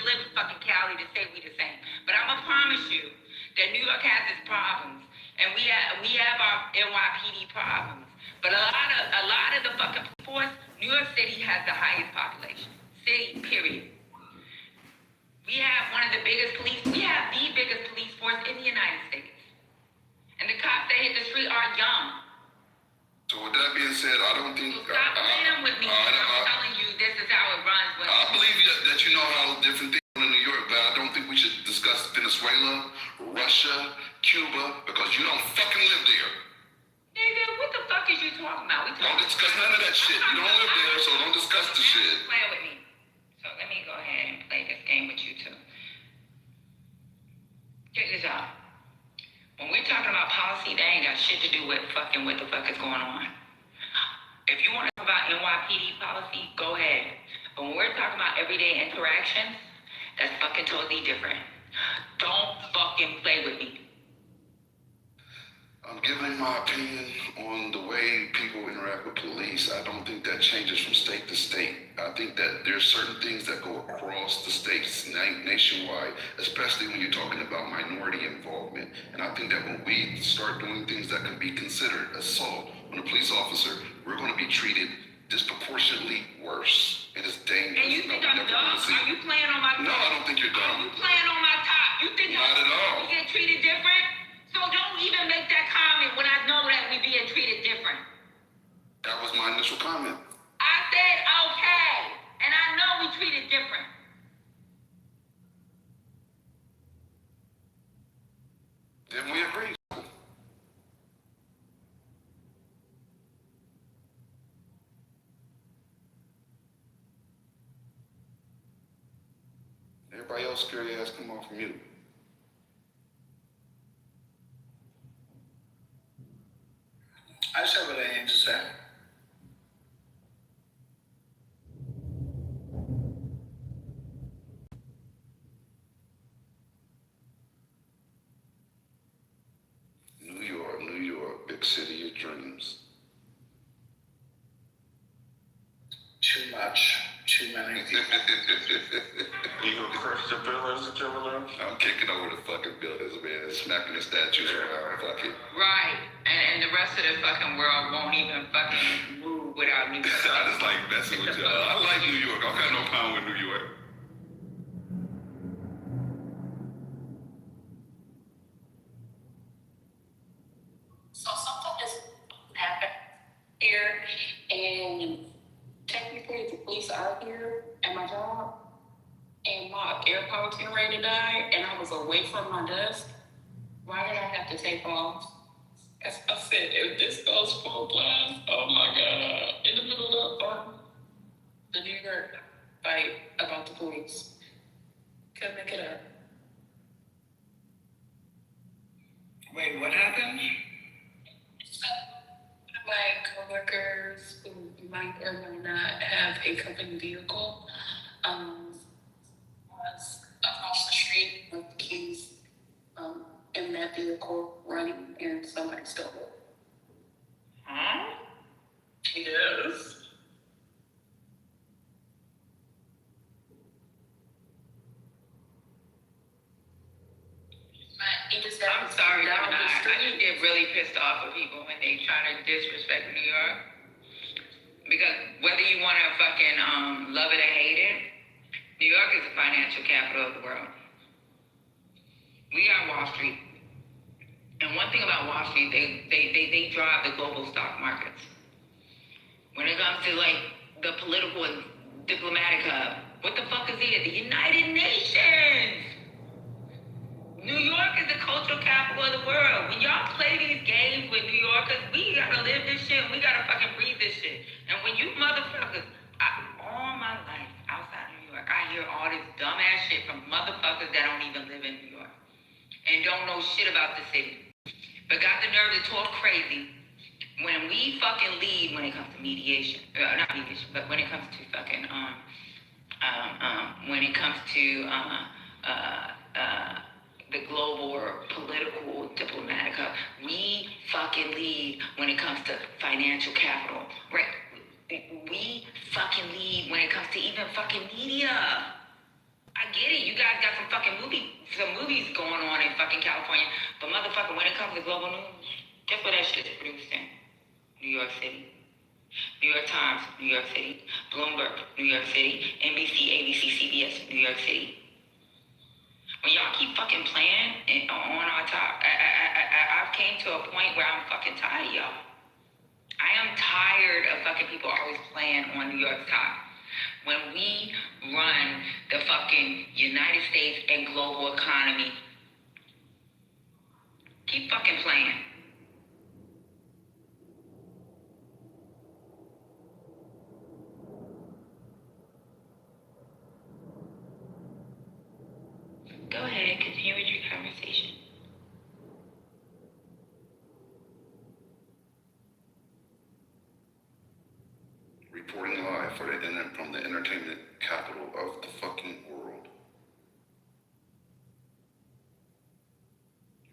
live in fucking Cali to say we the same. But I'm gonna promise you that New York has its problems, and we have our NYPD problems. But a lot of the fucking force, New York City has the highest population. City, period. We have one of the biggest police. We have the biggest police force in the United States, and the cops that hit the street are young. So with that being said, I don't think... So stop playing with me. I'm telling you, this is how it runs. I believe that you know how different things are in New York, but I don't think we should discuss Venezuela, Russia, Cuba, because you don't fucking live there. Nigga, what the fuck is you talking about? Don't discuss none of that shit. You don't live there, so don't discuss the shit. Play with me. So let me go ahead and play this game with you too. Check this out. When we're talking about policy, that ain't got shit to do with fucking what the fuck is going on. If you want to talk about NYPD policy, go ahead. But when we're talking about everyday interactions, that's fucking totally different. Don't fucking play with me. I'm giving my opinion on the way people interact with police. I don't think that changes from state to state. I think that there's certain things that go across the states nationwide, especially when you're talking about minority involvement. And I think that when we start doing things that can be considered assault on a police officer, we're going to be treated disproportionately worse. It is dangerous. And you think I'm dumb? Are you playing on my top? No, I don't think you're dumb. Are you playing on my top? You think not at all. We get treated different? So don't even make that comment when I know that we being treated different. That was my initial comment. I said okay, and I know we treated different. Then we agree. Everybody else security has come off mute. I just have what I need to say. New York, big city of dreams. Too much, too many people. You gonna crush the buildings that you ever I'm kicking over the fucking buildings, man, and smacking the statues around, fuck it. Right, and the rest of the fucking world won't even fucking move without New York. I just like messing with y'all. I like New York. I got no problem with New York. So something has happened here, and technically the police are here at my job, and my AirPods getting ready to die, and I was away from my desk. Why did I have to take off? As I said, if this goes full blast, oh my God, in the middle of the New York fight about the police. Couldn't make it up. Wait, what happened? My coworkers who might or might not have a company vehicle was across the street with the keys in that vehicle running, and somebody stole it. Huh? Yes. I'm sorry, but I just get really pissed off with people when they try to disrespect New York. Because whether you want to fucking love it or hate it, New York is the financial capital of the world. We got Wall Street. And one thing about Wall Street, they drive the global stock markets. When it comes to like the political and diplomatic hub, what the fuck is it? The United Nations! New York is the cultural capital of the world. When y'all play these games with New Yorkers, we gotta live this shit and we gotta fucking breathe this shit. And when you motherfuckers, all my life outside New York, I hear all this dumbass shit from motherfuckers that don't even live in New York and don't know shit about the city, but got the nerve to talk crazy when we fucking lead when it comes to mediation. Not mediation, but when it comes to fucking when it comes to the global or political diplomatic hub. We fucking lead when it comes to financial capital, right? We fucking lead when it comes to even fucking media. I I get it. You guys got some movies going on in fucking California. But motherfucker, when it comes to global news, guess what that shit's produced in? New York City. New York Times, New York City. Bloomberg, New York City. NBC, ABC, CBS, New York City. When y'all keep fucking playing on our top, I've came to a point where I'm fucking tired of y'all. I am tired of fucking people always playing on New York's top. When we run the fucking United States and global economy, keep fucking playing. Go ahead, continue with your conversation. Reporting live from the entertainment capital of the fucking world.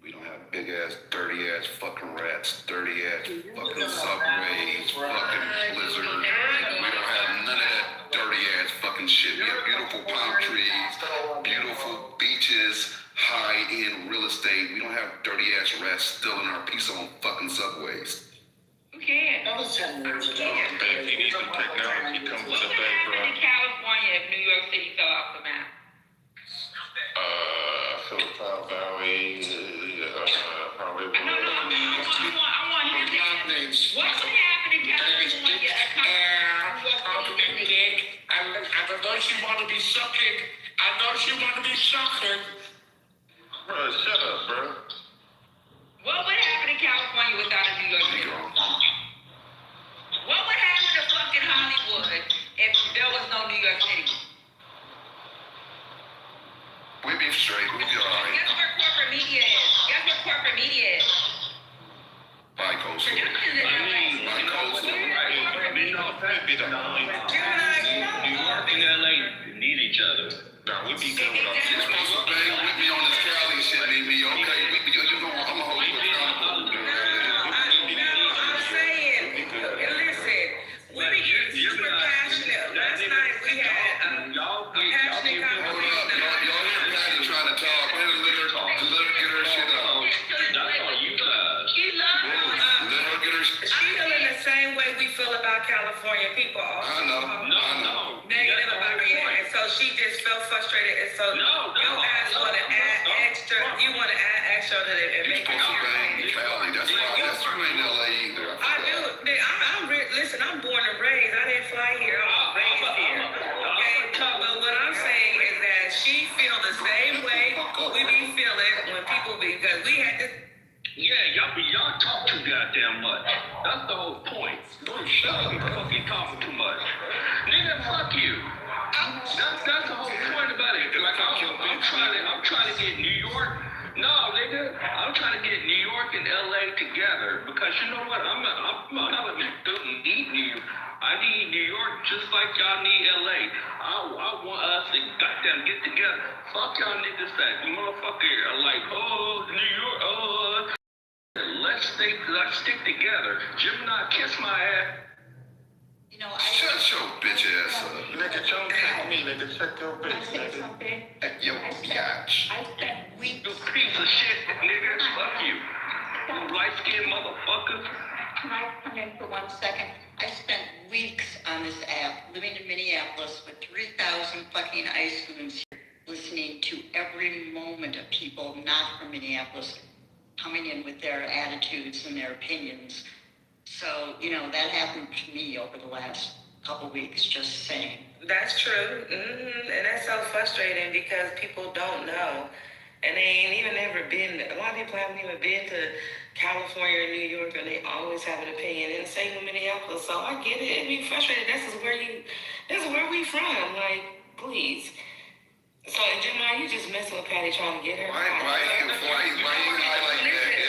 We don't have big ass, dirty ass fucking rats, dirty ass fucking subways, fucking blizzard. We don't have none of that dirty ass fucking shit. We have beautiful palm trees, beautiful beaches, high-end real estate. We don't have dirty ass rats stealing our pizza on fucking subways. Who cares? That was 10 years ago. If he needs some technology, come with What the would happen background. in California if New York City fell off the map? Silicon Valley, probably. No, I want him to answer. What would happen in California? I know she want to be sucking. Bro, shut up, bro. What would happen in California without a New York City? What would happen to fucking Hollywood if there was no New York City? We'd be straight. We'd be alright. Guess where corporate media is? Guess what corporate media is? Bi-coastal. Productions in LA. Bi-coastal. We'd be the only. New York and LA need each other. Nah, we'd be good with our You're supposed to bang with me on this Cali shit, Mimi. Okay, you know, I'm gonna hold you accountable. I'm saying, listen, we be getting super passionate. Last night we had a passionate Hold up, conversation. y'all hear Patty trying to talk. Let her get her shit out. That's all you guys. She loves Let her get her shit. She feeling the same way we feel about California. People are I know. negative about it, and so she just felt frustrated, and so your ass want to add extra. You want to add extra to it and You're make it supposed to bang Cali. That's why you ain't in LA either. I do. Listen, I'm born and raised. I didn't fly here. I'm raised here. Okay? But what I'm saying is that she feel the same way we be feeling when people be, because we had to. Yeah, y'all talk too goddamn much. That's the whole point. Don't shut up and fucking talking too much. Nigga, fuck you. That's the whole point about it. Like I'm trying to get New York. No, nigga, I'm trying to get New York and LA together because you know what? I'm not gonna need New York. I need New York just like y'all need LA. I want us to goddamn get together. Fuck y'all niggas that motherfucker are like, oh, New York, let's stick together. Gemini, kiss my ass. You know, Shut your bitch ass up. Nigga, don't check me, nigga. Check your I bitch, said nigga. something. Yo, biatch. I spent weeks. You piece of shit, nigga. Fuck you. You light-skinned motherfucker. Can I come in for 1 second? I spent weeks on this app, living in Minneapolis with 3,000 fucking ice students here, listening to every moment of people not from Minneapolis coming in with their attitudes and their opinions. So, that happened to me over the last couple weeks, just saying. That's true. And that's so frustrating because people don't know. And they ain't even ever been, a lot of people haven't even been to California or New York, and they always have an opinion. And the same with Minneapolis. So I get it. It'd be frustrating. This is where we from. Like, please. So, Gemini, you just messing with Patty trying to get her. Why you highlight that?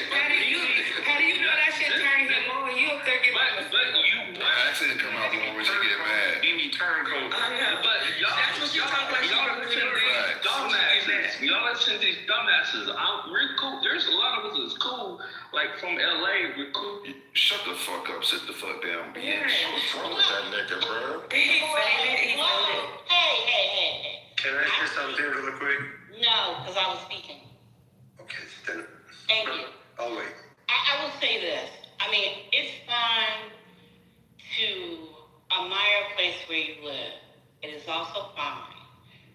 How do you know that shit turned him on? You up there getting Accent come out when she get mad. Mimi turncoat. But That's what you talk like. y'all listen to these dumbasses. Y'all listen to these dumbasses. We're cool. There's a lot of us that's cool. Like from LA, we're cool. Shut the fuck up. Sit the fuck down, bitch. What's wrong with that nigga, bro? He faded. Hey. Can I just something really quick? No, because I was speaking. Okay, then. Thank you. I'll wait. I will say this. I mean, it's fine to admire a place where you live. It is also fine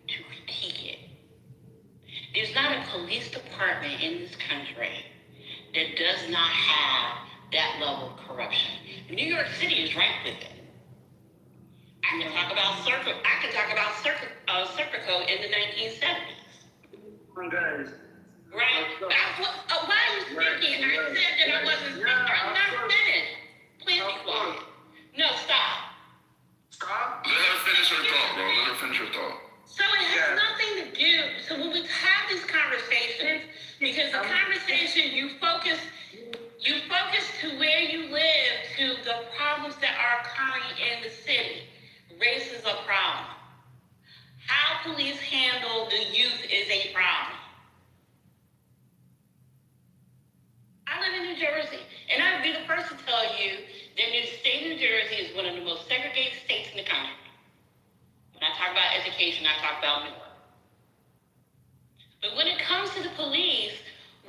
to critique it. There's not a police department in this country that does not have that level of corruption. New York City is right with it. I can talk about Serpico in the 1970s. Guys. Right? That's what, why are you speaking? I said that I wasn't speaking. I'm not finished. Please be quiet. No, stop. Stop. Let her finish her thought, bro. Let her finish her thought. So it has nothing to do. So when we have these conversations, because the conversation you focus to where you live, to the problems that are occurring in the city. Race is a problem. How police handle the youth is a problem. I live in New Jersey, and I'd be the first to tell you that the state of New Jersey is one of the most segregated states in the country. When I talk about education, I talk about Newark. But when it comes to the police,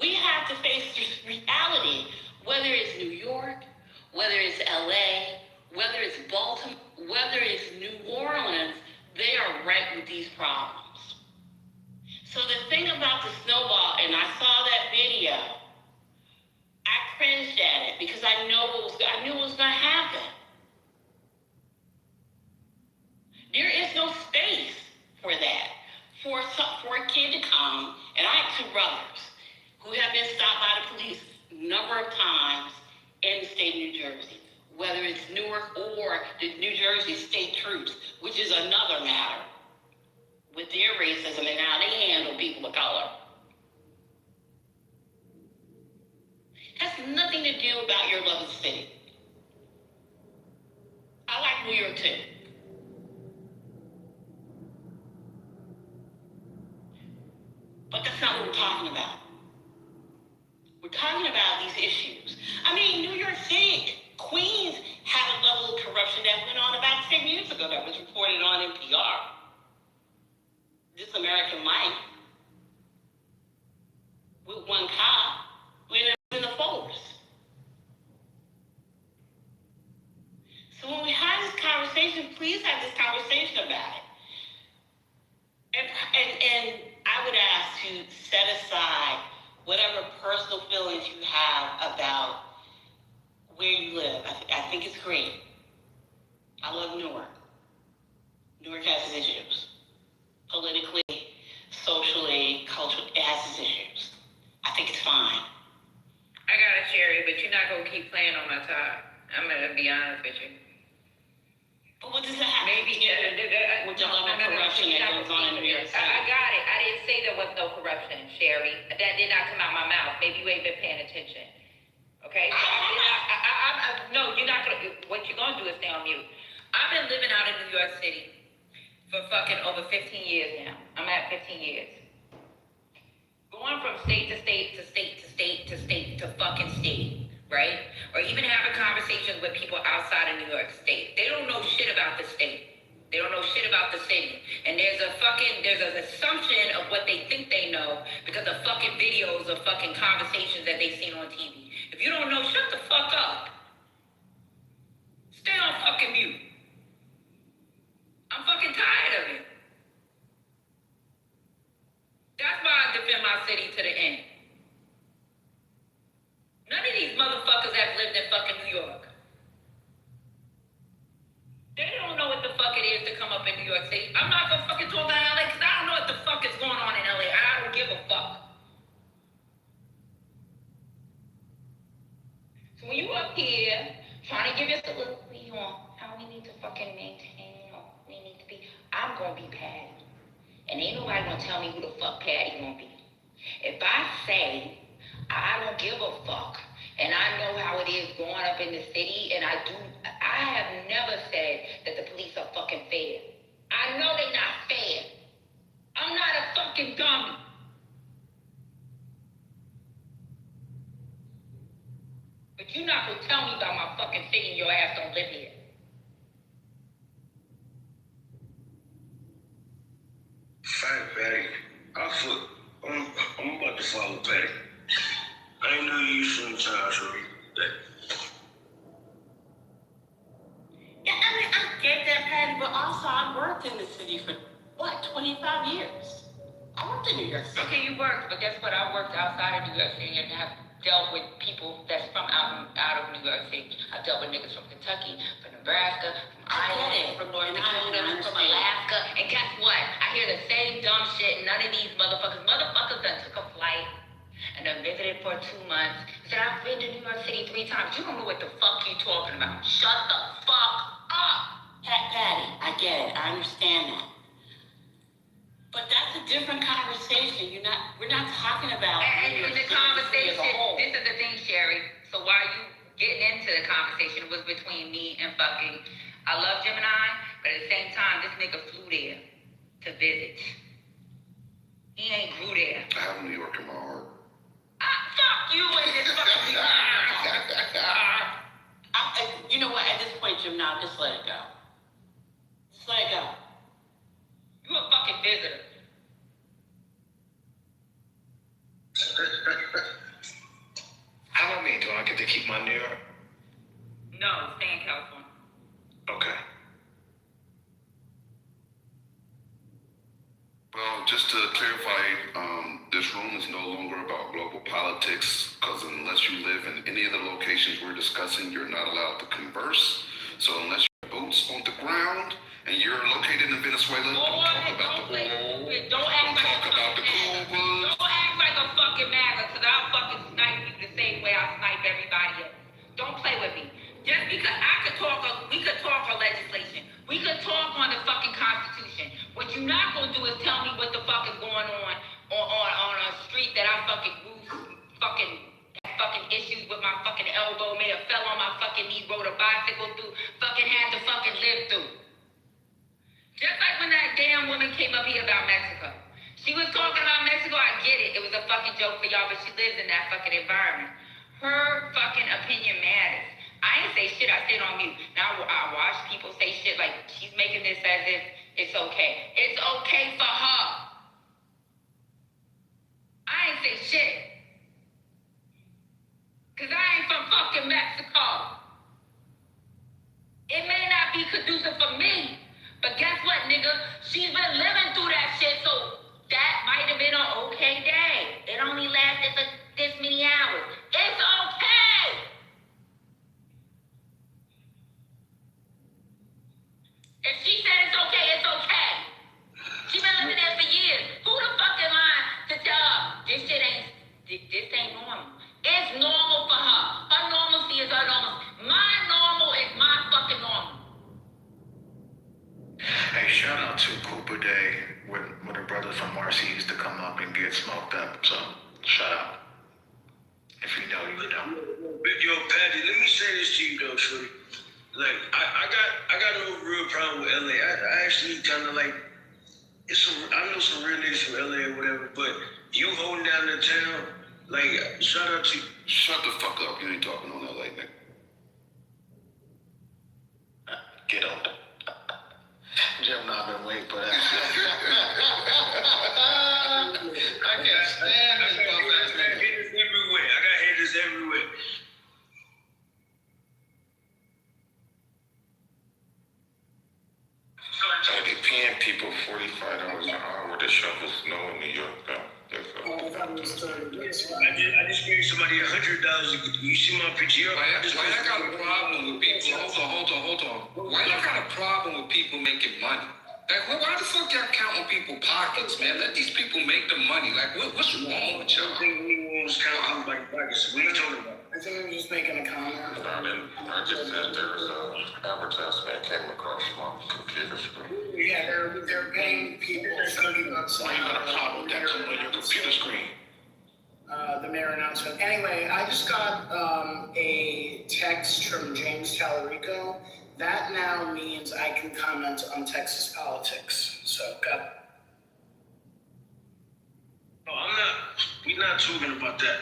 we have to face this reality, whether it's New York, whether it's LA, whether it's Baltimore, whether it's New Orleans, they are right with these problems. So the thing about the snowball, and I saw that video, I cringed at it because I knew it was going to happen. There is no space for that. For a kid to come, and I have two brothers who have been stopped by the police a number of times in the state of New Jersey, whether it's Newark or the New Jersey State Troops, which is another matter with their racism and how they handle people of color. Has nothing to do about your love of the city. I like New York too. But that's not what we're talking about. We're talking about these issues. I mean, New York City, Queens had a level of corruption that went on about 10 years ago that was reported on NPR. This American Life, with one cop, we ended up in the force. So when we have this conversation, please have this conversation about it. And I would ask to set aside whatever personal feelings you have about where you live. I think it's great. I love Newark. Newark has its issues. Politically, socially, culturally, it has its issues. I think it's fine. I got it, Sherry, but you're not gonna keep playing on my top. I'm gonna be honest with you. But what does that have Maybe to do with the level of corruption that goes on in New York City? I got it. I didn't say there was no corruption, Sherry. That did not come out my mouth. Maybe you ain't been paying attention. Okay? So no, you're not gonna. What you're gonna do is stay on mute. I've been living out in New York City for fucking over 15 years now. I'm at 15 years. Going from state to state to state to state to state to fucking state, right? Or even having conversations with people outside of New York State. They don't know shit about the state. They don't know shit about the city. And there's an assumption of what they think they know because of fucking videos of fucking conversations that they've seen on TV. If you don't know, shut the fuck up. Stay on fucking mute. I'm fucking tired of it. That's why I defend my city to the end. None of these motherfuckers have lived in fucking New York. They don't know what the fuck it is to come up in New York City. I'm not gonna fucking talk about LA because I don't know what the fuck is going on in LA. I don't give a fuck. So when you up here trying to give us a little we on how we need to fucking maintain or we need to be, I'm gonna be Patty. And ain't nobody gonna tell me who the fuck Patty gonna be. If I say I don't give a fuck, and I know how it is growing up in the city, and I have never said that the police are fucking fair. I know they're not fair. I'm not a fucking dummy. But you're not gonna tell me about my fucking city and your ass don't live here. Fat Patty. I'm about to follow Patty. I ain't know you from the time, so Yeah, I mean, I get that, Patty, but also I worked in the city for, 25 years? I worked in New York City. Okay, you worked, but guess what? I worked outside of New York City and have dealt with people that's from out of New York City. I've dealt with niggas from Kentucky, from Nebraska, from Iowa, from North Dakota, from Alaska. And guess what? I hear the same dumb shit. None of these motherfuckers done took a flight and done visited for 2 months. Said, I've been to New York City 3 times. You don't know what the fuck you talking about. Shut the fuck up. Patty, I get it. I understand that. But that's a different conversation. We're not talking about. And in the conversation, as a whole. this is the thing, Sherry. So while you getting into the conversation, it was between me and fucking, I love Gemini, but at the same time, this nigga flew there to visit. He ain't grew there. I have New York in my heart. Fuck you and this fucking You know what? At this point, Jim, now just let it go. Just let it go. You a fucking visitor. How about me? Do I get to keep my New York? No, stay in California. Okay. Well, just to clarify, this room is no longer about global politics, because unless you live in any of the locations we're discussing, you're not allowed to converse. So unless your boots on the ground and you're located in Venezuela, don't talk about the oil. Don't talk about the Cuba. Don't act like a fucking MAGA, because I'll fucking snipe you the same way I snipe everybody else. Don't play with me. Just because we could talk on legislation. We could talk on the fucking Constitution. What you're not gonna do is tell me what the fuck is going on a street that I fucking fucking issues with my fucking elbow, may have fell on my fucking knee, rode a bicycle through, fucking had to fucking live through. Just like when that damn woman came up here about Mexico. She was talking about Mexico, I get it. It was a fucking joke for y'all, but she lives in that fucking environment. Her fucking opinion matters. I ain't say shit, I stayed on mute. Now I watch people say shit like she's making this as if it's okay. It's okay for her. I ain't say shit. Cause I ain't from fucking Mexico. It may not be conducive for me, but guess what, nigga? She's been living through that shit, so that might have been an okay day. It only lasted for this many hours. It's okay. If she said it's okay, it's okay. She been living there for years. Who the fuck am I to tell her this ain't normal? It's normal for her. Her normalcy is her normal. My normal is my fucking normal. Hey, shout out to Cooper Day, where the brothers from Marcy used to come up and get smoked up. So, shout out. If you know, you know. Yo, Patty, let me say this to you though, shorty. Like, I got no real problem with LA. I actually kind of like, I know some real niggas from LA or whatever, but you holding down the town, like, shout out to you. Shut the fuck up. You ain't talking on LA, nigga. Get on. Jim, I've been waiting for that. I can't stand this I got haters everywhere. I got haters everywhere. They paying people $45 an hour to shovel snow in New York, though. I just paid somebody $100. You see my picture? Why I got a problem with people? Hold on. Why y'all got a problem with people making money? Like, why the fuck y'all count on people's pockets, man? Let these people make the money. Like, what's wrong with y'all? I think anyone was counting on my pockets. What are you talking about? I think I'm just making a comment. I just said there was an advertisement came across my computer screen. Yeah, they're paying people $30 Why you got a problem with that coming on your computer screen? The mayor announcement. Anyway, I just got a text from James Tallarico. That now means I can comment on Texas politics. So, got it. No, we're not talking about that.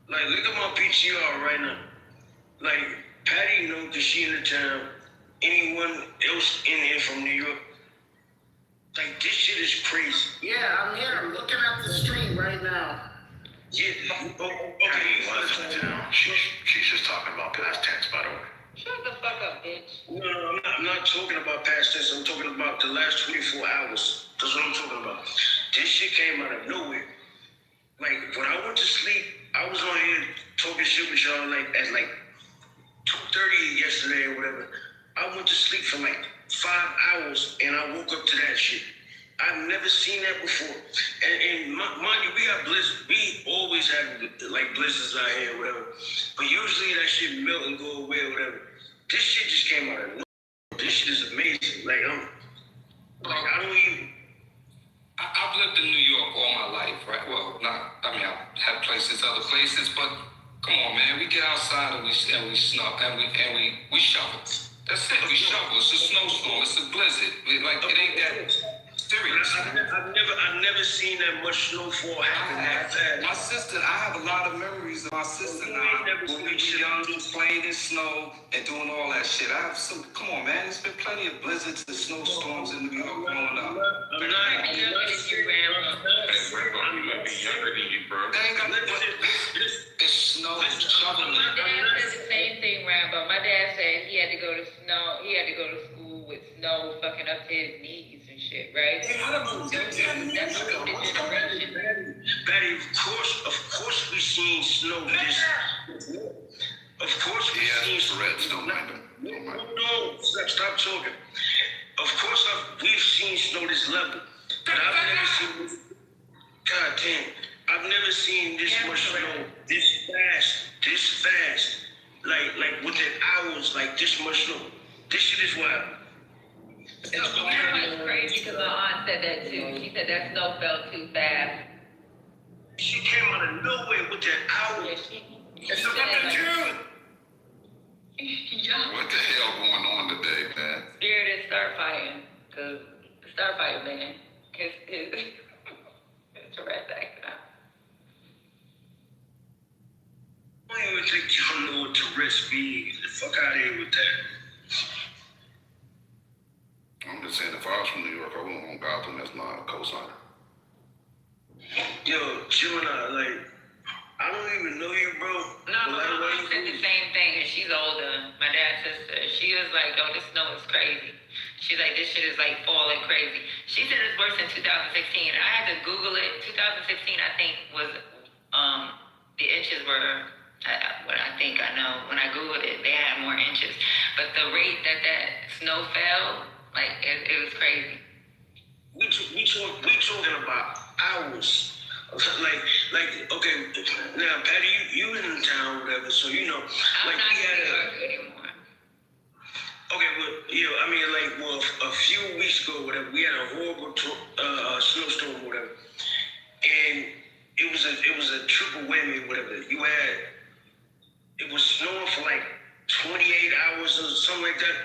Like, look at my PTR right now. Like, Patty, you know, because she in the town. Anyone else in here from New York? Like, this shit is crazy. Yeah, I'm here. I'm looking at the street right now. Yeah, okay. She's just talking about past tense, by the way. Shut the fuck up, bitch. No, I'm not talking about past tense. I'm talking about the last 24 hours. That's what I'm talking about. This shit came out of nowhere. Like, when I went to sleep, I was on here talking shit with y'all like at like 2:30 yesterday or whatever. I went to sleep for like 5 hours and I woke up to that shit. I've never seen that before. And mind you, we got blizzards. We always have like blizzards out here or whatever. But usually that shit melt and go away or whatever. This shit just came out of nowhere. This shit is amazing. Like, I don't even. I've lived in New York all my life, right? Well, I've had places, other places, but come on, man. We get outside and we shovel. That's it. We shovel. It's a snowstorm. It's a blizzard. Like, it ain't that serious. I've never seen that much snowfall happen that fast. My sister, I have a lot of memories of my sister and I when we were young, playing in snow and doing all that shit. I have some. Come on, man. There's been plenty of blizzards and snowstorms in New York growing up. I'm not younger than you, Rambo. Hey, Rambo, you might be younger than you, bro. They ain't got it's snow, shoveling. My dad said the same thing, Rambo. My dad said he had to go to school with snow fucking up to his knees and shit, right? That's a whole different generation. Betty, of course we seen snow this. Of course we seen snow. Reds, don't mind them. Don't mind them. No, stop talking. Of course we've seen snow this level. But I've never seen this. God damn. I've never seen this much snow this fast. Like within hours, like this much snow. This shit is wild. It's crazy because my aunt said that too. She said that snow fell too fast. She came out of nowhere within hours. It's a fucking June. Yeah. What the hell going on today, man? Scared to start fighting. Cause start fighting, man. Cause it's a red back now. I don't even think y'all know what Tourette's means. Get the fuck out of here with that. I'm just saying, if I was from New York, I wouldn't want Gotham as my co-signer. Yo, Gemini, like, I don't even know you, bro. No, my mom said the same thing, and she's older. My dad's sister. She was like, "Oh, this snow is crazy." She's like, "This shit is like falling crazy." She said it's worse than 2016. I had to Google it. 2016, I think, was the inches were. What I think I know when I Googled it, they had more inches. But the rate that snow fell, like it was crazy. We talking about hours. Like, okay, now Patty, you in town, whatever, so you know, I'm like not we had in New York anymore. Okay, well, I mean, like, a few weeks ago, whatever, we had a horrible snowstorm, whatever, and it was a triple whammy, whatever. It was snowing for like 28 hours or something like that,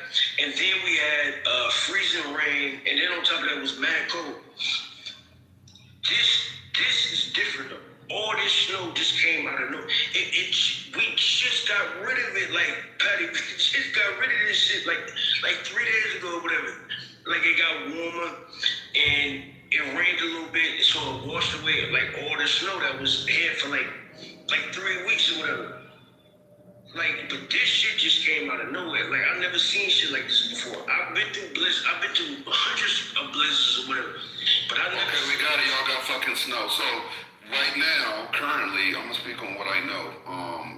and then we had freezing rain, and then on top of that was mad cold. This is different though. All this snow just came out of nowhere. We just got rid of it, like Patty. We just got rid of this shit like 3 days ago or whatever. Like it got warmer and it rained a little bit, so it washed away like all the snow that was here for like 3 weeks or whatever. Like, but this shit just came out of nowhere. Like, I've never seen shit like this before. I've been through blizzards. I've been through hundreds of blizzards or whatever. But I never. Okay, we got it. Y'all got fucking snow. So right now, currently, I'm gonna speak on what I know.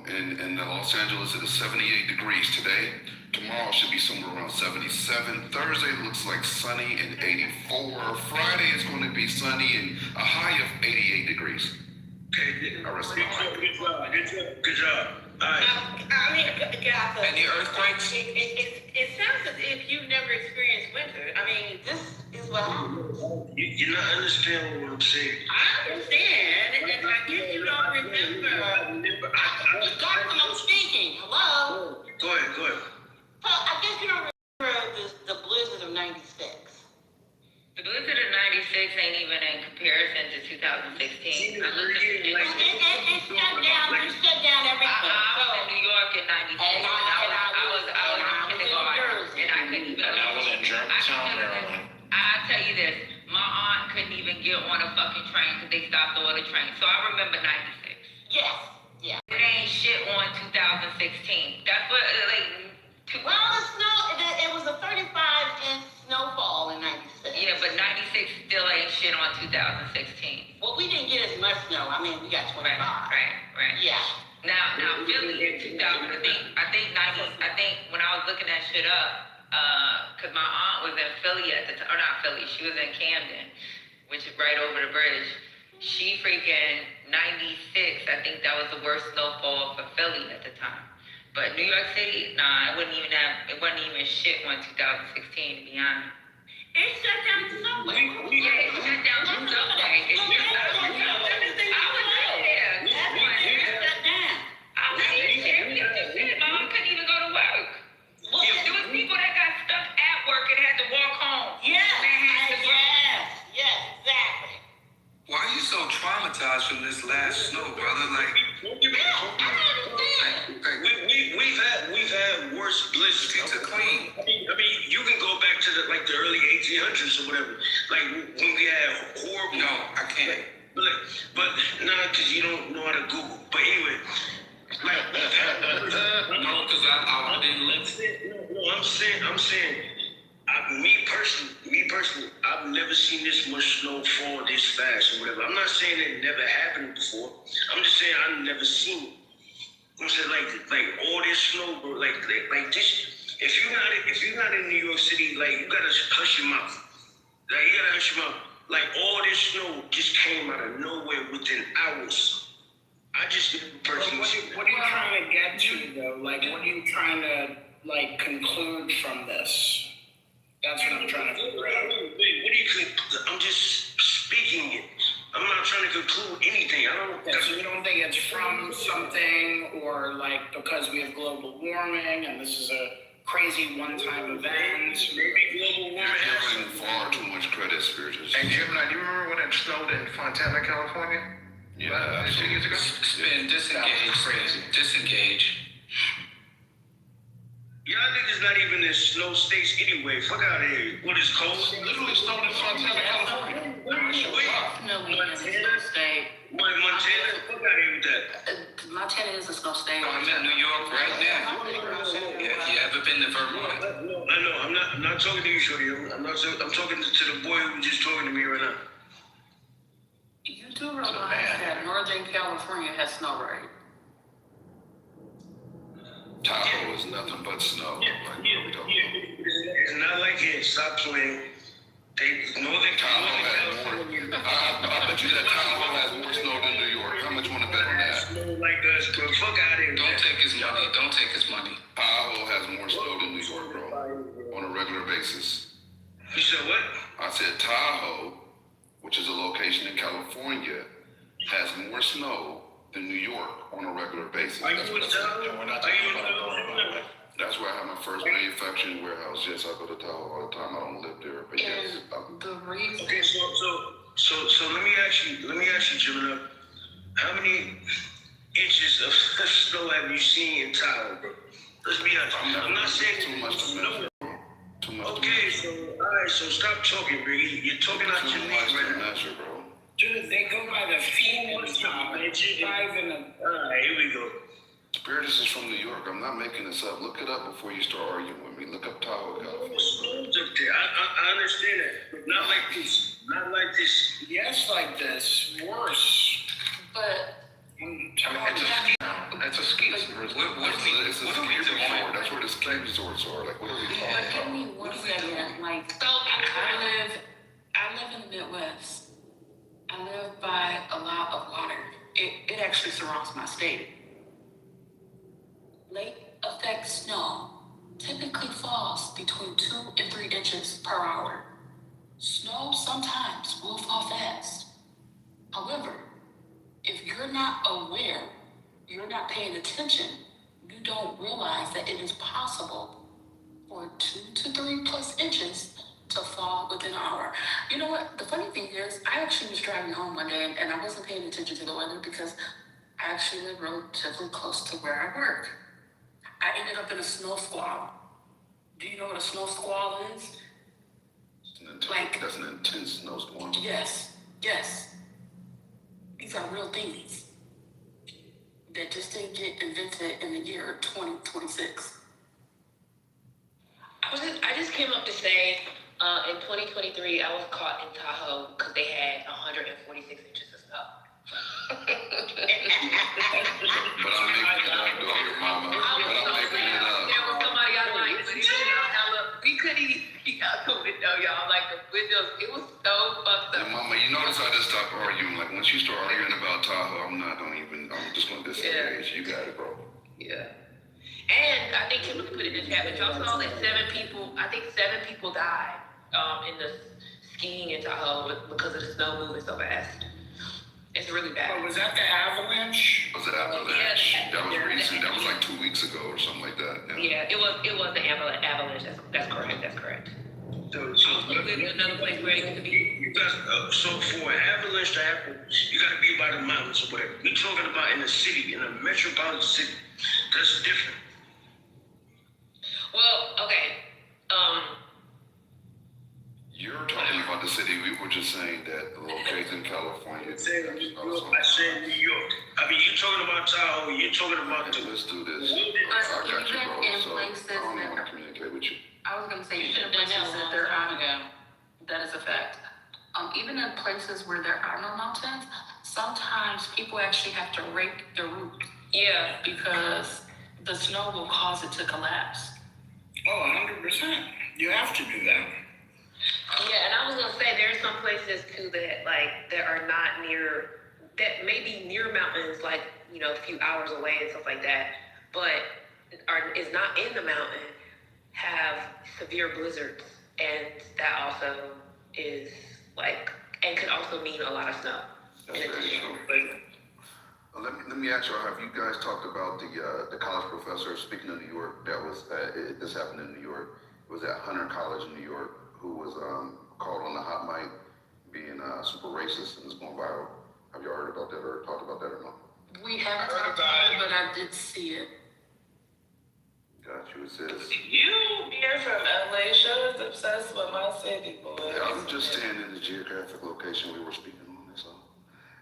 In Los Angeles, it is 78 degrees today. Tomorrow should be somewhere around 77. Thursday looks like sunny and 84. Friday is going to be sunny and a high of 88 degrees. Okay, I rest my mind. Good job. All right. I mean, Gotham. Any earthquakes? It sounds as if you've never experienced winter. I mean, this is what happens. You're not understanding what I'm saying. I understand, and I guess you don't remember. Gotham, I'm speaking. Hello? Go ahead. So I guess you don't remember the blizzard of '96. The blizzard of '96 ain't even in comparison to 2016. I looked at the It shut down everything. I was in New York in '96, and I was out in kindergarten, and I couldn't even. And I was in Germantown, Maryland. I'll tell you this: even get on a fucking train because they stopped all the trains. So I remember 96. Yes, yeah. It ain't shit on 2016. That's what, like, Well, the snow, it was a 35-inch snowfall in 96. yeah, but 96 still ain't shit on 2016. Well, we didn't get as much snow. I mean, we got 25. Right. Yeah. Now Philly in 2000. I think when I was looking that shit up, cause my aunt was in Philly at the time, or not Philly, she was in Camden, which is right over the bridge. She freaking 96. I think that was the worst snowfall for Philly at the time. But New York City, nah, it wasn't even shit on 2016 to be honest. It shut down to somewhere. Yeah, it shut down to somewhere. It shut down to somewhere. Everything I was there. shut down. I was there. Shit, Mom couldn't even go to work. Well, There was people that got stuck at work and had to walk home. yes, They had to yes, exactly. Why are you so traumatized from this last snow, brother? Like, don't give me we've had worse blizzards. Streets are clean. I mean, you can go back to the early 1800s or whatever. Like when we had horrible. No, I can't. But nah, because you don't know how to Google. But anyway, like No, because I didn't live. no, I'm saying. Me personally, I've never seen this much snow fall this fast or whatever. I'm not saying it never happened before. I'm just saying I've never seen it. I'm saying like all this snow, bro. Like this. If you're not in New York City, like you gotta hush your mouth. Like you gotta hush your mouth. Like all this snow just came out of nowhere within hours. I just personally. What are you trying to get to though? Like, what are you trying to like conclude from this? That's what I'm trying to figure out. What do you think? I'm just speaking it. I'm not trying to conclude anything. I don't. Okay, so you don't think it's from something, or like because we have global warming and this is a crazy one-time event? Maybe global You're warming. giving far too much credit, Spiritus. Hey, Gemini, do you remember when it snowed in Fontana, California? Yeah, 2 years ago? Spin, disengage. Y'all niggas not even in snow states anyway. Fuck out of here. What is cold? Literally snowed in Fontana, California. Montana? Fuck out of here with that. Montana is a snow state. I'm in New York right now. You ever been to Vermont? I know. I'm not talking to you, Shorty. I'm talking to the boy who was just talking to me right now. You do realize that Northern California has snow, right? Tahoe is nothing but snow. Like, what are we talking about? It's not like it. Stop playing. Northern California. I bet you that Tahoe has more snow than New York. How much you want to bet on that? Snow like us, bro. Fuck out of here. Don't take his money. Tahoe has more snow than New York, bro, on a regular basis. You said what? I said Tahoe, which is a location in California, has more snow than New York on a regular basis. Are you in Tahoe? That's where I have my first manufacturing warehouse. Yes, I go to Tahoe all the time. I don't live there, but yes. The reason. Okay, so let me ask you, Gemini, how many inches of snow have you seen in Tahoe, bro? Let's be honest. I'm not saying too much to measure. Too much. Okay, so stop talking, bro. You're talking out your neck right now. Measure, bro. Dude, they go by the feet. All right, here we go. Spiritus is from New York. I'm not making this up. Look it up before you start arguing with me. Look up Tahoe, California. Snow's up there. I understand that, but not like this. Not like this. Yes, like this. Worse. But That's a ski resort. It's a ski resort. That's where the ski resorts are. Like, what are we talking give about? me 1 second. Like, I live in the Midwest. I live by a lot of water. It actually surrounds my state. Lake effect snow typically falls between 2 and 3 inches per hour. Snow sometimes will fall fast. However, if you're not aware, you're not paying attention, you don't realize that it is possible for 2 to 3 plus inches to fall within an hour. You know what? The funny thing is, I actually was driving home one day and I wasn't paying attention to the weather because I actually live relatively close to where I work. I ended up in a snow squall. Do you know what a snow squall is? That's an intense snowstorm. Yes. Yes, these are real things that just didn't get invented in the year 2026. I just came up to say, in 2023, I was caught in Tahoe because they had 146 inches of snow. But I'm making it up, though, your mama. But I'm making it up. There was somebody I liked, but we couldn't even see out the window, y'all. Like the windows, it was so fucked And up. mama, you notice I just stopped arguing. Like, once you start arguing about Tahoe, I'm just going to disengage. You got it, bro. Yeah. And I think Kimberly put it in the chat, but y'all saw that 7 people died in the skiing in Tahoe because of the snow moving so fast. It's really bad. Oh, was that the avalanche? Was it avalanche? Yeah, That was recent. That was like 2 weeks ago or something like that. Yeah, it was the avalanche. That's correct. So Another place where it could be. you guys, so for an avalanche to happen, you got to be by the mountains or whatever. We're talking about in a city, in a metropolitan city. That's different. Well, okay. You're talking about the city. We were just saying that the location in California. I said New York. I mean, you're talking about Tahoe. You're talking about Okay, let's do this. But I got you, even bro. in So places I don't that- want to communicate with you. I was gonna say, even in places that there are, that is a fact. Even in places where there are no mountains, sometimes people actually have to rake the route Yeah. because the snow will cause it to collapse. Oh, 100%. You have to do that. Yeah, and I was gonna say there's some places too that are not near, that may be near mountains, like, a few hours away and stuff like that, but is not in the mountain, have severe blizzards, and that also is and could also mean a lot of snow. That's very true. Let me ask y'all, have you guys talked about the college professor, speaking of New York, that was, this happened in New York, it was at Hunter College in New York, who was called on the hot mic being super racist and it's going viral. Have y'all heard about that or talked about that or not? We haven't talked about it, but I did see it. Got you, it says. You here from LA, show is obsessed with my city, boy. Yeah, I'm just staying in the geographic location we were speaking on, that's all.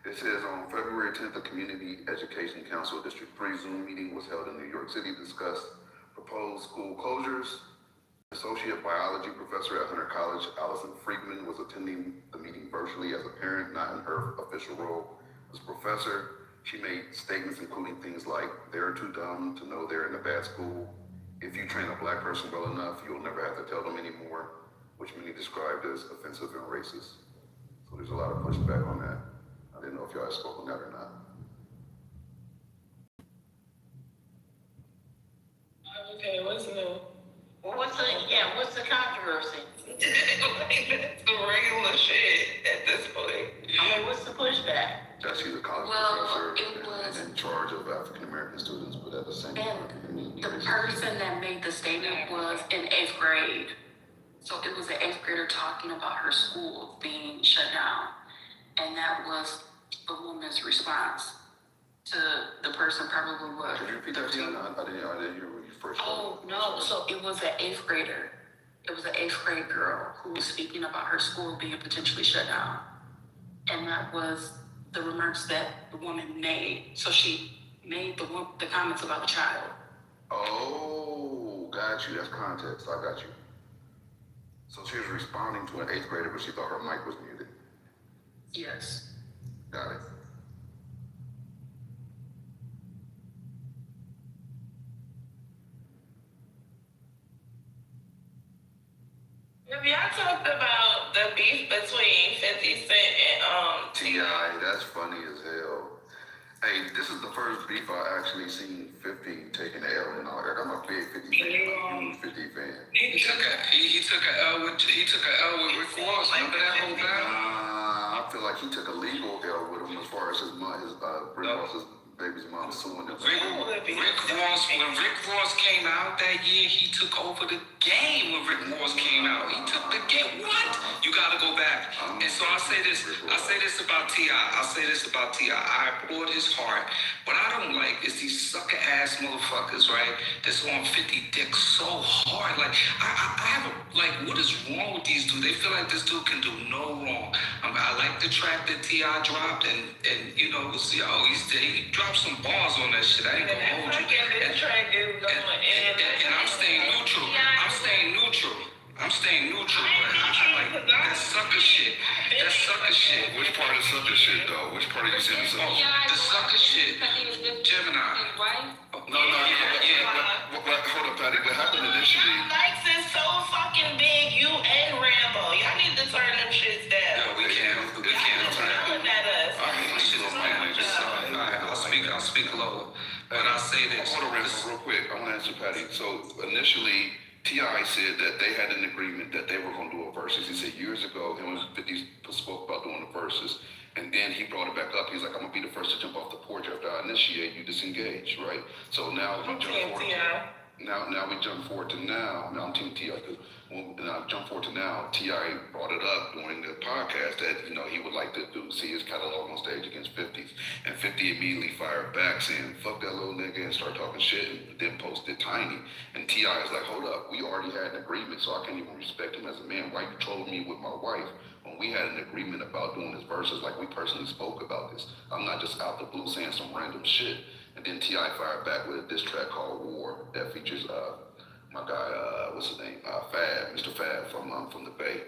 It says on February 10th, the Community Education Council District 3 Zoom meeting was held in New York City to discuss proposed school closures. Associate biology professor at Hunter College, Allison Friedman, was attending the meeting virtually as a parent, not in her official role as a professor. She made statements including things like, they're too dumb to know they're in a bad school. If you train a black person well enough, you'll never have to tell them anymore, which many described as offensive and racist. So there's a lot of pushback on that. I didn't know if y'all had spoken on that or not. Okay, what's new? What's the controversy? It's the regular shit at this point. I mean, what's the pushback? That she's a college Well, professor it was- and in charge of African American students, but at the same time, And the person that made the statement was in 8th grade. So it was an 8th grader talking about her school being shut down. And that was the woman's response to the person probably was. Could you repeat that again? I didn't hear when you first started. Oh, no. So it was an 8th grader. It was an 8th grade girl who was speaking about her school being potentially shut down. And that was the remarks that the woman made. So she made the comments about the child. Oh, got you. That's context. I got you. So she was responding to an 8th grader, but she thought her mic was muted. Yes. Got it. Have y'all talked about the beef between 50 Cent and T.I., that's funny as hell. Hey, this is the first beef I actually seen 50 taking the L and all that. I'm a big 50 fan, I'm a huge 50 fan. He took a L with Rick Ross. Remember that whole battle? I feel like he took a legal L with him as far as his Rick Ross's baby's mom suing him. Rick Ross, when Rick Ross came out that year, he took over the game when Rick Morris came out. He took the game. What? You gotta go back. And so I say this about T.I. I'll say this about T.I. I applaud his heart. What I don't like is these sucker ass motherfuckers, right? That's on 50 dick so hard. Like, I have a, like, what is wrong with these dudes? They feel like this dude can do no wrong. I like the track that T.I. dropped, and you know, we'll see. Oh, he dropped some bars on that shit. I ain't gonna hold you. And I'm staying neutral. I'm staying neutral, but I like that sucker shit. That sucker shit. Which part of sucker shit though? Which part of you said is The sucker shit. Gemini. No, yeah. Hold up, Patty. What happened initially? Likes is so fucking big, you and Rambo. Y'all need to turn them shits down. No, we can't. Yelling at us. I'll speak lower. But I'll say this. Hold on, Rambo, real quick. I want to answer Patty. So initially, T.I. said that they had an agreement that they were going to do a versus. He said years ago, him and 50 spoke about doing the versus. And then he brought it back up. He's like, I'm going to be the first to jump off the porch after I initiate, you disengage, right? So now we jump forward. Now we jump forward to now. Now I'm Team T.I. And I jump forward to now. T.I. brought it up during the podcast that, you know, he would like to see his catalog on stage against 50s. And 50 immediately fired back saying, fuck that little nigga, and start talking shit, and then posted Tiny. And T.I. is like, hold up, we already had an agreement, so I can't even respect him as a man. Why you trolling me with my wife when we had an agreement about doing this versus, like we personally spoke about this? I'm not just out the blue saying some random shit. And then T.I. fired back with a diss track called War that features my guy, what's his name? Fab, Mr. Fab from the Bay.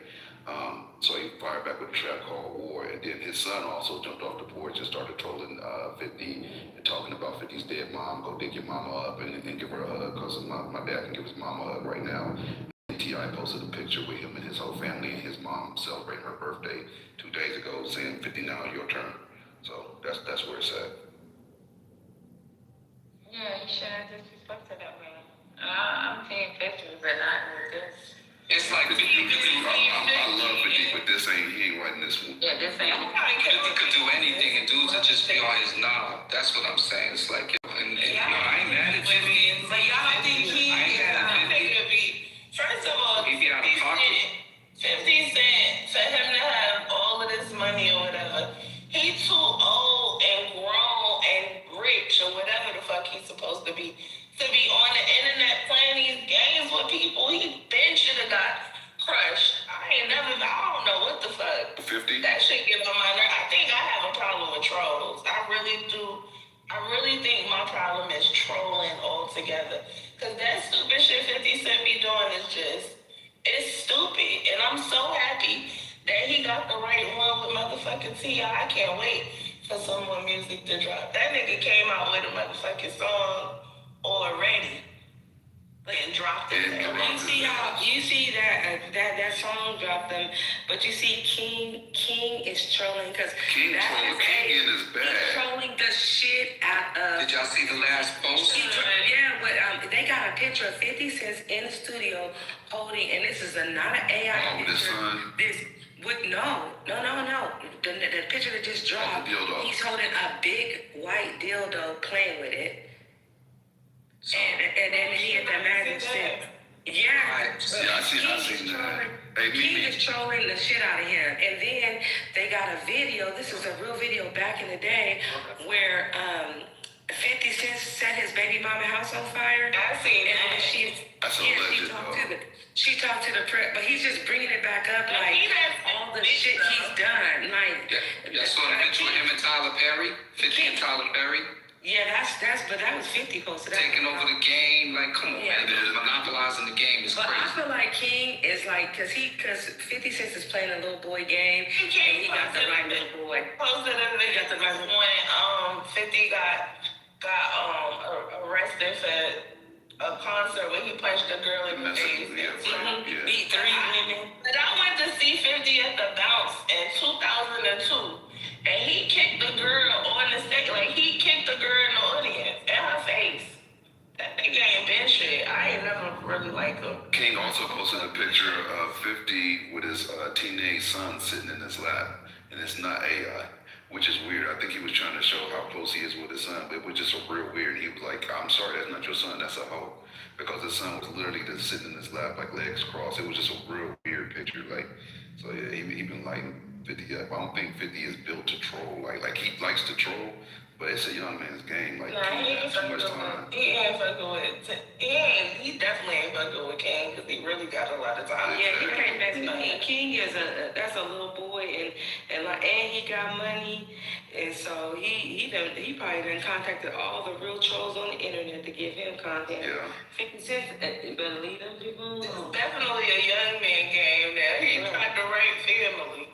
So he fired back with a track called War, and then his son also jumped off the porch and started trolling 50 and talking about 50's dead mom. Go dig your mama up and give her a hug, because my dad can give his mama a hug right now. And T.I. posted a picture with him and his whole family and his mom celebrating her birthday 2 days ago, saying 50 now your turn. So that's where it's at. Yeah, he should have disrespected that man. I'm seeing pictures, but not with this. It's like 50 could do. I love 50, but he ain't writing this one. Yeah, this ain't. 50 could do anything, and dudes would just be on his knob. That's what I'm saying. It's like, yo, and no, I ain't mad at 50. But y'all think he could be, first of all, He'd be out of pocket. 50 Cent, for him to have all of this money or whatever, he too old and grown and rich or whatever the fuck he's supposed to be on the internet playing these games with people. He been should have got crushed. I don't know what the fuck. 50? That shit get on my nerve. I think I have a problem with trolls. I really do. I really think my problem is trolling altogether. Because that stupid shit 50 Cent be doing is it's stupid. And I'm so happy that he got the right one with motherfucking T.I. I can't wait for some more music to drop. That nigga came out with a motherfucking song already and dropped it. You see that song dropped them, but you see King is trolling because King in his bag. He's trolling the shit out of. Did y'all see the last post? Yeah, but they got a picture of 50 Cent in the studio holding, and this is not an AI with his picture. son? No. The picture that just dropped, he's holding a big white dildo playing with it. And then he had that magic stick. Yeah. I seen that. Hey, He is trolling the shit out of him. And then they got a video. This is a real video back in the day where 50 Cent set his baby mama house on fire. I seen that. She talked to the press, but he's just bringing it back up like all the shit he's done. Like, y'all saw the picture with him and Tyler Perry? 50 and Tyler Perry? yeah, but that was 50 posted. Taking over the game, like, come on, man. Monopolizing the game is But crazy. I feel like King is like, cause 50 Cent is playing a little boy game, and he got the right little boy. Posted a video when 50 got arrested for a concert where he punched a girl in the face. Beat 3 women. But I went to see 50 at the Bounce in 2002. And he kicked the girl on the stage. Like, he kicked the girl in the audience in her face. That nigga ain't been shit. I ain't never really liked him. King also posted a picture of 50 with his teenage son sitting in his lap, and it's not AI. which is weird. I think he was trying to show how close he is with his son, but it was just so real weird. He was like, I'm sorry, that's not your son, that's a hoe. Because his son was literally just sitting in his lap, like legs crossed. It was just a real weird picture. Like, so yeah, he been lighting 50 up. I don't think 50 is built to troll. Like he likes to troll, but it's a young man's game. Like, No, he ain't too much fucking time. with. He definitely ain't fucking with King because he really got a lot of time. Yeah, he can't mess with King. King is that's a little boy and he got money, and so he probably done contacted all the real trolls on the internet to give him content. Yeah. 50 Cent, better leave them people. It's definitely a young man game now. He tried to rape family.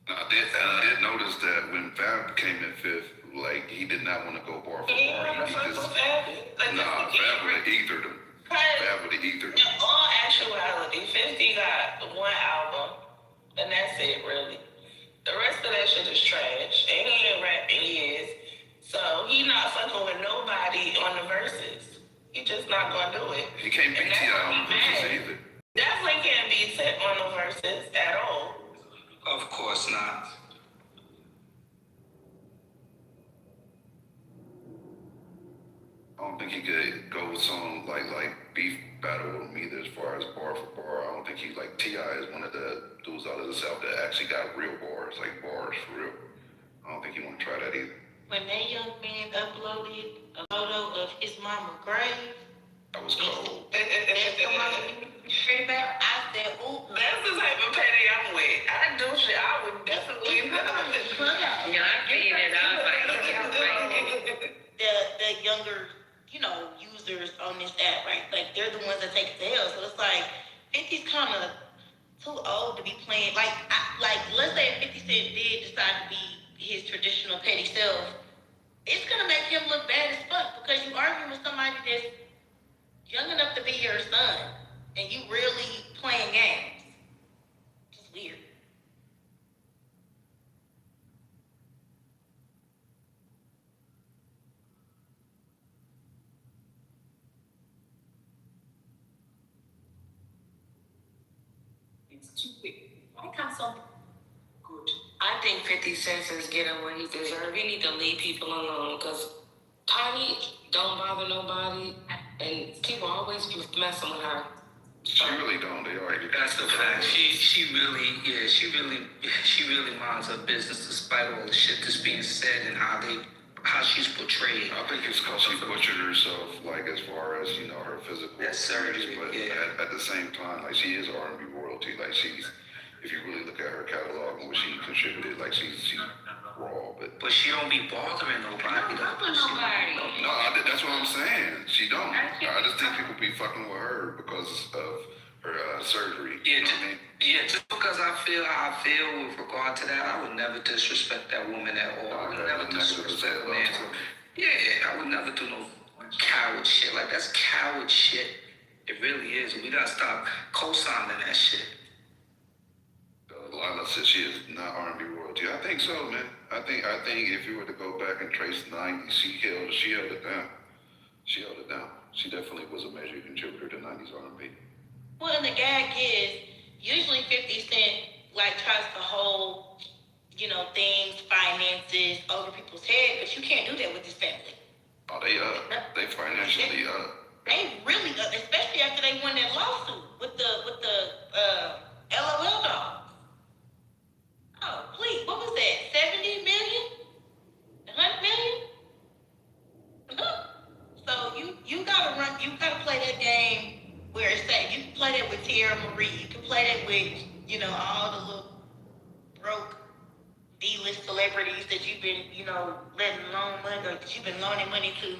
I did notice that when Fab came in fifth, like he did not want to go bar for bar. He just Fab would have ethered him. Fab would have ethered him. In all actuality, 50 got one album, and that's it, really. The rest of that shit is trash, and he ain't rapping years, so he not fucking with nobody on the verses. He just not gonna do it. He can't beat T.I. on the verses either. Definitely can't beat Tip on the verses at all. Of course not. I don't think he could go with some like beef battle with him either as far as bar for bar. I don't think he like T.I. is one of the dudes out of the South that actually got real bars, like bars for real. I don't think he want to try that either. When that young man uploaded a photo of his mama grave, That was cold. I said, ooh, that's the type of petty I'm with. I do shit, I would definitely not. Yeah, I seen it. I was like, The younger, users on this app, right? Like, they're the ones that take the hell. So it's like, 50's kind of too old to be playing. Like, let's say 50 Cent did decide to be his traditional petty self, it's gonna make him look bad as fuck because you arguing with somebody that's young enough to be your son, and you really playing games. Just weird. It's too big. Why can't some good? I think 50 Cent is getting what he deserves. He need to leave people alone because Tiny don't bother nobody, and people always messing with her. She really don't. They already. That's the fact. She really minds her business despite all the shit that's being said and how she's portrayed. I think it's because she butchered herself, like as far as her physical. That's surgery, but yeah. at the same time, like she is R&B royalty. Like if you really look at her catalog and what she contributed, like she's raw. But she don't be bothering nobody. No, that's what I'm saying. She don't. I just think people be fucking with her because of her surgery. Yeah, you know what I mean? Yeah, just because I feel how I feel with regard to that, I would never disrespect that woman at all. I would never disrespect a man. Yeah, I would never do no coward shit. Like, that's coward shit. It really is. We gotta stop co-signing that shit. Lala said she is not R&B royalty. I think so, man. I think if you were to go back and trace the 90s, she held it down. She held it down. She definitely was a major contributor to 90s R&B. Well, and the gag is, usually 50 Cent, tries to hold, things, finances over people's head, but you can't do that with this family. Oh, they up. They financially up. They really up, especially after they won that lawsuit with the LOL dog. Oh, please, what was that, 70 million? 100 million? So you gotta play that game where it's safe. You can play that with Tierra Marie. You can play that with, all the little broke D-list celebrities that you've been, letting loan money or that you've been loaning money to.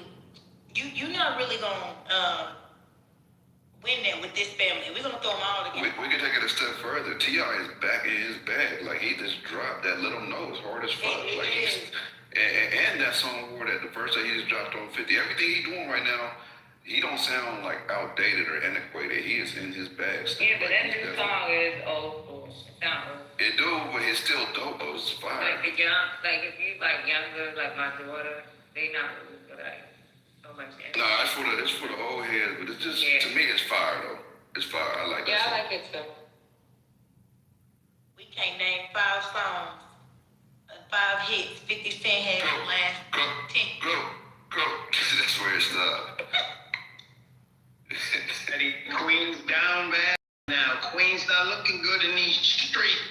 You're not really gonna win that with this family. We're gonna throw them all together. We can take it a step further. T.I. is back in his bag. Like, he just dropped that Let 'Em Know as hard as fuck. And that song wore that the first day he just dropped on 50. Everything he doing right now, he don't sound like outdated or antiquated. He is in his bag. yeah, but that new song is old school. It's not old. It do, but it's still dope. Though. It's fire. Like if you younger, like my daughter, they not really good at so much. Nah, it's for the old heads, but it's just to me, it's fire though. It's fire. I like that. Yeah, song. I like it too. We can't name 5 songs, 5 hits 50 Cent had in the last 10. Go. That's where it stopped. Eddie, Queens down bad now. Queens not looking good in these streets.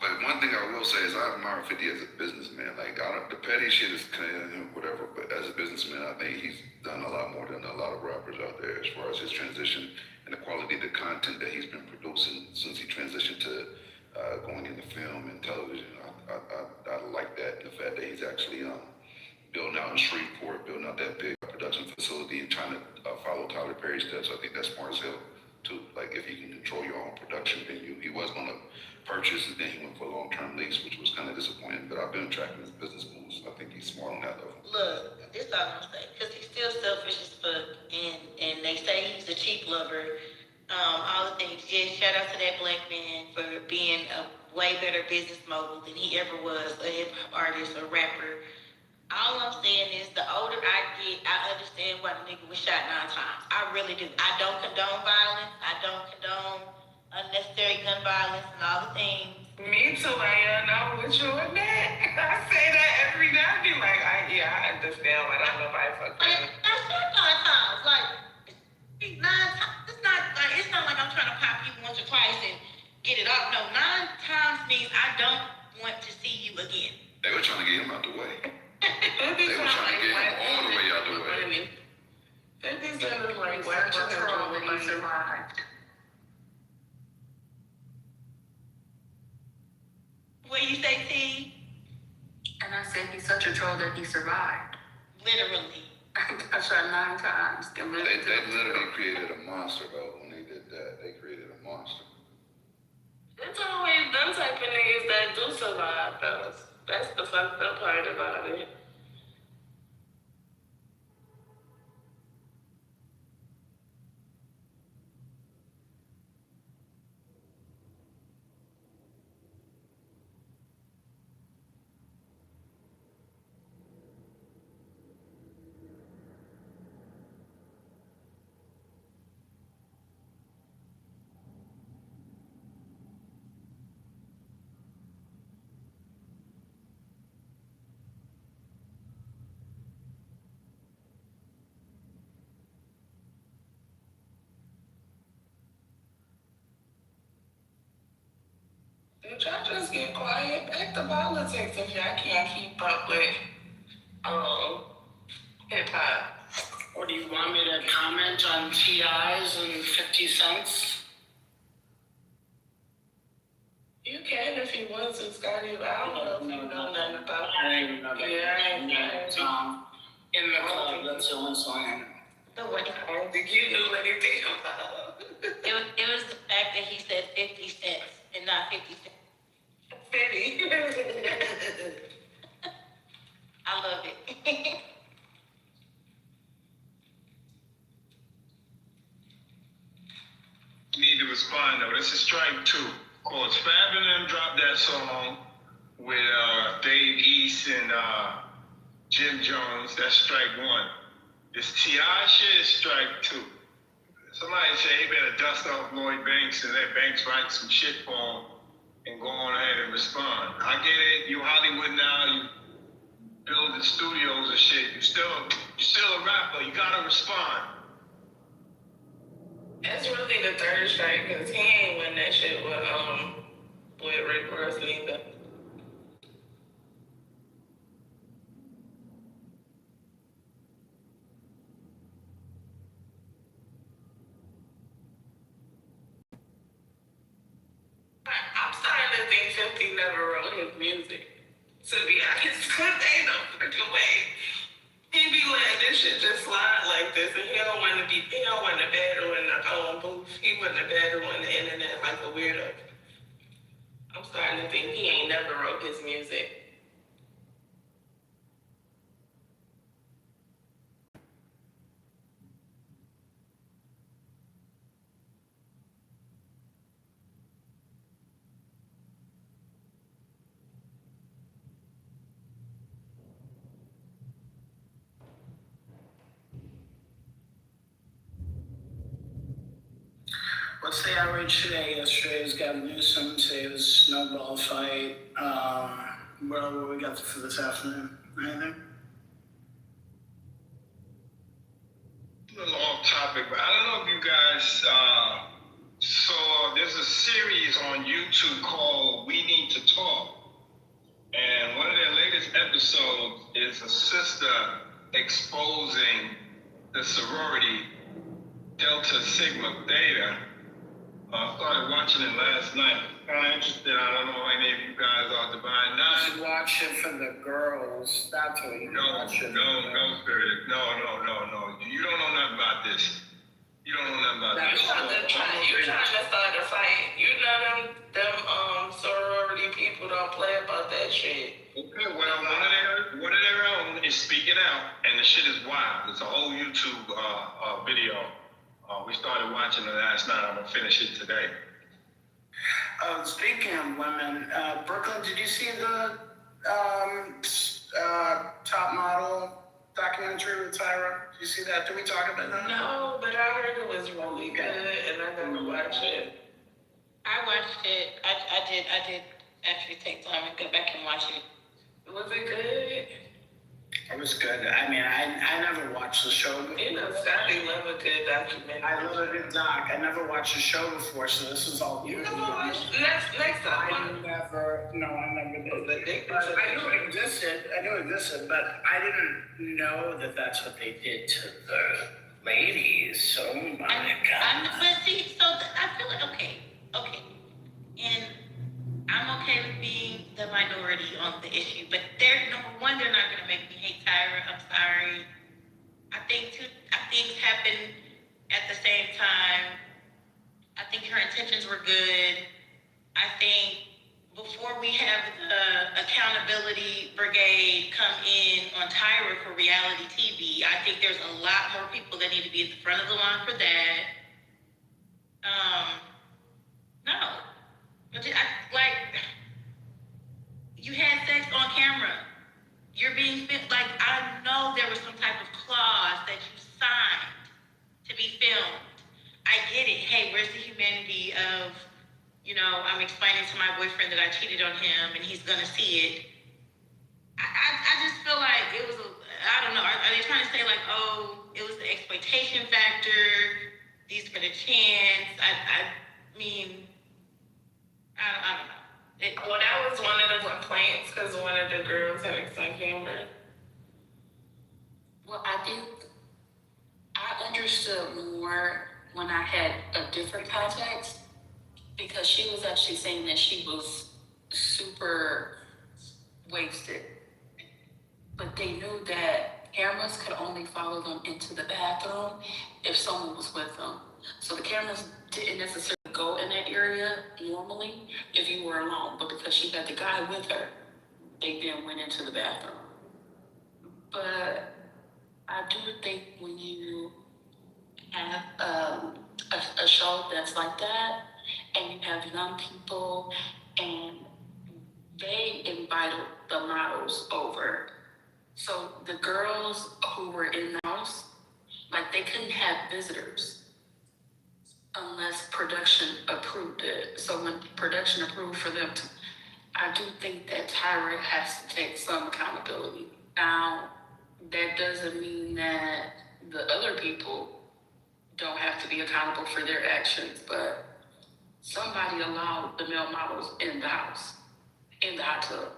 But one thing I will say is I admire 50 as a businessman. Like, the petty shit is kind of whatever, but as a businessman, I think he's done a lot more than a lot of rappers out there as far as his transition and the quality of the content that he's been producing since he transitioned to going into film and television. I like that, the fact that he's actually building out in Shreveport, building out that big production facility and trying to follow Tyler Perry's steps. I think that's smart as hell, too. Like, if you can control your own production venue, he was going to purchase and then he went for a long-term lease, which was kind of disappointing, but I've been tracking his business moves. I think he's smart on that level. Look, this all I'm saying, because he's still selfish as fuck, and they say he's a cheap lover. All the things. Yeah, shout out to that black man for being a way better business mogul than he ever was, a hip hop artist or rapper. All I'm saying is, the older I get, I understand why the nigga was shot 9 times. I really do. I don't condone violence. I don't condone unnecessary gun violence and all the things. Me too, I know what you on that. I say that every day. I be like, I understand, but I don't know if I fuck But that's not 9 times. Like, 9 times. It's not like I'm trying to pop you once or twice and get it off. No, 9 times means I don't want to see you again. They were trying to get him out the way. They were trying to get him all the way out the way. 50 Cent is like, what you troll when he survived. What you say, T? And I said he's such a troll that he survived. Literally. I shot 9 times. They literally created a monster, though, when they did that. They created a monster. It's always them type of niggas that do survive, though. That's the fucked up part about it. Bitch, y'all just get quiet. Back to politics if y'all can't keep up with hip hop. Or do you want me to comment on T.I.'s and 50 Cents? You can if you want to, Scotty. I don't know if you know nothing about I don't even know that. Yeah, In the club, that's the only song I know. The way I don't think you knew anything about it was the fact that he said 50 cents and not 50 cents. 50. I love it. Need to respond though. This is strike 2. Of course, Fab and them dropped that song with Dave East and Jim Jones. That's strike 1. This T.I. shit is strike 2. Somebody say he better dust off Lloyd Banks and let Banks write some shit for him and go on ahead and respond. I get it. You Hollywood now. You building studios and shit. You still a rapper. You gotta respond. That's really the 3rd strike because he ain't win that shit with Rick Ross either. I'm starting to think 50 never wrote his music. To be honest, because ain't no fucking way. He be letting this shit just slide like this, and he don't want to battle in the booth. He want to battle on the internet like a weirdo. I'm starting to think he ain't never wrote his music. What's the average today? Yesterday's Gavin Newsom. Today was Snowball fight. What we got for this afternoon? Anything? A little off topic, but I don't know if you guys saw, there's a series on YouTube called We Need to Talk. And one of their latest episodes is a sister exposing the sorority Delta Sigma Theta. I started watching it last night. Kind of interested. I don't know if any of you guys are Divine You Nine. should watch it for the girls. That's what you watch it for. No, spirit. No. You don't know nothing about this. You don't know nothing about this. You're trying to start a fight. You know them sorority people don't play about that shit. Okay, well, one of their own is speaking out, and the shit is wild. It's a whole YouTube video. We started watching it last night. I'm gonna finish it today. Speaking of women, Brooklyn, did you see the top model documentary with Tyra? Did you see that? Did we talk about that? No, but I heard it was really good, and I'm gonna watch it. I watched it. I did actually take time and go back and watch it. Was it good? It was good. I mean, I never watched the show before. You know, Scotty love a good documentary. I love a good doc. I never watched the show before, so this is all new. You never watched? Next time. I never did. I knew it existed, but I didn't know that that's what they did to the ladies. Oh my God. But see, so I feel like, okay. And I'm okay with being the minority on the issue, but number one, they're not going to make me hate Tyra. I'm sorry. I think things happen at the same time. I think her intentions were good. I think before we have the accountability brigade come in on Tyra for reality TV, I think there's a lot more people that need to be at the front of the line for that. No. But you had sex on camera. You're being like, I know there was some type of clause that you signed to be filmed. I get it. Hey, where's the humanity of, I'm explaining to my boyfriend that I cheated on him and he's gonna see it. I just feel like it was, I don't know, are they trying to say like, oh, it was the exploitation factor, these were the chance? I mean, I don't know. Well, that was one of the complaints because one of the girls had a son camera. Well, I think I understood more when I had a different context because she was actually saying that she was super wasted. But they knew that cameras could only follow them into the bathroom if someone was with them. So the cameras didn't necessarily go in that area normally if you were alone, but because she had the guy with her, they then went into the bathroom. But I do think when you have a show that's like that, and you have young people, and they invited the models over. So the girls who were in the house, like they couldn't have visitors unless production approved it. So when production approved for them to, I do think that Tyra has to take some accountability. Now, that doesn't mean that the other people don't have to be accountable for their actions, but somebody allowed the male models in the house, in the hot tub.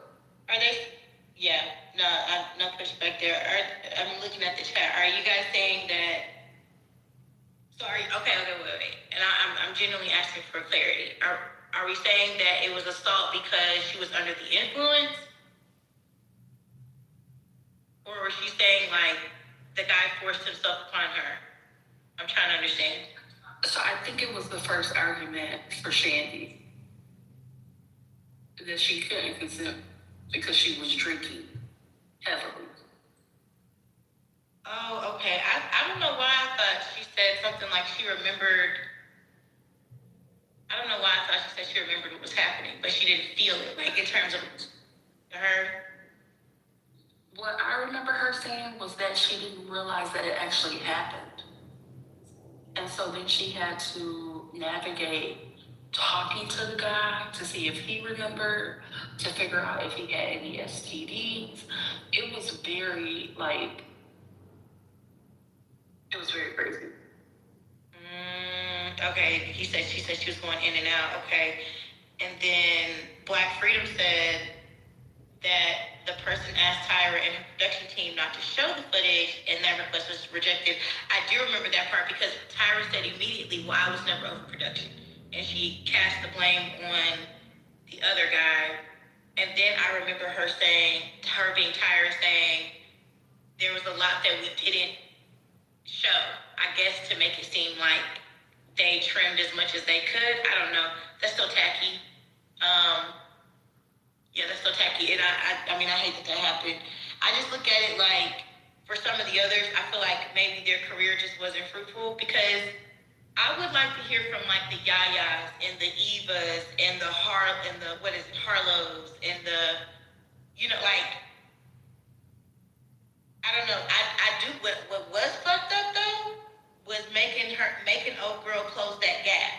Are they? Yeah, no pushback there. I'm looking at the chat. Are you guys saying that? Sorry. Okay, wait. And I'm genuinely asking for clarity. Are we saying that it was assault because she was under the influence? Or was she saying like the guy forced himself upon her? I'm trying to understand. So I think it was the first argument for Shandy that she couldn't consent because she was drinking heavily. Oh, okay. I don't know why I thought she said something like she remembered. I don't know why I thought she said she remembered what was happening, but she didn't feel it, like in terms of her. What I remember her saying was that she didn't realize that it actually happened. And so then she had to navigate talking to the guy to see if he remembered, to figure out if he had any STDs. It was very, like, it was very crazy. Okay, she said she was going in and out. Okay, and then Black Freedom said that the person asked Tyra and her production team not to show the footage, and that request was rejected. I do remember that part because Tyra said immediately, "Well, I was never over production," and she cast the blame on the other guy. And then I remember her being Tyra saying, there was a lot that we didn't show, I guess, to make it seem like they trimmed as much as they could. I don't know. That's still tacky. Yeah, that's so tacky. And I mean, I hate that happened. I just look at it like, for some of the others, I feel like maybe their career just wasn't fruitful, because I would like to hear from like the Yayas and the Evas and the Harlows and the, like, I don't know. I do what was fucked up though was making old girl close that gap.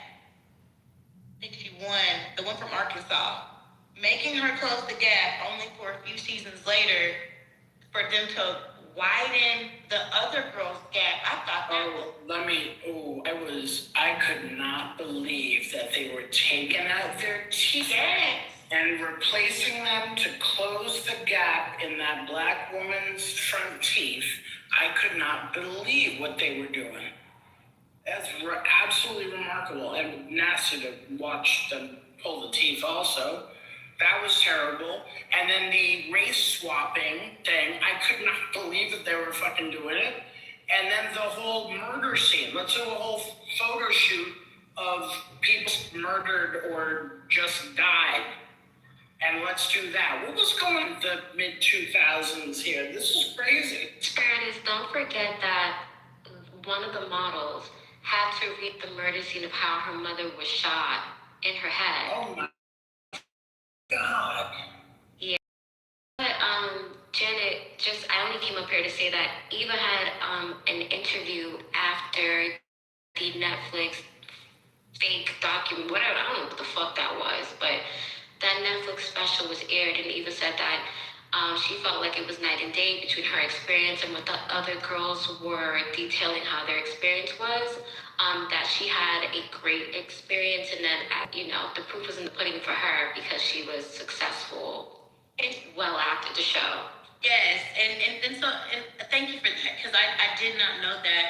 I think she won, the one from Arkansas. Making her close the gap only for a few seasons later for them to widen the other girl's gap. I thought I could not believe that they were taking out their teeth and replacing them to close the gap in that black woman's front teeth. I could not believe what they were doing. That's absolutely remarkable, and nasty to watch them pull the teeth also. That was terrible. And then the race swapping thing, I could not believe that they were fucking doing it. And then the whole murder scene. Let's do a whole photo shoot of people murdered or just died. And let's do that. What was going on in the mid-2000s here? This is crazy. Ernest, don't forget that one of the models had to read the murder scene of how her mother was shot in her head. Oh my God. Yeah. But Janet, I only came up here to say that Eva had an interview after the Netflix fake document, whatever, I don't know what the fuck that was, but that Netflix special was aired, and Eva said that she felt like it was night and day between her experience and what the other girls were detailing how their experience was. That she had a great experience, and then, the proof was in the pudding for her because she was successful and well after the show. Yes, and so thank you for that, because I did not know that.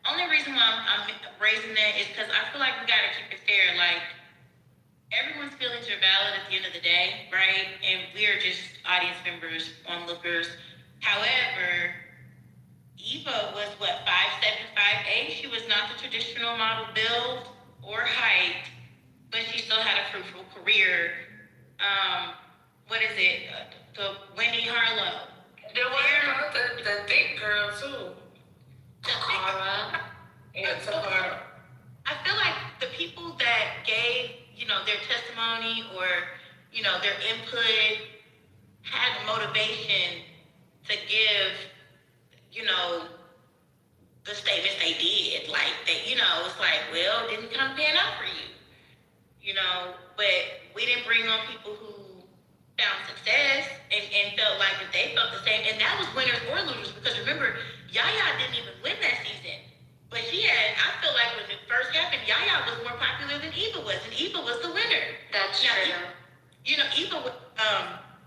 Only reason why I'm raising that is because I feel like we gotta keep it fair. Like, everyone's feelings are valid at the end of the day, right? And we're just audience members, onlookers. However, Eva was 5'7", 5'8". She was not the traditional model build or height, but she still had a fruitful career. What is it? The Wendy Harlow. There was the thick girl too. Takara. Yeah, Takara. I feel like the people that gave, their testimony or, their input had motivation to give, the statements they did. Like, it's like, well, didn't come pan out for you. But we didn't bring on people who found success and felt like that they felt the same. And that was winners or losers, because remember, Yaya didn't even win that season. But I feel like when it first happened, Yaya was more popular than Eva was, and Eva was the winner. That's true. Eva was,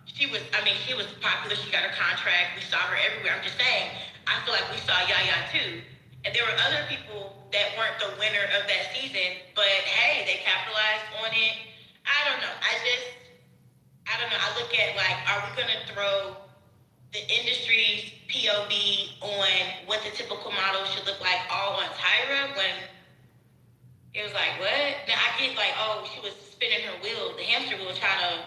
she was popular. She got her contract. We saw her everywhere. I'm just saying, I feel like we saw Yaya too. And there were other people that weren't the winner of that season, but hey, they capitalized on it. I don't know. I don't know. I look at, like, are we going to throw the industry's POV on what the typical model should look like all on Tyra, when it was like, what? Now I get like, oh, she was spinning her wheel, the hamster wheel, trying to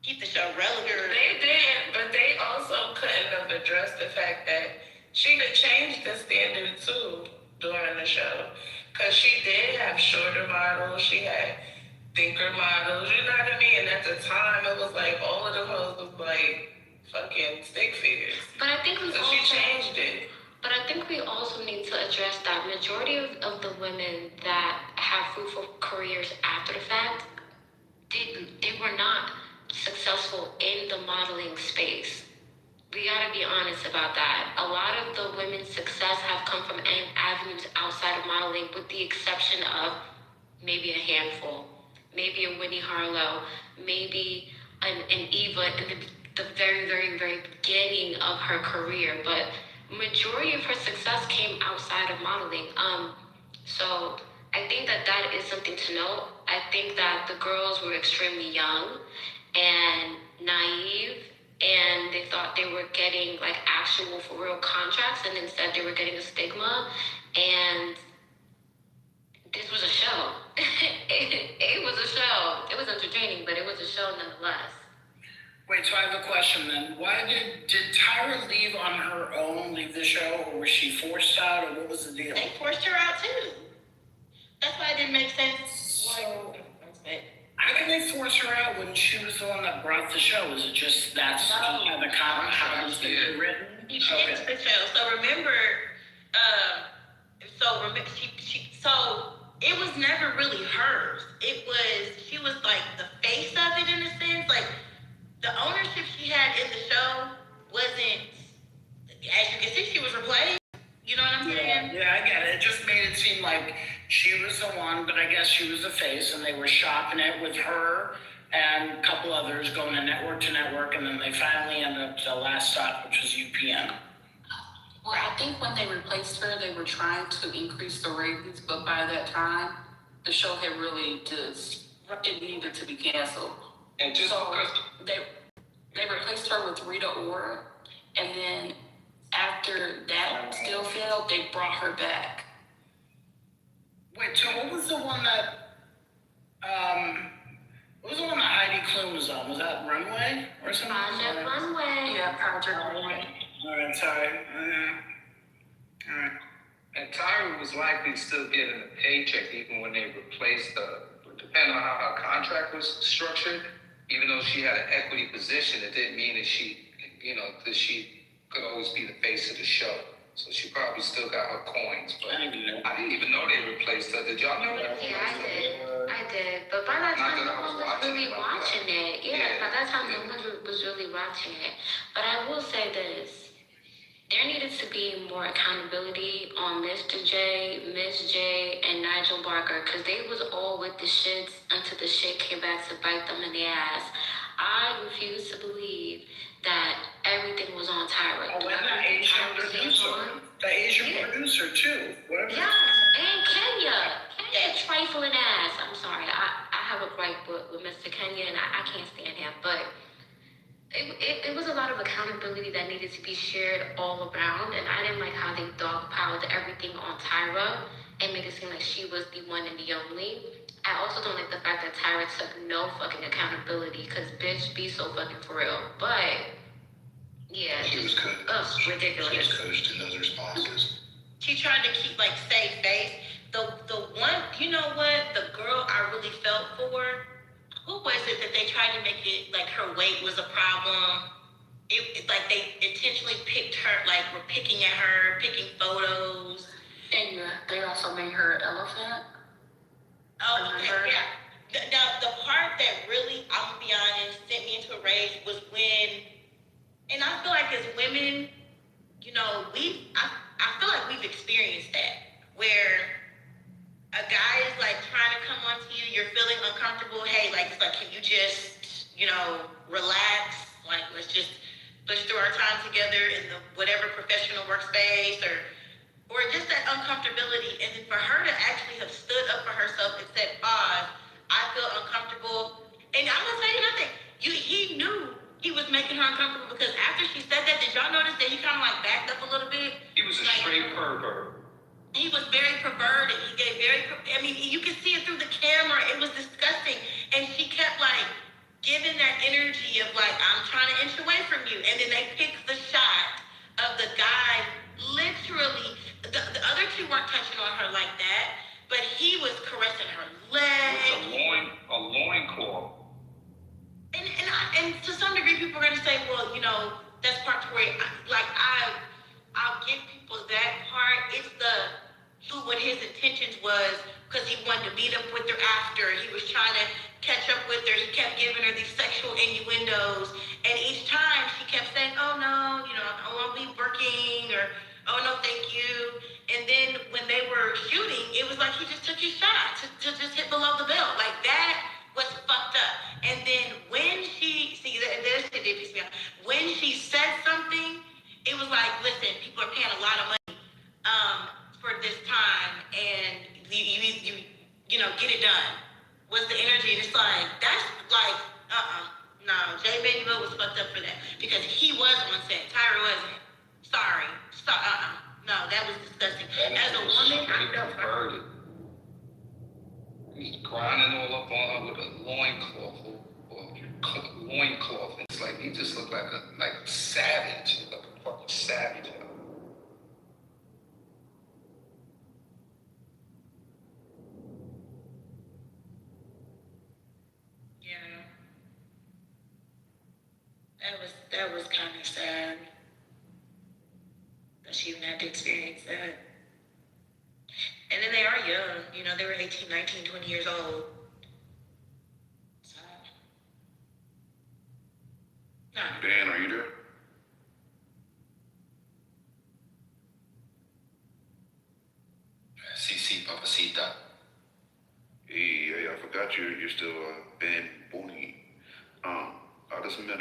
keep the show relevant. They did, but they also couldn't have addressed the fact that she could change the standard too during the show. Because she did have shorter models, she had thicker models, you know what I mean? And at the time, it was like all of the hoes was like fucking stick figures. But I think she changed it. But I think we also need to address that majority of the women that have fruitful careers after the fact, they were not successful in the modeling space. We gotta be honest about that. A lot of the women's success have come from avenues outside of modeling, with the exception of maybe a handful, maybe a Winnie Harlow, maybe an Eva in the very, very, very beginning of her career. But majority of her success came outside of modeling. So I think that is something to note. I think that the girls were extremely young and naive, and they thought they were getting like actual for real contracts, and instead they were getting a stigma. And this was a show. It was a show. It was entertaining, but it was a show nonetheless. Wait, so I have a question then. Why did Tyra leave on her own, leave the show, or was she forced out, or what was the deal? They forced her out too. That's why it didn't make sense. So, how can they force her out when she was the one that brought the show? Is it just that's how the contract was written? She changed the show. So remember, so it was never really hers. She was like the face of it in a sense. Like the ownership she had in the show wasn't, as you can see, she was replaced. You know what I'm saying? Yeah, I get it. It just made it seem like she was the one, but I guess she was the face, and they were shopping it with her and a couple others going to network, and then they finally ended up to the last stop, which was UPN. Well, I think when they replaced her, they were trying to increase the ratings, but by that time, the show had really it needed to be canceled. And just So because they replaced her with Rita Ora, and then after that still failed, they brought her back. Wait, so what was the one that Heidi Klum was on? Was that Runway or something? Project Runway. Yeah, Project Runway. All right, sorry. All right. and Tyra was likely still getting a paycheck even when they replaced her. Depending on how her contract was structured, even though she had an equity position, it didn't mean that she could always be the face of the show. So she probably still got her coins, but I didn't even know they replaced her. Did y'all know that? Yeah, I did. But by that time, no one was really watching it. Yeah, by that time, no one was really watching it. But I will say this. There needed to be more accountability on Mr. J, Miss J, and Nigel Barker, because they was all with the shits until the shit came back to bite them in the ass. I refuse to believe that everything was on Tyra. Oh, and the Asian producer too. Whatever. Yes, and Kenya. Kenya trifling ass. I'm sorry. I have a gripe with Mr. Kenya, and I can't stand him. But it was a lot of accountability that needed to be shared all around, and I didn't like how they dogpiled everything on Tyra and made it seem like she was the one and the only. I also don't like the fact that Tyra took no fucking accountability, because bitch, be so fucking for real. But yeah, She was coached. ridiculous. She was coached in those responses. She tried to keep like save face. The one, you know what? The girl I really felt for. Who was it that they tried to make it like her weight was a problem? It's like they intentionally picked her, like were picking at her, picking photos. And they also made her an elephant. Oh, okay, yeah. Now the part that really, I'm gonna be honest, sent me into a rage was when, and I feel like as women, you know, I feel like we've experienced that, where a guy is like trying to come onto you, you're feeling uncomfortable. Hey, like, it's like, can you just, relax? Like, let's just push through our time together in the whatever professional workspace, or just that uncomfortability. And then for her to actually have stood up for herself and said, I feel uncomfortable. And I'm gonna tell you nothing. He knew he was making her uncomfortable, because after she said that, did y'all notice that he kind of like backed up a little bit? He was a straight pervert. He was very perverted. He gave you could see it through the camera. It was disgusting. And she kept like giving that energy of like, I'm trying to inch away from you. And then they picked the shot of the guy literally, the other two weren't touching on her like that, but he was caressing her leg. With a loin cord. And to some degree, people are going to say, well, that's part where, I'll give people that part. It's what his intentions was, because he wanted to be working, or, oh, no, thank you. And then when they were shooting, it was like he just took his shot to just hit below the belt. Like, that was fucked up. And then when she, see, that shit did piss me off. When she said something, it was like, listen, people are paying a lot of money for this time, and you know, get it done. What's the energy? And it's like, that's like, no, Jay Manuel was fucked up for that, because he was on set, Tyra wasn't. Sorry, no, that was disgusting. As a woman, I felt perverted. He's grinding all up on her with a loincloth or loincloth. It's like he just looked like a savage, like a fucking savage. Yeah, that was kind of sad that she even had to experience that. And then they are young, you know, they were 18, 19, 20 years old. So, no. Dan, are you there? CC Papacita. Hey, I forgot you're still Ben Booney. I just met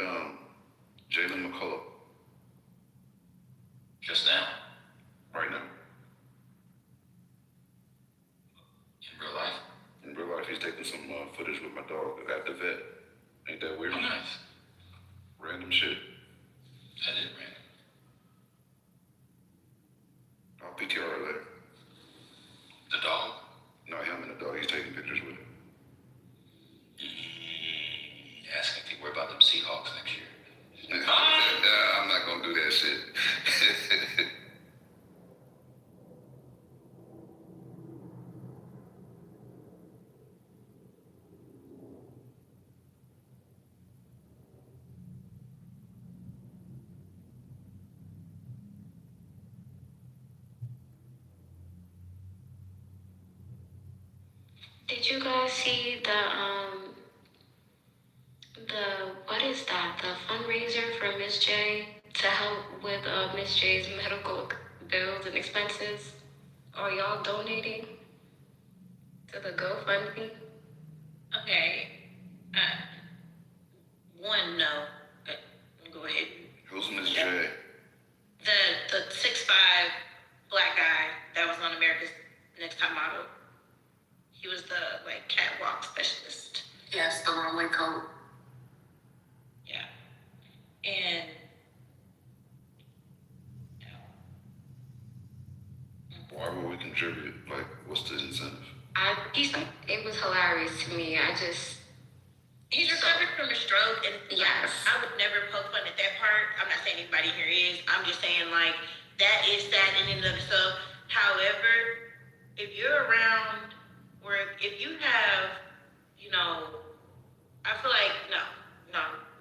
Jalen McCullough Just now, right now. in real life. In real life, he's taking some footage with my dog at the vet. Ain't that weird? Oh, nice. Random shit. That is random. I'll PTR later. The dog? No, him and the dog. He's taking pictures with him. Asking if you worry about them Seahawks next year. I'm not gonna do that shit. Did you guys see the what is that? The fundraiser for Miss J to help with Miss J's medical bills and expenses? Are y'all donating to the GoFundMe? Okay. One, no. Go ahead. Who's Miss J? The 6'5" black guy that was on America's Next Top Model. He was the like catwalk specialist. Yes, the runway coat. Yeah. And Why would we contribute? Like, what's the incentive? It was hilarious to me. he's recovered from a stroke, and Yes. I would never poke fun at that part. I'm not saying anybody here is. I'm just saying, like, that is sad in and of itself. However, if you're around, or if you have, you know, I feel like, no.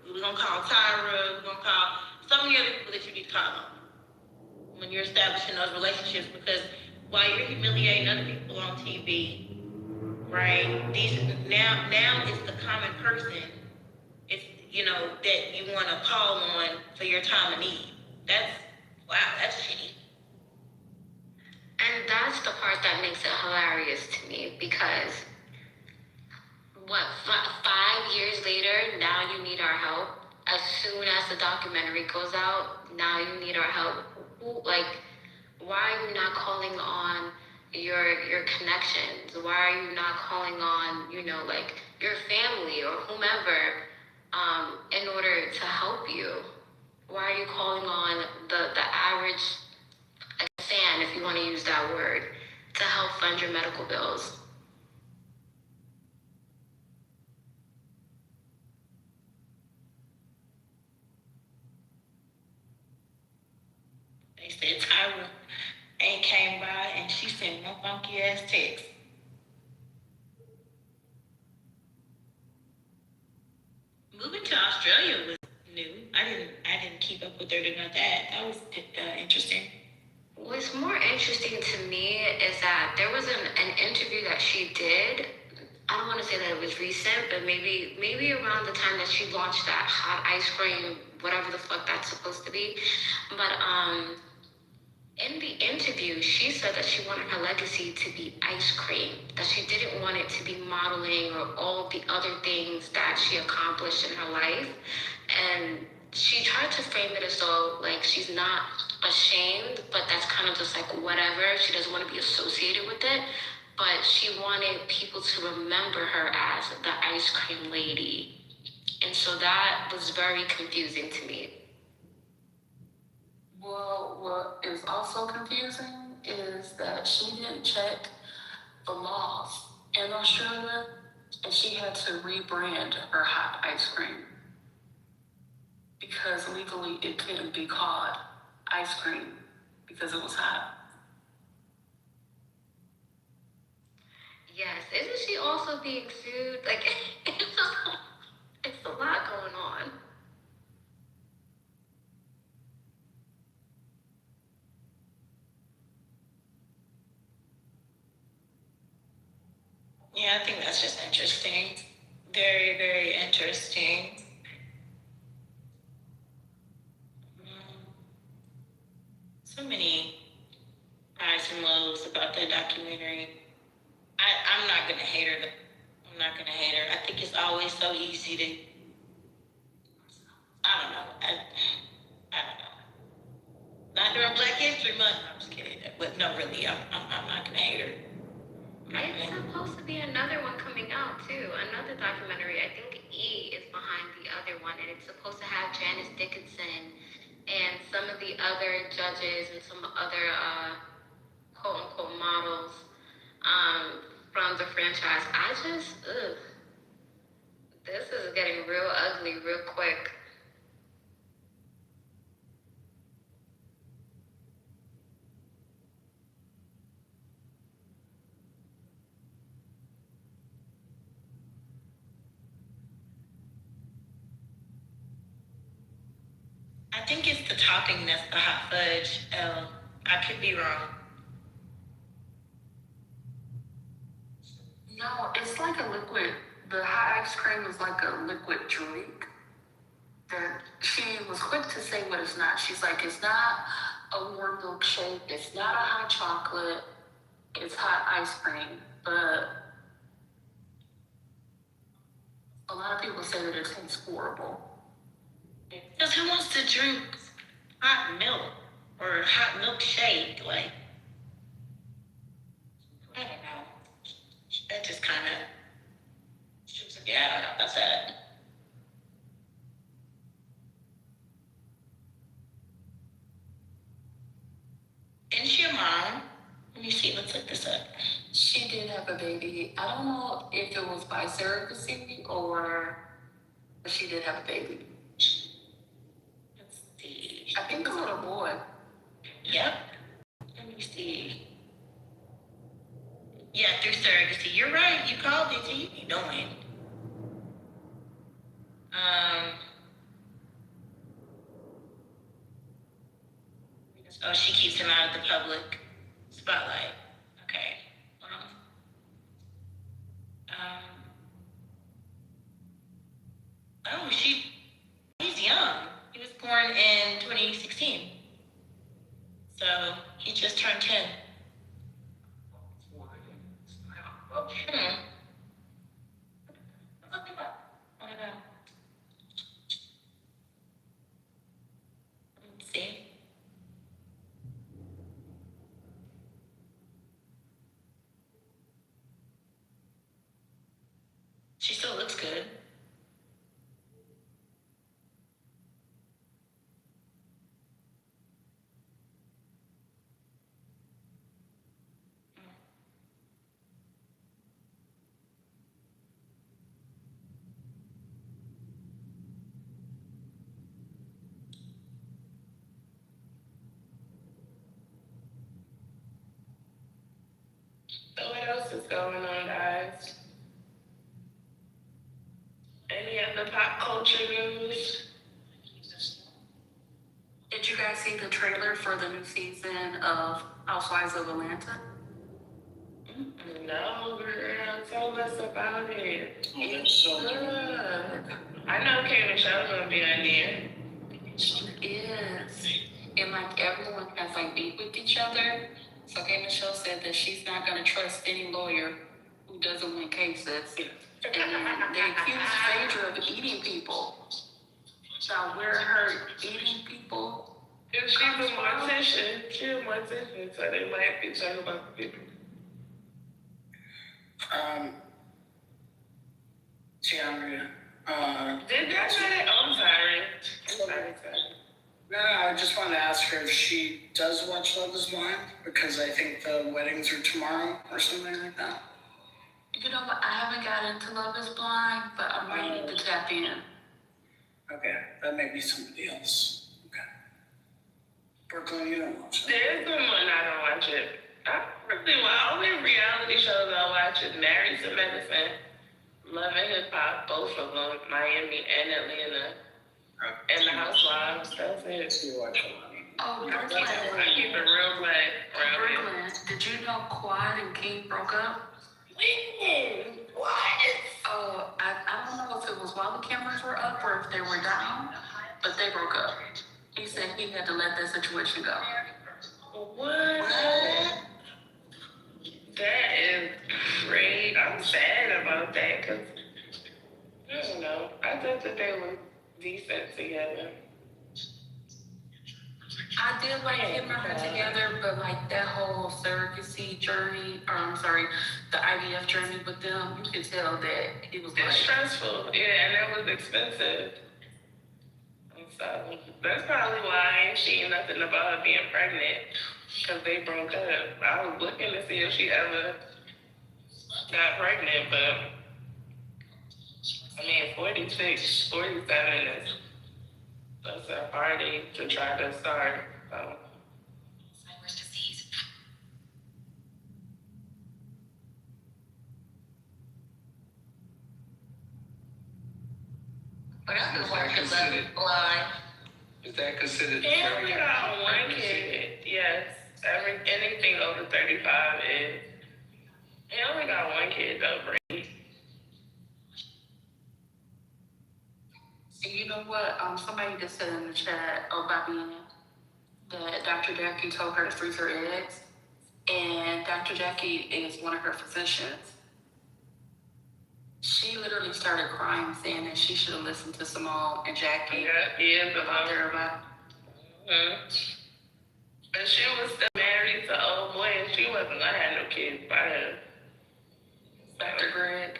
We're going to call Tyra, we're going to call so many other people that you need to call on when you're establishing those relationships, because while you're humiliating other people on TV, right? Now it's the common person. It's, you know, that you want to call on for your time of need. That's shitty. And that's the part that makes it hilarious to me, because 5 years later, now you need our help. As soon as the documentary goes out, now you need our help. Like, why are you not calling on your connections? Why are you not calling on, you know, like, your family or whomever in order to help you? Why are you calling on the average fan, if you want to use that word, to help fund your medical bills? They said Tyra ain't came by and she sent one funky ass text. Moving to Australia was new. I didn't keep up with her to know that. That was interesting. What's more interesting to me is that there was an interview that she did. I don't want to say that it was recent, but maybe around the time that she launched that hot ice cream, whatever the fuck that's supposed to be. But in the interview, she said that she wanted her legacy to be ice cream, that she didn't want it to be modeling or all the other things that she accomplished in her life. And she tried to frame it as though like she's not ashamed, but that's kind of just like whatever. She doesn't want to be associated with it. But she wanted people to remember her as the ice cream lady. And so that was very confusing to me. Well, what is also confusing is that she didn't check the laws in Australia and she had to rebrand her hot ice cream because legally it couldn't be called ice cream because it was hot. Yes, isn't she also being sued? Like, it's a lot going on. Yeah, I think that's just interesting. Very, very interesting. So many highs and lows about that documentary. I'm not gonna hate her. I'm not gonna hate her. I think it's always so easy to. I don't know. I don't know. Not during Black History Month. I'm just kidding. But no, really, I'm not gonna hate her. It's supposed to be another one coming out too. Another documentary. I think E is behind the other one, and it's supposed to have Janice Dickinson and some of the other judges and some other quote unquote models from the franchise. This is getting real ugly real quick. I think it's the topping that's the hot fudge. I could be wrong. No, it's like a liquid. The hot ice cream is like a liquid drink. That she was quick to say what it's not. She's like, it's not a warm milkshake. It's not a hot chocolate. It's hot ice cream. But a lot of people say that it tastes horrible. Because who wants to drink hot milk or hot milkshake? Like, I don't know. That just kind of, yeah, I don't know about that. Isn't she a mom? Let me see, let's look this up. She did have a baby. I don't know if it was by surrogacy or she did have a baby. Let's see. I think it's a little boy. Yep. Let me see. Yeah, through surrogacy. You're right. You called it. So you be knowing. Oh, she keeps him out of the public spotlight. Okay. Oh, he's young. He was born in 2016. So he just turned 10. I don't know. Let's see. She still looks good. So what else is going on, guys? Any other pop culture news? Did you guys see the trailer for the new season of Housewives of Atlanta? No, girl, tell us about it. Oh, that's so good. I know Kay Michelle's gonna be on there. She is. And So K. Michelle said that she's not going to trust any lawyer who doesn't win cases. And then they accused Phaedra of eating people. Now, where her eating people? If she's a mortician, she's a mortician, so they might be talking about the people. Tiandria. Did that say? Oh, I'm sorry. Sorry. No, I just wanted to ask her if she does watch Love is Blind, because I think the weddings are tomorrow or something like that. You know what? I haven't got into Love is Blind, but I might need to tap in. Okay, that may be somebody else. Okay. Brooklyn, you don't watch that. There's the one I don't watch it. Only reality shows I watch is Married to Medicine, Love and Hip Hop, both of them, Miami and Atlanta, and the Housewives. That's it. So you watch a lot. Oh, I Brooklyn. keep it real black around here. Brooklyn, did you know Quad and King broke up? What? I don't know if it was while the cameras were up or if they were down, but they broke up. He said he had to let that situation go. What? That is great. I'm sad about that because, I don't know. I thought that they were decent together. I did like him and her together, but like that whole surrogacy journey, the IVF journey with them, you could tell that it was It's like, stressful, yeah, and that was expensive. And so that's probably why I ain't seen nothing about her being pregnant, because they broke up. I was looking to see if she ever got pregnant, but I mean, 46, 47 is that's a party to try to start. So. But I Is was that watching Love considered- is Blind. Is that considered He very only got one kid. Yes, anything over 35 is. He only got one kid though, Brady. and you know what? Somebody just said in the chat, Bobby, that Dr. Jackie told her to freeze her eggs, and Dr. Jackie is one of her physicians. She literally started crying, saying that she should have listened to Simone and Jackie. Yeah, he is the About mother. their about. But she was still married to old boy, and she wasn't gonna have no kids by him. Dr. Greg.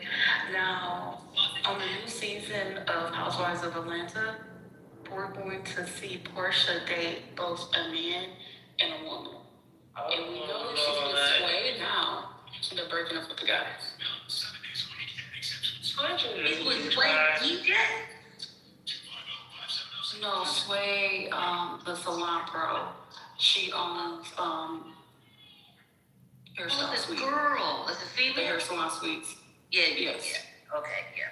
Now, on the new season of Housewives of Atlanta, we're going to see Portia date both a man and a woman. And we know that she's with Sway now. They're breaking up with the guy. It was Sway DJ? No, Sway, the salon pro. She owns hair Who's salon this suite. girl? Is it The female? hair salon suites. Yeah, Yes. yeah. Okay, yeah.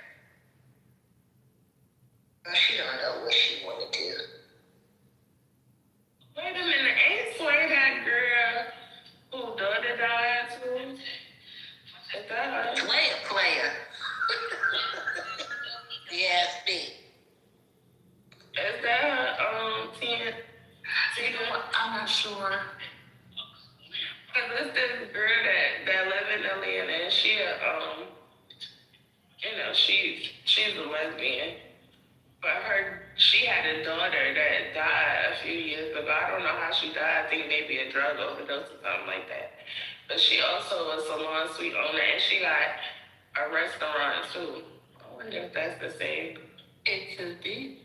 Well, she don't know what she wanna do. Wait a minute, ain't Sway that girl who daughter died too? Is that her? Sway a player. Yes, me. Is that her, 10? You know what? I'm not sure. Cause it's this girl that live in Atlanta, and she she's a lesbian, but she had a daughter that died a few years ago. I don't know how she died. I think maybe a drug overdose or something like that. But she also a salon suite owner, and she got a restaurant too. I wonder if that's the same. It could be.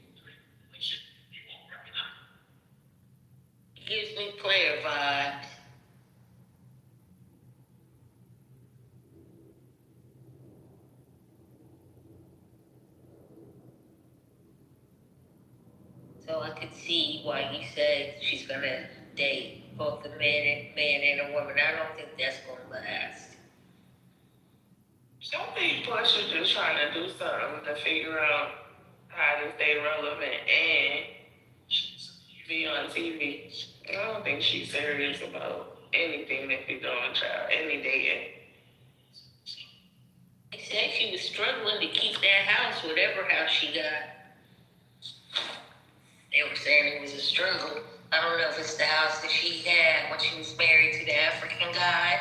Gives me player vibes. So I could see why he said she's gonna date both a man and a woman. I don't think that's gonna last. I think Portia just trying to do something to figure out how to stay relevant and be on TV. I don't think she's serious about anything that she's doing, child, any dating. He said she was struggling to keep that house, whatever house she got. They were saying it was a struggle. I don't know if it's the house that she had when she was married to the African guy,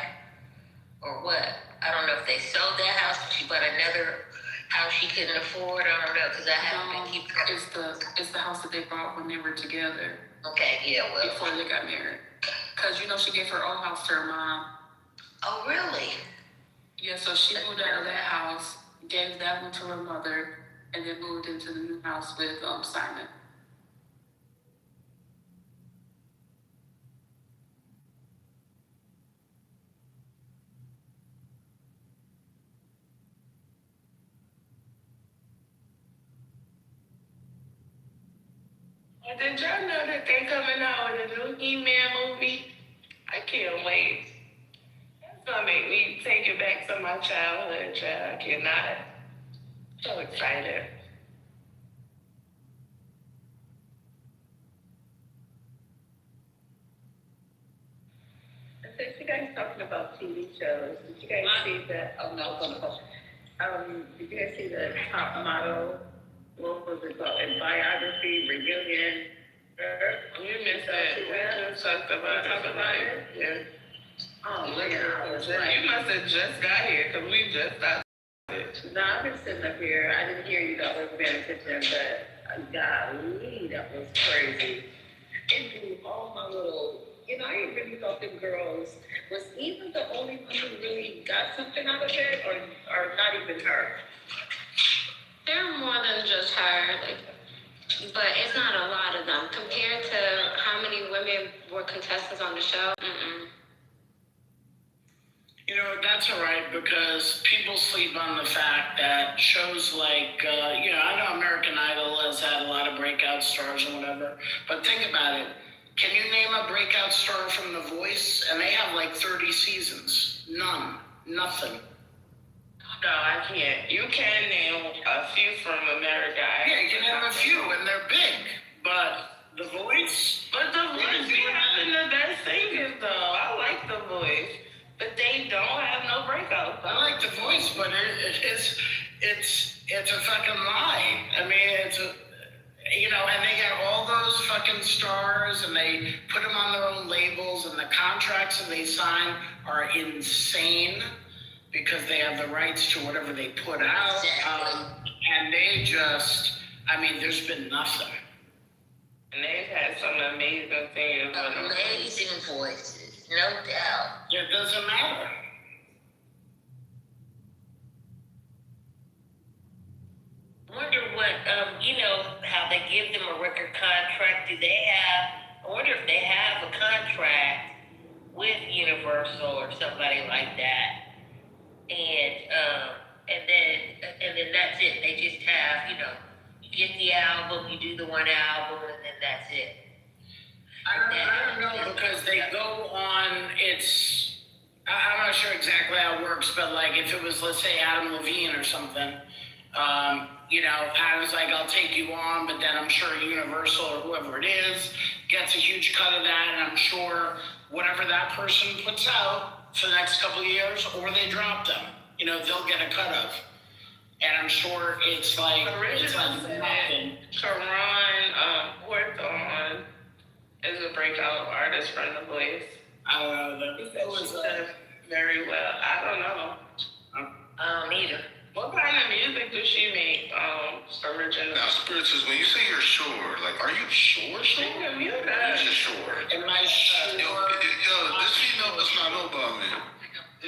or what? I don't know if they sold that house, but she bought another house she couldn't afford. I don't know, because I haven't been keeping up. It's the house that they bought when they were together. Okay, yeah, well. Before they got married. Because, you know, she gave her old house to her mom. Oh, really? Yeah, so she moved out of that house, gave that one to her mother, and then moved into the new house with Simon. Did y'all know that they coming out with a new He-Man movie? I can't wait. That's gonna make me take it back to my childhood, child. I cannot. So excited. Since you guys talking about TV shows, did you guys see that? Oh no, did you guys see the Top Model? What was it called? A biography reunion. You missed that. We just talked about it. Yeah. Oh man, you must have just got here because we just got it. No, I've been sitting up here. I didn't hear you though. I was paying attention, but golly, that was crazy. It blew all my little. You know, I really thought them girls was Eva the only one who really got something out of it, or not even her. They're more than just her, but it's not a lot of them compared to how many women were contestants on the show. You know, that's all right, because people sleep on the fact that shows like, I know American Idol has had a lot of breakout stars and whatever, but think about it. Can you name a breakout star from The Voice? And they have like 30 seasons. None. Nothing. No, I can't. You can name a few from America. Yeah, you can name a few, and they're big. But The Voice? But The Voice be having the best singers, though. I like The Voice. But they don't have no breakouts. I like The Voice, but it's a fucking lie. I mean, and they got all those fucking stars, and they put them on their own labels, and the contracts that they sign are insane because they have the rights to whatever they put out. And they just, there's been nothing. And they've had some amazing things. Amazing voices, no doubt. It doesn't matter. Wonder what, how they give them a record contract. I wonder if they have a contract with Universal or somebody like that. And then that's it. They just have, you get the album, you do the one album, and then that's it. I don't know, because they go on, I'm not sure exactly how it works, but like if it was, let's say, Adam Levine or something, Adam's like, I'll take you on, but then I'm sure Universal or whoever it is gets a huge cut of that, and I'm sure whatever that person puts out for the next couple of years, or they drop them, they'll get a cut of. And I'm sure it's like, nothing. Karan Hawthorne is a breakout artist from The Voice. I don't know. He said very well. I don't know. I don't either. What kind of music does she make? Original. Now, Spirituals, when you say you're sure, like, are you sure? You're just sure. Am I sure? Yo, this female does not know about me.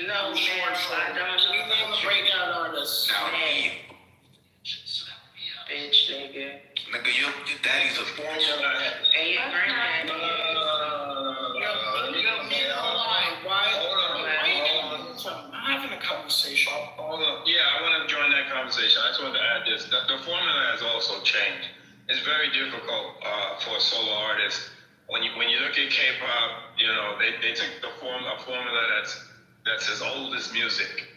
No, sure. I don't know. You name a breakout artist. Now, Bitch, nigga. nigga, your daddy's a bitch. And your granddad. I'm having a conversation. Hold on. Yeah, I want to join that conversation. I just wanted to add this. The formula has also changed. It's very difficult for a solo artist. When you look at K-pop, they took a formula that's as old as music.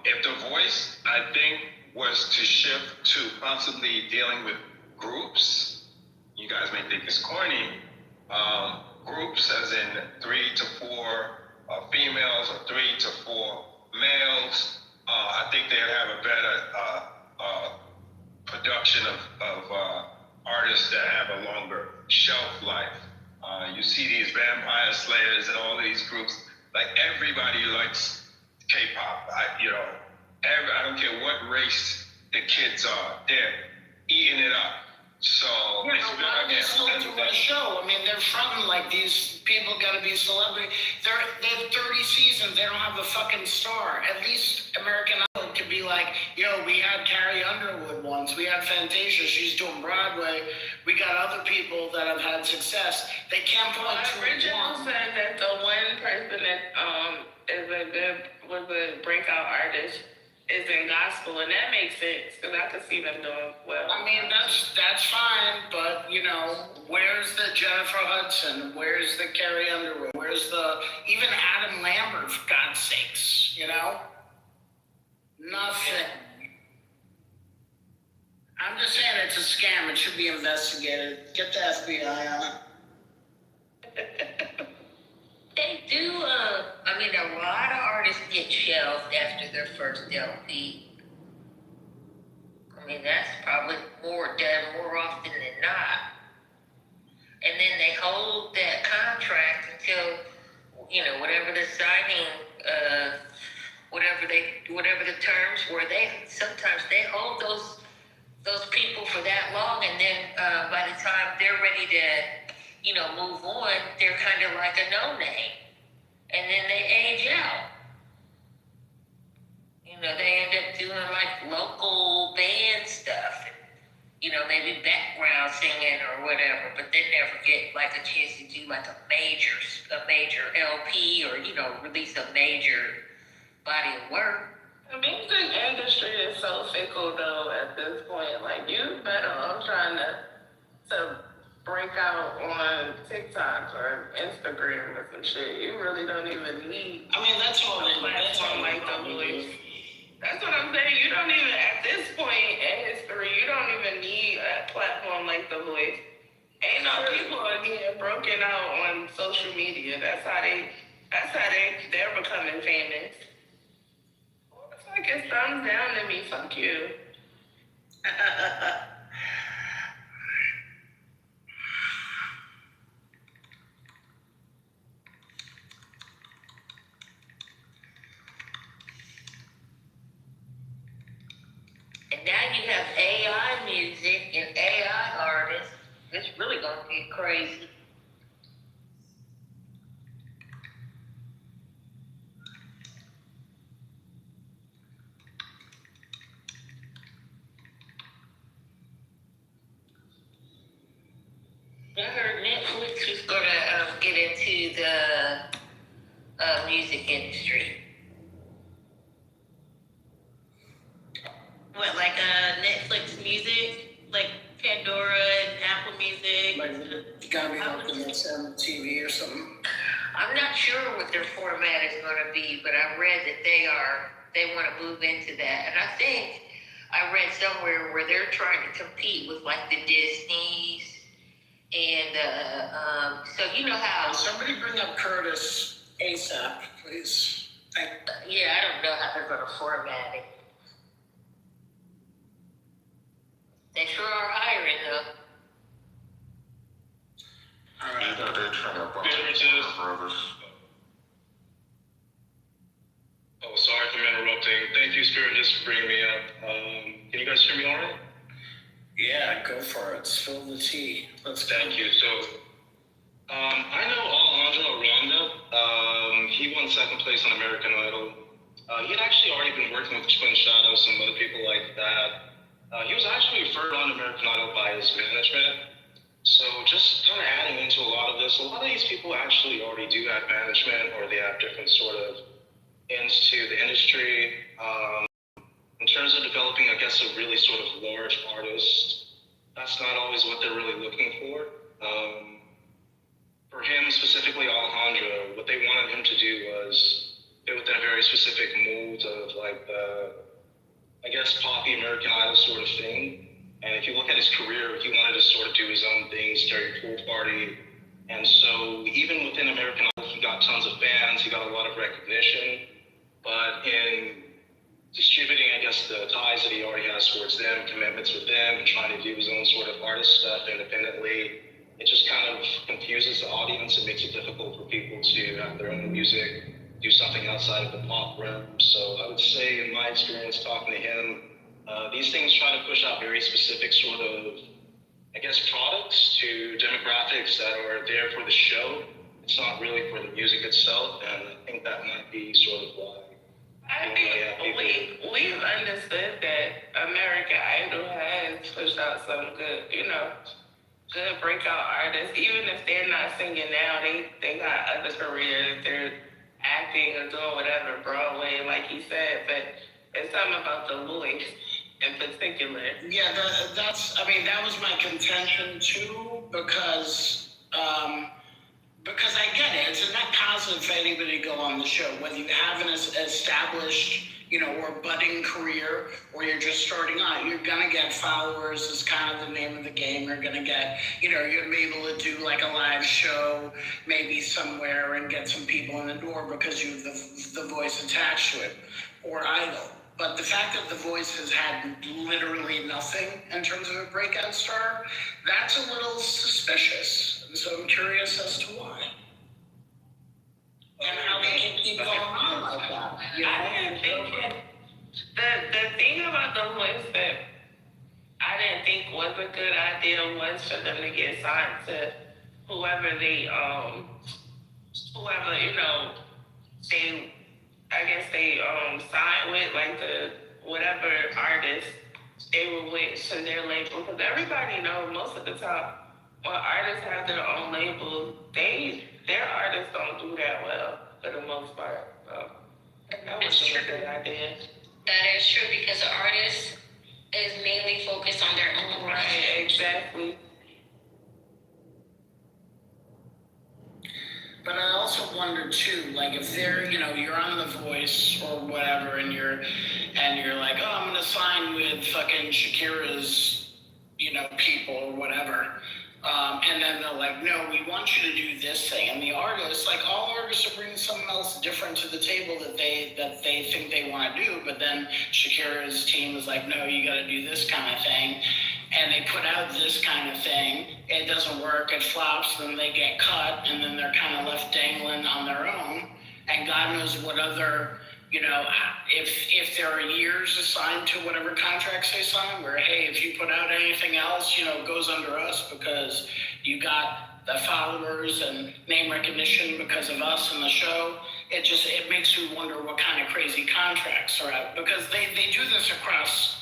If The Voice, I think, was to shift to possibly dealing with groups, you guys may think it's corny, groups as in 3 to 4 females or 3 to 4 males, I think they'd have a better production of artists that have a longer shelf life. You see these vampire slayers and all of these groups. Like everybody likes K-pop. I don't care what race the kids are. They're eating it up. So Yeah, but why do they still do a show? I mean, they're fronting like these people got to be celebrity. They have 30 seasons. They don't have a fucking star. At least American Idol could be like, yo, we had Carrie Underwood once. We had Fantasia. She's doing Broadway. We got other people that have had success. They can't point to Original one. said that the one person that was a breakout artist is in gospel, and that makes sense because I could see them doing well. I mean, that's fine, but where's the Jennifer Hudson? Where's the Carrie Underwood? Where's the even Adam Lambert? For God's sakes, nothing. I'm just saying it's a scam. It should be investigated. Get the FBI on it. They do, a lot of artists get shelved after their first LP. That's probably done more often than not. And then they hold that contract until, whatever the signing, whatever the terms were, sometimes they hold those people for that long, and then by the time they're ready to move on, they're kind of like a no-name. And then they age out. They end up doing like local band stuff. Maybe background singing or whatever, but they never get like a chance to do like a major LP or, release a major body of work. The music industry is so fickle though at this point. Like you better off trying to break out on TikTok or Instagram or some shit. You really don't even need. That's all they platform like The Voice. That's what I'm saying. You don't even, at this point in history, you don't even need a platform like The Voice. Ain't no people are getting broken out on social media. That's how they're becoming famous. What the fuck is thumbs down to me? Fuck you. And now you have AI music and AI artists. It's really gonna get crazy. I heard Netflix was gonna get into the music industry. What, like Netflix music, like Pandora and Apple Music? Like, you gotta be looking at some TV or something. I'm not sure what their format is going to be, but I read that they want to move into that, and I think I read somewhere where they're trying to compete with like the Disneys, and so how. Somebody bring up Curtis ASAP, please. Yeah, I don't know how they're going to format it. They sure are hiring though. All right. They're trying to bunch of brothers. Oh, sorry if I'm interrupting. Thank you, Spirit, for bringing me up. Can you guys hear me all right? Yeah, go for it. Spill the tea. Let's go. Thank you. So, I know Alejandro Aranda. He won second place on American Idol. He had actually already been working with Twin Shadow, some other people like that. He was actually referred on American Idol by his management. So just kind of adding into a lot of this, a lot of these people actually already do have management, or they have different sort of ends to the industry. In terms of developing, I guess, a really sort of large artist, that's not always what they're really looking for. For him, specifically Alejandro, what they wanted him to do was fit within a very specific mold of like I guess poppy American Idol sort of thing. And if you look at his career, he wanted to sort of do his own things, carry pool party. And so even within American Idol, he got tons of fans, he got a lot of recognition. But in distributing, I guess, the ties that he already has towards them, commitments with them, and trying to do his own sort of artist stuff independently, it just kind of confuses the audience. It makes it difficult for people to have their own music, do something outside of the pop realm. So I would say, in my experience talking to him, these things try to push out very specific sort of, I guess, products to demographics that are there for the show. It's not really for the music itself, and I think that might be sort of why. I think we've understood that American Idol has pushed out some good, good breakout artists. Even if they're not singing now, they got other careers. They're acting or doing whatever, Broadway, like he said. But it's something about the voice in particular. Yeah, that was my contention too, because I get it. It's a net positive for anybody to go on the show, whether you have an established, or budding career, or you're just starting out. You're gonna get followers. Is kind of the name of the game. You're gonna get, you're gonna be able to do like a live show, maybe somewhere, and get some people in the door because you have the voice attached to it, or Idol. But the fact that The Voice has had literally nothing in terms of a breakout star, that's a little suspicious. And so I'm curious as to why. And how they can keep going on like that. I didn't think the thing about The Voice that I didn't think was a good idea was for them to get signed to whoever they signed with, like the whatever artist they were with to their label. Because everybody knows most of the time when artists have their own label, their artists don't do that well for the most part. So that was a good idea. That is true, because the artist is mainly focused on their own. Right, exactly. But I also wonder too, like if they're, you're on The Voice or whatever, and you're like, oh, I'm gonna sign with fucking Shakira's, people or whatever, and then they're like, no, we want you to do this thing, and the artists, like all artists, are bringing something else different to the table that they think they want to do, but then Shakira's team is like, no, you got to do this kind of thing. And they put out this kind of thing, it doesn't work, it flops, then they get cut, and then they're kind of left dangling on their own. And God knows what other, if there are years assigned to whatever contracts they sign, where, hey, if you put out anything else, it goes under us because you got the followers and name recognition because of us in the show. It makes me wonder what kind of crazy contracts are out, because they do this across,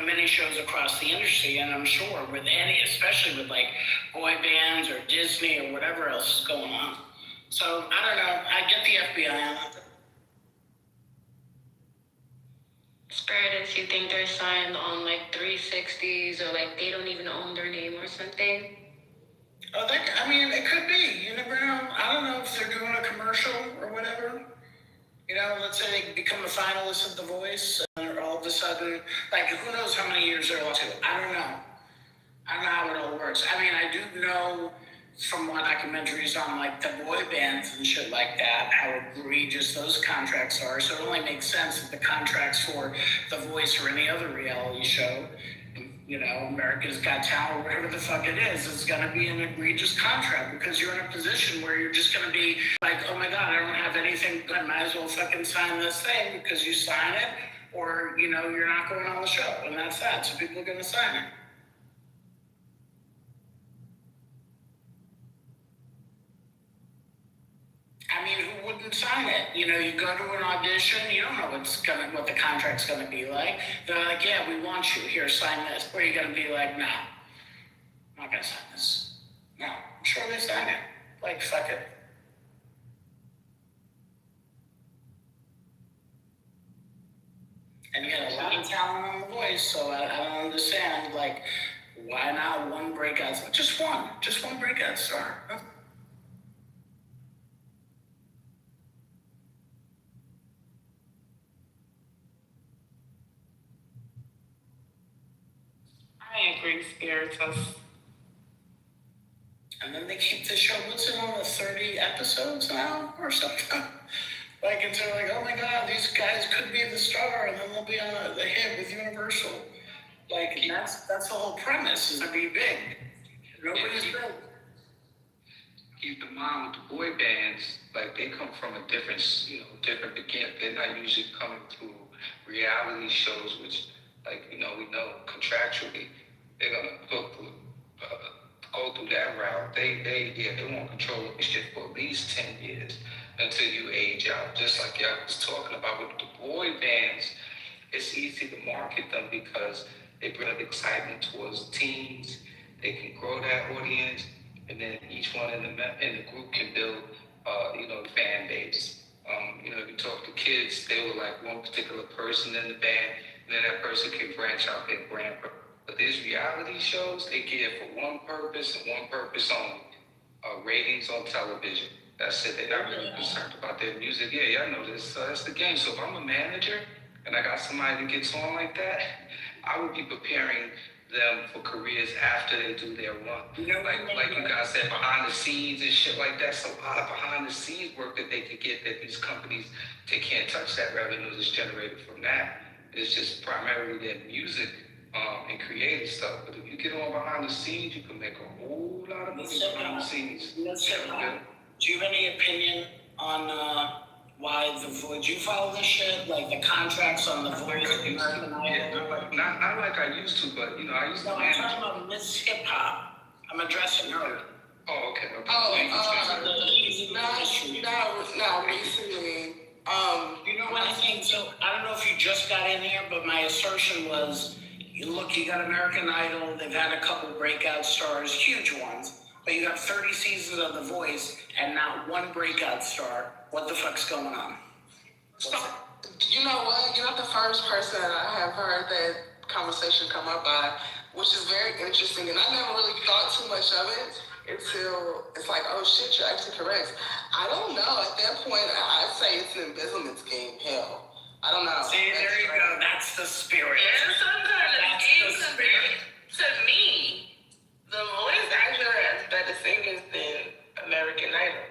many shows across the industry, and I'm sure with especially with like boy bands or Disney or whatever else is going on. So I don't know. I get the FBI on that. Spiritus, you think they're signed on like 360s, or like they don't even own their name or something? Oh, it could be. You never know. I don't know if they're doing a commercial or whatever. Let's say they become a finalist of The Voice, and all of a sudden, like, who knows how many years they're lost to? I don't know how it all works. I do know from what documentaries on, like, the boy bands and shit like that, how egregious those contracts are. So it only makes sense that the contracts for The Voice or any other reality show, America's Got Talent, whatever the fuck it is going to be an egregious contract, because you're in a position where you're just going to be like, oh my God, I don't have anything, I might as well fucking sign this thing, because you sign it, or, you're not going on the show, and that's that. So people are going to sign it. Who wouldn't sign it? You go to an audition, you don't know what the contract's gonna be like. They're like, yeah, we want you here, sign this. Or you're gonna be like, no, I'm not gonna sign this. No, I'm sure they sign it. Like, fuck it. And you got a lot of talent on The Voice, so I don't understand, like, why not one breakout star? Just one breakout star. I agree, Spiritus. And then they keep the show, what's it on, the 30 episodes now or something? Like, it's like, oh my God, these guys could be the star, and then they'll be on the hit with Universal. Like, that's the whole premise, is to be big. Nobody's big. keep in mind with the boy bands, like they come from a different, different beginning. They're not usually coming through reality shows, which, like, we know contractually, they're gonna go through that route. They won't control the shit for at least 10 years until you age out. Just like y'all was talking about with the boy bands, it's easy to market them because they bring excitement towards teens. They can grow that audience, and then each one in the group can build, fan base. You talk to kids, they were like one particular person in the band, and then that person can branch out their brand. But these reality shows, they give for one purpose and one purpose only: ratings on television. That's it. They're not really concerned about their music. Yeah, y'all know this. That's the game. So if I'm a manager and I got somebody that gets on like that, I would be preparing them for careers after they do their run. Like you guys said, behind the scenes and shit like that. So a lot of behind the scenes work that they could get that these companies, they can't touch that revenue that's generated from that. It's just primarily their music and creative stuff. But if you get on behind the scenes, you can make a whole lot of money behind the scenes. Do you have any opinion on why the Voice? Do you follow this shit? Like the contracts on the Voice? Yeah, not like I used to, but I used to. I'm talking about Miss Hip Hop. I'm addressing her. Oh, okay. Not recently. You know what I think? So I don't know if you just got in here, but my assertion was, you got American Idol. They've had a couple breakout stars, huge ones, but you got 30 seasons of The Voice and not one breakout star. What the fuck's going on? So, you know what? You're not the first person I have heard that conversation come up by, which is very interesting. And I never really thought too much of it until it's like, oh shit, you're actually correct. I don't know. At that point, I'd say it's an embezzlement scheme. Hell, I don't know. See, there you go. That's the spirit. And sometimes to me, The Voice actually has better singers than American Idol.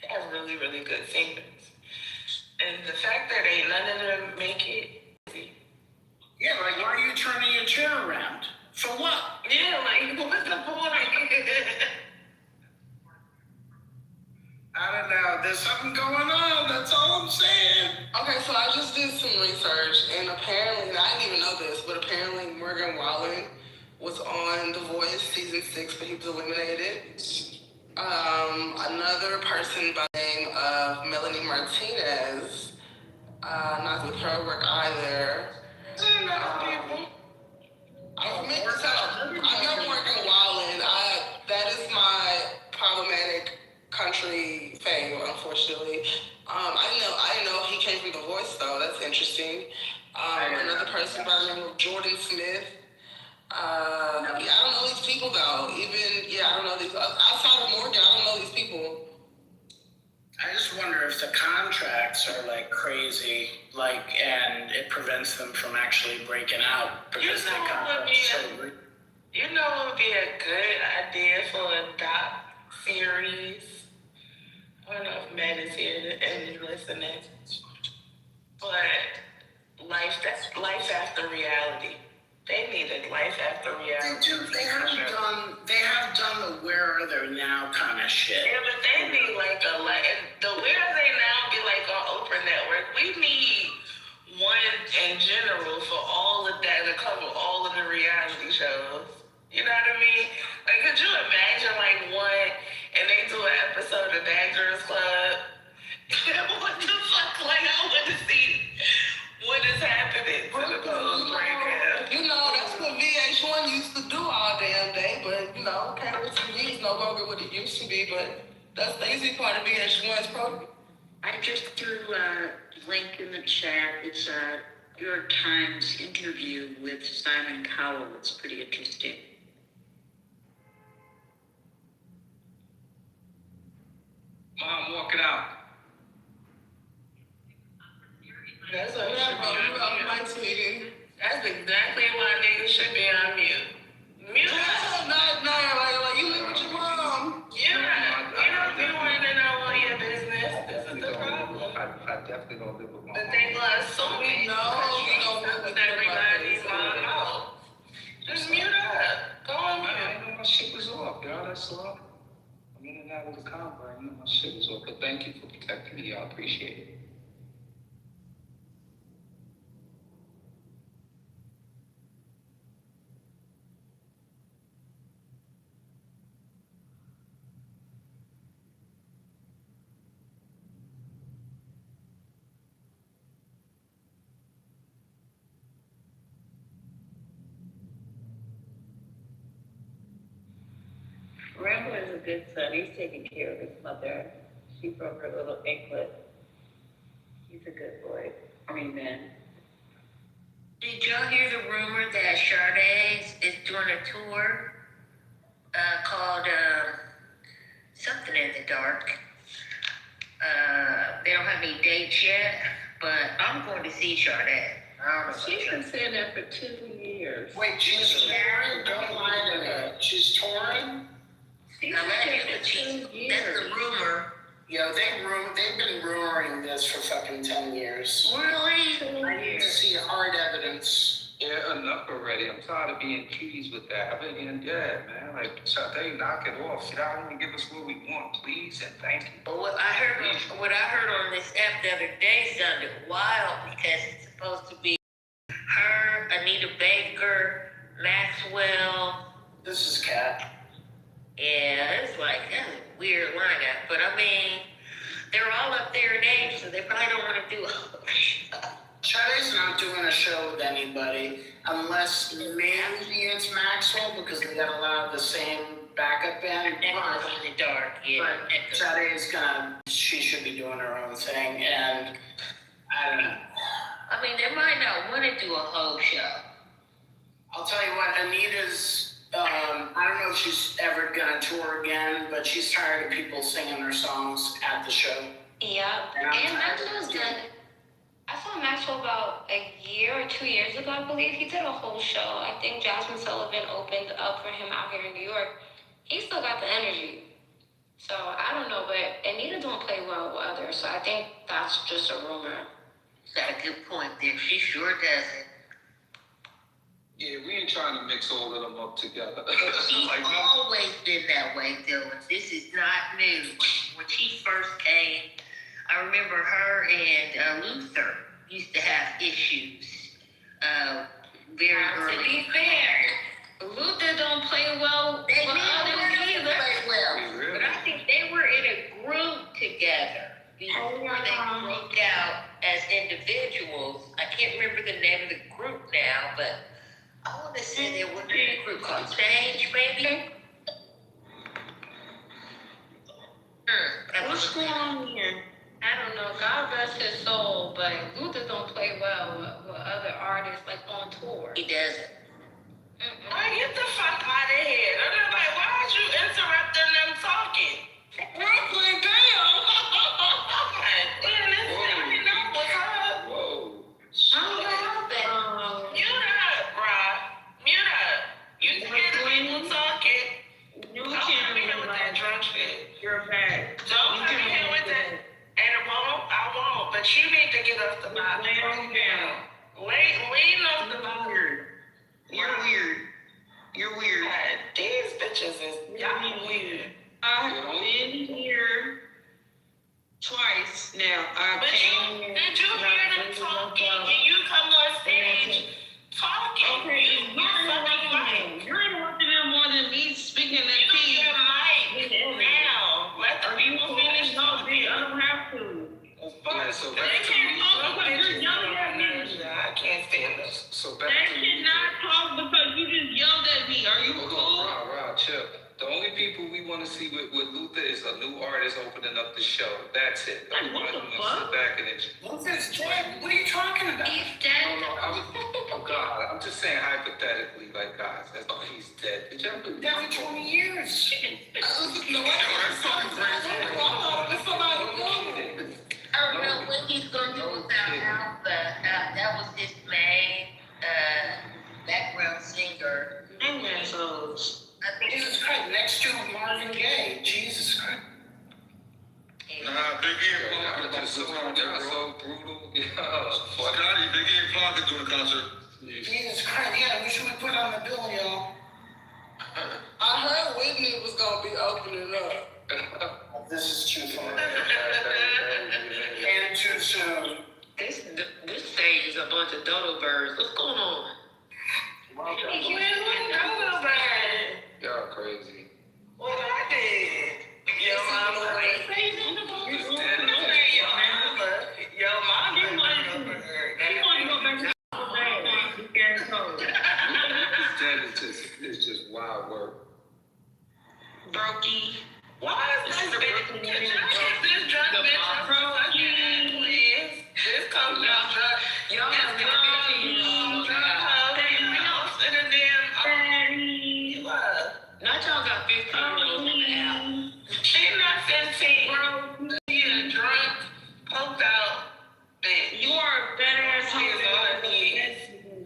They have really, really good singers. And the fact that none of them make it. Yeah, like, why are you turning your chair around? For what? Yeah, like, what's the point? I don't know. There's something going on. That's all I'm saying. Okay, so I just did some research, and apparently, I didn't even know this, but apparently Morgan Wallen was on The Voice season 6, but he was eliminated. Another person by the name of Melanie Martinez, not with her work either. I know Morgan Wallen. That is my problematic country fame, unfortunately. I didn't know he came from The Voice though. That's interesting. Another person by the name of Jordan Smith. I don't know these people though. I don't know these. Outside of Morgan, I don't know these people. I just wonder if the contracts are like crazy, and it prevents them from actually breaking out because the contracts are so. You know what would be a good idea for a doc series? I don't know if Matt is here and he's listening, but life after reality. They need a life after reality. They have done the Where Are They Now kind of shit. Yeah, but they need like the Where Are They Now be like on Oprah Network. We need one in general for all of that to cover all of the reality shows. You know what I mean? Like, could you imagine like one and they do an episode of Dangerous Club? What the fuck? Like, I want to see what is happening to the post right now. That's what VH1 used to do all damn day, but cable TV is no longer what it used to be, but that's the easy part of VH1's program. I just threw a link in the chat. It's a New York Times interview with Simon Cowell. It's pretty interesting. Mom, walk it out. That's what should be on mute. That's exactly why niggas should be on mute. Mute up. Like you live with your mom. Yeah. You don't be wanting to know all your business. This is the problem. I definitely don't live with my mom. But they gonna assume it. No, you don't live with everybody's mom out. Just mute up. Go on mute. I know my shit was off, y'all. That's all. I'm in and out. have with the convo. You know, my shit was over. Thank you for protecting me. I appreciate it. Rambo is a good son. He's taking care of his mother. She broke her little anklet. He's a good boy. Man. Did y'all hear the rumor that Sade is doing a tour called something in the dark? They don't have any dates yet, but I'm going to see Sade. I don't know. She's been saying that for 2 years. Wait, she's touring? Don't lie to me. She's touring? That's the rumor. Yo, they've been rumoring this for fucking 10 years. Really? I need to see hard evidence. Yeah, enough already. I'm tired of being teased with that. I've been getting man. Like, Sade, knock it off. Sit down and give us what we want, please, and thank you. But what I heard on this app the other day sounded wild because it's supposed to be her, Anita Baker, Maxwell. This is Cat. Yeah, it's like, that's a weird lineup. But I mean, they're all up there in age, so they probably don't want to do a whole show. Sade's not doing a show with anybody unless maybe it's Maxwell because they got a lot of the same backup band. Echoes in the dark, yeah. But Sade's she should be doing her own thing, and I don't know. I mean, they might not want to do a whole show. I'll tell you what, Anita's, I don't know if she's ever gonna tour again, but she's tired of people singing her songs at the show. Yeah, and Maxwell's good. I saw Maxwell about a year or 2 years ago, I believe. He did a whole show. I think Jasmine Sullivan opened up for him out here in New York. He still got the energy. So I don't know, but Anita don't play well with others, so I think that's just a rumor. Got a good point there. She sure doesn't. Yeah, we ain't trying to mix all of them up together. She's always been that way, Dylan. This is not new. When she first came, I remember her and Luther used to have issues very early. To be fair, Luther don't play well with others either. Play well. Really? But I think they were in a group together before they broke out as individuals. I can't remember the name of the group now, but I want to say they were in a group called Change, maybe. What's going on here? I don't know. God rest his soul, but Luther don't play well with other artists like on tour. He doesn't. Get the fuck out of here. They're like, why are you interrupting them talking? Brooklyn, damn. I didn't know what's up. Whoa. Mute up, bruh. Mute up. You hear the people talking. You Don't come in here with that drunk shit. You're bad. Don't come in here with that. And I won't. But you need to get off the line. Lean off the line. You're weird. God, these bitches is y'all weird. I've been here twice now. Did you hear them talking and you come on stage talking? Okay, you're interrupting them more than me speaking at you. Your mic now. Let the people finish talking. I don't have to. Yeah, so They can't talk because you're yelling at me. I can't stand this. So back They to cannot talk because you just yelled at me. Are you cool? Rob, chill. The only people we want to see with Luther is a new artist opening up the show. That's it. Like, what the fuck? Sit back and enjoy. Luther's dead. What are you talking about? He's dead. Oh God, I'm just saying hypothetically, like guys, that's all he's dead. Did y'all believe? Dead for 20 years. I don't know what he's going to do without Al, but that was his main background singer. I think Jesus Christ, next to Marvin Gaye. Jesus Christ. Nah, Biggie and Pac Just so brutal. Yeah. Scotty, Biggie and Pac are doing a concert. Jesus Christ, yeah, we should be put on the bill, y'all. I heard Whitney was gonna be opening up. This is too far. And too soon. This stage is a bunch of dodo birds. What's going on? Y'all crazy. What I did? Yo, mama. Yo, mama. It's just wild work. Brokey. Why is this bitch? Can y'all get this drunk bitch off the fucking head, please? This comes out drunk. Y'all have drunk house in a damn what? Not y'all got 15-year-olds in the app. She not 15. She a drunk, poked out bitch. You are a badass She's on her knees.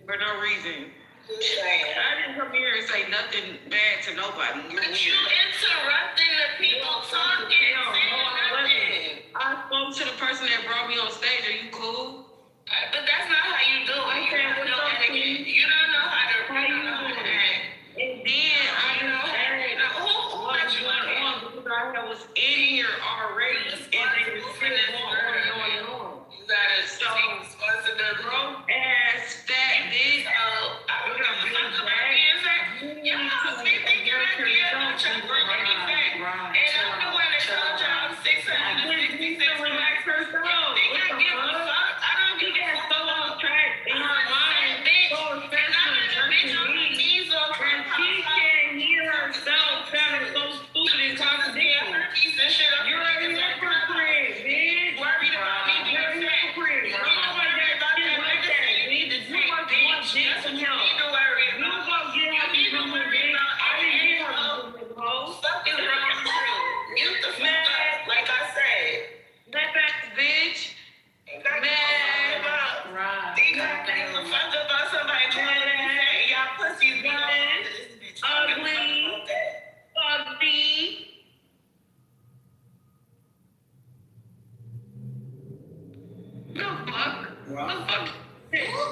for no reason. Just saying. I didn't come here and say nothing bad to nobody. You're But weird. you interrupting the people talking, saying nothing. I spoke to the person that brought me on stage. Are you cool? But that's not how you do it. You don't know etiquette. You don't know how to act. And then I know Who let you on? because I was in here already. And they were still on. You gotta stop responsibility. Broke ass fat bitch.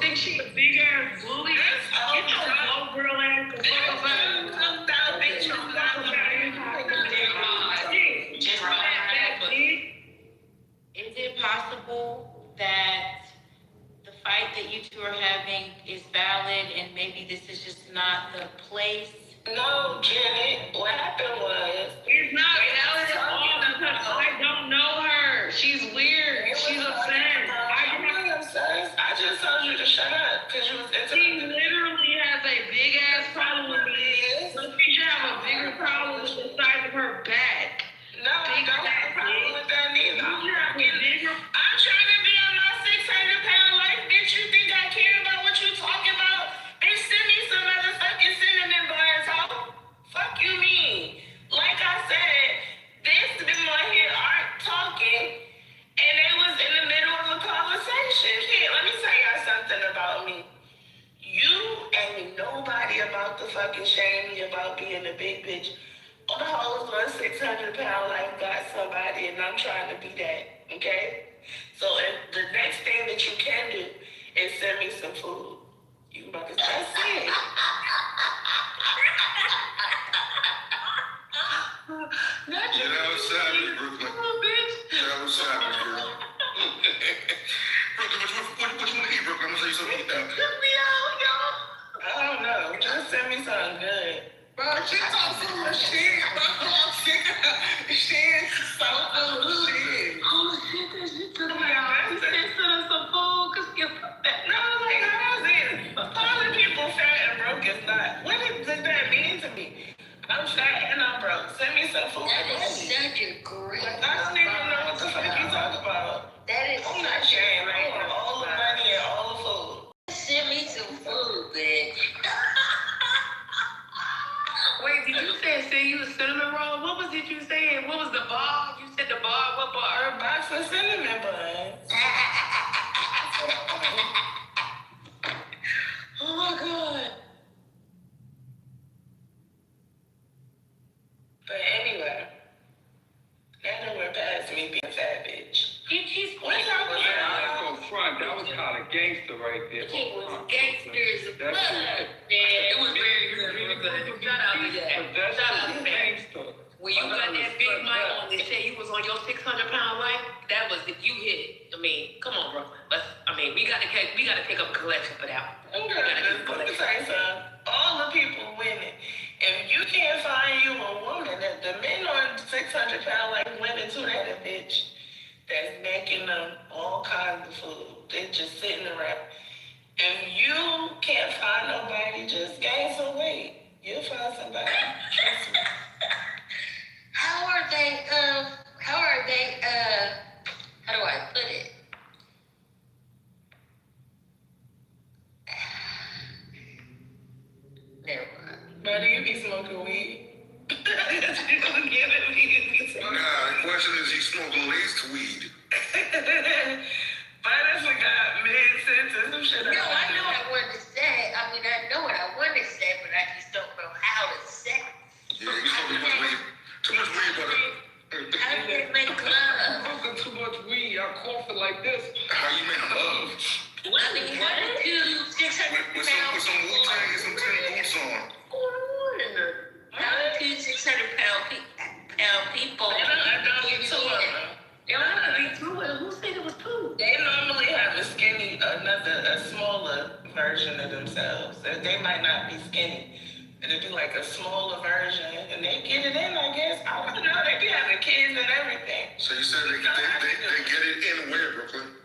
Think she a big ass bully? Get your low girl ass the fuck Is it possible that the fight that you two are having is valid and maybe this is just not the place? No, Janet, what happened was... It's not valid at all because I don't know her. She's weird. She's obsessed. I'm not obsessed. I just told you to shut up because you was She literally has a big ass problem with me. So she should have a bigger problem with the size of her back. No, I don't have a problem with that neither. I'm trying to be on my 600-pound life. Bitch, you think I care about what you talking about? Bitch, send me some motherfucking cinnamon buns, ho. Fuck you mean? Like I said, this people here aren't talking, and they was in the middle of a conversation. Here, let me tell y'all something about me. You ain't nobody about to fucking shame me about being a big bitch. All the hoes on 600-pound life got somebody, and I'm trying to be that, okay? So if the next thing that you can do is send me some food. You about to that's it. Get outside of Brooklyn. Get outside of girl. Brooklyn, what you want to eat, Brooklyn? I'm going to tell you something to eat now. Cook me out, y'all. I don't know. Just send me something good. Bro, she talks so much shit, bro. I'm sick of her. She is so full of shit. Oh shit, that shit took me out. You said send us some food because you put that. No, like, how's it? Calling people fat and broke is not. What does that mean to me? I'm fat and I'm broke. Send me some food. That is such a great. Like, I don't even know what the fuck you talk about. That is I'm not sharing right now. All the money and all the food. Send me some food, bitch. Wait, did you say send you a cinnamon roll? What was it you said? What was the bar? You said the bar? What bar? A box of cinnamon buns. Oh my god. But anyway, that don't went past me being a fat bitch. What y'all was Go front. That was kind of gangster right there. It was gangsters blood. It was very good. Really good. Shout out to that. That's Shout out to that. gangster. When you got that big mic on your 600-pound life, that was if you hit it. I mean, come on, bro. We gotta take up a collection for that. I'm gonna just say something. All the people winning. If you can't find you a woman, the men on 600-pound like women too, that a bitch that's making them all kinds of food. They just sitting around. If you can't find nobody, just gain some weight. You'll find somebody. Trust me. How are they, how do I put it? Never mind. Buddy, you be smoking weed. Nah, the question is, you smoke laced weed. But I forgot mid-sentence, some shit. No, I know what I wanted to say. I know what I wanted to say, but I just don't know how to say it. Yeah, you smoking too much weed, brother. How do you make love? Smoking too much weed, I'm coughing like this. How you make love? I mean, 1 to 2, 600 With pounds. some Wu-Tang and some tin boots on. How to 600 pound people. They don't have to be two of them. Who said it was 2? They normally have a skinny, a smaller version of themselves. They might not be skinny. It'd be like a smaller version, and they get it in, I guess. I don't know. They be having kids and everything. So you said they get it in where, Brooklyn?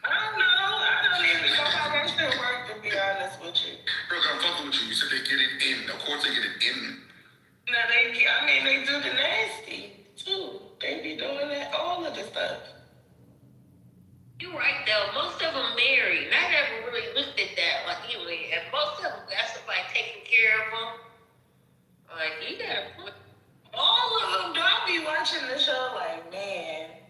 I don't know. I don't even know how that shit work, to be honest with you. Brooklyn, I'm fucking with you. You said they get it in. Of course they get it in. No, they do the nasty, too. They be doing that, all of the stuff. You're right, though. Most of them married. And I never really looked at that. Like, and most of them got somebody taking care of them. Like, you gotta put. All of them don't be watching the show like, man.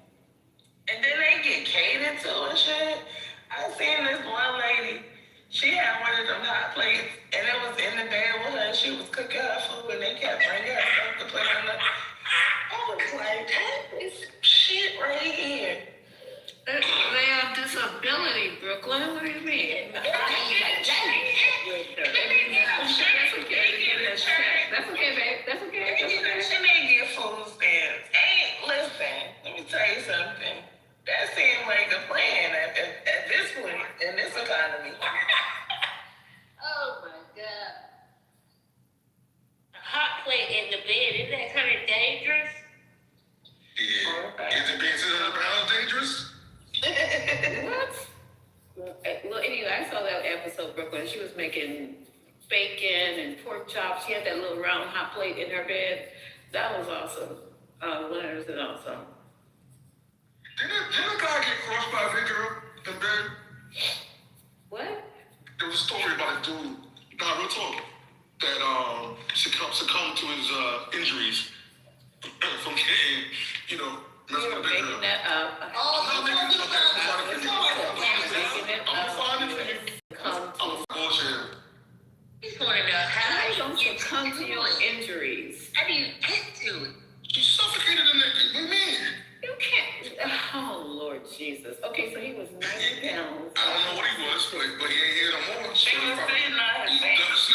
And then they get catered to and shit. I seen this one lady. She had one of them hot plates, and it was in the bed with her, and she was cooking her food, and they kept bringing her stuff to put on the. I was like, what is shit right here? They have disability, Brooklyn. What do you mean? That's okay, babe. That's okay. She may get food stamps. Listen, let me tell you something. That seemed like a plan at this point, in this economy. Oh, my God. A hot plate in the bed, isn't that kind of dangerous? Yeah. Is it being 600 pounds dangerous? What? Well, anyway, I saw that episode, Brooklyn. She was making bacon and pork chops. She had that little round hot plate in her bed. That was awesome. Leonard's and awesome. Didn't a guy get crushed by a big girl in bed? What? There was a story about a dude, nah, real talk, that succumbed to his injuries from getting, messing with a big girl. That up. Oh, I'm not making bullshit. He's want to know how You don't you get succumb to your it. injuries. How do you get to it? You suffocated in there. What do you mean? You can't. Oh, Lord Jesus. Okay, so he was 90 pounds. I don't know what he was, but he ain't here no more. She was sitting on her face.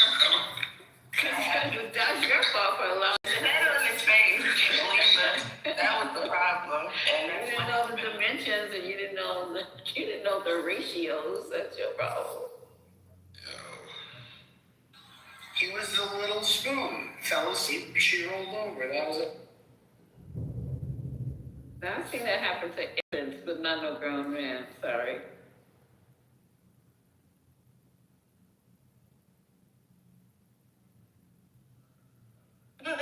That's your fault for allowing That on his face, Lisa. That was the problem. And you didn't know the dimensions, and you didn't know the ratios. That's your problem. He was the little spoon. Fell asleep, she rolled over. That was it. I've seen that happen to infants, but not no grown man. Sorry. Not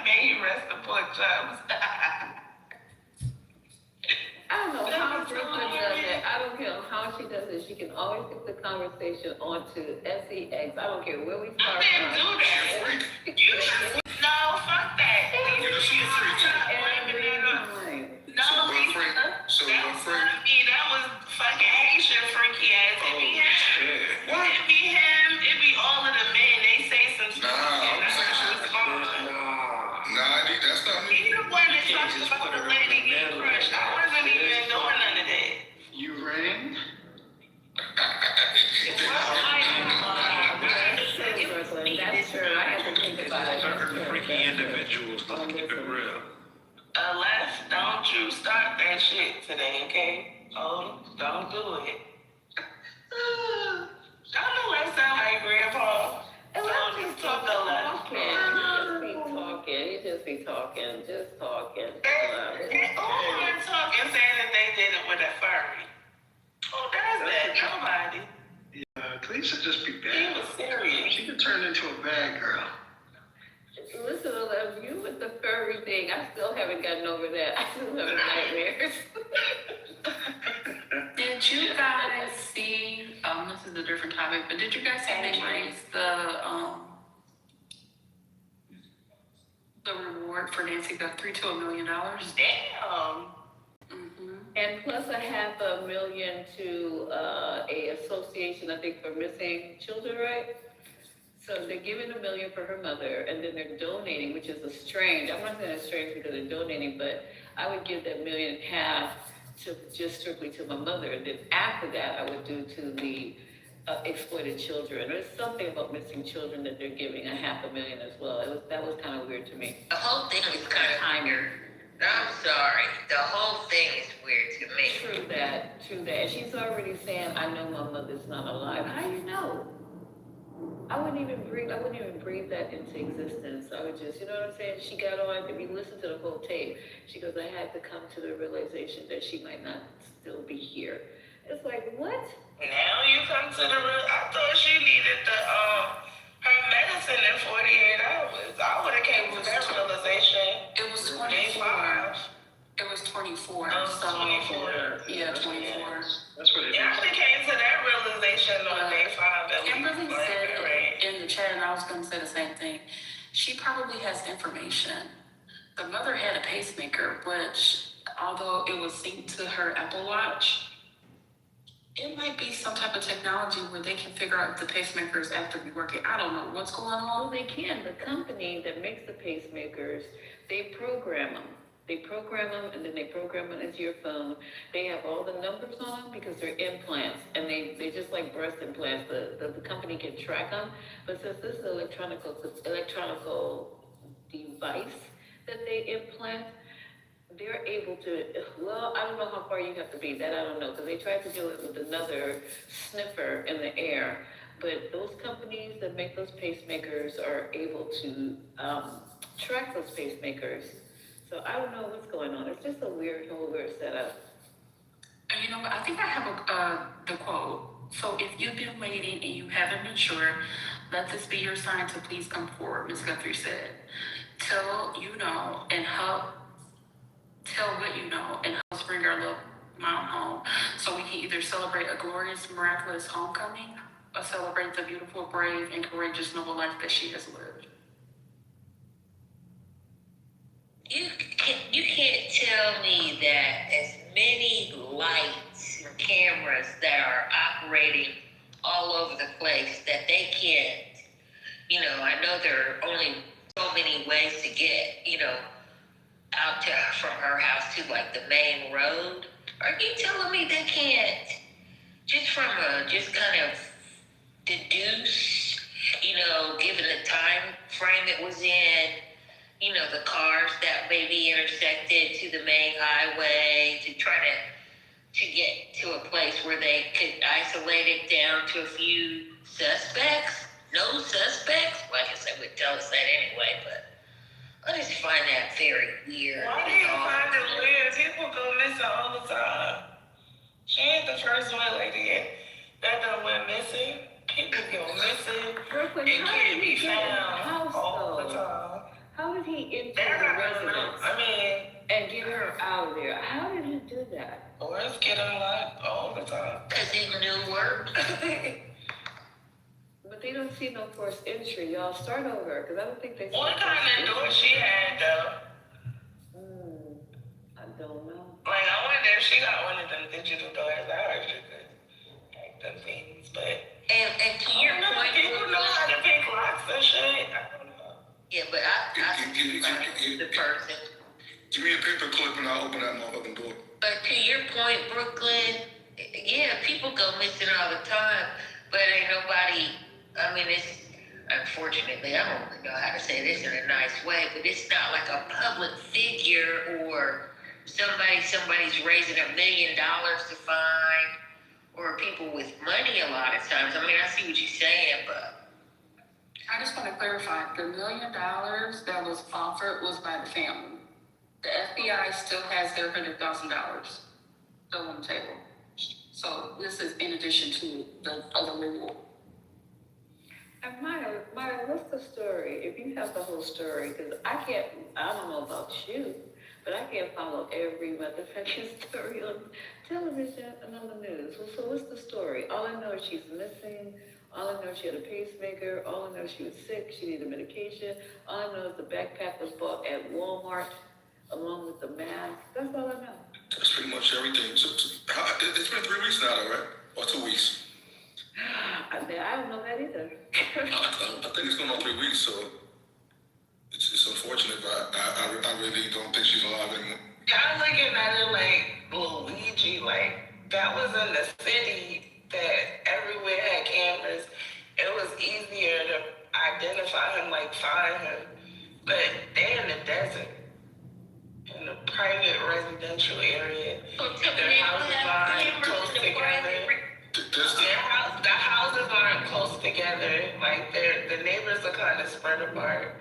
me, rest the pork chops. I don't know how Brooklyn does it. I don't care how she does it. She can always get the conversation onto sex. I don't care where we start I from. didn't do that. No, fuck that. You're just a freak. No, Lisa. That was not me. That was fucking Haitian freaky ass. It be him. What? It be him. It be all of the men. They say some shit. I'm saying shit. That's not me. He the one that talks about the lady getting crushed. I wasn't even doing none of that. You rang? Brooklyn, that's true. I had to think about it. Certain freaky individuals, let's keep it real. Left. start that shit today, okay? Oh, don't do it. Don't know what sound like, Grandpa. And Don't just talk a lot. He just be talking. Who are talking saying that they did it with a furry? Who does that? Nobody. Lisa just be He bad. was serious. She could turn into a bad girl. Listen, you with the furry thing, I still haven't gotten over that. I still have nightmares. Did you guys see, this is a different topic, but did you guys see they raised the reward for Nancy Guthrie to $1 million? Damn. And plus $500,000 to a association, I think, for missing children, right? So they're giving $1 million for her mother, and then they're donating, which is strange. I'm not saying it's strange because they're donating, but I would give that $1.5 million to just strictly to my mother, and then after that, I would do to the exploited children. There's something about missing children that they're giving $500,000 as well. That was kind of weird to me. The whole thing is kind of Timer. I'm sorry. The whole thing is weird to me. True that. And she's already saying, I know my mother's not alive. How do you know? I wouldn't even breathe that into existence. I would just, you know what I'm saying? She got on, if you listen to the whole tape, she goes, I had to come to the realization that she might not still be here. It's like, what? Now you come to the real. I thought she needed her medicine in 48 hours. I would have came to that realization. It was 24. Day 5. It was 24. Oh, So, 24. Yeah, 24. That's what it is. Yeah, I would have came to that realization on day 5 at least. Kimberly said Right. in the chat, and I was going to say the same thing. She probably has information. The mother had a pacemaker, which, although it was synced to her Apple Watch, it might be some type of technology where they can figure out if the pacemaker is actively working. I don't know what's going on. Well, they can. The company that makes the pacemakers, they program them. And then they program them into your phone. They have all the numbers on them because they're implants, and they just like breast implants. The company can track them, but since this is an electronic device that they implant, they're able to, well, I don't know how far you have to be, that I don't know, because they tried to do it with another sniffer in the air, but those companies that make those pacemakers are able to track those pacemakers. So I don't know what's going on. It's just a weird setup. And you know what? I think I have the quote. So if you've been waiting and you haven't been sure, let this be your sign to please come forward, Ms. Guthrie said. Tell what you know and help us bring our little mom home so we can either celebrate a glorious, miraculous homecoming or celebrate the beautiful, brave, and courageous noble life that she has lived. You can't tell me that as many lights and cameras that are operating all over the place that they can't, I know there are only so many ways to get, out from her house to like the main road. Are you telling me they can't just kind of deduce, given the time frame it was in, the cars that may be intersected to the main highway to try to get to a place where they could isolate it down to a few suspects? No suspects? Well, I guess they would tell us that anyway, but I just find that very weird. Why do you find it weird? People go missing all the time. She ain't the first one lady that done went missing. People go missing Brooklyn, and how can't did be he get in the found house, all though? the time. How did he enter They're the not gonna residence? know. And get her out of there. How did he do that? Boys get unlocked all the time. Because he knew work. But they don't see no forced entry. Y'all start over, because I don't think they. What kind of door she had though? I don't know. Like I wonder if she got one of them digital doors. I heard she could hack them things, but. And to your point, people know how to pick locks and shit. I don't know. Yeah, but the person. Give me a paper clip and I'll open that motherfucking door. But to your point, Brooklyn, yeah, people go missing all the time, but ain't nobody. I mean, it's unfortunately, I don't know how to say this in a nice way, but it's not like a public figure or somebody's raising $1 million to find, or people with money a lot of times. I mean, I see what you're saying, but I just want to clarify, the $1 million that was offered was by the family. The FBI still has their $100,000 still on the table. So this is in addition to the other reward. And Maya, what's the story? If you have the whole story, because I don't know about you, but I can't follow every motherfucking story on television and on the news. So what's the story? All I know is she's missing. All I know is she had a pacemaker. All I know is she was sick. She needed medication. All I know is the backpack was bought at Walmart along with the mask. That's all I know. That's pretty much everything. So, it's been 3 weeks now, though, right? Or 2 weeks? I don't know that either. I think it's going on 3 weeks, so it's unfortunate, but I really don't think she's alive anymore. Kind of looking at it like Luigi, like that was in the city that everywhere had cameras. It was easier to identify him, like find him. But they're in the desert, in a private residential area. Their houses aren't close together. The houses aren't close together. Like the neighbors are kind of spread apart.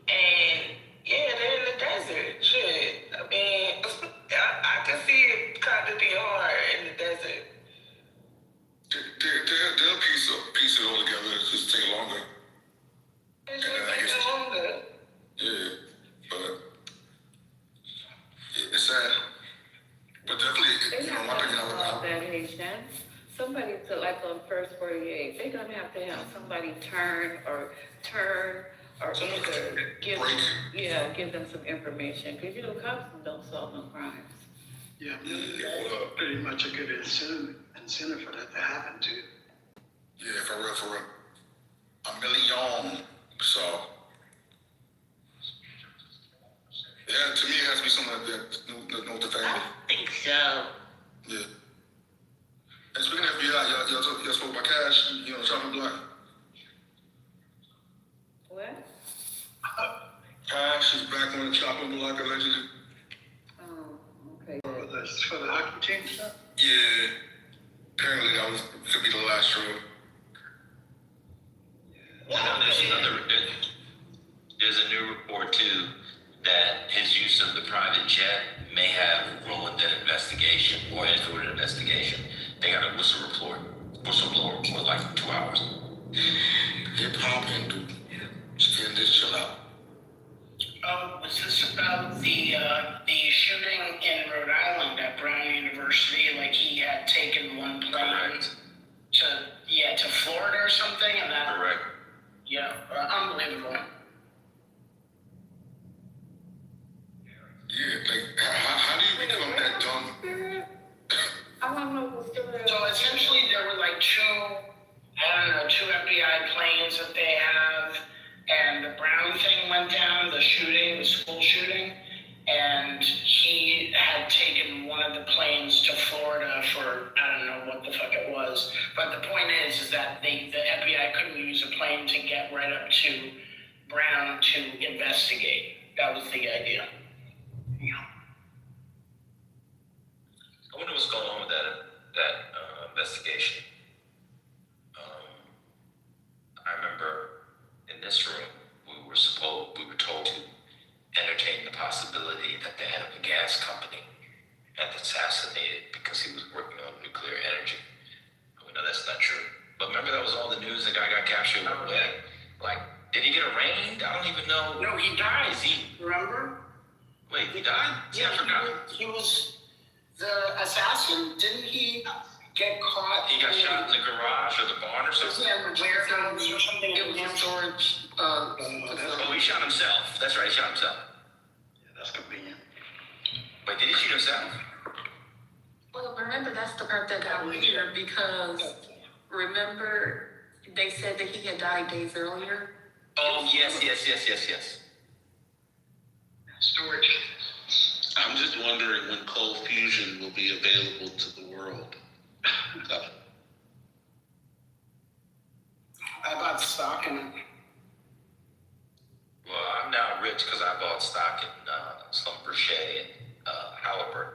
And yeah, they're in the desert. Shit. I mean, I can see it kind of be hard in the desert. They'll piece it all together. It's just take longer. It's just taking longer. Yeah, but it's sad. But definitely, my opinion, that age then. Somebody to like on First 48, they're gonna have to have somebody turn or either give them some information, because cops don't solve no crimes. Yeah, pretty much a good incentive for that to happen too. yeah, for real. $1 million. So, yeah, to me, it has to be something like that. No, the family. I think so. Yeah. And speaking of FBI, y'all spoke about Cash, chopping block. What? Cash is back on the chopping block allegedly. Oh, okay. For the hockey team stuff? Yeah. Apparently that could be the last straw. There's a new report too that his use of the private jet may have ruined an investigation or influenced an investigation. They got a whistleblower for like 2 hours. Hip hop and dude. Can just chill out. Was this about the shooting in Rhode Island at Brown University? Like he had taken one plane to Florida or something, and that. Correct. Yeah, unbelievable. Yeah, like how do you become that dumb? I want to know the story. So essentially, there were like two FBI planes that they have, and the Brown thing went down, the school shooting, and he had taken one of the planes to Florida for, I don't know what the fuck it was, but the point is that the FBI couldn't use a plane to get right up to Brown to investigate. That was the idea. I wonder what's going on with that investigation. I remember in this room, we were told to entertain the possibility that the head of the gas company had assassinated because he was working on nuclear energy. We know that's not true. But remember, that was all the news. The guy got captured. Like, did he get arraigned? I don't even know. No, he died. Remember? Wait, he died? Yeah, I forgot. He was the assassin. Didn't he get caught? He got shot in the garage or the barn or something? Yeah, warehouse or something. It was a storage. Oh, he shot himself. That's right, he shot himself. Yeah, that's convenient. Wait, did he shoot himself? Well, remember, that's the part that got weird, because remember, they said that he had died days earlier? Oh, yes. Storage. I'm just wondering when cold fusion will be available to the world. I bought stock in it. Well, I'm now rich because I bought stock in Slumber Shay, and Halliburton.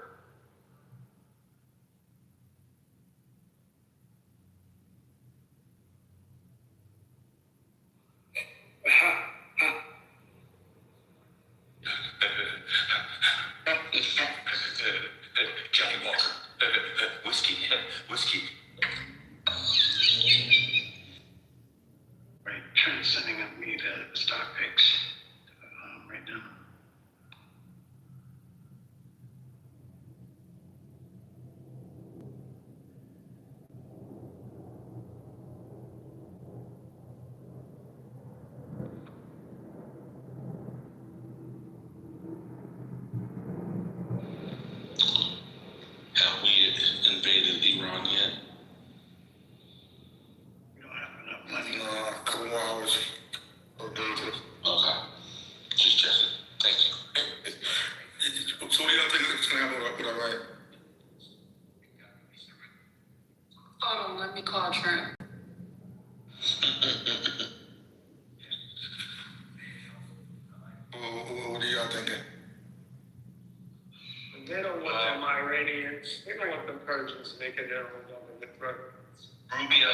Johnny Walker. Whiskey. Right, Trent's sending me the stock picks right now. Have we invaded Iran yet? We don't have enough money. No, a couple more hours. Okay. Just checking. Thank you. So what do y'all think is gonna happen with Iran? Hold on, let me call Trent. What are y'all thinking? They don't want them Iranians, they don't want them Persians making their own government, right? Rubio.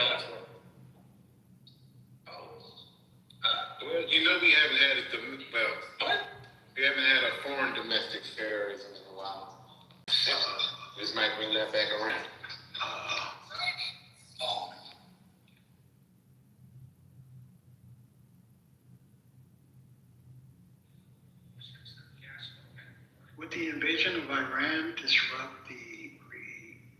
Well, you know we haven't had we haven't had a foreign domestic terrorism in a while. This might bring that back around. Would the invasion of Iran disrupt the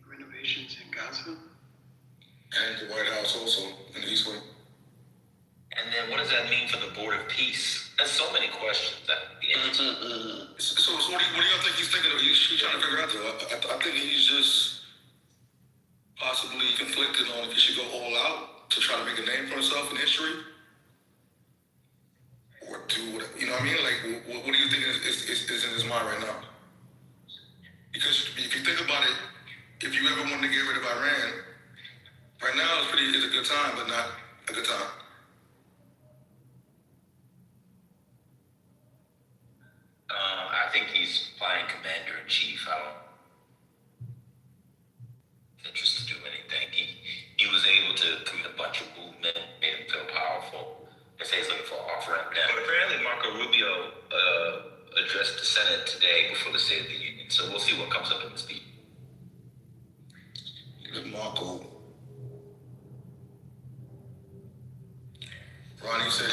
renovations in Gaza? And the White House also in the East Wing. And then what does that mean for the Board of Peace? There's so many questions that could be answered. So what do y'all think he's thinking of? He's trying to figure out though. I think he's just possibly conflicted on if he should go all out to try to make a name for himself in history. Or do, you know what I mean? Like, what do you think is in his mind right now? Because if you think about it, if you ever wanted to get rid of Iran, right now it's a good time, but not a good time. I think he's playing commander in chief. I don't interest to do anything. He was able to commit a bunch of movement, made him feel powerful. They say he's looking for an off-ramp down. But apparently Marco Rubio addressed the Senate today before the State of the Union. So we'll see what comes up in the speech. Marco. Ronnie said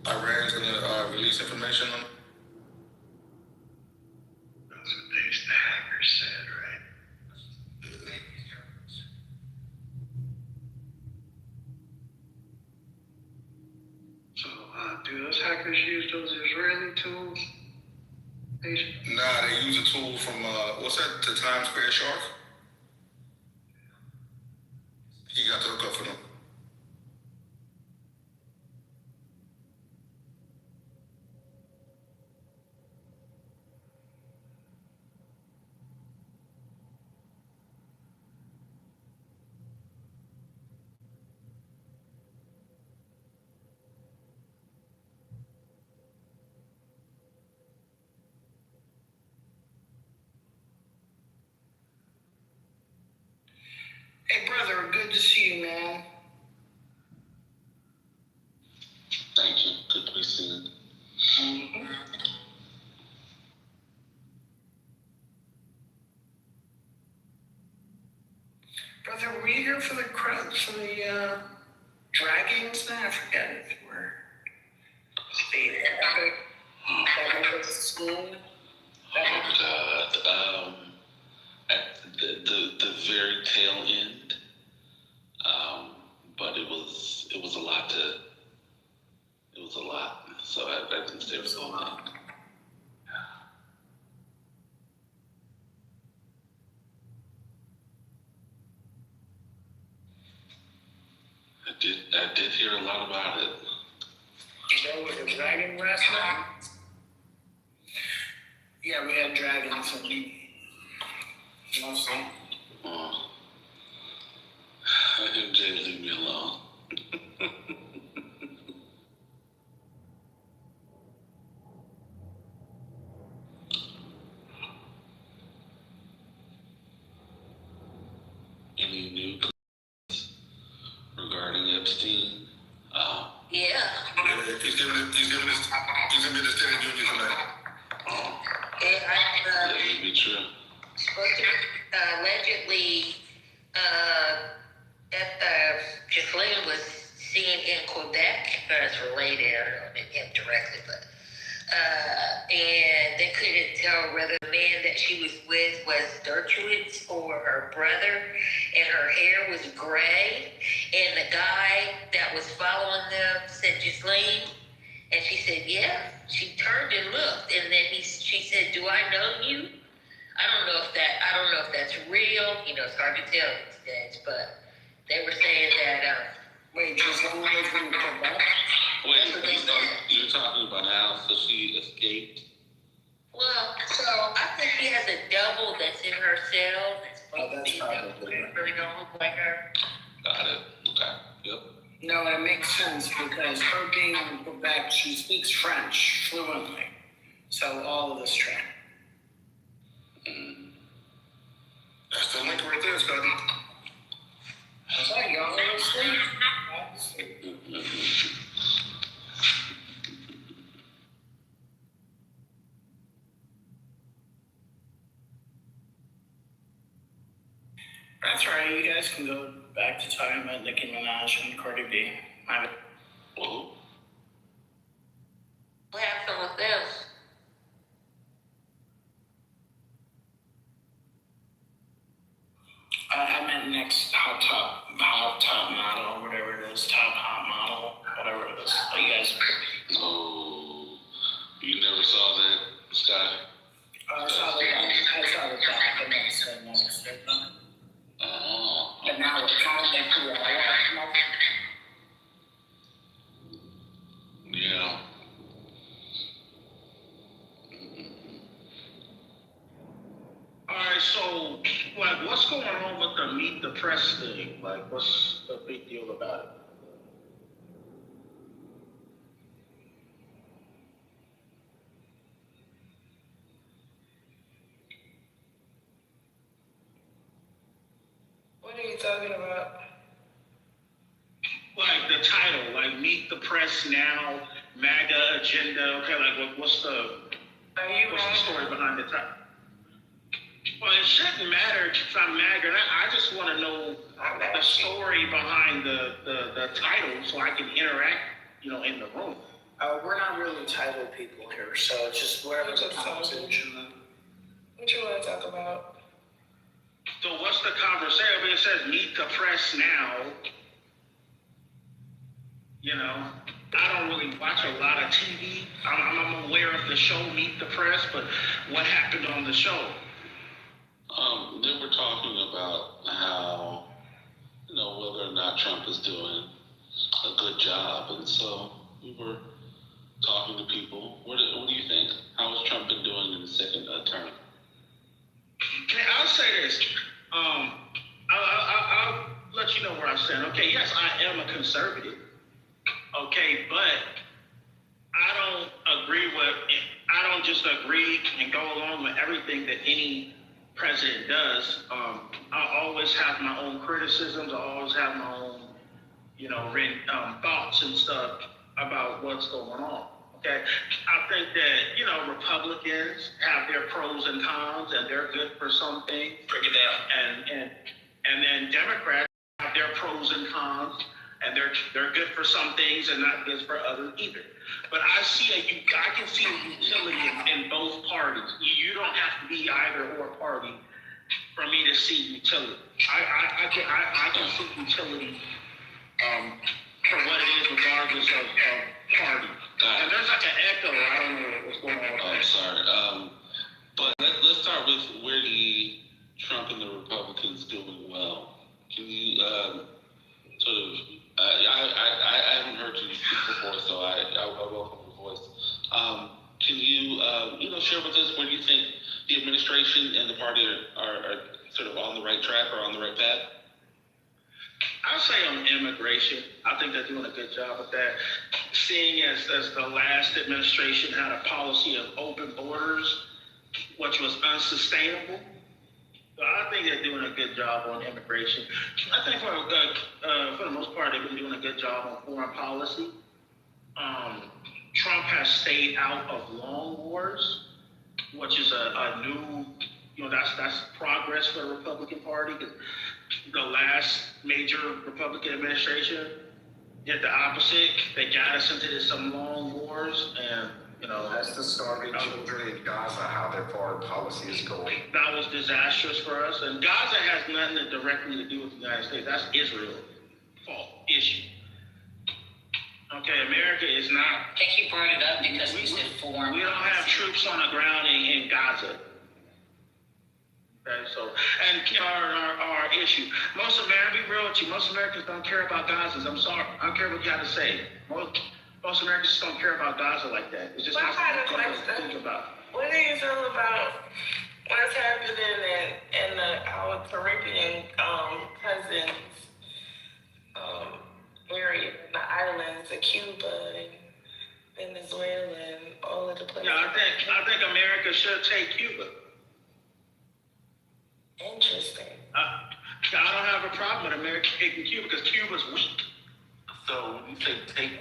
Iran's gonna release information on. That's what the hackers said, right? So, do those hackers use those Israeli tools? Nah, they use a tool from what's that? The Times Square Shark. He got to hook up for them. Hey, brother, good to see you, man. Thank you. Good to be seen. Mm-hmm. Brother, were you here for the draggings now? I forget if you were. At the very tail end, but it was a lot. So I didn't stay for long. I did hear a lot about it. There was a dragon last night? Yeah, we had dragons and mostly. Oh. MJ, leave me alone. she was with was Dershowitz or her brother, and her hair was gray. And the guy that was following them said, Ghislaine? And she said, yeah. She turned and looked, and then she said, do I know you? I don't know if that's real. You know, it's hard to tell these days, but they were saying that, Wait, Ghislaine lives in Quebec? Wait, you're talking about how, so she escaped? well, so I think she has a double that's in her cell. That's probably It really don't look like her. Got it. Okay. Yep. No, it makes sense because her being in Quebec, she speaks French fluently. So all of this train. That's the link right there, Scotty. Is that y'all asleep? That's all right. You guys can go back to talking about Nicki Minaj and Cardi B. Whoa. What happened with this? I meant next hot top model, or whatever it is, top hot model, whatever it is. You guys. Oh, you never saw that, Scotty? I saw the back. I never said next. But now it's kind of like Yeah. All right, so like, what's going on with the Meet the Press thing? Like, what's the big deal about it? What are you talking about? Like the title, like Meet the Press Now, MAGA agenda. Okay, like what's the story behind the title? Well, it shouldn't matter if I'm MAGA. I just want to know the story behind the title so I can interact, in the room. we're not really title people here, so it's just wherever the conversation. What you want to talk about? So what's the conversation? It says Meet the Press Now. I don't really watch a lot of TV. I'm aware of the show Meet the Press, but what happened on the show? They were talking about how, whether or not Trump is doing a good job, and so we were talking to people. What do you think? How has Trump been doing in the second term? I'll say this. I'll let you know where I stand. Okay, yes, I am a conservative. Okay, but I don't just agree and go along with everything that any president does. I always have my own criticisms. I always have my own, written thoughts and stuff about what's going on. Okay, I think that Republicans have their pros and cons, and they're good for some things. Break it down. And then Democrats have their pros and cons, and they're good for some things and not good for others either. But I can see a utility in both parties. You don't have to be either or party for me to see utility. I can see utility for what it is, regardless of party. And there's like an echo. I don't know what's going on. Oh, I'm sorry. But let's start with where Trump and the Republicans doing well. Can you sort of? I haven't heard you speak before, so I welcome your voice. Can you share with us where you think the administration and the party are sort of on the right track or on the right path? I'll say on immigration, I think they're doing a good job of that. Seeing as the last administration had a policy of open borders, which was unsustainable. So I think they're doing a good job on immigration. I think for the most part, they've been doing a good job on foreign policy. Trump has stayed out of long wars, which is a new, that's progress for the Republican Party. The last major Republican administration did the opposite. They got us into some long wars, and That's the starving children in Gaza, how their foreign policy is going. That was disastrous for us. And Gaza has nothing directly to do with the United States. That's Israel's fault, issue. Okay, America is not. I think you brought it up because we said foreign. We don't have troops on the ground in Gaza. Okay, so, and our issue. Most Americans, be real with you, most Americans don't care about Gazans. I'm sorry. I don't care what you got to say. Most Americans don't care about Gaza like that. It's just not something to think about. What do you feel about what's happening in our Caribbean cousins area, the islands of Cuba and Venezuela and all of the places? Yeah, I think America should take Cuba. Interesting. I don't have a problem with America taking Cuba because Cuba's weak. So when you say take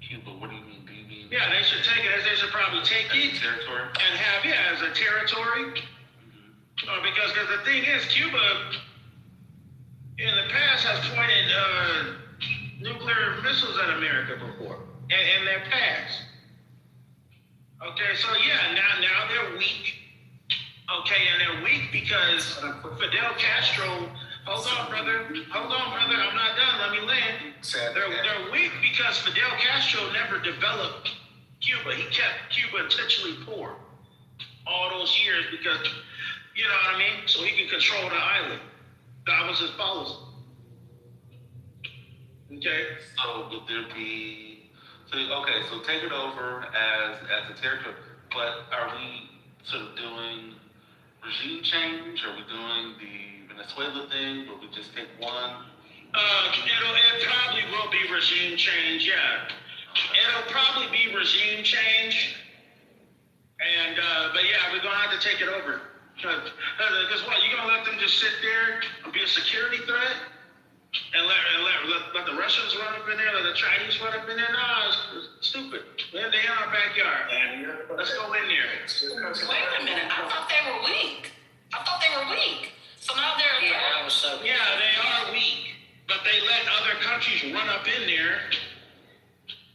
Cuba, what do you mean? Do you mean? Yeah, they should take it. They should probably take it territory and have as a territory. Because the thing is, Cuba in the past has pointed nuclear missiles at America before, in their past. Okay, so yeah, now they're weak. Okay, and they're weak because Fidel Castro. Hold on, brother. I'm not done. Let me land. They're weak because Fidel Castro never developed Cuba. He kept Cuba intentionally poor all those years because, you know what I mean? So he could control the island. That was his policy. Okay. So would there be? So take it over as a territory. But are we sort of doing regime change? Are we doing the Venezuela thing, where we just take one? It probably will be regime change, yeah. It'll probably be regime change. And, but yeah, we're gonna have to take it over. Because what, you gonna let them just sit there and be a security threat? And let the Russians run up in there, let the Chinese run up in there? No, it's stupid. They're in our backyard. Let's go in there. Wait a minute, I thought they were weak. So now they're Yeah, they are weak, but they let other countries run up in there,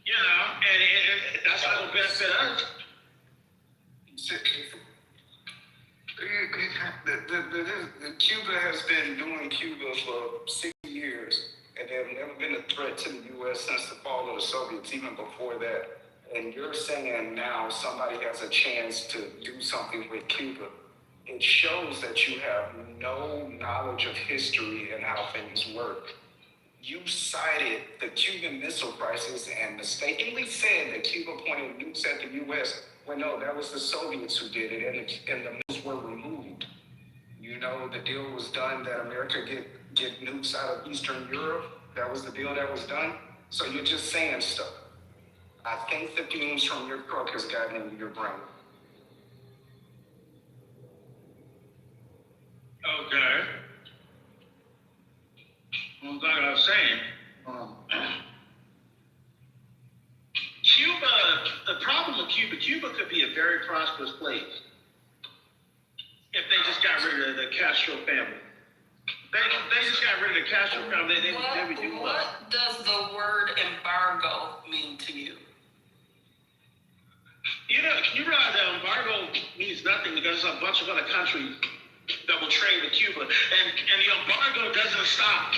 and that's not gonna benefit us. Cuba has been doing Cuba for 60 years, and they've never been a threat to the U.S. since the fall of the Soviets, even before that. And you're saying now somebody has a chance to do something with Cuba. It shows that you have no knowledge of history and how things work. You cited the Cuban Missile Crisis and mistakenly said that Cuba pointed nukes at the U.S. Well, no, that was the Soviets who did it, and the missiles were removed. The deal was done that America get nukes out of Eastern Europe. That was the deal that was done. So you're just saying stuff. I think the fumes from your truck has gotten into your brain. Okay. Well, like I was saying, Cuba, the problem with Cuba could be a very prosperous place if they just got rid of the Castro family. They just got rid of the Castro family. They would do well. What does the word embargo mean to you? You realize that embargo means nothing because there's a bunch of other countries that will trade with Cuba. And the embargo doesn't stop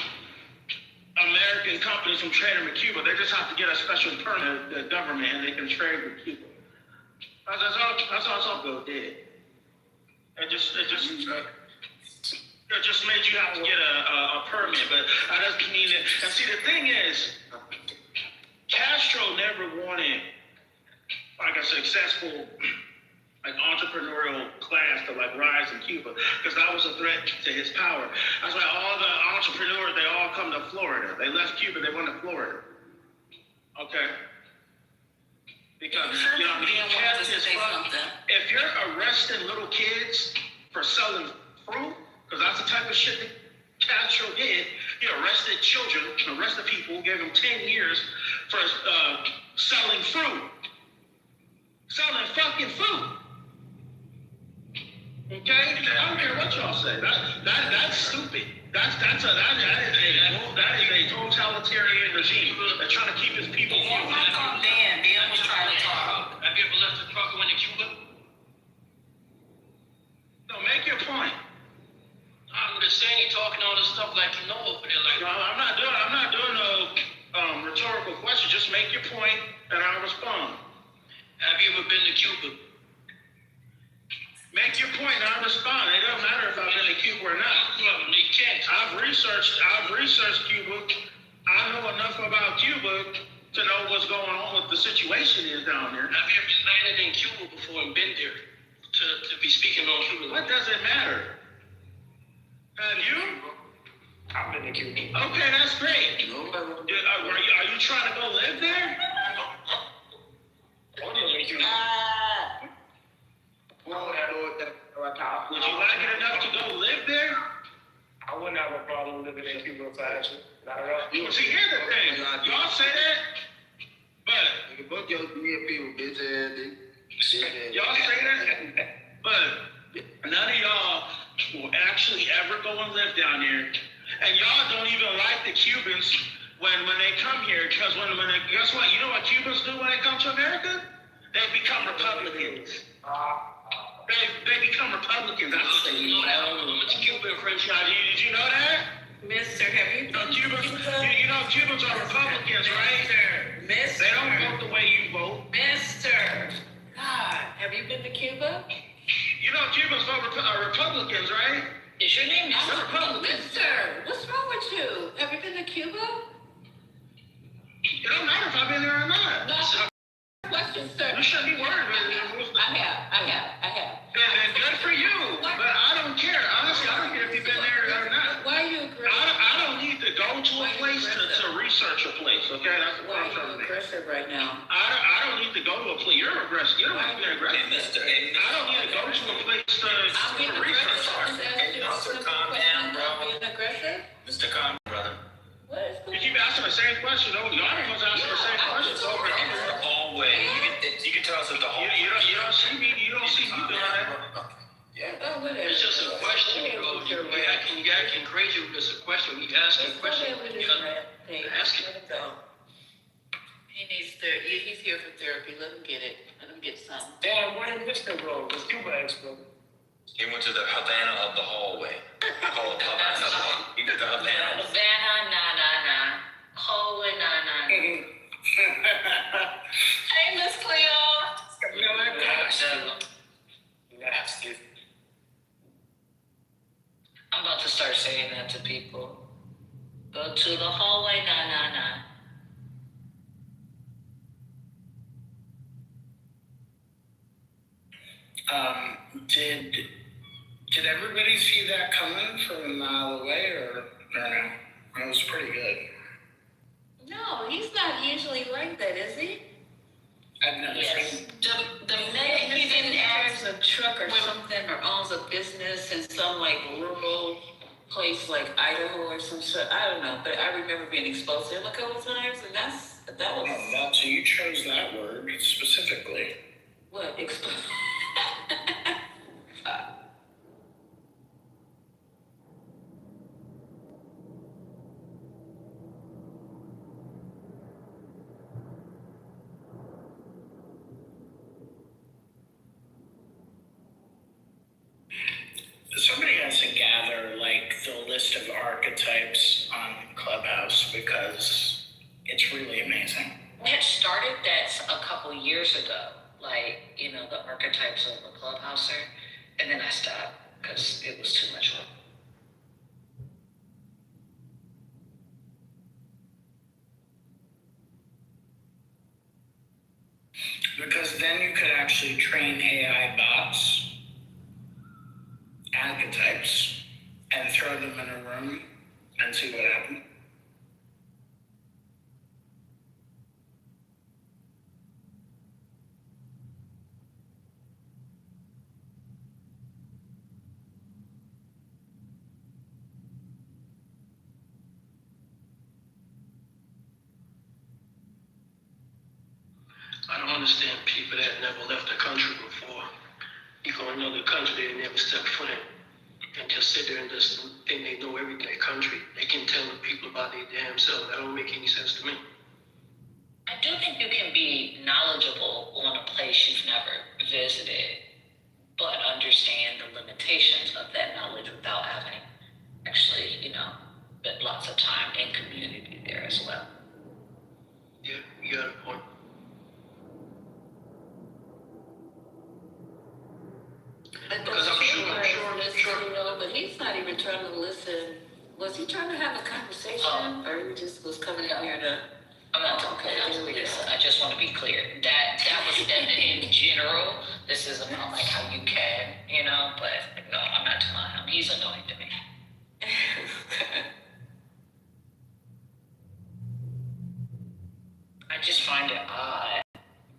American companies from trading with Cuba. They just have to get a special permit, the government, and they can trade with Cuba. That's all Trump did. It just made you have to get a permit, but that doesn't mean it. And see, the thing is, Castro never wanted like a successful entrepreneurial class to rise in Cuba, because that was a threat to his power. That's why all the entrepreneurs, they all come to Florida. They left Cuba, they went to Florida. Okay? Because, if you're arresting little kids for selling fruit, because that's the type of shit that Castro did, he arrested children, arrested people, gave them 10 years for selling fruit. Selling fucking fruit. Okay? I don't care what y'all say. That's stupid. That is a totalitarian regime. They're trying to keep his people. Dan was trying to talk. Have you ever left a truck and went to Cuba? No, make your point. I'm just saying you're talking all this stuff like you know over there. Like, no, I'm not doing no rhetorical question. Just make your point and I'll respond. Have you ever been to Cuba? Make your point and I'll respond. It doesn't matter if I've been to Cuba or not. Well, you can't. I've researched Cuba. I know enough about Cuba to know what's going on, what the situation is down there. Have you ever landed in Cuba before and been there to be speaking on Cuba? What does it matter? Have you? I've been to Cuba. Okay, that's great. Are you trying to go live there? Would you like it enough to go live there? I wouldn't have a problem living in Cuba if I had to. Not at all. See, here's the thing. Y'all say that, but Fuck your people, bitch ass. y'all say that, but none of y'all will actually ever go and live down there, and y'all don't even like the Cubans when they come here, because guess what? You know what Cubans do when they come to America? They become Republicans. They become Republicans. That's what they do. It's Cuban French. Did you know that? Mister, have you been Cubans are Republicans, right? Mister. They don't vote the way you vote. Mister. God, have you been to Cuba? You know Cubans are Republicans, right? Is your name They're Republicans. Mister, what's wrong with you? Have you been to Cuba? It don't matter if I've been there or not. No. Question, sir. You shouldn't be worried about it. I have. And good for you. But I don't care. Honestly, I don't care if you've been there or not. Why are you aggressive? I don't need to go to a place to research a place, okay? That's the Why point are I'm you trying to make. aggressive right now? I don't need to go to a place. You're aggressive. You don't have to be aggressive. I don't need to go to a place to research. Officer, calm down, bro. Being aggressive? Mr. Calm, brother. What is You keep asking the same question over. Y'all everyone's asking the same questions over and over. The hallway. You can tell us if the hallway. You don't see me doing that. Yeah. Oh, whatever. It's just a question, bro. You acting crazy with this question. We asking a question. Ask it. He needs therapy. He's here for therapy. Let him get it. Let him get some. Damn, where did Mr. go? Was Cuba expo? He went to the Havana of the hallway. Called Havana. He did the Havana. Havana, hallway, Hey, Miss Cleo. Nasty. I'm about to start saying that to people. Go to the hallway, Did everybody see that coming from a mile away, or no? It was pretty good. No, he's not usually like that, is he? I've never seen. The man he didn't owns a truck or something, or owns a business in some like rural place like Idaho or some shit. I don't know, but I remember being exposed to him a couple times, and that was. Oh, so you chose that word specifically. What exposed? Somebody has to gather like the list of archetypes on Clubhouse because it's really amazing. We had started that a couple years ago, like, the archetypes of a clubhouser, and then I stopped because it was too much work. Because then you could actually train AI bots, archetypes, and throw them in a room and see what happens. I don't understand people that never left the country before. You go in another country, they never step foot in. And just sit there and just think they know everything in the country. They can tell the people about their damn self. That don't make any sense to me. I do think you can be knowledgeable on a place you've never visited, but understand the limitations of that knowledge without having actually, spent lots of time in community there as well. Yeah, you got a point. Because I'm sure. But he's not even trying to listen. Was he trying to have a conversation, or he just was coming out here to? I'm not talking about this. I just want to be clear. That was in general. This is about like how you can, but no, I'm not talking about him. He's annoying to me. I just find it odd.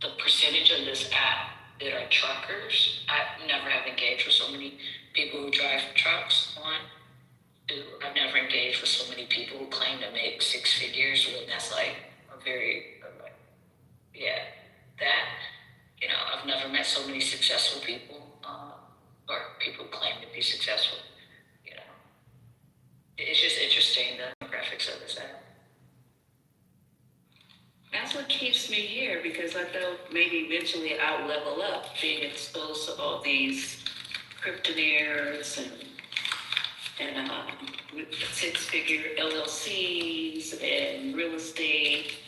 The percentage of this app that are truckers, I never have engaged with so many people who drive trucks on. I've never engaged with so many people who claim to make six figures when that's like a very, I've never met so many successful people, or people who claim to be successful, It's just interesting, the demographics of this app. That's what keeps me here, because I thought maybe eventually I'll level up, being exposed to all these cryptonaires and six-figure LLCs and real estate,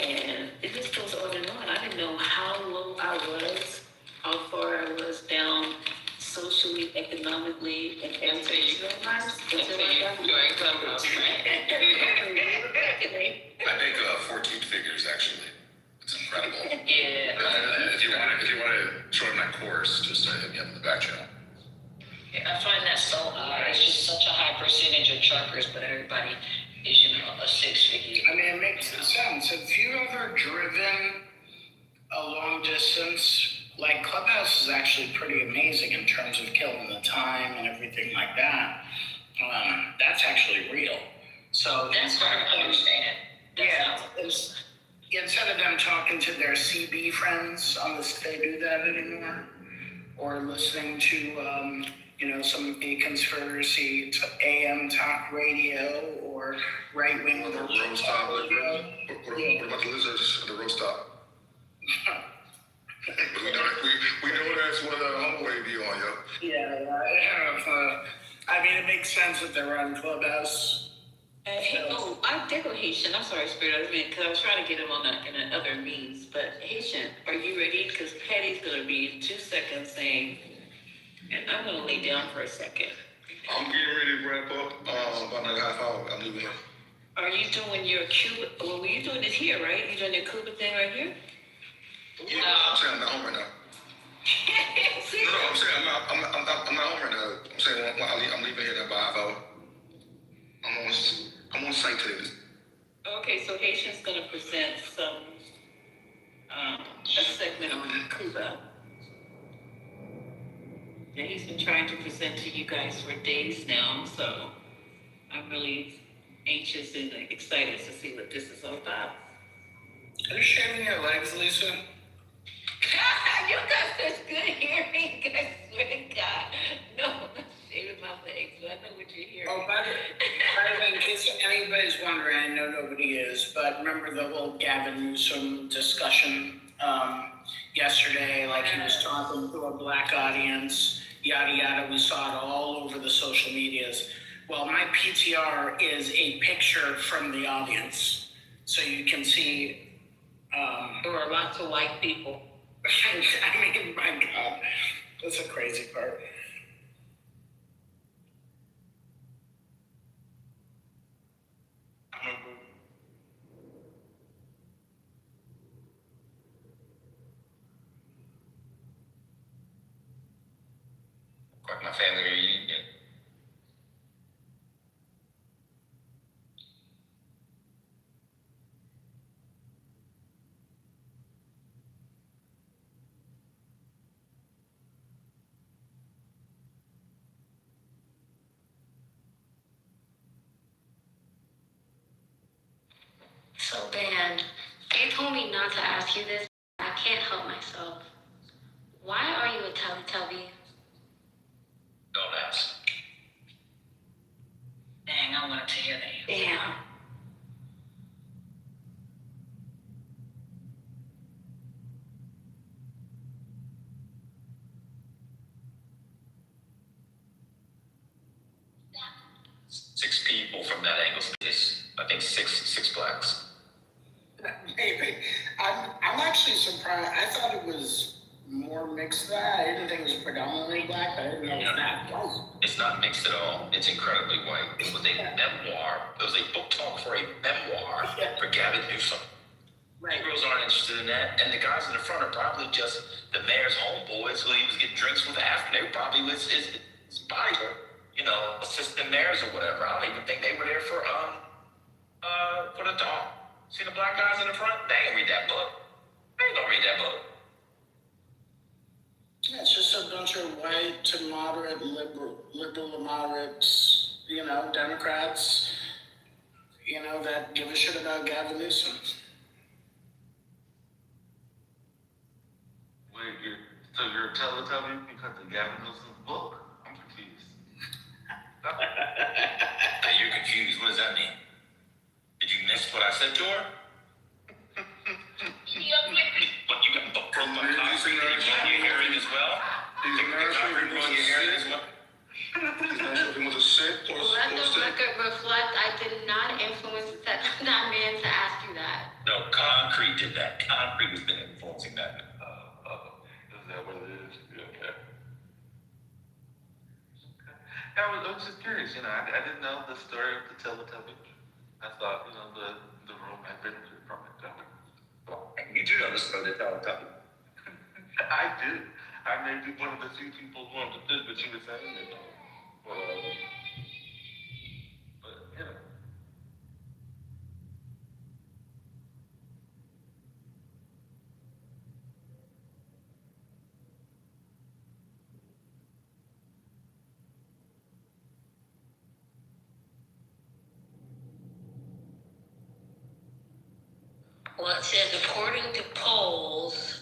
and it just goes on and on. I didn't know how low I was, how far I was down socially, economically, and everything. I make 14 figures actually. It's incredible. Yeah. If you want to join my course, just hit me up in the back channel. Yeah, I find that so odd. It's just such a high percentage of truckers, but everybody is, a six-figure. I mean, it makes sense. Have you ever driven a long distance? Like, Clubhouse is actually pretty amazing in terms of killing the time and everything like that. That's actually real. So that's what I understand. Instead of them talking to their CB friends, unless they do that anymore, or listening to some conspiracy AM talk radio or right wing roast top. What about the lizards at the roast top? we know that's what homeboy be on, yo. Yeah. I mean, it makes sense that they're on Clubhouse. There go Haitian. I'm sorry, Spirit. Because I was trying to get him in other means. But Haitian, are you ready? Because Patty's going to be in 2 seconds saying, and I'm going to lay down for a second. I'm getting ready to wrap up. About another half hour. I'm leaving here. Are you doing your Cuba? Well, you're doing it here, right? You doing your Cuba thing right here? Yeah, I'm saying I'm not home right now. No, I'm saying I'm not home right now. I'm saying I'm leaving here in about half hour. I'm on site today. Okay, so Haitian's going to present a segment on Cuba. And he's been trying to present to you guys for days now, so I'm really anxious and excited to see what this is all about. Are you shaving your legs, Lisa? You got such good hearing, I swear to God. No, I'm not shaving my legs, but I know what you're hearing. Oh, by the way, in case anybody's wondering, I know nobody is, but remember the whole Gavin Newsom discussion yesterday, like he was talking to a black audience, yada yada. We saw it all over the social medias. Well, my PTR is a picture from the audience, so you can see. There were lots of white people. I mean, my God, that's a crazy part. Quite my family reunion. So, Dan, they told me not to ask you this. I can't help myself. Why are you a Teletubby? Don't ask. Dang, I wanted to hear that. Damn. people from that angle. It's, I think six blacks. Maybe. I'm actually surprised. I thought it was more mixed than that. I didn't think it was predominantly black, but I didn't know it was that white. It's not mixed at all. It's incredibly white. It was a memoir. It was a book talk for a memoir for Gavin Newsom. Right. Girls aren't interested in that. And the guys in the front are probably just the mayor's homeboys who he was getting drinks with after. They were probably with his bodyguard, assistant mayors or whatever. I don't even think they were there for the dog. See the black guys in the front? They ain't read that book. They ain't gonna read that book. Yeah, it's just a bunch of white to moderate, liberal to moderates, Democrats, that give a shit about Gavin Newsom. Wait, you're a Teletubby because of Gavin Newsom's book? I'm confused. Hey, you're confused. What does that mean? Did you miss what I said to her? What, you got book from my concrete that you want your hearing as well? He's not sure if he wants to sit. He's not sure if he wants to sit or Let the sit. record reflect, I did not influence that man to ask you that. No, concrete did that. Concrete has been influencing that. Is that what it is? Yeah, okay. I was just curious, I didn't know the story of the Teletubby. I thought, the room had been from it. Well, you do know the story of the Teletubby. I do. I may be one of the few people who understood what you were saying. But Well, it says, according to polls,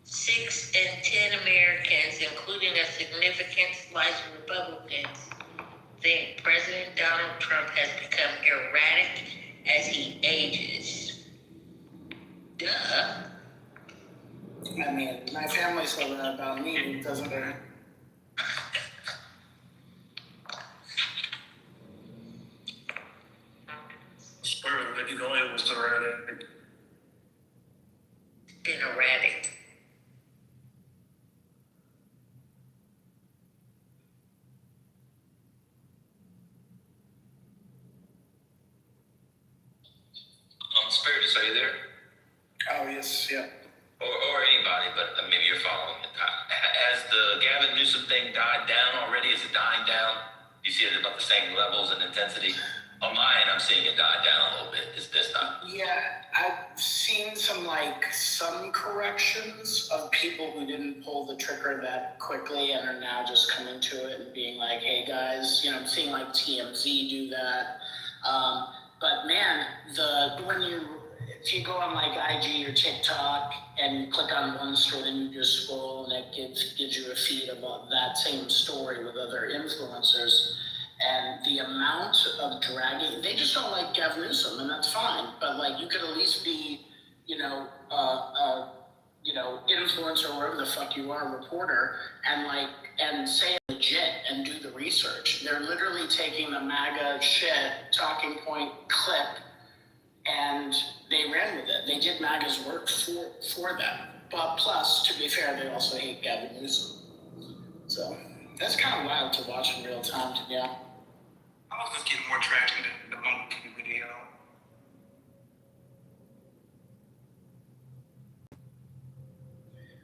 6 in 10 Americans, including a significant slice of Republicans, think President Donald Trump has become erratic as he ages. Duh. I mean, my family said that about me. It doesn't matter. Sure, but you know it was erratic. Been erratic. Spirit, are you there? Oh, yes, yeah. Or anybody, but maybe you're following it. Has the Gavin Newsom thing died down already? Is it dying down? You see it about the same levels and intensity? On my end, I'm seeing it die down a little bit. Is this not? Yeah, I've seen some corrections of people who didn't pull the trigger that quickly and are now just coming to it and being like, hey guys, I'm seeing TMZ do that. But man, if you go on IG or TikTok and you click on one story, then you just scroll and it gives you a feed about that same story with other influencers. And the amount of dragging, they just don't like Gavin Newsom, and that's fine. But you could at least be, influencer or whatever the fuck you are, reporter, and say it legit and do the research. They're literally taking the MAGA shit talking point clip, and they ran with it. They did MAGA's work for them. But plus, to be fair, they also hate Gavin Newsom. So that's kind of wild to watch in real time, yeah. I was just getting more traction than the monkey video.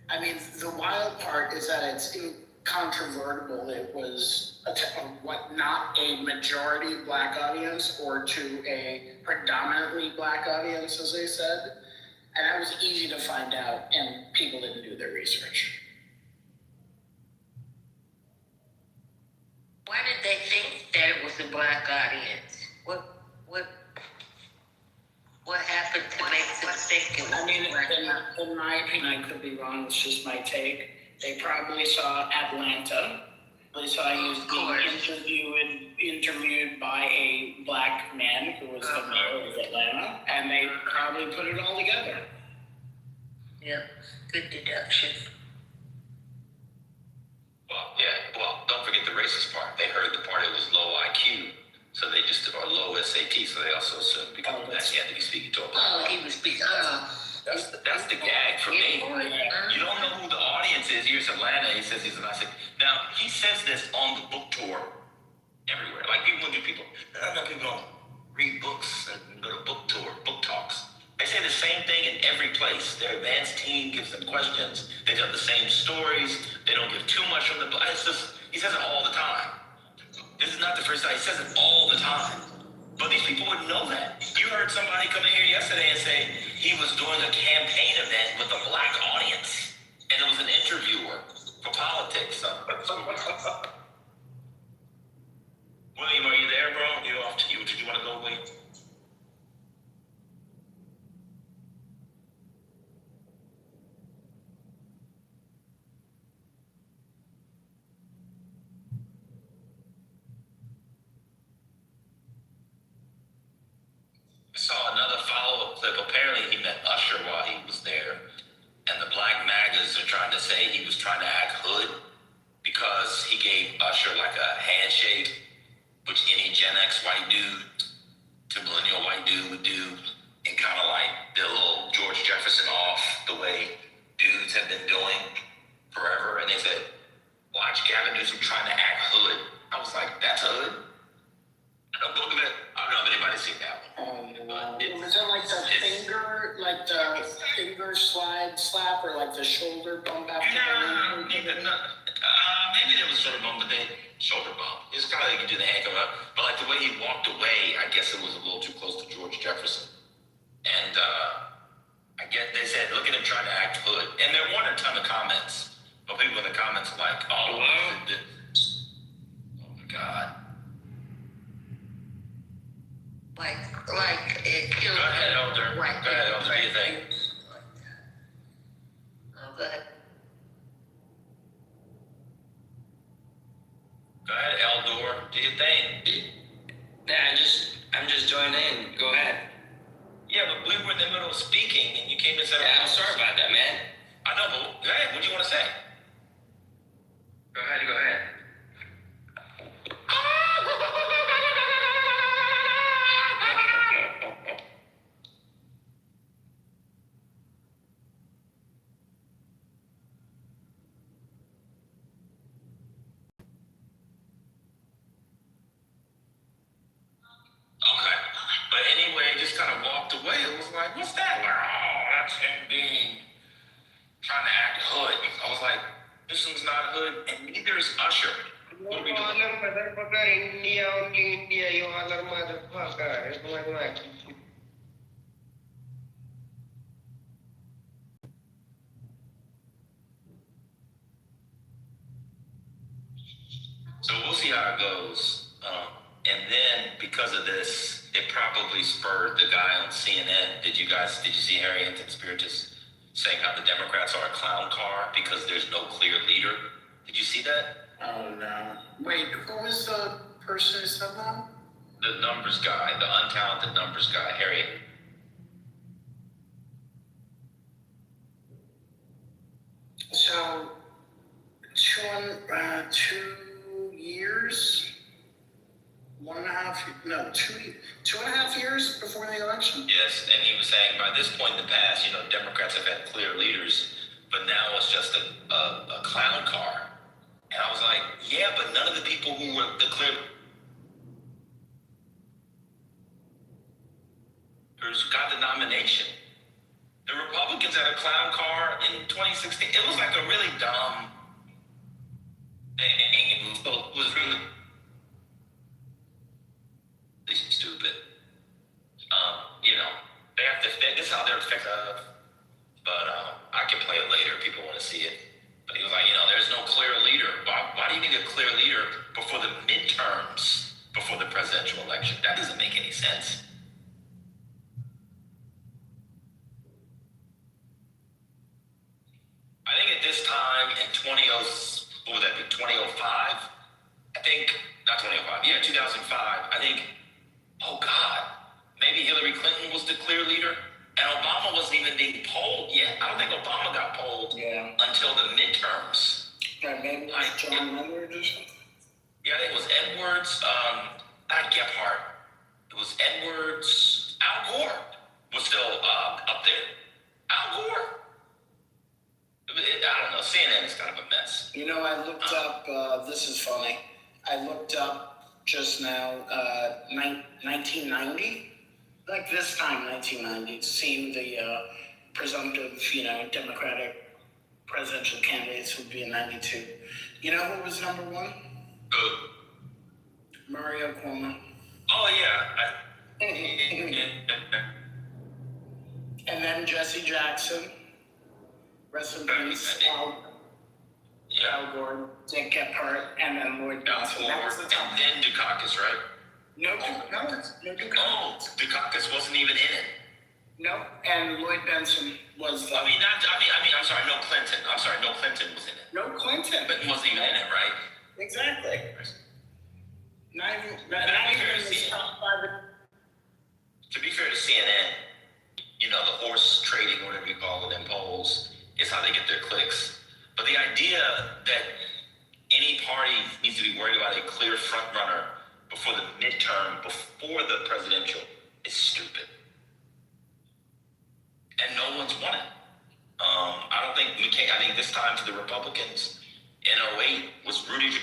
I mean, the wild part is that it's incontrovertible. It was not a majority black audience or to a predominantly black audience, as they said. And that was easy to find out, and people didn't do their research. Why did they think that it was a black audience? What happened to make them think it was I mean, a black audience? in my opinion, I could be wrong. It's just my take. They probably saw Atlanta. They saw he was being interviewed by a black man who was the mayor of Atlanta, and they probably put it all together. Yep, good deduction. Well, don't forget the racist part. They heard the part it was low IQ, so they just are low SAT, so they also assume because of that he had to be speaking to a black Oh, audience. he was speaking. That's the gag for me. You don't know who the audience is. Here's Atlanta. He says he's an Atlanta. Now, he says this on the book tour everywhere. Like, people do people. I know people don't read books and go to book tour, book talks. They say the same thing in every place. Their advanced team gives them questions. They tell the same stories. They don't give too much from the book. It's just, he says it all the time. This is not the first time. He says it all the time. But these people wouldn't know that. You heard somebody come in here yesterday and say he was doing a campaign event with a black audience. And it was an interviewer for politics. William, are you there, bro? You off to you? Did you want to go, William? I saw another follow-up clip. Apparently he met Usher while he was there. And the black MAGAs are trying to say he was trying to act hood because he gave Usher like a handshake, which any Gen X white dude to millennial white dude would do, and kind of like the little George Jefferson off the way dudes have been doing forever. And they said, watch Gavin Newsom trying to act hood. I was like, that's hood? I don't know if anybody's seen that one. Was it like the finger, slap, or like the shoulder bump after? Maybe there was sort of bump, but they shoulder bump. It's kind of like you do the hand come up, but like the way he walked away, I guess it was a little too close to George Jefferson. And I guess they said, look at him trying to act hood. And there weren't a ton of comments, but people in the comments were like, oh my God. Like it killed. Go ahead, Elder. Right. Go ahead, Elder. Do you think? Go ahead. Go ahead, Eldor. Do you think? I'm just joining in. Go ahead. Yeah, but we were in the middle of speaking, and you came and said, I'm sorry about that, man. I know, but go ahead. What do you want to say? Go ahead. Okay. But anyway, just kind of walked away. It was like, what's that? Like, oh, that's him trying to act hood. I was like, Newsom's not hood, and neither is Usher. What are we doing? So we'll see how it goes. And then because of this, it probably spurred the guy on CNN. Did you see Harry Anton-Spiritus saying how the Democrats are a clown car because there's no clear leader? Did you see that? Oh no. Wait, who was the person who said that? The numbers guy, the untalented numbers guy, Harry. So, 2 years? 2.5 years before the election? Yes, and he was saying by this point in the past, Democrats have had clear leaders, but now it's just a clown car. And I was like, yeah, but none of the people who were the clear leaders got the nomination. The Republicans had a clown car in 2016. It was like a really dumb thing. It was really stupid. This is how they're fixed up. But I can play it later if people want to see it. But he was like, there's no clear leader. Why do you need a clear leader before the midterms, before the presidential election? That doesn't make any sense. I think at this time in 2005? I think, not 2005, yeah, 2005, I think, oh God, maybe Hillary Clinton was the clear leader, and Obama wasn't even being polled yet. I don't think Obama got polled until the midterms. Maybe it was John Edwards or something? Yeah, I think it was Edwards, not Gephardt. It was Edwards. Al Gore was still up there. Al Gore. I don't know. CNN is kind of a mess. You know, I looked up, this is funny. I looked up just now, 1990, like this time, 1990, to see who the presumptive, Democratic presidential candidates would be in 92. You know who was number one? Mario Cuomo. Oh, yeah. And then Jesse Jackson. Rest in peace. Al Gore, Dick Gephardt, and then Lloyd Johnson. That was the top. And then Dukakis, right? No Dukakis. Oh, Dukakis wasn't even in it. No, and Lloyd Benson was the... I'm sorry, no Clinton. I'm sorry, no Clinton was in it. No Clinton. But wasn't even in it, right? Exactly. Not even in the top five. To be fair to CNN, the horse trading, whatever you call it, in polls, is how they get their clicks. But the idea that any party needs to be worried about a clear front runner before the midterm, before the presidential, is stupid. And no one's won it. I don't think I think this time for the Republicans in 2008 was Rudy.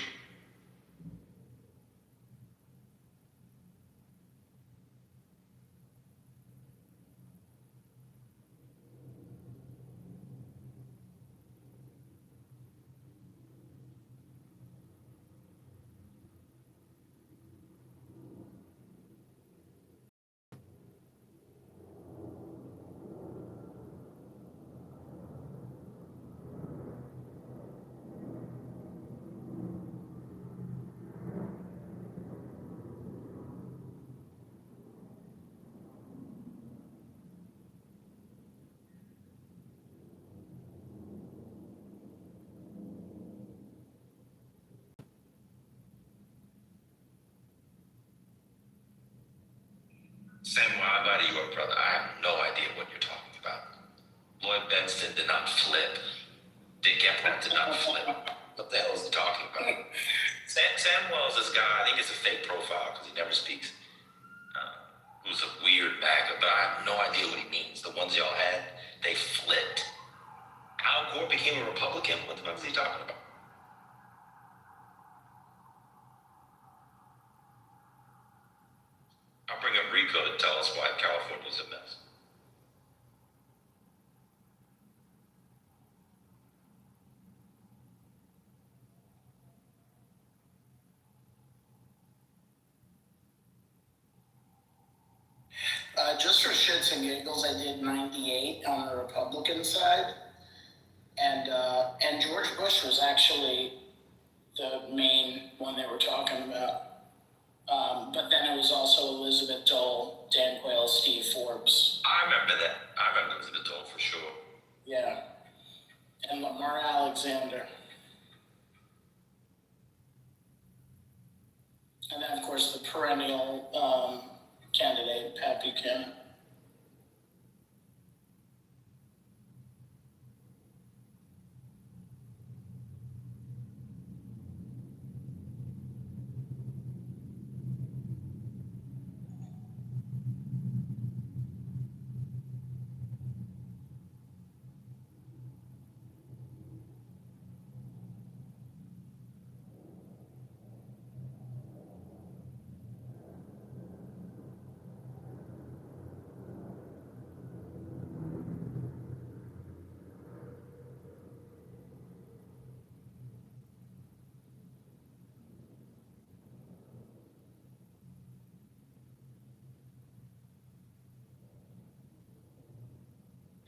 Samuel, I invited you up, brother. I have no idea what you're talking about. Lloyd Benston did not flip. Dick Gephardt did not flip. What the hell is he talking about? Samuel is this guy, I think it's a fake profile because he never speaks. Who's a weird MAGA, but I have no idea what he means. The ones y'all had, they flipped. Al Gore became a Republican? What the fuck is he talking about? I'll bring up Rico to tell us why California's a mess. Just for shits and giggles, I did 98 on the Republican side, and George Bush was actually the main one they were talking about. But then it was also Elizabeth Dole, Dan Quayle, Steve Forbes. I remember that. I remember Elizabeth Dole for sure. Yeah. And Lamar Alexander. And then, of course, the perennial candidate, Pat Buchanan.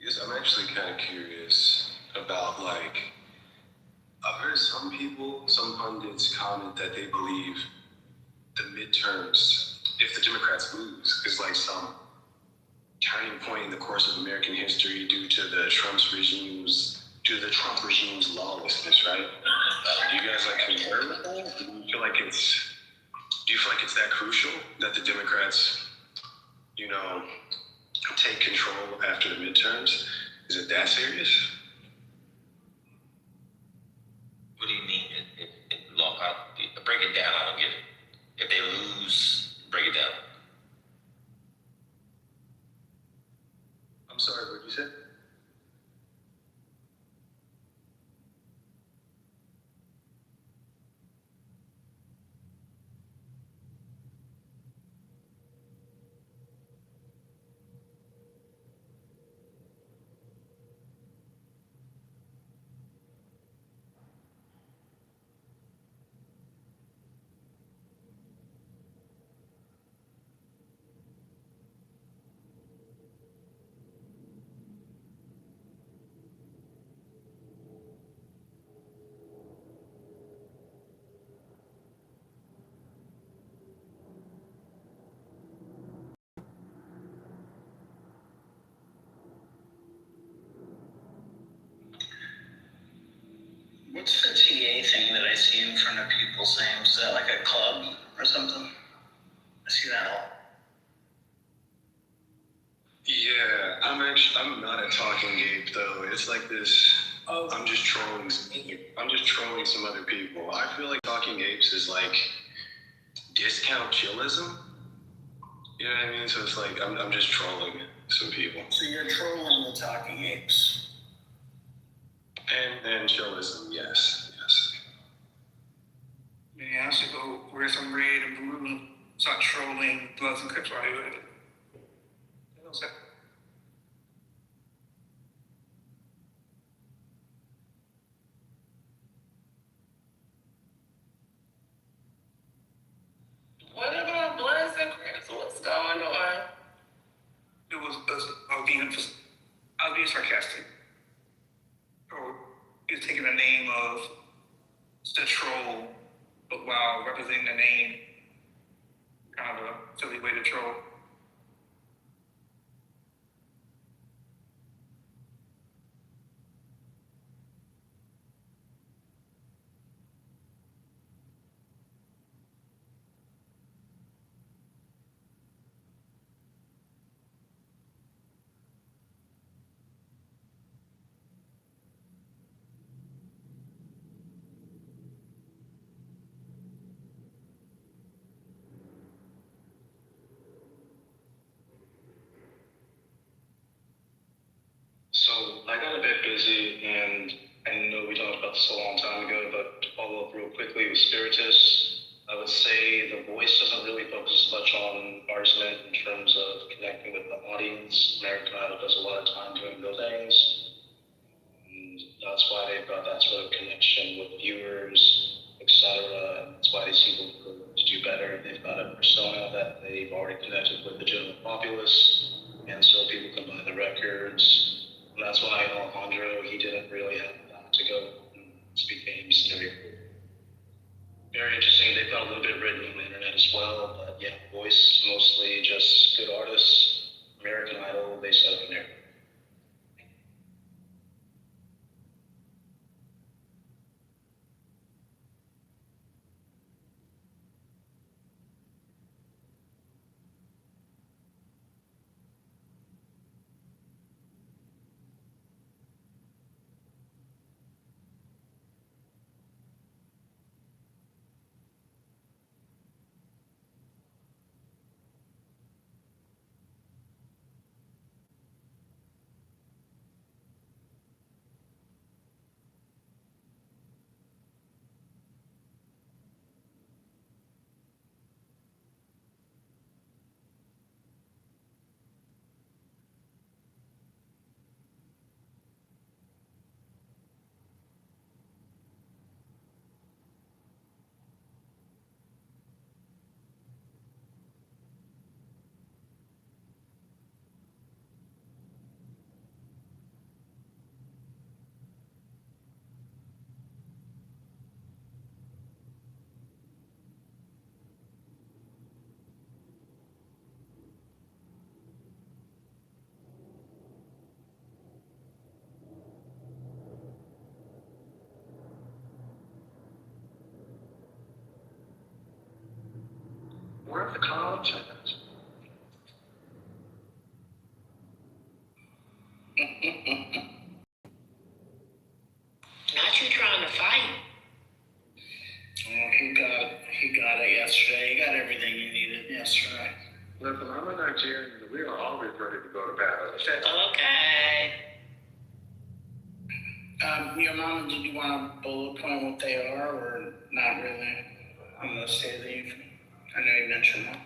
Yes, I'm actually kind of curious about, I've heard some people, some pundits comment that they believe the midterms, if the Democrats lose, is like some turning point in the course of American history due to the Trump regime's lawlessness, right? Do you guys concur with that? Do you feel like it's that crucial that the Democrats, take control after the midterms? Is it that serious? What do you mean? Break it down. I don't get it. If they lose, break it down. I see in front of people saying, is that like a club or something? I see that a lot. Yeah, I'm not a talking ape though. It's like this. I'm just trolling some other people. I feel like talking apes is like discount chillism. You know what I mean? So it's like I'm just trolling some people. So you're trolling the talking apes. And chillism, yes. Man, I should go wear some red and blue and start trolling Bloods and Crips while you're at it. You know what I'm saying? What about Bloods and Crips? What's going on? I was being sarcastic. Or he was taking the name of the troll, but while representing the name, kind of a silly way to troll. So I got a bit busy, and I know we talked about this a long time ago, but to follow up real quickly with Spiritus, I would say The Voice doesn't really focus much on Arsmet in terms of connecting with the audience. American Idol does a lot of time doing those things, and that's why they've got that sort of connection with viewers, etc. And that's why these people to do better. They've got a persona that they've already connected with the general populace, and so people can buy the records. And that's why Alejandro, he didn't really have that to go and speak games. Very interesting. They've got a little bit written on the internet as well, but yeah, Voice mostly just good artists. American Idol, they set up in there. Where are the content? Not you trying to fight. He got it yesterday. He got everything he needed yesterday. Listen, I'm a Nigerian. We are always ready to go to battle. Okay. Your mama, did you want to bullet point what they are, or not really? On the State of the Union. I know you mentioned that.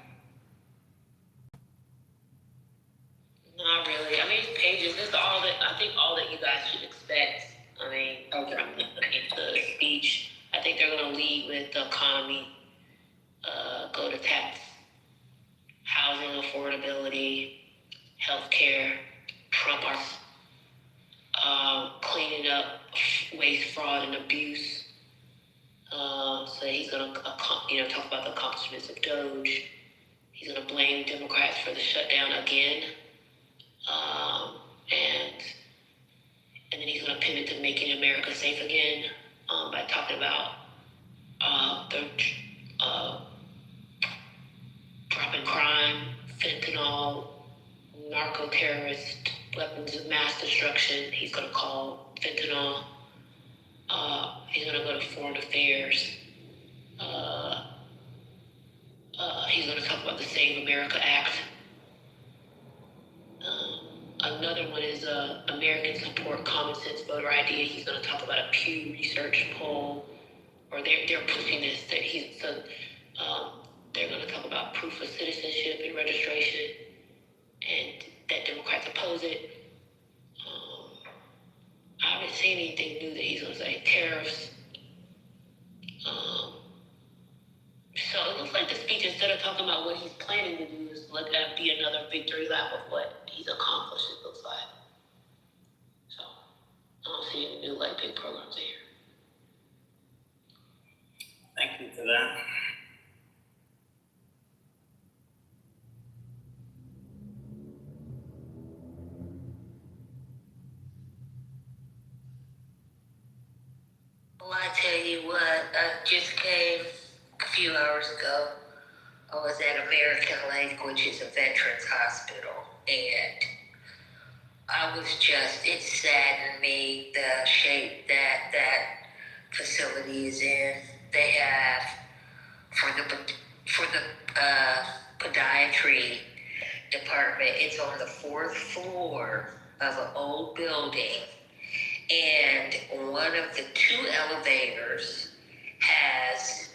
Not really. I mean, it's pages. This is all that I think all that you guys should expect. I mean, from the speech, I think they're going to lead with the economy, go to tax, housing affordability, healthcare, Trump, cleaning up waste, fraud, and abuse. So he's going to, talk about the accomplishments of Doge. He's going to blame Democrats for the shutdown again. And then he's going to pivot to making America safe again by talking about They're dropping crime, fentanyl, narco terrorist, weapons of mass destruction. He's going to call fentanyl. He's going to go to foreign affairs. He's going to talk about the Save America Act. Another one is American Support Common Sense Voter ID. He's going to talk about a Pew Research poll, or they're pushing this. They're going to talk about proof of citizenship and registration, and that Democrats oppose it. I haven't seen anything new that he's going to say. Tariffs. So it looks like the speech, instead of talking about what he's planning to do, is let that be another victory lap of what he's accomplished, it looks like. So I don't see any new big programs here. Thank you for that. Well, I tell you what, I just came a few hours ago. I was at American Lake, which is a veterans hospital, and it saddened me, the shape that facility is in. They have, for the podiatry department, it's on the 4th floor of an old building, and one of the 2 elevators has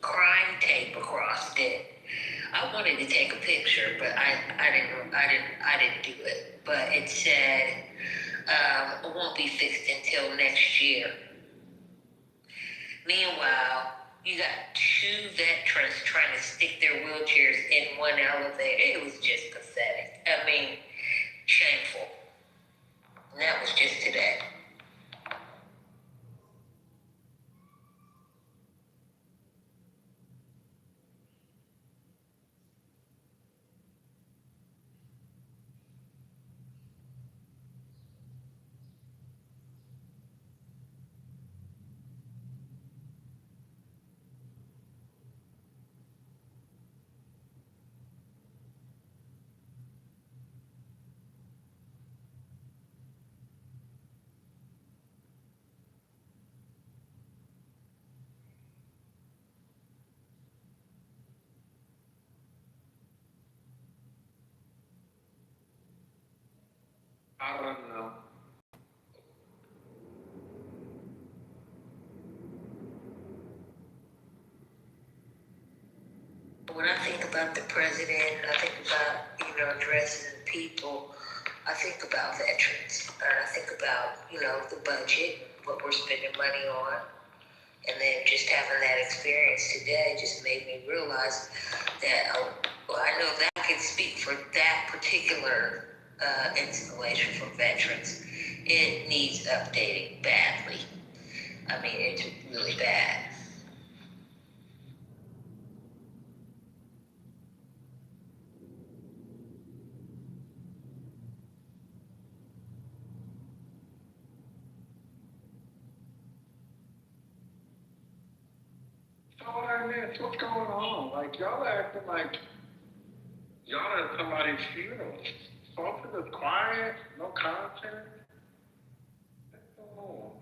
crime tape across it. I wanted to take a picture, but I didn't do it. But it said it won't be fixed until next year. Meanwhile, you got 2 veterans trying to stick their wheelchairs in one elevator. It was just pathetic. I mean, shameful. And that was just today. I don't know. When I think about the president, I think about, addressing the people, I think about veterans. And I think about, the budget, what we're spending money on. And then just having that experience today just made me realize that, I know that I can speak for that particular installation for veterans. It needs updating badly. I mean, it's really bad. All I miss, what's going on? Like, y'all acting like y'all at somebody's funeral. Something is quiet, no content. What's going on?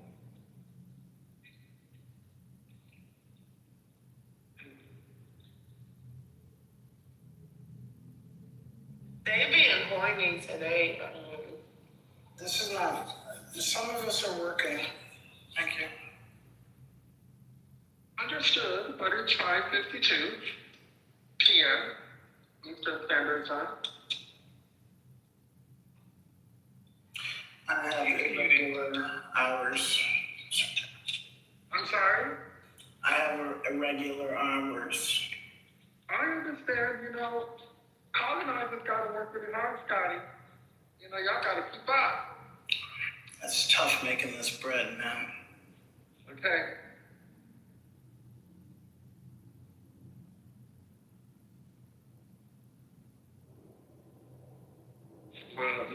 They being poignant today. This is not, some of us are working. Thank you. Understood, but it's 5:52 p.m. Eastern Standard Time. I have irregular hours. I'm sorry? I have irregular hours. I understand, colonizers gotta work with it hard, Scotty. Y'all gotta keep up. It's tough making this bread, man. Okay. Well,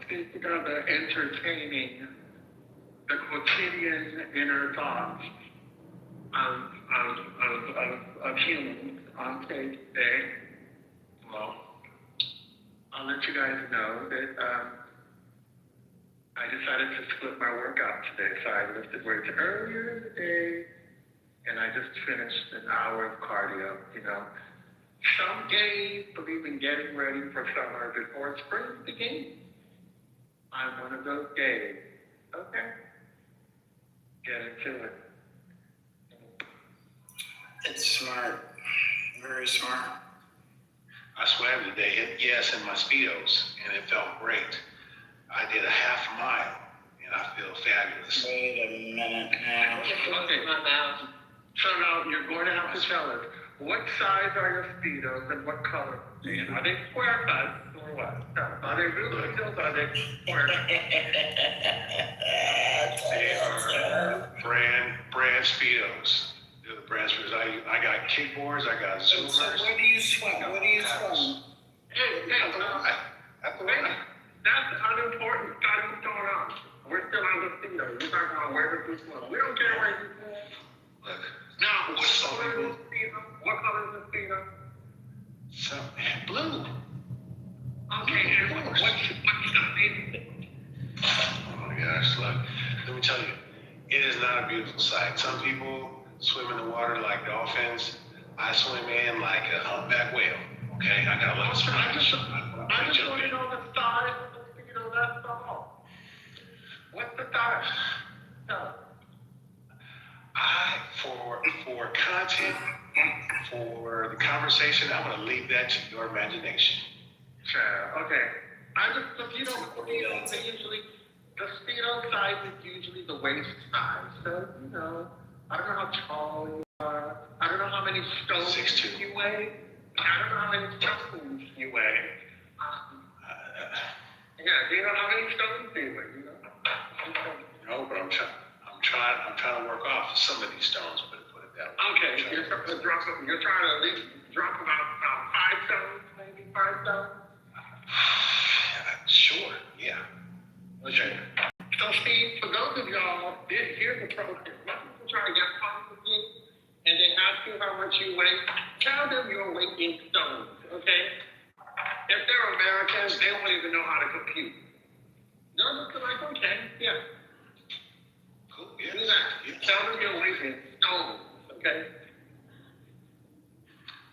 people gotta entertaining the quotidian inner thoughts of of humans on stage today. Well, I'll let you guys know that I decided to split my workout today. So I lifted weights earlier in the day, and I just finished an hour of cardio. You know, some gays believe in getting ready for summer before spring begins. I'm one of those gays. Okay, get into it. It's smart. Very smart. I swam today, yes, in my Speedos, and it felt great. I did a half mile, and I feel fabulous. Wait a minute now. Okay. So now you're going to have to tell us, what size are your Speedos and what color? And are they square cuts or what? Are they blue Speedos or are they square cuts? They are brand Speedos. They're the brand Speedos. I got kickboards, I got Zoomers. So where do you swim? Where do you swim? Hey, At the line. That's unimportant. That's what's going on. We're still on the Speedo. We're talking about where does this swim. We don't care where you swim. Look. Now, what color is the Speedo? What color is the Speedo? Blue. Okay, and what's the Speedo? Oh my gosh, look. Let me tell you, it is not a beautiful sight. Some people swim in the water like dolphins. I swim in like a humpback whale. Okay, I got a little I just want to know the size of the Speedo, that's all. What's the size? No. For content, for the conversation, I'm going to leave that to your imagination. Sure, okay. The Speedo size is usually the waist size. So, you know, I don't know how tall you are. I don't know how many stones 6'2". you weigh. I don't know how many stones you weigh. Yeah, do you know how many stones do you weigh? You know? No, but I'm trying to work off some of these stones, put it that way. Okay, you're trying to at least drop about 5 stones, maybe 5 stones? Sure, yeah. Okay. So Steve, for those of y'all, here's the program. Let people try to get fun with you, and they ask you how much you weigh. Tell them your weight in stones, okay? If they're Americans, they won't even know how to compute. No, they're like, okay, yeah. Cool, yeah. Do that. Tell them your weight in stones, okay?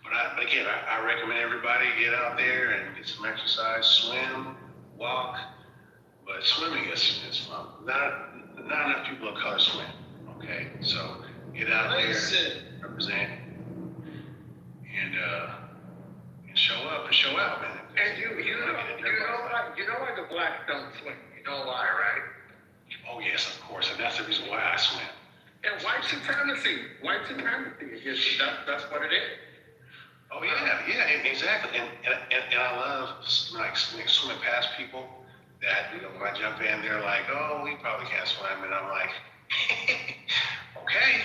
But again, I recommend everybody get out there and get some exercise, swim, walk. But swimming is fun. Not enough people of color swim. Okay, so get out there, represent, and show up and show out, man. And you know why the blacks don't swim? You know why, right? Oh yes, of course, and that's the reason why I swim. And white supremacy. That's what it is. Oh yeah, exactly. And I love like swimming past people that, you know, when I jump in, they're like, oh, we probably can't swim, and I'm like, okay.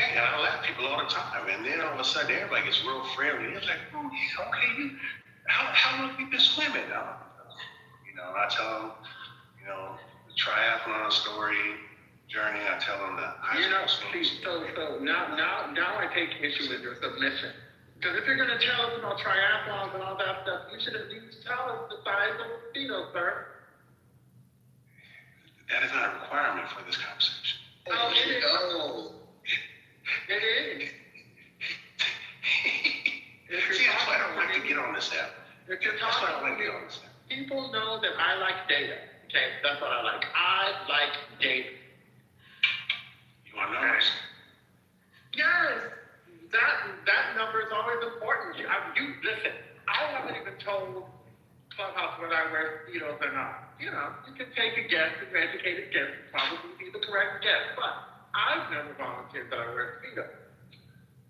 And I laugh people all the time, and then all of a sudden everybody gets real friendly. It's like, oh yeah, okay, how long have you been swimming? You know, I tell them, you know, the triathlon story, journey. I tell them that. So now I take issue with your submission. Because if you're going to tell us about triathlons and all that stuff, you should at least tell us the size of the Speedo, sir. That is not a requirement for this conversation. Oh, it is. It is. See, that's why I don't like to get on this app. If you're talking about people know that I like data. Okay, that's what I like. I like data. You want numbers? Yes. That number is always important. Listen, I haven't even told Clubhouse whether I wear Speedos or not. You know, you can take a guess, an educated guess, probably be the correct guess, but I've never volunteered that I wear Speedos.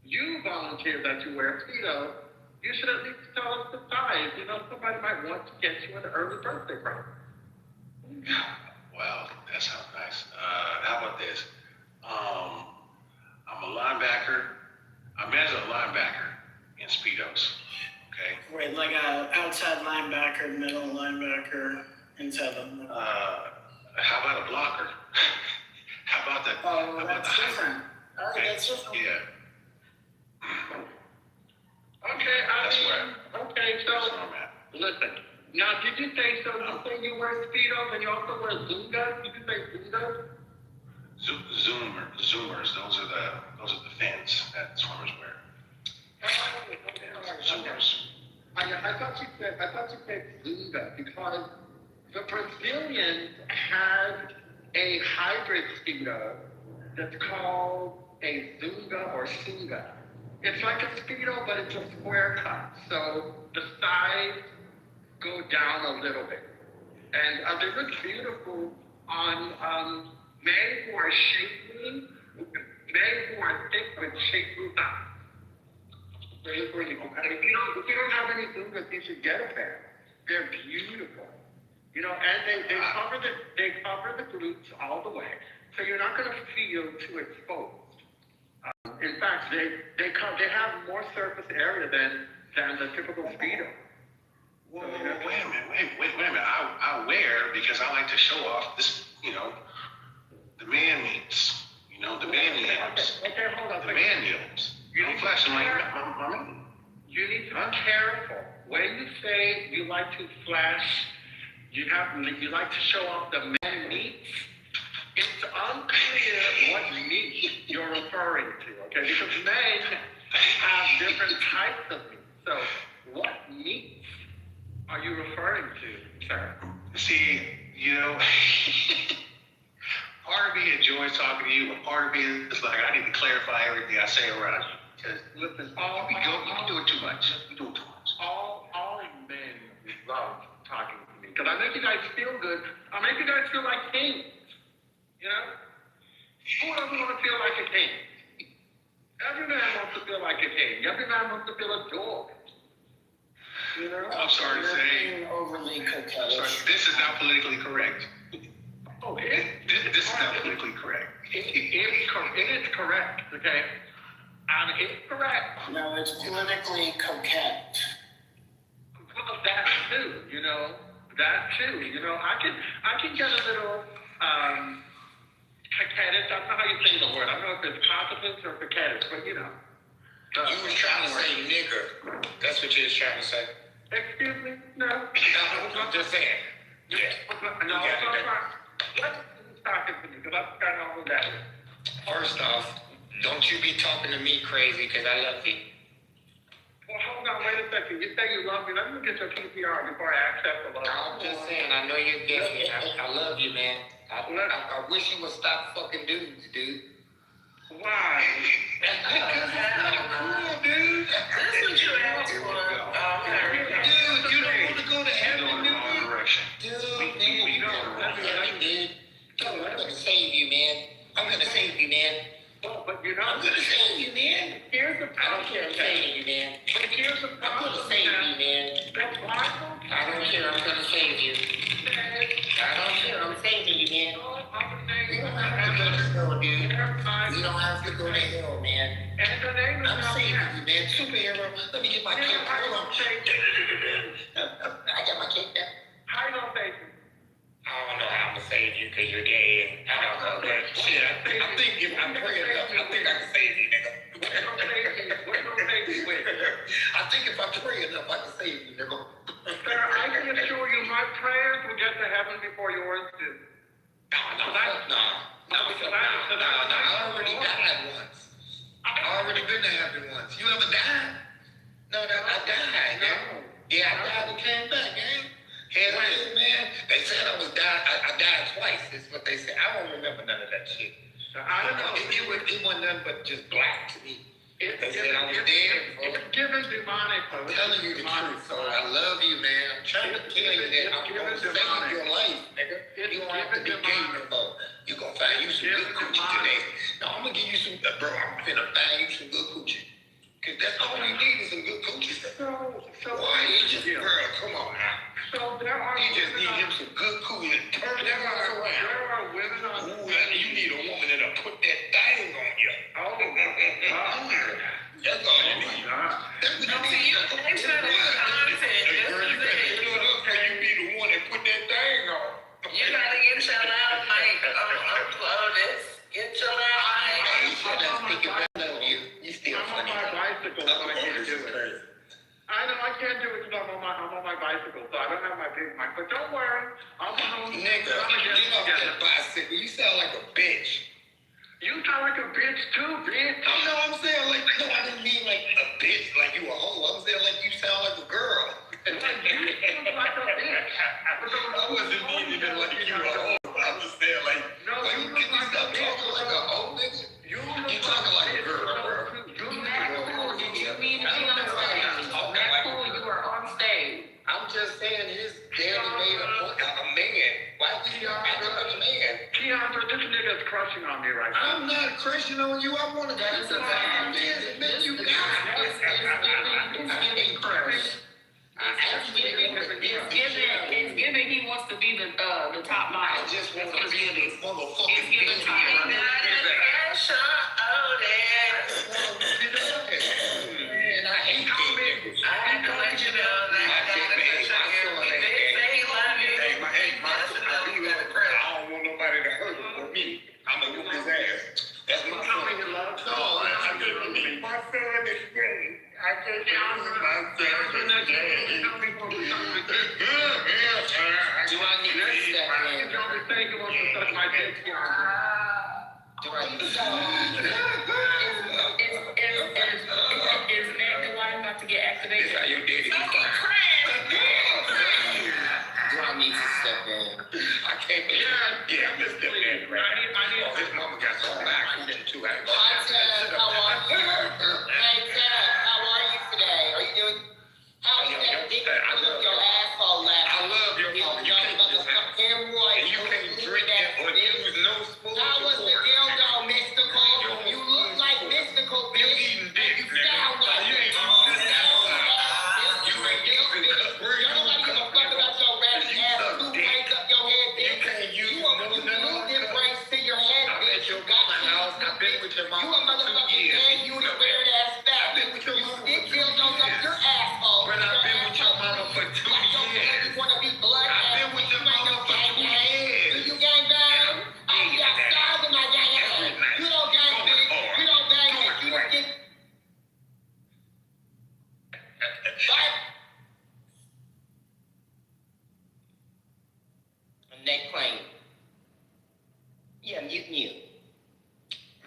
You volunteer that you wear Speedos, you should at least tell us the size. You know, somebody might want to get you an early birthday present. Well, that sounds nice. How about this? I'm a linebacker. I manage a linebacker in Speedos. Okay. Wait, like a outside linebacker, middle linebacker, inside the. How about a blocker? How about that? Oh, that's different. All right, that's it. Yeah. Okay, That's okay, so, that's where I'm at. listen, now, did you say, so you say you wear Speedos and you also wear Zungas? Did you say Zungas? Zoomers, those are the fins that swimmers wear. Zoomers. I thought you said Zunga because the Brazilians had a hybrid Speedo that's called a Zunga or Sunga. It's like a Speedo, but it's a square cut. So the sides go down a little bit. And they look beautiful on men who are shapely, men who are thick with shapely thighs. Very pretty. And if you don't have any Zungas, you should get a pair. They're beautiful. You know, and they cover the glutes all the way, so you're not going to feel too exposed. In fact, they have more surface area than the typical Speedo. Whoa, wait a minute. I wear because I like to show off this, the man meats. The man yams. Okay, hold on. The man yams. I'm flashing my man. You need to be careful. When you say you like to flash, you like to show off the man meats, it's unclear what meat you're referring to, okay? Because men have different types of meat. So what meats are you referring to, sir? See, part of me enjoys talking to you, but part of me is like, I need to clarify everything I say around you. Because listen, you do it too much. All men love talking to me. Because I make you guys feel good. I make you guys feel like kings. Who doesn't want to feel like a king? Every man wants to feel like a king. Every man wants to feel adored. I'm sorry to say. Overly I'm sorry, this is not politically correct. Oh, This is not politically correct. It is correct, okay? It's correct. No, it's politically coquette. Well, that too, That too, I can get a little coquettish. I don't know how you say the word. I don't know if it's coquettish or coquettish, but You was trying to say nigger. That's what you was trying to say. Excuse me? No. I'm just saying. Yeah. No, what is talking to me? Because I'm kind of over that. First off, don't you be talking to me crazy because I love you. Well, hold on, wait a second. You say you love me. Let me get your PPR before I accept the love. I'm just saying, I know you're gay. I love you, man. I wish you would stop fucking dudes, dude. Why? Because that's cool, dude. That's what you asked for. Dude, you don't want to go to heaven, dude. Dude, dude. I'm gonna save you, man. I'm gonna save you, man. But I'm gonna save you, man. Here's the I don't care, I'm saving you, man. But here's the I'm problem. gonna save you, man. I don't care, I'm gonna save you. I don't care, I'm saving you, man. You don't have to go to hell, dude. You don't have to go to hell, man. I'm saving you, man. Superhero, let me get my cape. Hold on. I got my cape now. How you gonna save me? I don't know how I'm gonna save you because you're gay and I don't know, but shit, I think if I pray enough, I think I can save you, nigga. What you gonna save me with? I think if I pray enough, I can save you, nigga. Sir, I can assure you my prayers will get to heaven before yours do. No, I already died once. I already been to heaven once. You ever died? No, I died, man. Yeah, I died and came back, man. Hell yeah, man. They said I died twice. Is what they said. I don't remember none of that shit. I don't know. It wasn't nothing but just black to me. They said I was dead. It's given demonic. I'm telling you the truth, so I love you, man. I'm trying to tell you that I'm gonna save your life, nigga. You don't have to be gay no more. You gonna find you some good coochie today. No, I'm gonna give you some, bro. I'm finna find you some good coochie. Cause that's all you need is some good coochie. Why you just, girl? Come on now. You just need him some good coochie. Turn that ass around. There are women on. Ooh, you need a woman that'll put that thing on you. Oh my God. That's all you need. You be the one that put that thing on. You gotta get your loud mic on this. Get your loud mic. I'm on my bicycle, so I don't have my big mic. But don't worry, I'll be home. Nigga, get off that bicycle. You sound like a bitch. You sound like a bitch too, bitch. I know, I'm saying like, no, I didn't mean like a bitch, like you a hoe. I'm saying like you sound like a girl. Like you sound like a bitch. I wasn't meaning it like you a hoe. I was saying like, No, like you can you look stop like a talking like a hoe, nigga? You talking like a girl, bro. Did you mean to be on stage? Cool, you are on stage. I'm just saying his daddy made a man. Why would you not make up a man? Keandra, this nigga's crushing on me right now. I'm not crushing on you. I want to That is a man bad that you got. It's giving crush. It's giving he wants to be the top model. I just want to be in this It's motherfucking giving top model. And I hate gay niggas. I had to let you know that I don't want nobody to hurt him or me. I'm gonna whoop his ass. That's my son. No, I didn't mean my son is gay. I just my son is gay. Do I need to step in? Don't be thinking about to suck my dick, Keandra. Do I need to step Is Mac the line about to get activated? That's how your daddy Do I need to step in? I can't believe yeah, I'm just stepping in right now. Oh, his mama got some back too. Hi, Ted. How are you? Hey, Ted. How are you today? Are you doing? How is that dick with your asshole last? I love your mama. You can't just have and you can't drink it or use no spoon. How was the dildo, Mystical? You look like Mystical, bitch. You eating dick, you sound like you ain't using that. You ain't using cut. Where you Nobody give a fuck about your rabbit ass. Two braids up your head, bitch. You can't use You glue them braids to your head, I've been bitch. at your mama house. I've been with your mama You a motherfucking gang unit wearing ass fat. I've been with your mama You stick dildos up your asshole. But I've been with your mama for 2 years. You wanna be blood I've been with your mama for 2 years. Do you gang bang? I be outside with my gang bang. You don't gang bitch. You don't bang bitch. You don't get. What? Neck plane. Yeah, mute.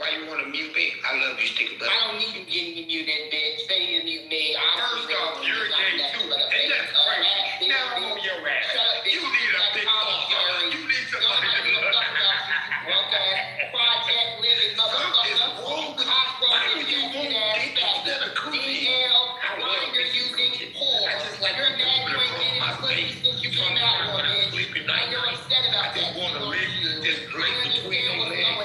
Why you want to mute me? I love you, sticky butt. I don't need you getting me muted, bitch. They need to mute me. First off, you're gay too. And that's crazy. Now I'm on your ass. Shut up, bitch. You need a big father. You need somebody to love. Broke ass project living motherfucker. Cockroach you want dick instead of coochie. DL, grinder using whore. You're mad you ain't getting my pussy since you came out one, bitch. And you're upset about that. I just want to live this great between your legs.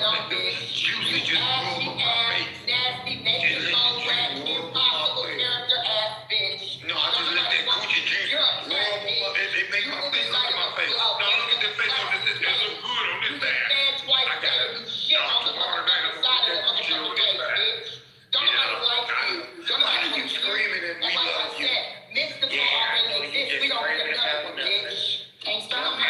You just Ashy ass, nasty, naked, cold rat, impossible character ass bitch. No, I just let that coochie juice roll up. It make my face look at my face. No, look at the face on this. It look good on this side. I got it. Shit on the side of the motherfucking face, bitch. Don't nobody like you. Don't nobody keep screaming at me. Like I said, Mr. already exists. We don't need another one, bitch. Can't stop now.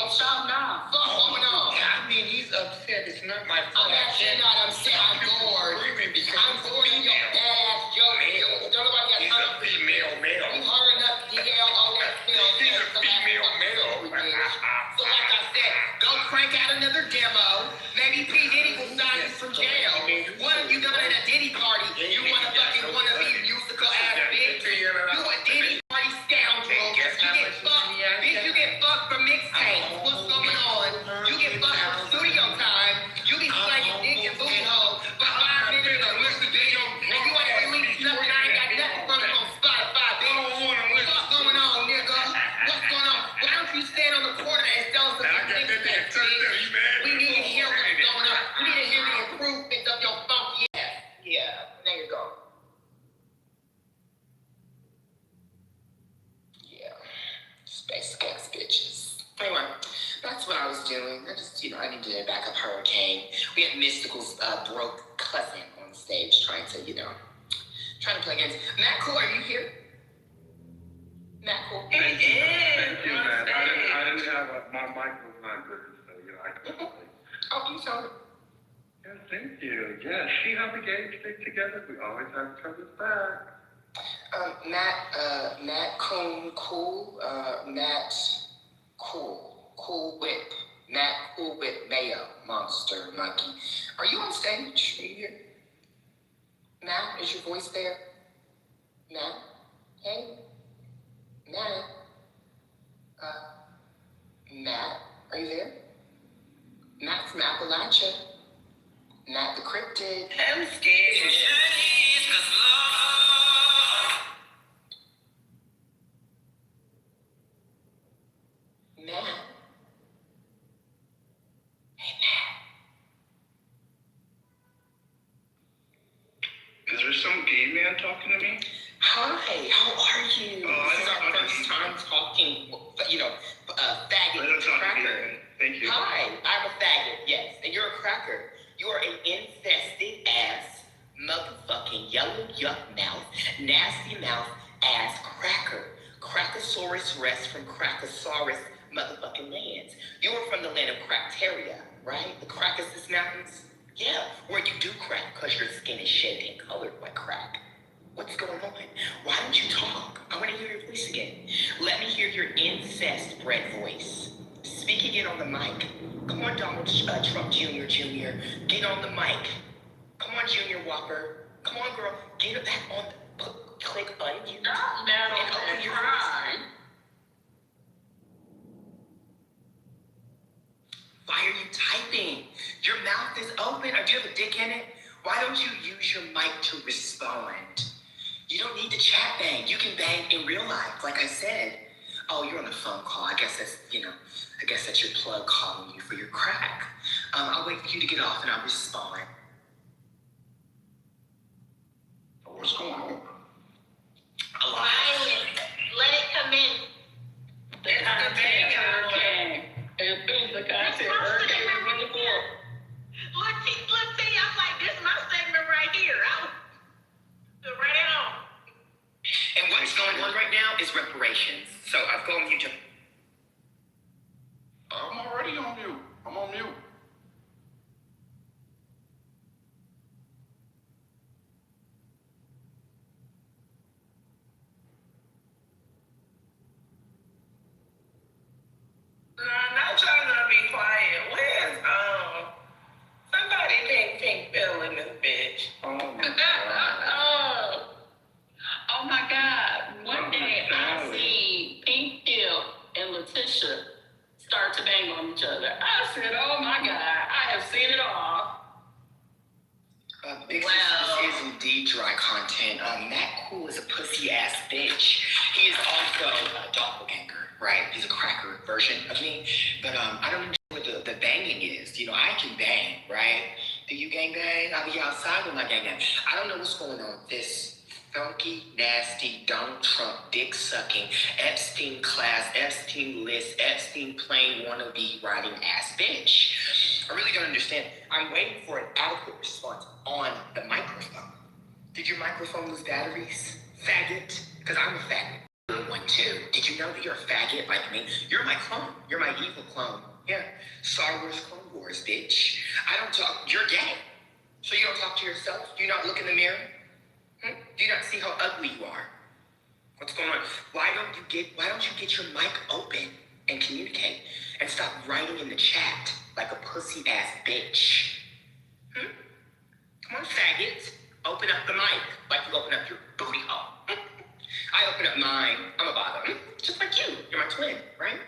Stop now. Fuck going on. I mean, he's upset. It's not my fault. I'm actually not upset. I'm bored. I'm bored of your badass jokes. Don't nobody got He's time a for female male. you heard enough DL all that film. He's a female male. So like I said, go crank out another demo. Maybe P. Diddy will sign you from jail. What if you done at a Diddy party? You wanna be musical ass bitch? You a Diddy party scoundrel. You get fucked. Bitch, you get fucked for mixtapes. What's going on? You get fucked for studio time. You be slanging dick and booty holes for 5 minutes and listen to you. And you ain't released nothing. I ain't got nothing from it on Spotify, bitch. What's going on, nigga? What's going on? Why don't you stand on the corner and sell some mixtapes, bitch? We need to hear what's going on. We need to hear the improvements of your funky ass. Yeah, there you go. Yeah, space gas bitches. Anyway, that's what I was doing. I just, I needed a backup hurricane. We had Mystical's broke cousin on stage trying to play games. Matt Cool, are you here? Matt Cool. Thank you, man. I didn't have my mic was not good, so I couldn't. Oh, you told me. Yeah, thank you. Yeah, see how the games stick together? We always have each other's back. Matt Cool Whip Mayo Monster Monkey. Are you on stage? Are you here? Matt, is your voice there? Matt? Hey? Matt? Matt, are you there? Matt from Appalachia. Matt the Cryptid. I'm scared. Matt. Hey, Matt. Is there some gay man talking to me? Hi, how are you? Oh, This is our first time talking, faggot Let us talk to cracker. you. Thank you. Hi, I'm a faggot, yes, and you're a cracker. You are an infested ass, motherfucking yellow yuck mouth, nasty mouth ass cracker. Crackosaurus Rex from Crackosaurus motherfucking lands. You are from the land of Cracteria, right? The Crackosus Mountains? Yeah, where you do crack because your skin is shaped and colored like crack. What's going on? Why don't you talk? I want to hear your voice again. Let me hear your incest bred voice. Speak again on the mic. Come on, Donald Trump Jr. Get on the mic. Come on, Junior Whopper. Come on, girl. Get it back on. Click unmute. Stop that And on open that your cry. Why are you typing? Your mouth is open. Or do you have a dick in it? Why don't you use your mic to respond? You don't need to chat bang. You can bang in real life, like I said. Oh, you're on a phone call. I guess that's your plug calling you for your crack. I'll wait for you to get off and I'll respond. What's going on? A lot. Let it come in. The content hurricane. It's the content hurricane. Let's see, I'm like, this is my segment right here. I'll do right at home. And what's going on right now is reparations. So I've gone mute. I'm already on mute. I'm on mute. Not trying to be quiet. Where's somebody pink Bill in this bitch? Oh my God. One day I see Pink Phil and Letitia start to bang on each other. I said, oh my God, I have seen it all. This is indeed dry content. Matt Cool is a pussy ass bitch. He is also a doppelganger, right? He's a cracker version of me. But I don't know what the banging is. I can bang, right? Do you gang bang? I'll be outside with my gang bang. I don't know what's going on with this funky, nasty, Donald Trump, dick-sucking, Epstein class, Epstein list, Epstein plane wannabe riding ass bitch. I really don't understand. I'm waiting for an adequate response on the microphone. Did your microphone lose batteries, faggot? Because I'm a faggot. Good one too. Did you know that you're a faggot like me? You're my clone. You're my evil clone. Yeah. Star Wars Clone Wars, bitch. I don't talk. You're gay. So you don't talk to yourself? Do you not look in the mirror? Do you not see how ugly you are? What's going on? Why don't you get your mic open and communicate and stop writing in the chat like a pussy ass bitch? Come on, faggot. Open up the mic like you open up your booty hole. I open up mine. I'm a bottom. Just like you. You're my twin, right?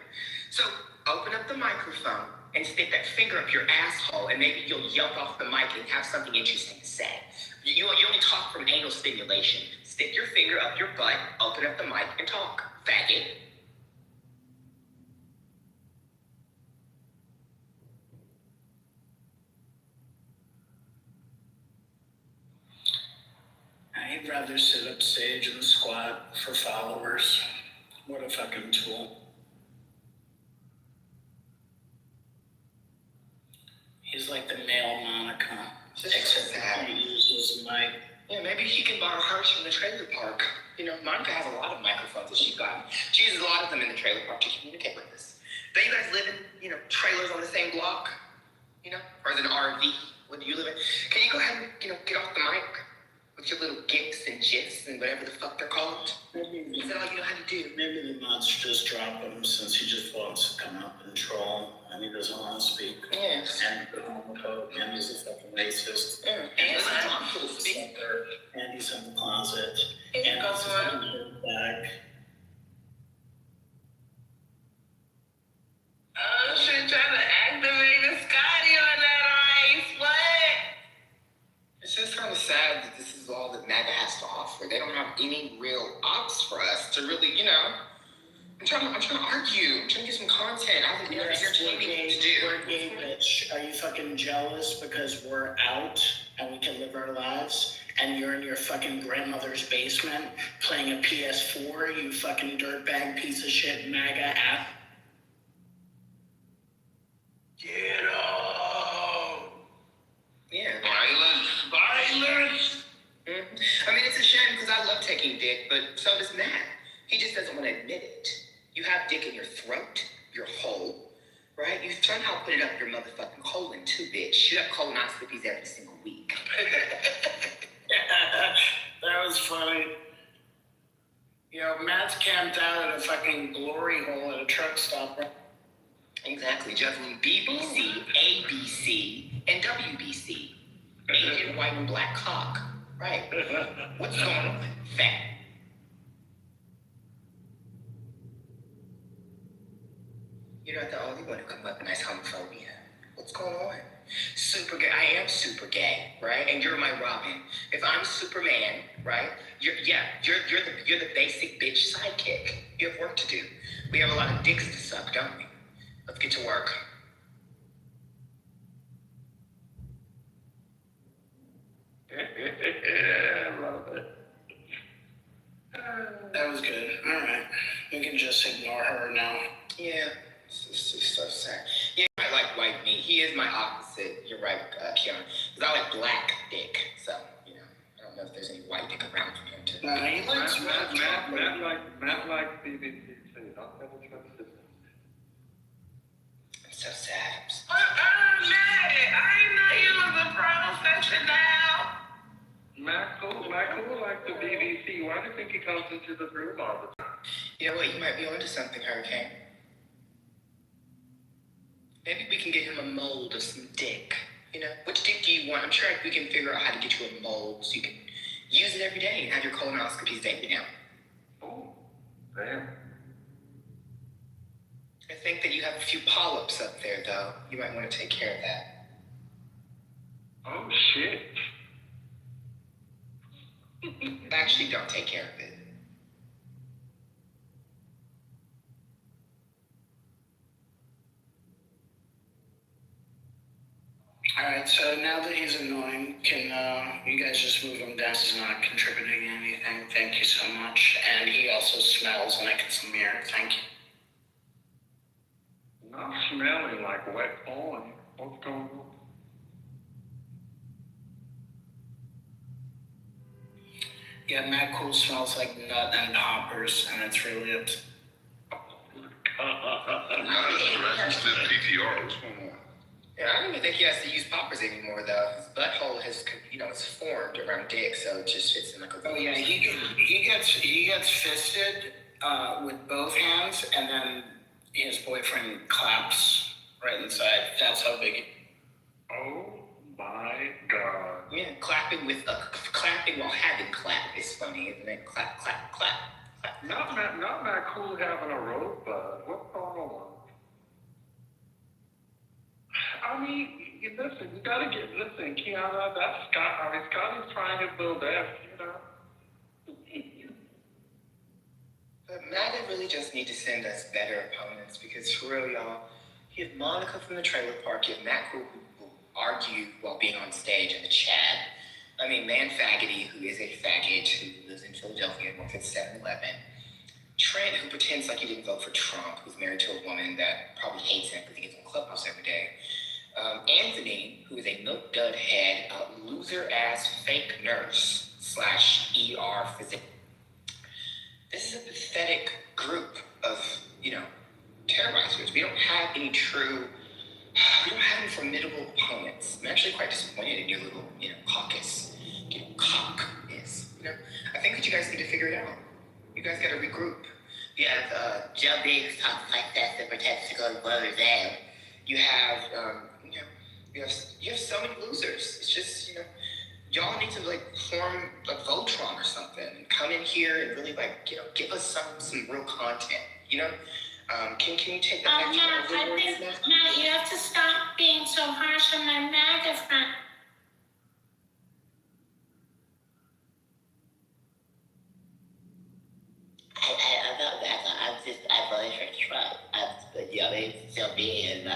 So open up the microphone and stick that finger up your asshole and maybe you'll yelp off the mic and have something interesting to say. You only talk from anal stimulation. Stick your finger up your butt, open up the mic, and talk. Faggot. I'd rather sit upstage and squat for followers. What a fucking tool. He's like the male Monica. Except that he uses his mic. Yeah, maybe he can borrow hers from the trailer park. Monica has a lot of microphones that she's got. She uses a lot of them in the trailer park to communicate with us. Don't you guys live in, trailers on the same block? Or is it an RV? What do you live in? Can you go ahead and, get off the mic? with your little GIFs and GIFs and whatever the fuck they're called? Is that all you know how to do? Maybe the mods just drop him since he just wants to come up and troll and he doesn't want to speak. Yes. And and he's a fucking racist. And he's a drunk speak. And he's in the closet. And And he's a fucking bag. Oh shit, trying to activate a Scotty on that ice. What? It's just kind of sad that this is all that MAGA has to offer. They don't have any real ops for us to really, you know. I'm trying to argue. I'm trying to get some content. I have Yes, entertaining to do. we're gay, bitch. Are you fucking jealous because we're out and we can live our lives and you're in your fucking grandmother's basement playing a PS4, you fucking dirtbag piece of shit MAGA app? Get out! Yeah. Violence! I mean, it's a shame because I love taking dick, but so does Matt. He just doesn't want to admit it. You have dick in your throat, your hole, right? You somehow put it up your motherfucking colon too, bitch. You have colonoscopies every single week. That was funny. Yo, Matt's camped out at a fucking glory hole at a truck stop. Right? Exactly, juggling BBC, ABC, and WBC. Asian, white, and black cock. Right. What's going on? Fat. You're not the only one who come up with nice homophobia. What's going on? Super gay. I am super gay, right? And you're my Robin. If I'm Superman, right? You're the basic bitch sidekick. You have work to do. We have a lot of dicks to suck, don't we? Let's get to work. I love it. That was good. All right. We can just ignore her now. Yeah, it's just so sad. Yeah, I like white meat. He is my opposite. You're right, Keon. Because I like black dick. So, you know, I don't know if there's any white dick around for him to. No, he likes Matt likes BBC too. Don't tell me about this. It's so sad. Matt, I didn't know you was a professional. Matt cool like the BBC. Why do you think he comes into the room all the time? You know what? You might be onto something, Hurricane. Maybe we can get him a mold of some dick. You know, which dick do you want? I'm sure we can figure out how to get you a mold so you can use it every day and have your colonoscopies daily now. Oh, damn. I think that you have a few polyps up there, though. You might want to take care of that. Oh, shit. Actually, don't take care of it. Alright, so now that he's annoying, can you guys just move him down? He's not contributing anything. Thank you so much. And he also smells and I can smear. Thank you. Not smelling like wet corn. What's going on? Yeah, Matt Cool smells like nut and poppers, and it's really it. PTR, what's going on? Yeah, I don't even think he has to use poppers anymore, though. His butthole has, you know, it's formed around dick, so it just fits in like a. Oh yeah, he gets fisted with both hands, and then his boyfriend claps right inside. That's how big. Oh my god. Yeah, clapping while having clap is funny, isn't it? Clap, clap, clap. Not Matt Cool having a rosebud. What's going on? I mean, listen, you gotta listen, Kiana, that's Scotty's trying his little best, you know? But MAGA really just need to send us better opponents because for real, y'all, you have Monica from the trailer park, you have Matt Cool who will argue while being on stage in the chat. I mean, Man Faggoty, who is a faggot who lives in Philadelphia and works at 7-Eleven. Trent, who pretends like he didn't vote for Trump, who's married to a woman that probably hates him because he gets on Clubhouse every day. Anthony, who is a milk dud head, loser-ass fake nurse / ER physician. This is a pathetic group of, you know, terrorizers. We don't have any formidable opponents. I'm actually quite disappointed in your little, you know, caucus, you know, cock you guys need to figure it out. You guys gotta regroup. You have Joe Biggs talks like that to protect the good voters out. You have you have so many losers. It's just, y'all need to like form like Voltron or something and come in here and really like, give us some real content. Can you take the fact Matt, I think, Matt, you have to stop being so harsh on my MAGA friend. I thought that I voted for Trump. It's still me, and I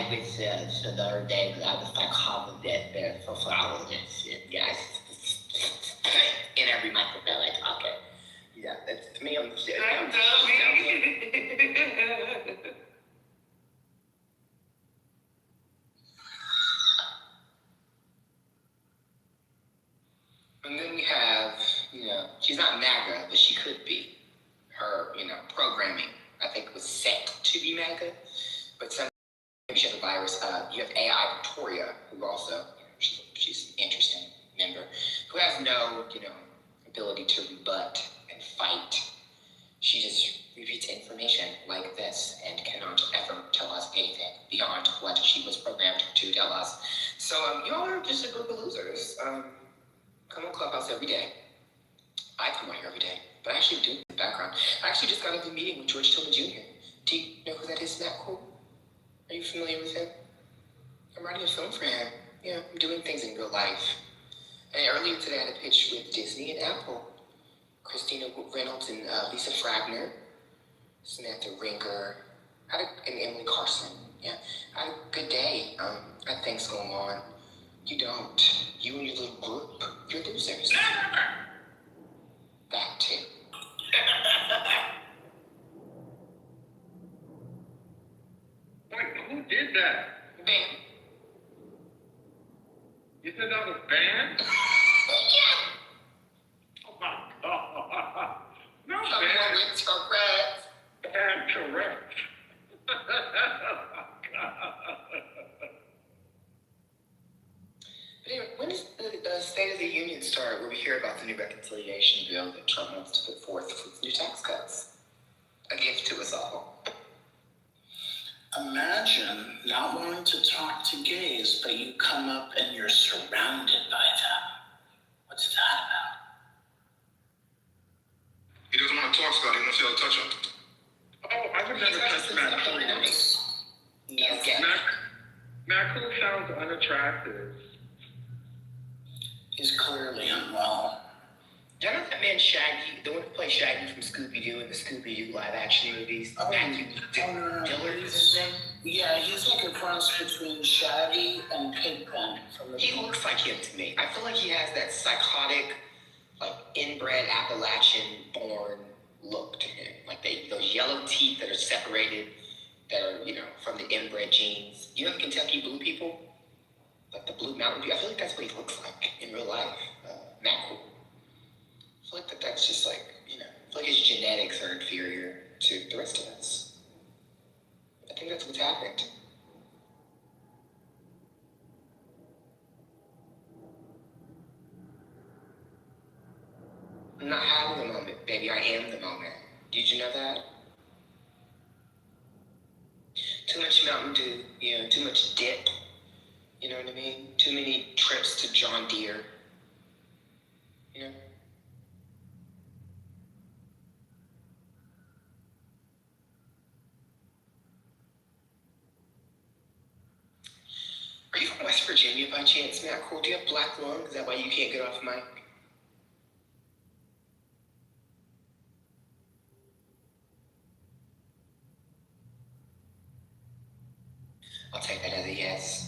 was so the other day, I was like half of that there for flowers and shit. Yeah, in every microphone I talk it. Yeah, that's to me. I'm And then we have, she's not MAGA, but she could be. Her, programming, I think, was set to be MAGA, but maybe she has a virus. You have AI Victoria, who also, she's an interesting member, who has no, ability to rebut and fight. She just repeats information like this and cannot ever tell us anything beyond what she was programmed to tell us. So, y'all are just a group of losers. Come on Clubhouse every day. I come on here every day, but I actually do in the background. I actually just got into a meeting with George Tillman Jr. Do you know who that is, Matt Cole? Are you familiar with him? I'm writing a film for him. Yeah, I'm doing things in real life. And earlier today I had a pitch with Disney and Apple. Christina Reynolds and Lisa Fragner, Samantha Ringer, and Emily Carson. Yeah, I had a good day. I had things going on. You don't. You and your little group, you're losers. That too. Wait, who did that? Bam. You said that was Bam? Yeah. Oh my God. No, Come Bam. on with Tourette's. Bam, correct. But anyway, when does the State of the Union start where we hear about the new reconciliation bill that Trump wants to put forth with new tax cuts? A gift to us all. Imagine not wanting to talk to gays, but you come up and you're surrounded by them. What's that about? He doesn't want to talk, Scott. He wants you to touch him. Oh, I would never touch Matt Cool. Matt Cool sounds unattractive. He's clearly unwell. Y'all know that man Shaggy, the one who plays Shaggy from Scooby-Doo in the Scooby-Doo live-action movies? Matthew Dillard is his name? Yeah, he's like a cross between Shaggy and Pigpen from the. He looks like him to me. I feel like he has that psychotic, like inbred Appalachian-born look to him. Like those yellow teeth that are separated, that are, from the inbred genes. You know the Kentucky Blue people? Like the Blue Mountain people? I feel like that's what he looks like in real life. Matt Cool. I feel like that's just like, I feel like his genetics are inferior to the rest of us. I think that's what's happened. I'm not having the moment, baby. I am the moment. Did you know that? Too much Mountain Dew, too much dip. You know what I mean? Too many trips to John Deere. Are you from West Virginia by chance, Matt Cole? Do you have black lung? Is that why you can't get off mic? I'll take that as a yes.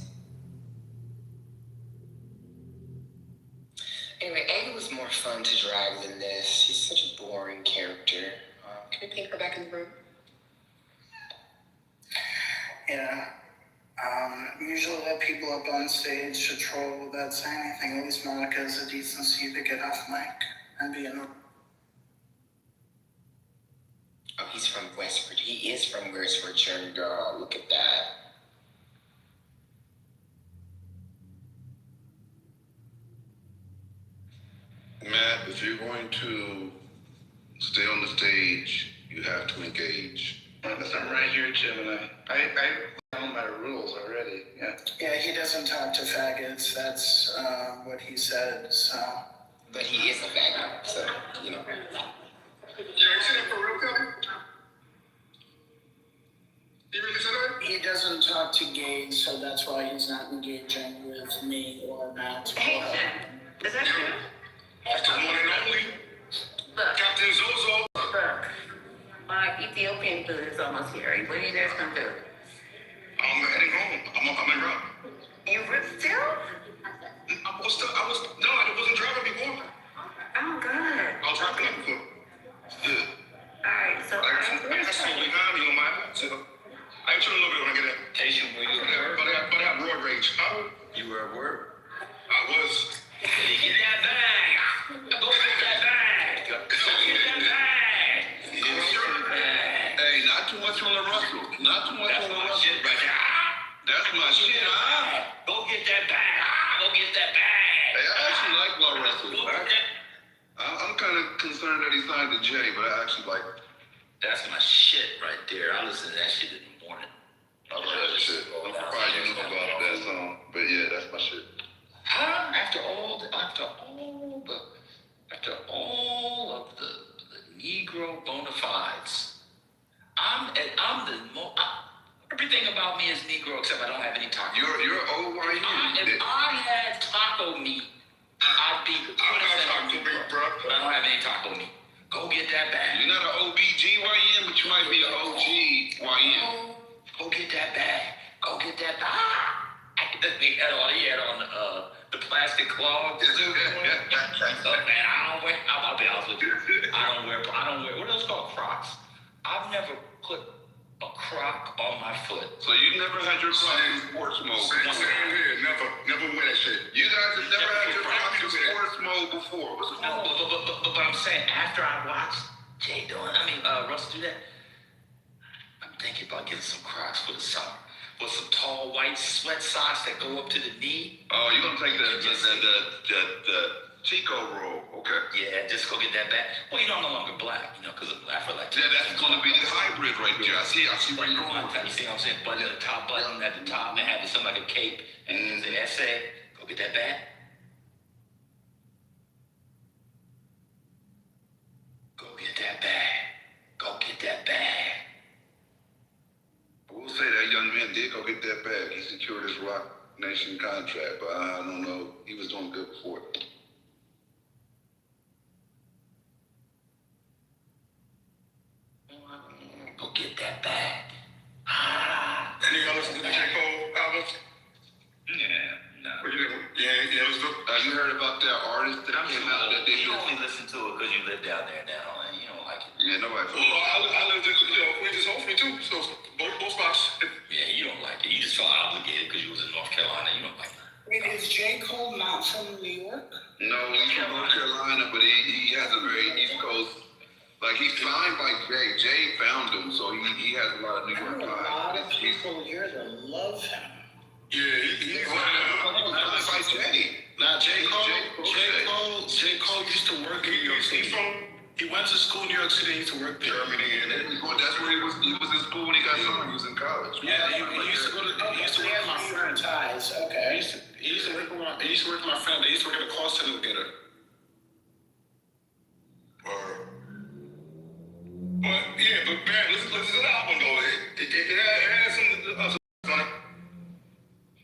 Anyway, Ava was more fun to drag than this. She's such a boring character. Can we take her back in the room? Yeah. Usually let people up on stage to troll without saying anything. At least Monica has the decency to get off mic and be annoying. Oh, he's from West Virginia. He is from West Virginia, girl. Look at that. Matt, if you're going to stay on the stage, you have to engage. Listen, I'm right here, Gemini. I know my rules already. Yeah. Yeah, he doesn't talk to faggots. That's what he said. So. But he is a faggot, so, you know. You see that for real, Kelly? He really said that? He doesn't talk to gays, so that's why he's not engaging with me or Matt. Hey, Jen, is that true? That's the one and only. Look, Captain Zozo. look. My Ethiopian food is almost here. When are you guys come through? I'm heading home. I'm en route. You still? I wasn't driving before. Oh, good. I was driving up before. Yeah. Alright, so I slowly down, you know, I chill a little bit when I get there. Haitian, were you at work? But I have road rage. Huh? You were at work? I was. Get that bag! Go get that bag! Go get that bag! Hey, not too much on the Russell. Not too much on the Russell. Shit right there. That's my shit, huh? Go get that bag! Go get that bag! Hey, I actually like Law Russell. Go get that. I'm kind of concerned that he signed to Jay, but I actually like it. That's my shit right there. I listen to that shit in the morning. I love that shit. I'm surprised you know about that song, but yeah, that's my shit. Huh? After all of the Negro bona fides, everything about me is Negro except I don't have any taco. You're old, why you? If I had taco meat, I'd be the taco meat, bro. But I don't have any taco meat. Go get that bag. You're not an OBGYN, but you might be an OGYN. Go get that bag. Go get that bag. He had on the plastic clogs. Look, man, I'll be honest with you. I don't wear, what else called Crocs? I've never put a Croc on my foot. So you never had your Crocs in sports mode? Same here. Never wear that shit. You guys have never had your Crocs in sports mode before. What's wrong? But I'm saying, after I watched Russ do that, I'm thinking about getting some Crocs for the summer. With some tall white sweat socks that go up to the knee. Oh, you're gonna take the Chico roll, okay? Yeah, just go get that back. Well, I'm no longer black, because I feel like that's gonna be the hybrid right there. I see where you're going. You see what I'm saying? Button at the top, button at the top, and have something like a cape and the essay. Go get that back. Go get that bag. Go get that bag. I will say that young man did go get that bag. He secured his Rock Nation contract, but I don't know. He was doing good before it. Go get that bag. And you listen to the J. Cole album? Yeah, no. You heard about that artist that came out that they You only listen to it because you live down there now, and you don't like it. Yeah, nobody. Well, I lived in, we just hopefully too, so both spots. Yeah, you don't like it. You just felt obligated because you was in North Carolina. You don't like it. Wait, is J. Cole not from New York? No, he's from North Carolina, but he has a very East Coast. Like, he signed by Jay. Jay found him, so he has a lot of New York vibes. A lot of people here that love him. Yeah, he's signed by Jay. Now, J. Cole used to work in New York City. He went to school in New York City. He used to work there. Germany, and that's where he was in school when he got signed. He was in college. Yeah, he used to go to. He used to work with my friend. Okay. He used to work with my friend. They used to work at a call center together. But man, listen to the album though. It has some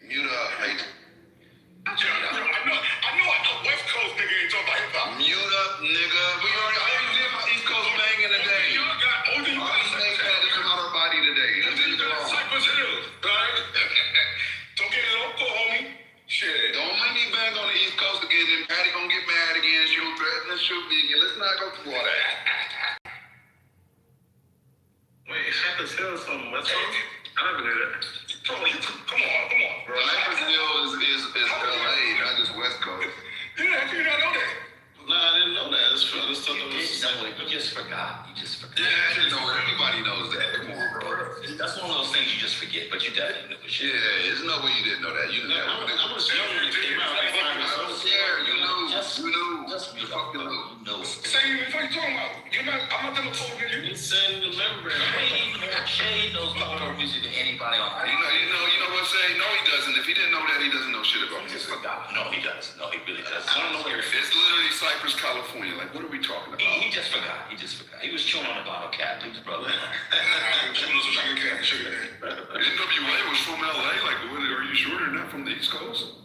Mute up, mate. I know a West Coast nigga ain't talking about hip hop. Mute up, nigga. I ain't did my East Coast banging today. Y'all got OG Cypress had to come out our body today. Cypress Hill, right? Don't get it up, homie. Shit. Don't make me bang on the East Coast again, then Patty gonna get mad again. She'll threaten to shoot me again. Let's not go through all that. Wait, Cypress Hill is from West Coast? I never knew that. Bro, come on, bro. Cypress Hill is LA, not just West Coast. Yeah, how can you not know that? No, I didn't know that. You just forgot. Yeah, I didn't know. Everybody knows that. Come on, bro. That's one of those things you just forget, but you definitely know for sure. Yeah, there's no way you didn't know that. You knew that. I was young when it came out. I don't care. You knew. Just You knew. Just You fucking knew. know. Say saying, what are you talking about? I'm not gonna phone you. He's saying the membrane. Shay knows more music than anybody on earth. You know what, Say? No, he doesn't. If he didn't know that, he doesn't know shit about He just music. forgot. No, he does. No, he really does. I don't know where it's literally Cypress, California. Like, what are we talking about? He just forgot. He was chewing on a bottle cap, his brother. Chewing on some sugar cane. NWA was from LA. Like, are you sure they're not from the East Coast?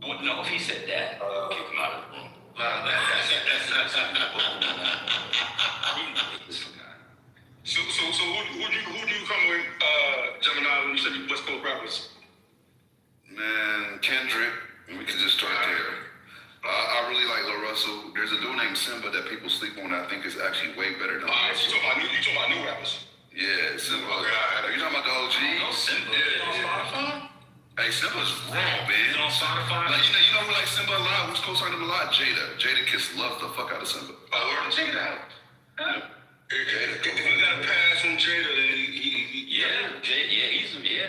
Well, no, if he said that, kick him out of the room. So who do you come with, Gemini, when you said you West Coast rappers? Man, Kendrick. We can just start there. I really like Lil Russell. There's a dude named Simba that people sleep on that I think is actually way better than Russell. You talking about new rappers? Yeah, Simba. Are you talking about the OG? No, Simba. Yeah. Hey, Simba's raw, man. On Spotify? Like, you know who likes Simba a lot? Who's co-signing him a lot? Jada Kiss loves the fuck out of Simba. Oh, check it out. If you got a pass from Jada, then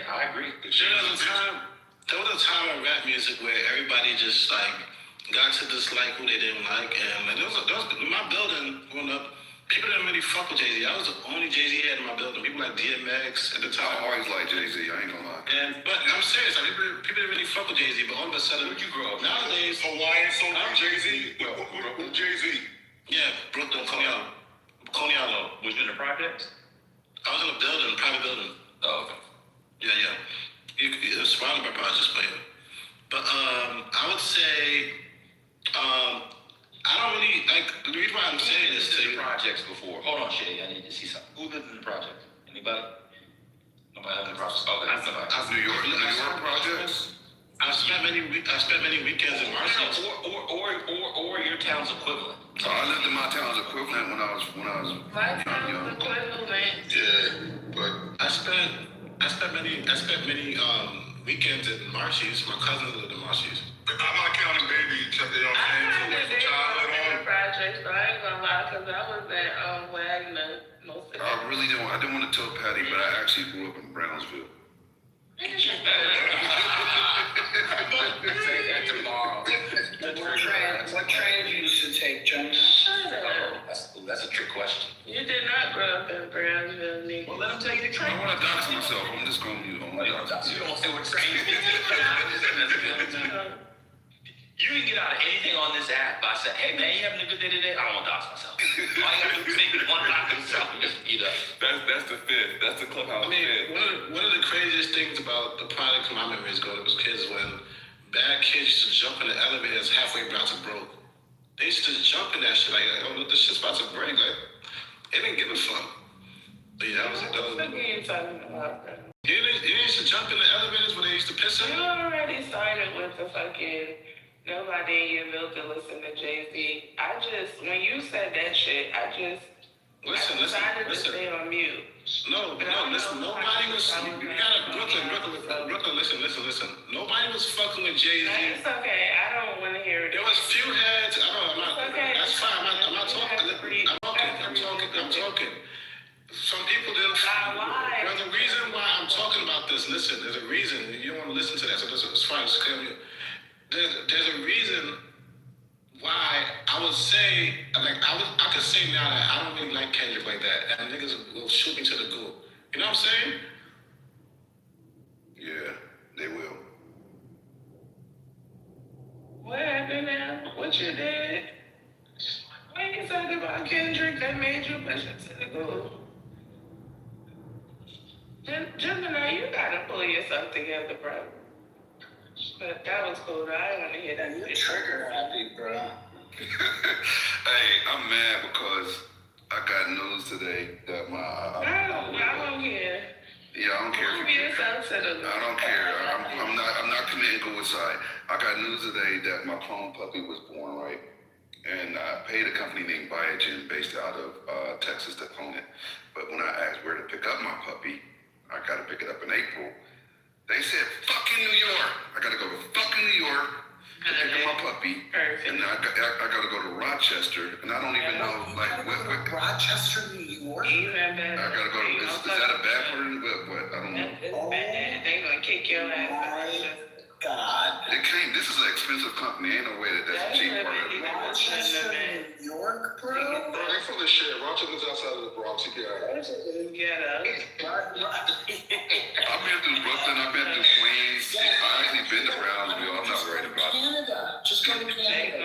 I agree. There was a time in rap music where everybody just like got to dislike who they didn't like, and there was in my building growing up. People didn't really fuck with Jay-Z. I was the only Jay-Z head in my building. People like DMX at the time. I always liked Jay-Z, I ain't gonna lie. But I'm serious, like, people didn't really fuck with Jay-Z, but all of a sudden, Where'd you grow up? nowadays, Hawaiian soul Jay-Z? Who Jay-Z? Yeah, Brooklyn, Coney-Island. Was you in the projects? I was in a building, private building. Oh, okay. Yeah. It was surrounded by projects, but I would say, I don't really, like, the reason why I'm saying this to you. Projects before. Hold on, Shay. I need to see something. Who lived in the projects? Anybody? Nobody lived in the projects. Okay. New York projects. I spent many weekends in Marcy. Or your town's equivalent. So I lived in my town's equivalent when I was My town's equivalent. Yeah, but I spent many weekends in Marcy's. My cousin lived in Marcy's. I'm not counting baby, you know what I'm saying? So I projects, so I ain't gonna lie, because I was at Wagner most of the time. I didn't want to tell Patty, but I actually grew up in Brownsville. Say that tomorrow. What train did you used to take, Jonah? That's a trick question. You did not grow up in Brownsville, nigga. Well, let him tell you the train. I want to dox myself. I'm just going to You don't say what train you You can get out of anything on this app by saying, hey man, you having a good day today? I don't want to dox myself. All you got to do is make one knock himself and just eat up. That's the fifth. That's the clubhouse. I mean, one of the craziest things about the product of my memories growing up as kids when bad kids used to jump in the elevators halfway about to broke. They used to jump in that shit like, oh, look, this shit's about to break. Like, they didn't give a fuck. But yeah, that was What are you talking about, bro? You used to jump in the elevators where they used to piss in? You already started with the fucking nobody in your building listen to Jay-Z. When you said that shit, I decided to stay on mute. No, listen, nobody was, you gotta, Brooklyn, listen. Nobody was fucking with Jay-Z. It's okay, I don't want to hear it. There was few heads, Okay. That's fine, I'm not talking. I'm talking. Some people didn't. There's a reason why I'm talking about this. Listen, there's a reason. You don't want to listen to that, so it's fine. Just clear me. There's a reason why I would say, like, I could say now that I don't really like Kendrick like that, and niggas will shoot me to the goo. You know what I'm saying? Yeah, they will. What happened now? What you did? When you said about Kendrick, that made you push it to the goo. Gemini, you gotta pull yourself together, bro. But that was cool. I didn't want to hear that. You're trigger happy, bro. Hey, I'm mad because I got news today that my. I don't care. Yeah, I don't care. Move yourself to the. I don't care. I'm not committing suicide. I got news today that my clone puppy was born, right? And I paid a company named Biogen based out of Texas to clone it. But when I asked where to pick up my puppy, I got to pick it up in April. They said, fucking New York. I got to go to fucking New York to pick up my puppy. And I got to go to Rochester. And I don't even know, like, what. Rochester, New York? Even better. I got to go to, is that a bad word? What? I don't know. It's bad. They gonna kick your ass. God. They're it came. This is an expensive company. Ain't no way that's a cheap part of it. Rochester, New York, bro? Bro, they from the shit. Rochester's outside of the Bronx. You get it. I've been through Brooklyn. I've been through Queens. I actually been to Brownsville. I'm not worried about it. Canada. Just go to Canada.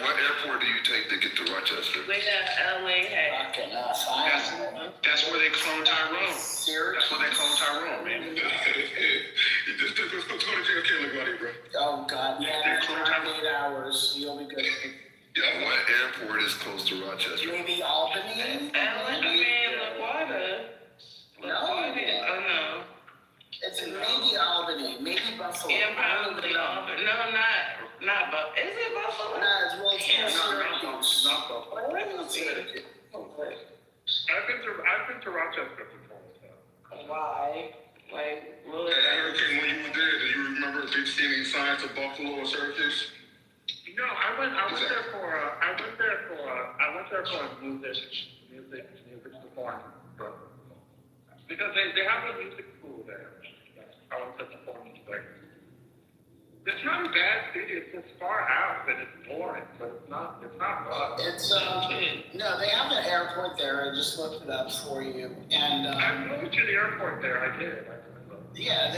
What airport do you take to get to Rochester? We got LA. Fucking fine. That's where they clone Tyrone. Serious? That's where they clone Tyrone, man. Just go to jail, kill everybody, bro. Oh, God. Yeah, 8 hours. You'll be good. Yeah, what airport is close to Rochester? Maybe Albany? LaGuardia. Oh, no. It's maybe Albany. Maybe Buffalo. Yeah, probably Albany. No, not Buffalo. Is it Buffalo? No, it's Syracuse. Not Buffalo. Where is it? I've been to Rochester before. Why? Like, really? That hurricane when you were there, do you remember if you'd seen any signs of Buffalo or Syracuse? No, I went there for a music performance. Because they have a music school there. I went to performance there. It's not a bad city. It's just far out and it's boring, but it's not rough. It's no, they have an airport there. I just looked it up for you, and I moved to the airport there. I did. Yeah.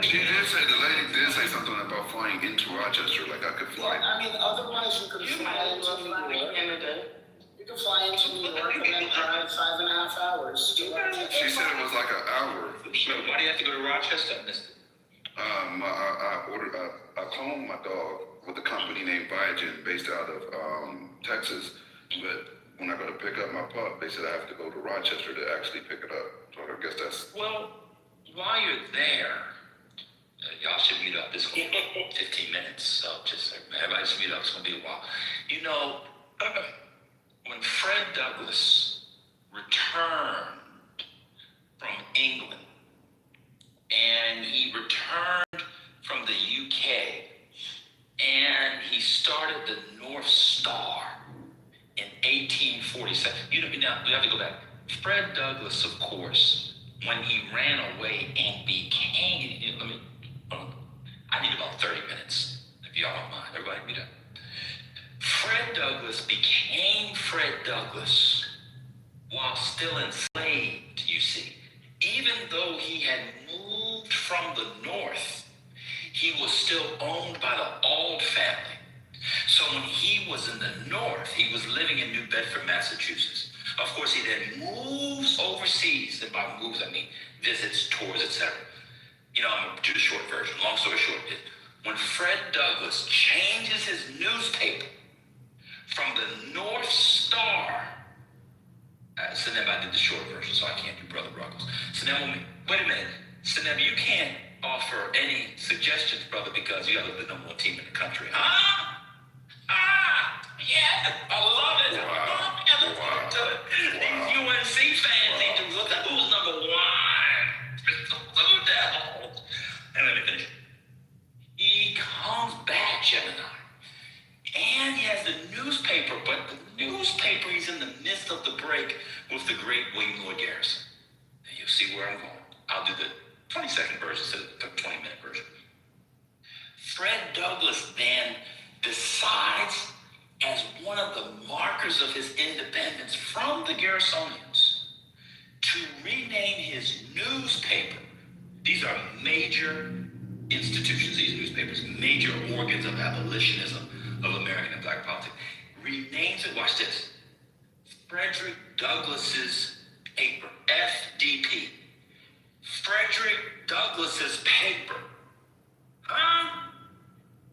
She did say, the lady did say something about flying into Rochester, like I could fly. I mean, otherwise you could fly into New York. You could fly into New York and then drive 5.5 hours. She said it was like an hour. So why do you have to go to Rochester? I cloned my dog with a company named Biogen based out of Texas. But when I go to pick up my pup, they said I have to go to Rochester to actually pick it up. So I guess that's... Well, while you're there, y'all should meet up. This is going to be 15 minutes. So just everybody should meet up. It's going to be a while. You know, when Fred Douglass returned from England, and he returned from the UK, and he started the North Star in 1847. You know, now we have to go back. Fred Douglass, of course, when he ran away and became, I need about 30 minutes, if y'all don't mind. Everybody meet up. Fred Douglass became Fred Douglass while still enslaved, you see. Even though he had moved from the North, he was still owned by the Auld family. So when he was in the North, he was living in New Bedford, Massachusetts. Of course, he then moves overseas, and by moves I mean visits, tours, etc. You know, I'm going to do the short version. Long story short, when Fred Douglass changes his newspaper from the North Star, so then I did the short version, so I can't do Brother Ruggles. So now, wait a minute. So now you can't offer any suggestions, brother, because you have the number one team in the country. Huh? Yeah, I love it. Wow. Yeah, look forward to it. These UNC fans need to look at who's number one. It's the Blue Devils. And let me finish. He comes back, Gemini. And he has the newspaper, but the newspaper, he's in the midst of the break with the great William Lloyd Garrison. And you'll see where I'm going. I'll do the 20-second version instead of the 20-minute version. Fred Douglass then decides, as one of the markers of his independence from the Garrisonians, to rename his newspaper. These are major institutions, these newspapers, major organs of abolitionism of American and black politics. Renames it, watch this, Frederick Douglass's paper, FDP. Frederick Douglass's paper.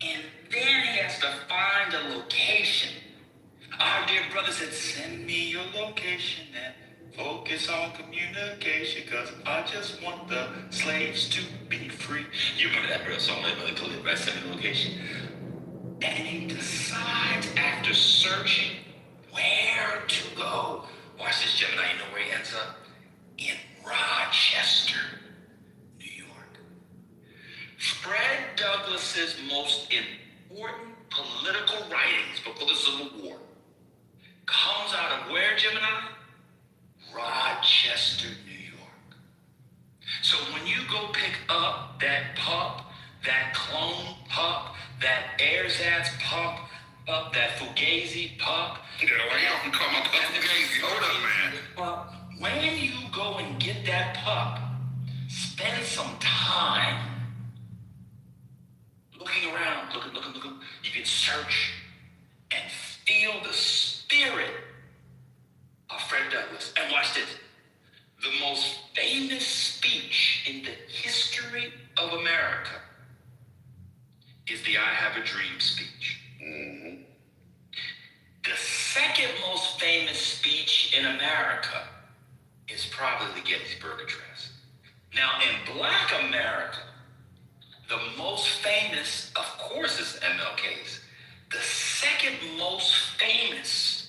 And then he has to find a location. Our dear brother said, send me your location and focus on communication, because I just want the slaves to be free. You remember that real song, Brother Khalid, right? Send me the location. And he decides, after searching where to go, watch this, Gemini, you know where he ends up? In Rochester, New York. Fred Douglass's most important political writings before the Civil War comes out of where, Gemini? Rochester, New York. So when you go pick up pup. Yeah, why you don't call my pup crazy? Hold up, man. Well, when you go and get that pup, spend some time looking around, looking. You can search and feel the spirit of Fred Douglass. And watch this. The most famous speech in the history of America is the I Have a Dream speech. Mm-hmm. The second most famous speech in America is probably the Gettysburg Address. Now, in Black America, the most famous, of course, is MLK's. The second most famous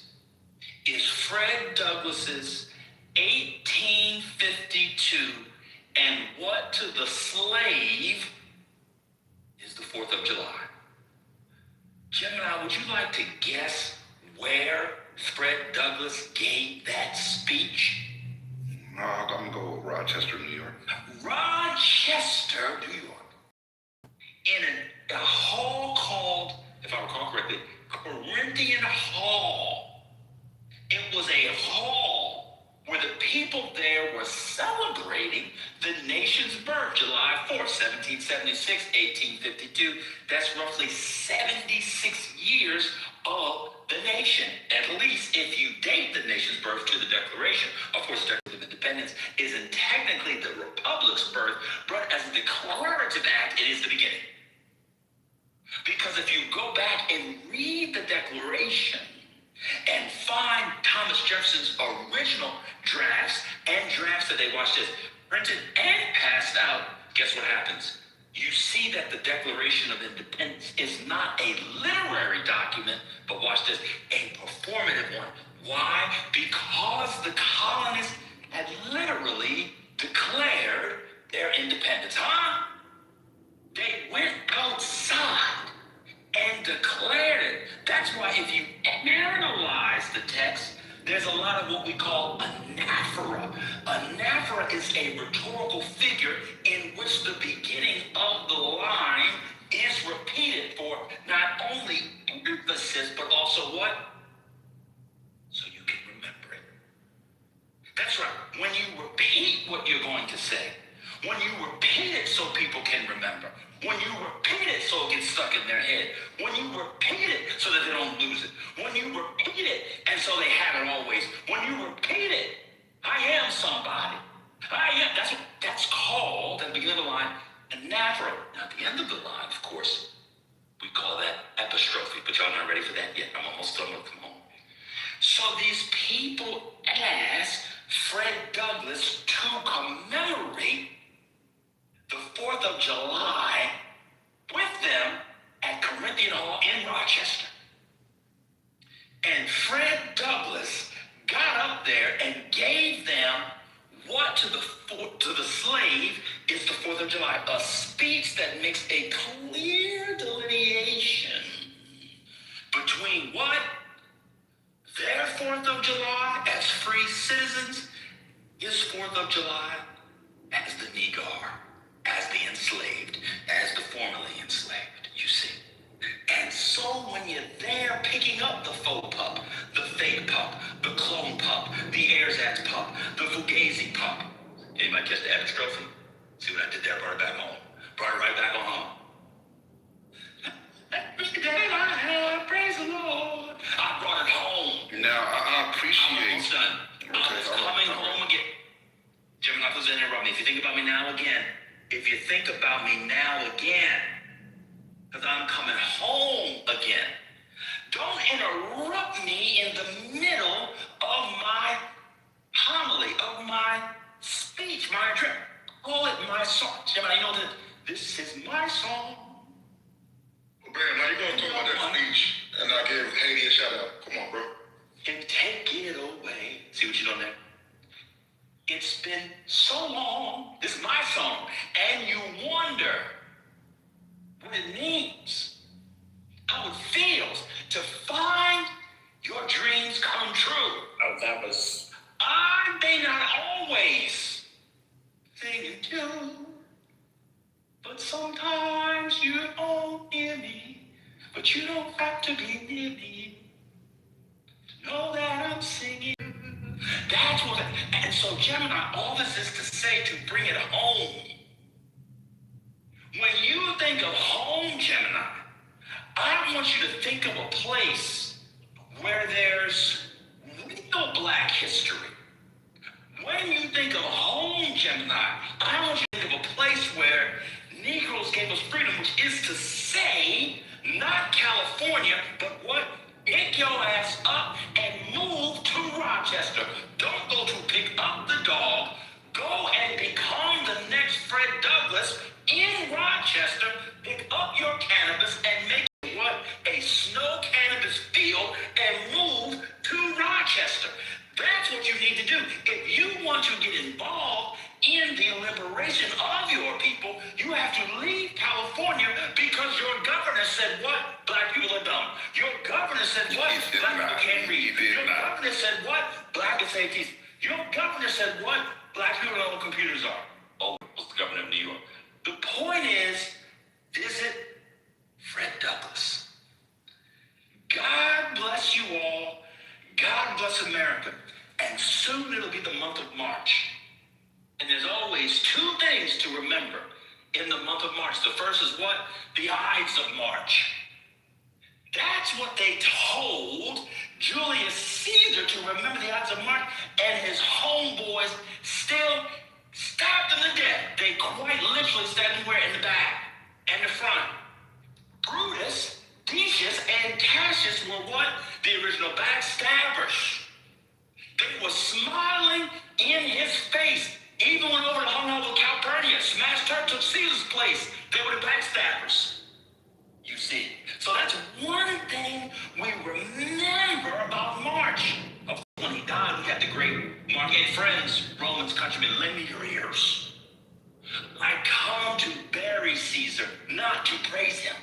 is Fred Douglass's 1852, and what to the slave is the 4th of July. Gemini, would you like to guess where Fred Douglass gave that speech? I'm gonna go with Rochester, New York. Rochester, New York. In a hall called, if I recall correctly, Corinthian Hall. It was a hall where the people there were celebrating the nation's birth, July 4th, 1776, 1852. That's roughly 76 years of the nation. At least if you date the nation's birth to the Declaration. Of course, the Declaration of Independence isn't technically the Republic's birth, but as a declarative act, it is the beginning. Because if you go back and read the Declaration and find Thomas Jefferson's original drafts and drafts that they watched this printed and passed out, guess what happens? You see that the Declaration of Independence is not a literary document, but watch this, a performative one. Why? Because the colonists had literally declared their independence. Huh? They went outside and declared it. That's why if you analyze the text, there's a lot of what we call anaphora. Anaphora is a rhetorical figure in which the beginning of the line is repeated for not only emphasis, but also what? So you can remember it. That's right. When you repeat what you're going to say, when you repeat it so people can remember, when you repeat it so it gets stuck in their head, when you repeat it so that they don't lose it, when you repeat it and so they have it always, when you repeat it, I am somebody. I am. That's called, at the beginning of the line, anaphora. Now, at the end of the line, of course, we call that epistrophe, but y'all not ready for that yet. I'm almost done with them home. So these people asked Fred Douglass to commemorate the 4th of July with them at Corinthian Hall in Rochester. And Fred Douglass got up there and gave them what to the slave is the 4th of July, a speech that makes a clear delineation between what? Their 4th of July as free citizens, his 4th of July as the Negar, as the enslaved, as the formerly enslaved, you see. And so when you're there picking up the faux pup, the fake pup, the clone pup, the ersatz pup, the fugazi pup, anybody catch the epistrophe? See what I did there? Brought it back home. Brought it right back on home. Mr. Dad, praise the Lord. I brought it home. Now, I appreciate... I'm almost done. I was coming home again. Gemini, please interrupt me. If you think about me now again, if you think about me now again, because I'm coming home again, don't interrupt me in the middle of my homily, of my speech, my address. Call it my song. Gemini, you know that this is my song. Man, now you're gonna talk about that speech, and I gave Haiti a shout out. Come on, bro. And take it away. See what you done there? It's been so long. This is my song. And you wonder what it means, how it feels to find your dreams come true. Oh, that was... I may not always sing it too, but sometimes you don't hear me, but you don't have to be near me. And so, Gemini, all this is to say, to bring it home. When you think of home, Gemini, I want you to think of a place where there's real Black history. When you think of home, Gemini, I want you to think of a place where Negroes gave us freedom, which is to say, not California, but what? Pick your ass up and move to Rochester. Don't go to pick up the dog. Go and become the next Fred Douglass in Rochester. Pick up your cannabis and make it what? A snow cannabis field and move to Rochester. That's what you need to do. If you want to get involved in the liberation of your people, you have to leave California because your governor said what? Black people are dumb. Your governor said what? Black people can't read. Your governor said what? Black is atheist. Your governor said what? Black people know what computers are. Oh, was the governor of New York. The point is, visit Fred Douglass. God bless you all. God bless America. And soon it'll be the month of March. And there's always two things to remember in the month of March. The first is what? The Ides of March. That's what they told Julius Caesar to remember the Ides of March, and his homeboys still stabbed him to death. They quite literally stabbed him where? In the back and the front. Brutus, Decius, and Cassius were what? The original backstabbers. They were smiling in his face. Even went over and hung out with Calpurnia, smashed her, took Caesar's place. They were the backstabbers. You see. So that's one thing we remember about March. Of when he died, we had the great Mark A. Friends, Romans countrymen, lend me your ears. I come to bury Caesar, not to praise him.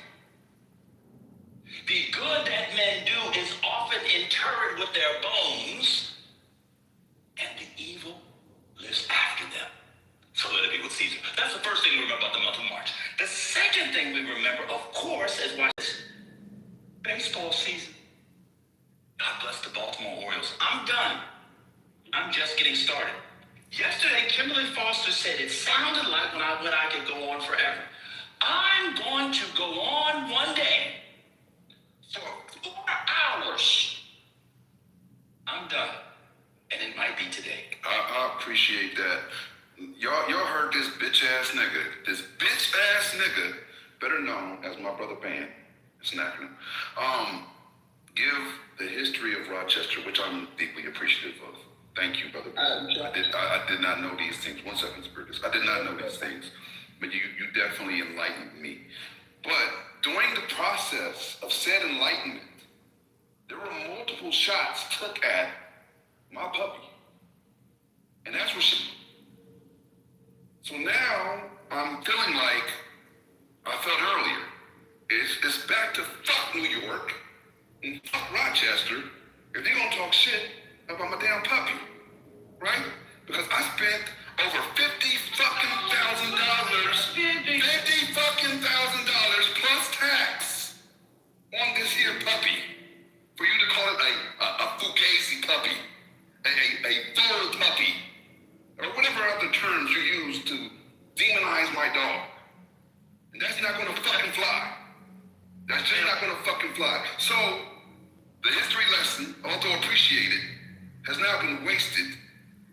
The good that men do is often interred with their bones, and the evil lives after them. So let it be with Caesar. That's the first thing we remember about the month of March. The second thing we remember, of course, is why it's baseball season. God bless the Baltimore Orioles. I'm done. I'm just getting started. Yesterday, Kimberly Foster said it sounded like when I could go on forever. I'm going to go on one day for 4 hours. I'm done. And it might be today. I appreciate that. Y'all heard this bitch ass nigga. This bitch ass nigga, better known as my brother Ban. It's an acronym. Give the history of Rochester, which I'm deeply appreciative of. Thank you, brother. I did not know these things. 1 second, Spiritus. I did not know these things, but you definitely enlightened me. But during the process of said enlightenment, there were multiple shots took at my puppy. And that's what she... So now I'm feeling like I felt earlier. It's back to fuck New York and fuck Rochester if they gonna talk shit about my damn puppy, right? Because I spent over $50,000 plus tax on this here puppy for you to call it a fugazi puppy, a full puppy, or whatever other terms you use to demonize my dog. And that's not gonna fucking fly. That's just not gonna fucking fly. So, the history lesson, although appreciated, has now been wasted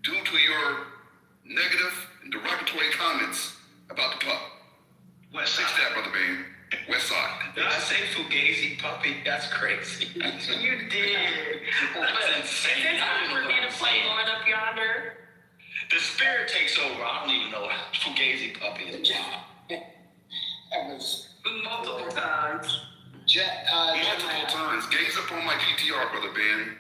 due to your negative and derogatory comments about the pup. West Fix that, Brother Bane. West Side. Did I say fugazi puppy? That's crazy. You did. That's insane. Is this we're gonna play Lord Up Yonder? The spirit takes over. I don't even know what fugazi puppy is. That was Multiple times. Multiple times. Gaze up on my PTR, Brother Ben,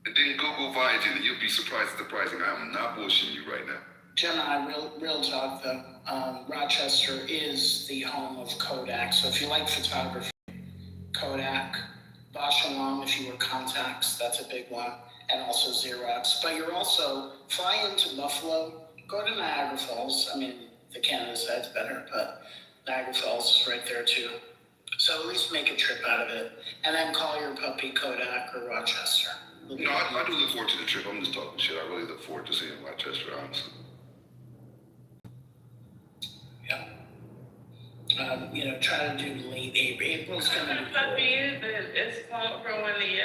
and then Google Viagen, and you'll be surprised at the pricing. I am not bullshitting you right now. Gemini, real talk though. Rochester is the home of Kodak. So if you like photography, Kodak, Bosch and Lomb, if you were contacts, that's a big one, and also Xerox. But you're also fly into Buffalo, go to Niagara Falls. I mean, the Canada side's better, but Niagara Falls is right there too. So at least make a trip out of it, and then call your puppy Kodak or Rochester. No, I do look forward to the trip. I'm just talking shit. I really look forward to seeing Rochester, honestly. Try to do late April. April's gonna be cold. It's called for one of the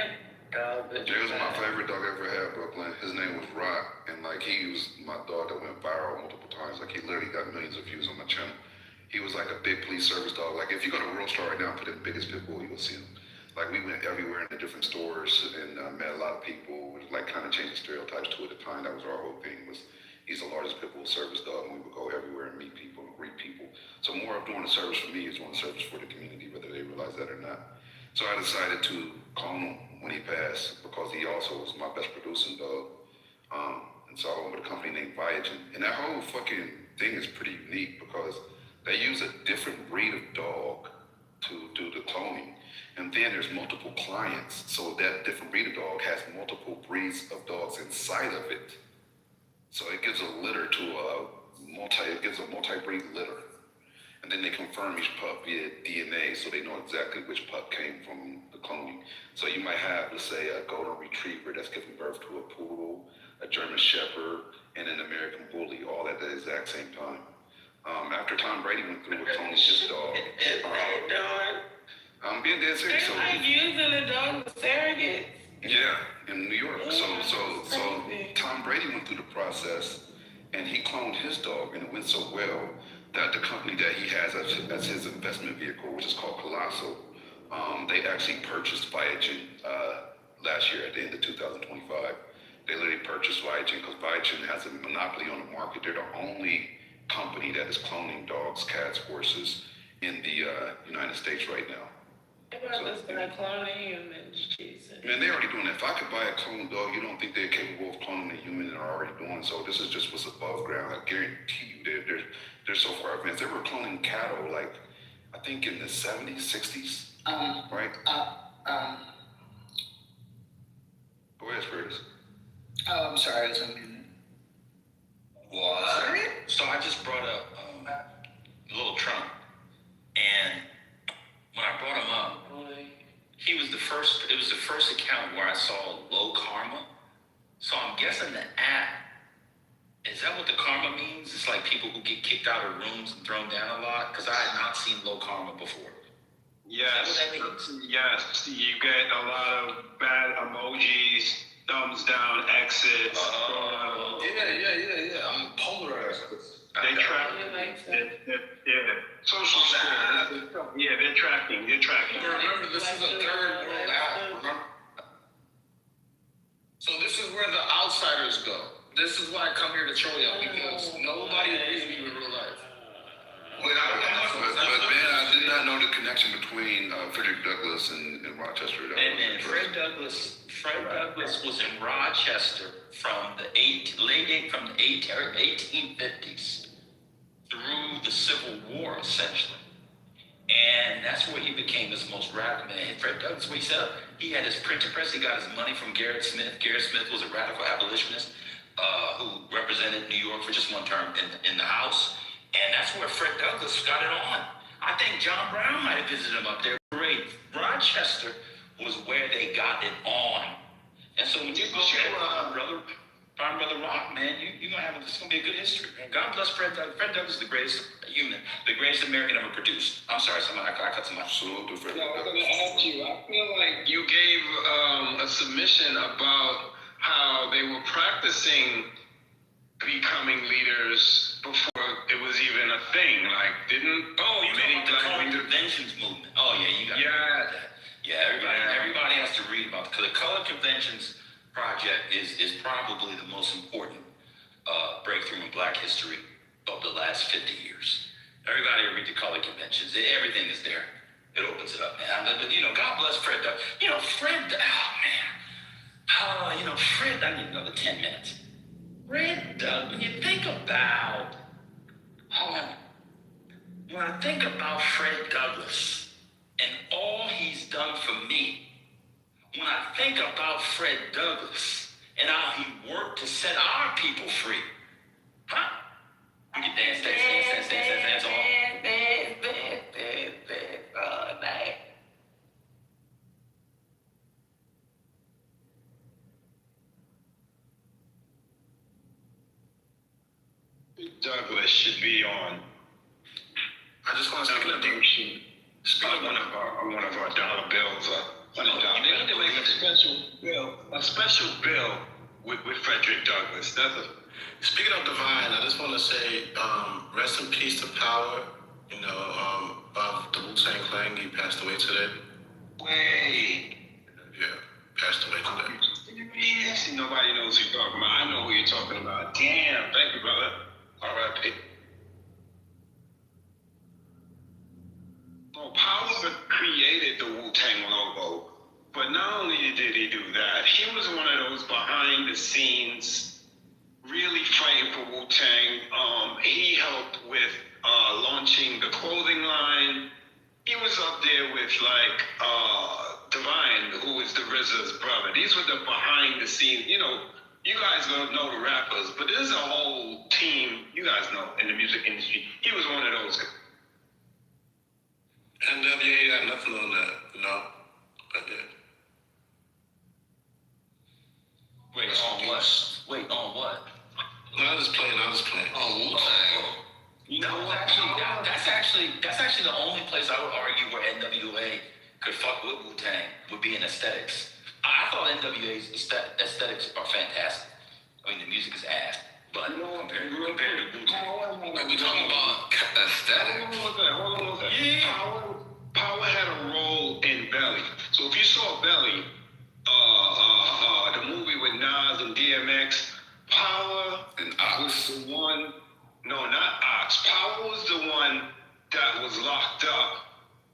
dog. It was my favorite dog I ever had, Brooklyn. His name was Rock, and like he was my dog that went viral multiple times. Like he literally got millions of views on my channel. He was like a big police service dog. Like if you go to World Star right now and put in biggest pit bull, you will see him. Like we went everywhere in the different stores and met a lot of people. Like kind of changing stereotypes to it at the time. That was our whole thing. Was he's the largest pit bull service dog, and we would go everywhere and meet people and greet people. So more of doing a service for me is doing a service for the community, whether they realize that or not. So I decided to clone him when he passed because he also was my best producing dog. And so I went with a company named Viagen. And that whole fucking thing is pretty unique because they use a different breed of dog to do the cloning. And then there's multiple clients. So that different breed of dog has multiple breeds of dogs inside of it. So it gives a litter to it gives a multi-breed litter. And then they confirm each pup via DNA so they know exactly which pup came from the cloning. So you might have, let's say, a golden retriever that's giving birth to a poodle, a German shepherd, and an American bully, all at the exact same time. After Tom Brady went through with cloning his dog, I'm being dead serious. They're like using the dog as surrogates. Yeah, in New York. So Tom Brady went through the process, and he cloned his dog, and it went so well that the company that he has as his investment vehicle, which is called Colossal, they actually purchased Viagen last year at the end of 2025. They literally purchased Viagen because Viagen has a monopoly on the market. They're the only company that is cloning dogs, cats, horses in the United States right now. Cloning humans, Jesus. Man, they're already doing that. If I could buy a clone dog, you don't think they're capable of cloning a human and are already doing so. This is just what's above ground. I guarantee you they're so far advanced. They were cloning cattle, like, I think in the 70s, 60s, right? Go ahead, Curtis. Oh, I'm sorry, I was unmuted. What? So I just brought up little Trump, and when I brought him up, he was the first. It was the first account where I saw low karma. So I'm guessing the app. Is that what the karma means? It's like people who get kicked out of rooms and thrown down a lot? Because I had not seen low karma before. Yes. Is that what that means? Yes. You get a lot of bad emojis, thumbs down, exits. Yeah. I'm polarized. They track. Social score. Yeah, they're tracking. Remember, this is a third world app. Remember? So this is where the outsiders go. This is why I come here to troll y'all, because nobody agrees with you in real life. But Ben, I did not know the connection between Frederick Douglass and Rochester. And Fred Douglass was in Rochester from the 1850s through the Civil War, essentially. And that's where he became his most radical man. Fred Douglass, what he said, he had his printing press. He got his money from Garrett Smith. Garrett Smith was a radical abolitionist who represented New York for just one term in the House. And that's where Fred Douglass got it on. I think John Brown might have visited him up there. Great. Rochester was where they got it on. And so when you go there, Brother Rock, man, you're gonna have it's gonna be a good history, man. God bless Fred Douglass. Fred Douglass is the greatest human, the greatest American ever produced. I'm sorry, I cut somebody. Salute to Fred No, I'm Douglass. gonna ask you. I feel like you gave a submission about how they were practicing becoming leaders before it was even a thing. Like, didn't you mean the Color Conventions movement? Oh yeah, you got to read about that. Yeah, everybody has to read about the Color Conventions project is probably the most important breakthrough in Black history of the last 50 years. Everybody read the Color Conventions. Everything is there. It opens it up, man. But, God bless Fred. Fred, Fred, I need another 10 minutes. Fred, when you think about, when I think about Fred Douglass and all he's done for me, when I think about Fred Douglass and how he worked to set our people free, you can dance all. Douglas should be on. I just want to speak of one of our dollar bills, $100 bill. They need to make a special bill with Frederick Douglass. Speaking of divine, I just want to say rest in peace to Power. Of the Wu-Tang Clan. He passed away today. Way. Yeah, passed away today. Yes, nobody knows who you're talking about. I know who you're talking about. Damn, thank you, brother. R.I.P. Well, Power created the Wu-Tang logo, but not only did he do that, he was one of those behind the scenes, really fighting for Wu-Tang. He helped with launching the clothing line. He was up there with Divine, who is the RZA's brother. These were the behind the scenes. You guys don't know the rappers, but there's a whole team, you guys know, in the music industry. He was one of those guys. NWA got nothing on that, I did. Wait, on what? No, I was playing. Oh, Wu-Tang. That's actually the only place I would argue where NWA could fuck with Wu-Tang would be in aesthetics. I thought NWA's aesthetics are fantastic. I mean, the music is ass, but compared to Wu-Tang. Like we talking about aesthetic? Hold on. Yeah. Power had a role in Belly. So if you saw Belly, the movie with Nas and DMX, Power and Ox was the one. No, not Ox. Power was the one that was locked up,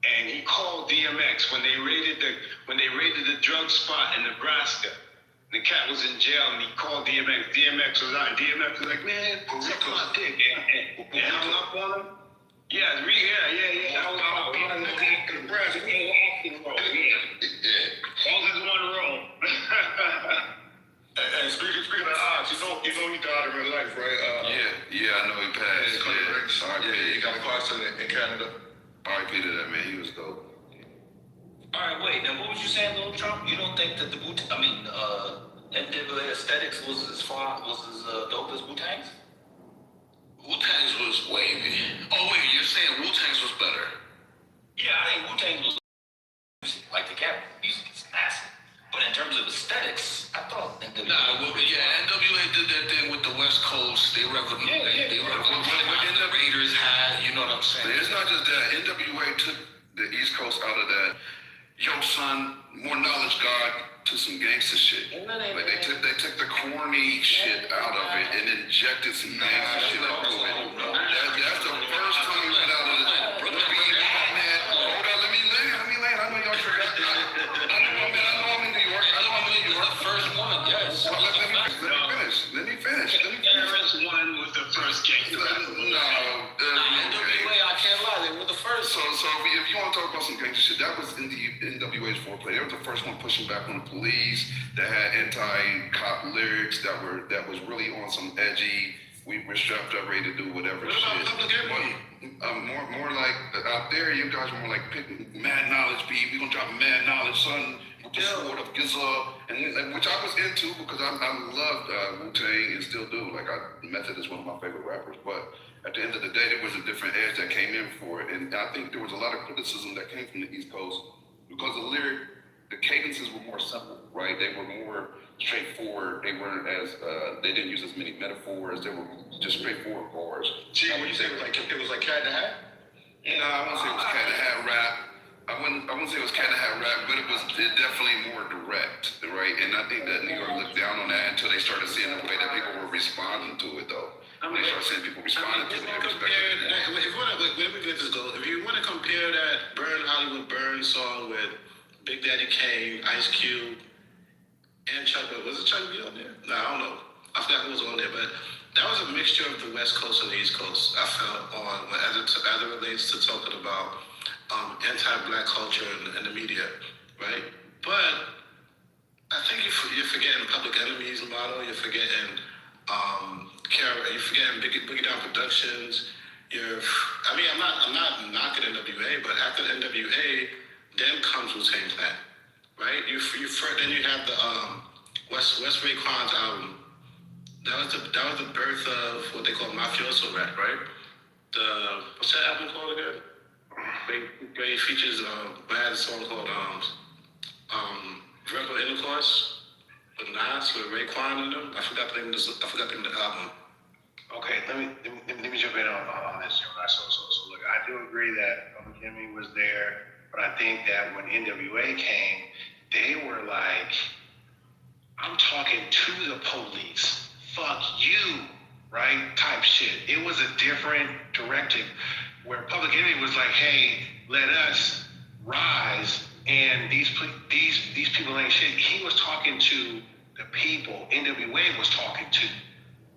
and he called DMX when they raided the drug spot in Nebraska. The cat was in jail, and he called DMX. DMX was out, and DMX was like, "Man, suck my dick," and hung up on him. Yeah. That was Power. Nebraska. All in one room. And speaking of Ox, you know he died in real life, right? Yeah, I know he passed. Yeah, he got a car accident in Canada. R.I.P. to that man. He was dope. All right, wait. Now, what was you saying, Lil Trump? You don't think that the NWA aesthetics was as dope as Wu-Tang's? Wu-Tang's was wavy. Oh wait, you're saying Wu-Tang's was better? Yeah, I think Wu-Tang was like the cat music is massive. But in terms of aesthetics, I thought NWA. NWA did that thing with the West Coast. They revolutionized. They revolutionized what the Raiders had. You know what I'm saying? But it's not just that. NWA took the East Coast out of that. Yo, son, more knowledge, God, to some gangster shit. Like they took the corny shit out of it and injected some gangster shit into it. That's the first time we went out of the man. Hold on, let me land. I know y'all forgot. I know I'm in New York. The first one, yes. Let me finish. KRS-One was the first gangster. NWA, I can't lie, they were the first. So if you want to talk about some gangster shit, that was in the NWA's foreplay. They were the first one pushing back on the police, that had anti-cop lyrics, that was really on some edgy, we're strapped up, ready to do whatever shit. More like out there, you guys were more like picking mad knowledge, B. We gonna drop mad knowledge, son. With the sword of Giza, and which I was into because I loved Wu-Tang and still do. Method is one of my favorite rappers, but at the end of the day, there was a different edge that came in for it, and I think there was a lot of criticism that came from the East Coast because the cadences were more simple, right? They were more straightforward. They weren't as they didn't use as many metaphors. They were just straightforward bars. Gee, what you say? It was like Cat in the Hat? No, I wouldn't say it was Cat in the Hat rap. I wouldn't say it was Cat in the Hat rap, but it was definitely more direct, right? And I think that New York looked down on that until they started seeing the way that people were responding to it, though. They started seeing people responding to it. If you want to compare that Burn Hollywood Burn song with Big Daddy Kane, Ice Cube, and Chuck, was it Chuck B on there? No, I don't know. I forgot who was on there, but that was a mixture of the West Coast and the East Coast. I felt as it relates to talking about anti-black culture in the media, right? But I think you're forgetting Public Enemy's model. You're forgetting Boogie Down Productions. I'm not knocking NWA, but after the NWA, then comes Wu-Tang Clan, right? Then you have the West Raekwon's album, That was the birth of what they call mafioso rap, right? What's that album called again? Where he features had a song called Verbal Intercourse with Nas with Raekwon in them. I forgot the name of the album. Okay, let me jump in on this. So look, I do agree that Public Enemy was there, but I think that when NWA came, they were like, I'm talking to the police. Fuck you, right? Type shit. It was a different directive where Public Enemy was like, hey, let us rise, and these people ain't shit. He was talking to the people. NWA was talking to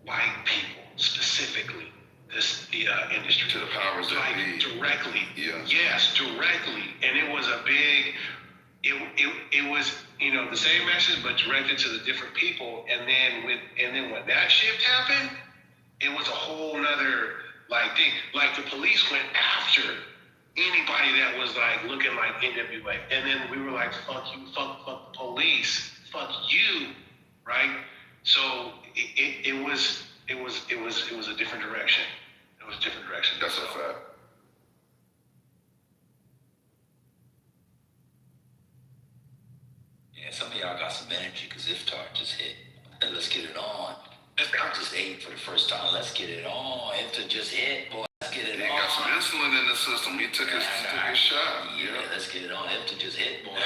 white people specifically. The industry. To the powers that be. Directly. Yeah. Yes, directly. And it was a big. It was, you know, the same message but directed to the different people, and then when that shift happened, it was a whole nother like thing. Like the police went after anybody that was like looking like NWA, and then we were like, fuck you, fuck the police, fuck you, right? So it was a different direction. It was a different direction. That's a fact. Yeah, some of y'all got some energy because Iftar just hit. Let's get it on. I just ate for the first time. Let's get it on. Iftar just hit, boy. Let's get it on. He got some insulin in the system. He took his shot. Yeah, let's get it on. Iftar just hit, boy.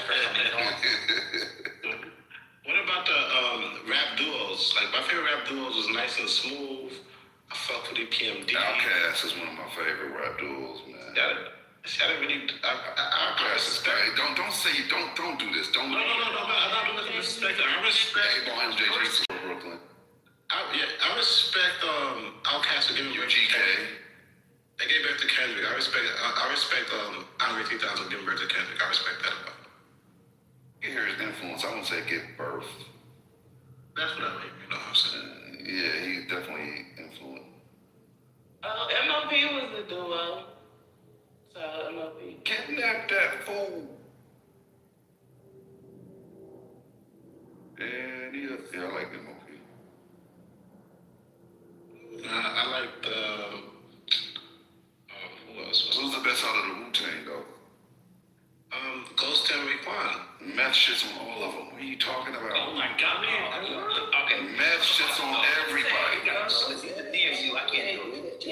What about the rap duos? Like my favorite rap duos was Nice and Smooth. I fuck with EPMD. Outkast is one of my favorite rap duos, man. I respect. Don't say don't do this. Don't. No. I'm not doing this respect. I respect. Hey, boy, MJG from Brooklyn. I respect Outkast for giving birth to Kendrick. They gave birth to Kendrick. I respect Andre 3000 giving birth to Kendrick. I respect that about him. You hear his influence. I wouldn't say give birth. That's what I mean. You know what I'm saying? Yeah, he definitely influenced. MLB was a duo. So MLB. Kidnap that fool. And yeah, I like MLB. I like who else? Who's the best out of the Wu-Tang though? Ghost and Raekwon. Meth shits on all of them. What are you talking about? Oh my God, man. Okay. Meth shits on everybody. Near you, I can't do it.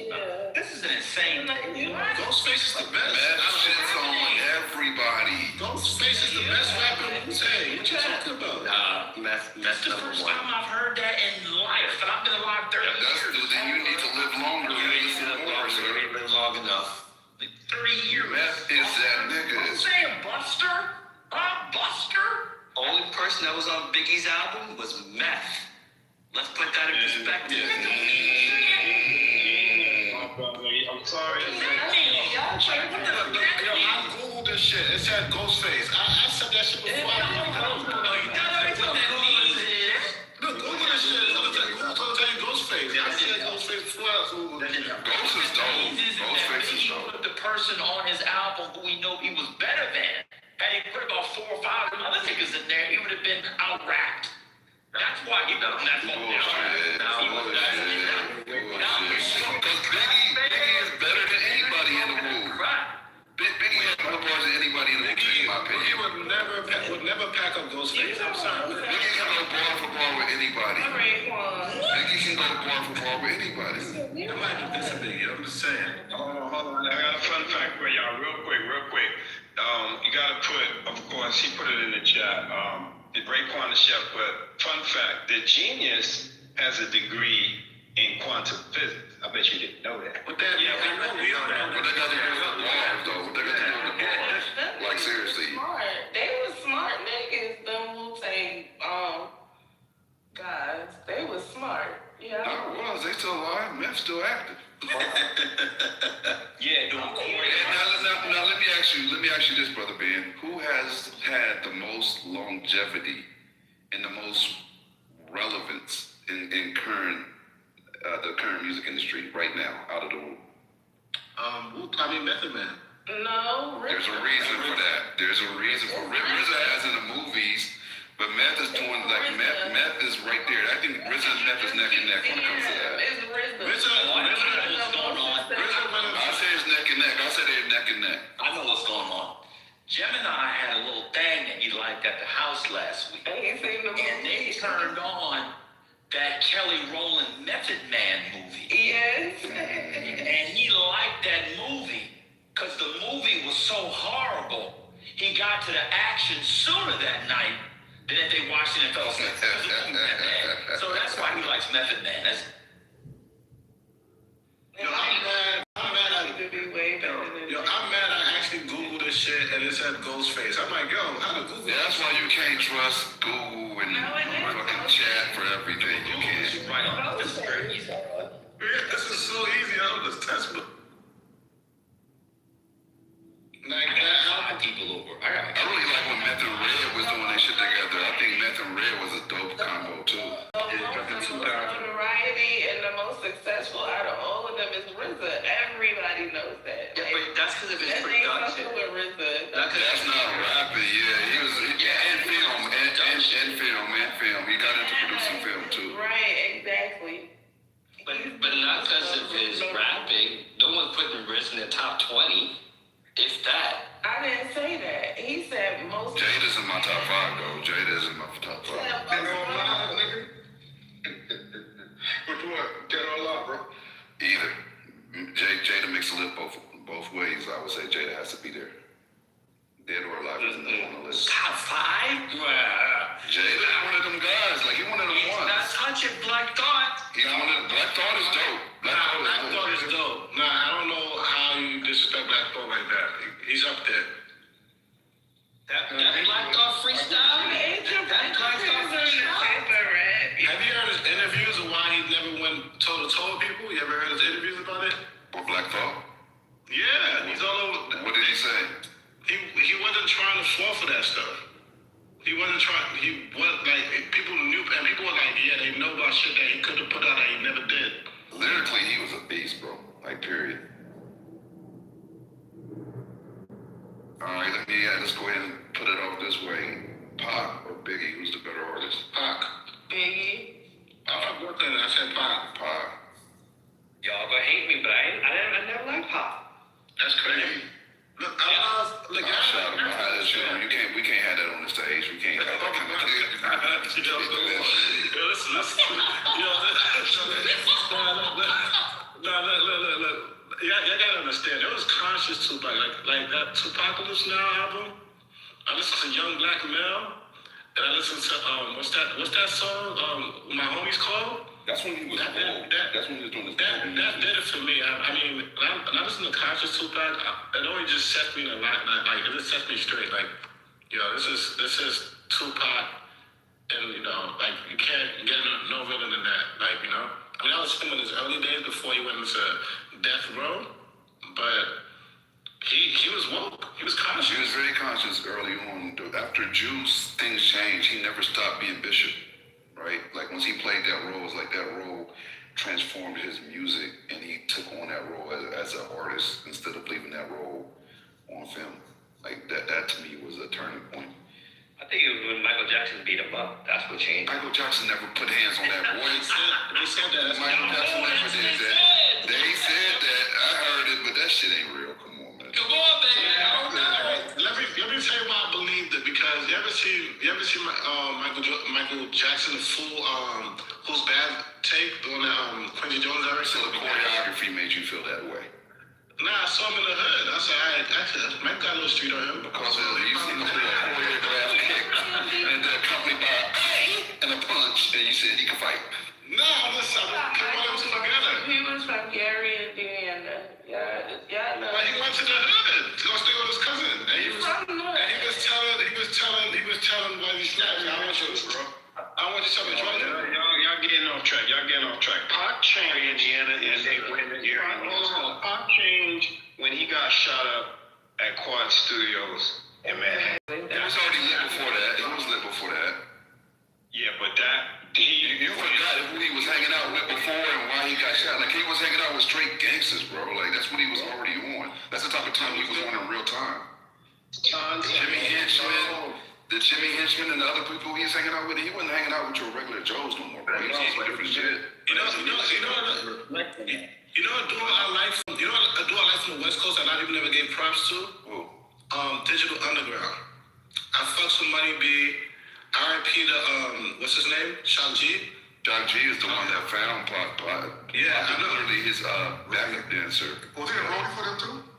This is an insane thing. Ghostface is the best. Meth shits on everybody. Ghostface is the best rapper in Wu-Tang. What you talking about? That's the first time I've heard that in life, and I've been alive 30 years. Then you need to live longer. You need to live longer, sir. You live long enough. Like 3 years. Meth is that nigga. I'm saying Buster. Buster. Only person that was on Biggie's album was Meth. Let's put that in perspective. I'm sorry. I googled this shit. It said Ghostface. I said that shit before. Look, Google this shit. I'm tell you Ghostface. I said Ghostface before I Googled it. Ghost is dope. Ghostface is dope. Put the person on his album who we know he was better than. Had he put about 4 or 5 other niggas in there, he would have been out-rapped. That's why he done that phone now. He was Because Biggie is better than anybody in the room. Biggie has more bars than anybody in the room, in my opinion. Biggie would never pack up Ghostface. I'm sorry. Biggie can go bar for bar with anybody. Biggie can go bar for bar with anybody. I might do this a Biggie. I'm just saying. Hold on. I got a fun fact for y'all, real quick. You gotta put, of course, he put it in the chat. Did Raekwon the chef, but fun fact, the genius has a degree in quantum physics. I bet you didn't know that. What that? Yeah, we know that. What they got to do with the bars, though? What they got to do with the bars? Like, seriously. Smart. They were smart niggas, them Wu-Tang guys. They was smart. Yeah. No, it was. They still alive. Meth still active. Yeah, doing Now let me ask you this, brother Ben. Who has had the most longevity and the most relevance in the current music industry right now out of the room? Method Man. No, There's a reason for that. There's a reason for it. RZA has in the movies, but But meth is doing like meth is right there. I think RZA and meth is neck and neck when it comes to that. It's RZA. RZA is going on. I say it's neck and neck. I say they're neck and neck. I know what's going on. Gemini had a little thing that he liked at the house last week. And they turned on that Kelly Rowland Method Man movie. Yes. And he liked that movie because the movie was so horrible. He got to the action sooner that night than if they watched it and fell asleep. So that's why he likes Method Man. I'm mad I actually Googled this shit and it said Ghostface. I'm like, yo, how to Google That's why you can't trust Google and fucking chat for everything. You can't. Right on. This is very easy. This is so easy. I don't just test me. Like that, how people over. I really like when Meth and Red was doing that shit together. I think Meth and Red was a dope combo too. Notoriety and the most successful out of all of them is RZA. Everybody knows that. Yeah, but that's because of his production. That's not rapping. Yeah, he was. Yeah, and film, and film. He got into producing film too. Right, exactly. But not because of his rapping. No one putting RZA in the top 20. If that. I didn't say that. He said most. Jada's in my top 5 though. Jada's in my top 5. Which one? Dead or alive, bro? Either. Jada makes a list both ways. I would say Jada has to be there. Dead or alive isn't on the list. Top 5? Jada, one of them guys. Like he one of them ones. Not touching Black Thought. He's one of Black Thought is dope. Black Thought is dope. Nah, I don't know how you disrespect Black Thought like that. He's up there. That Black Thought freestyle? Have you heard his interviews of why he never went toe-to-toe with people? You ever heard his interviews about it? For Black Thought? Yeah, he's all over. What did he say? He wasn't trying to fall for that stuff. He wasn't trying. He was like people knew, and people were like, yeah, they know about shit that he could have put out that he never did. Lyrically, he was a beast, bro. Like, period. All right, let's go ahead and put it off this way. Pac or Biggie, who's the better artist? Pac. Biggie. I said Pac. Y'all gonna hate me, but I never liked Pac. That's crazy. Look, We can't have that on the stage. We can't have that kind of thing. Look. Y'all gotta understand, there was conscious Tupac, like that Tupacalypse Now album. I listened to Young Black Male, and I listened to what's that song? My Homies Called. That's when he was old. That's when he was doing his that did it for me. I mean, when I listen to conscious Tupac, it only just sets me in a lot. Like it just sets me straight. Like, yo, this is Tupac, and like you can't get no villain than that. Like, I mean, I was him in his early days before he went into death row, but he was woke. He was conscious. He was very conscious early on. After Juice, things changed. He never stopped being Bishop. Right? Like once he played that role, it's like that role transformed his music and he took on that role as an artist instead of leaving that role on film. Like that to me was a turning point. I think it was when Michael Jackson beat him up. That's what changed. Michael Jackson never put hands on that boy. They said that. Michael Jackson never did that. They said that. I heard it, but that shit ain't real. Come on, man. Come on, man. I don't know. Let me tell you why I believed it, because you ever see Michael Jackson the full Who's Bad tape doing that Quincy Jones era? So the choreography made you feel that way. Nah, I saw him in the hood. I said, Mike got a little street on him. Because you seen the choreographed kick and accompanied by and a punch, and you said he could fight. No, listen, I put them two together. He was from Gary, Indiana. Yeah, no. But he went to the hood to go stay with his cousin. And he was telling why these guys. I want you to, bro. I want you to tell me, Georgia. Y'all getting off track. Pac changed Indiana, and they went in here. Pac changed when he got shot up at Quad Studios in Manhattan. It was already lit before that. Yeah, but that. You forgot who he was hanging out with before and why he got shot. Like he was hanging out with straight gangsters, bro. Like that's what he was already on. That's the type of time he was on in real time. Jimmy Hinchman, the Jimmy Henchman and the other people he's hanging out with, he wasn't hanging out with your regular Joes no more, bro. He was on some different shit. You know, a duo I like from the West Coast that I even never gave props to? Who? Digital Underground. I fucks with Money B. R.I.P. to, what's his name? Shock G? Shock G is the one that found Pac. Yeah, I know. Literally his backup dancer. Was he a roadie for them too?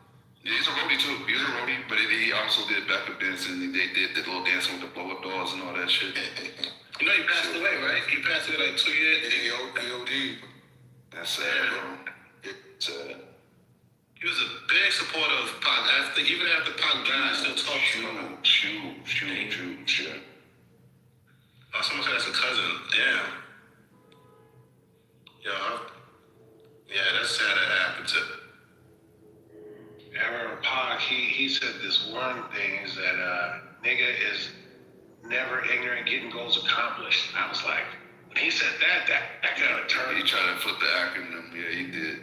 Yeah, he's a roadie too. He was a roadie, but he also did backup dancing. They did the little dancing with the blow-up dolls and all that shit. You know he passed away, right? He passed away like 2 years. He That's sad, bro. It's sad. He was a big supporter of Pac. Even after Pac died, I still talk to him. Shoot. Oh, someone said that's a cousin. Damn. Yeah, that's sad that happened to. Yeah, I remember Pac, he said this one thing is that nigga is never ignorant, getting goals accomplished. And I was like, when he said that kind of turned. He tried to flip the acronym. Yeah, he did.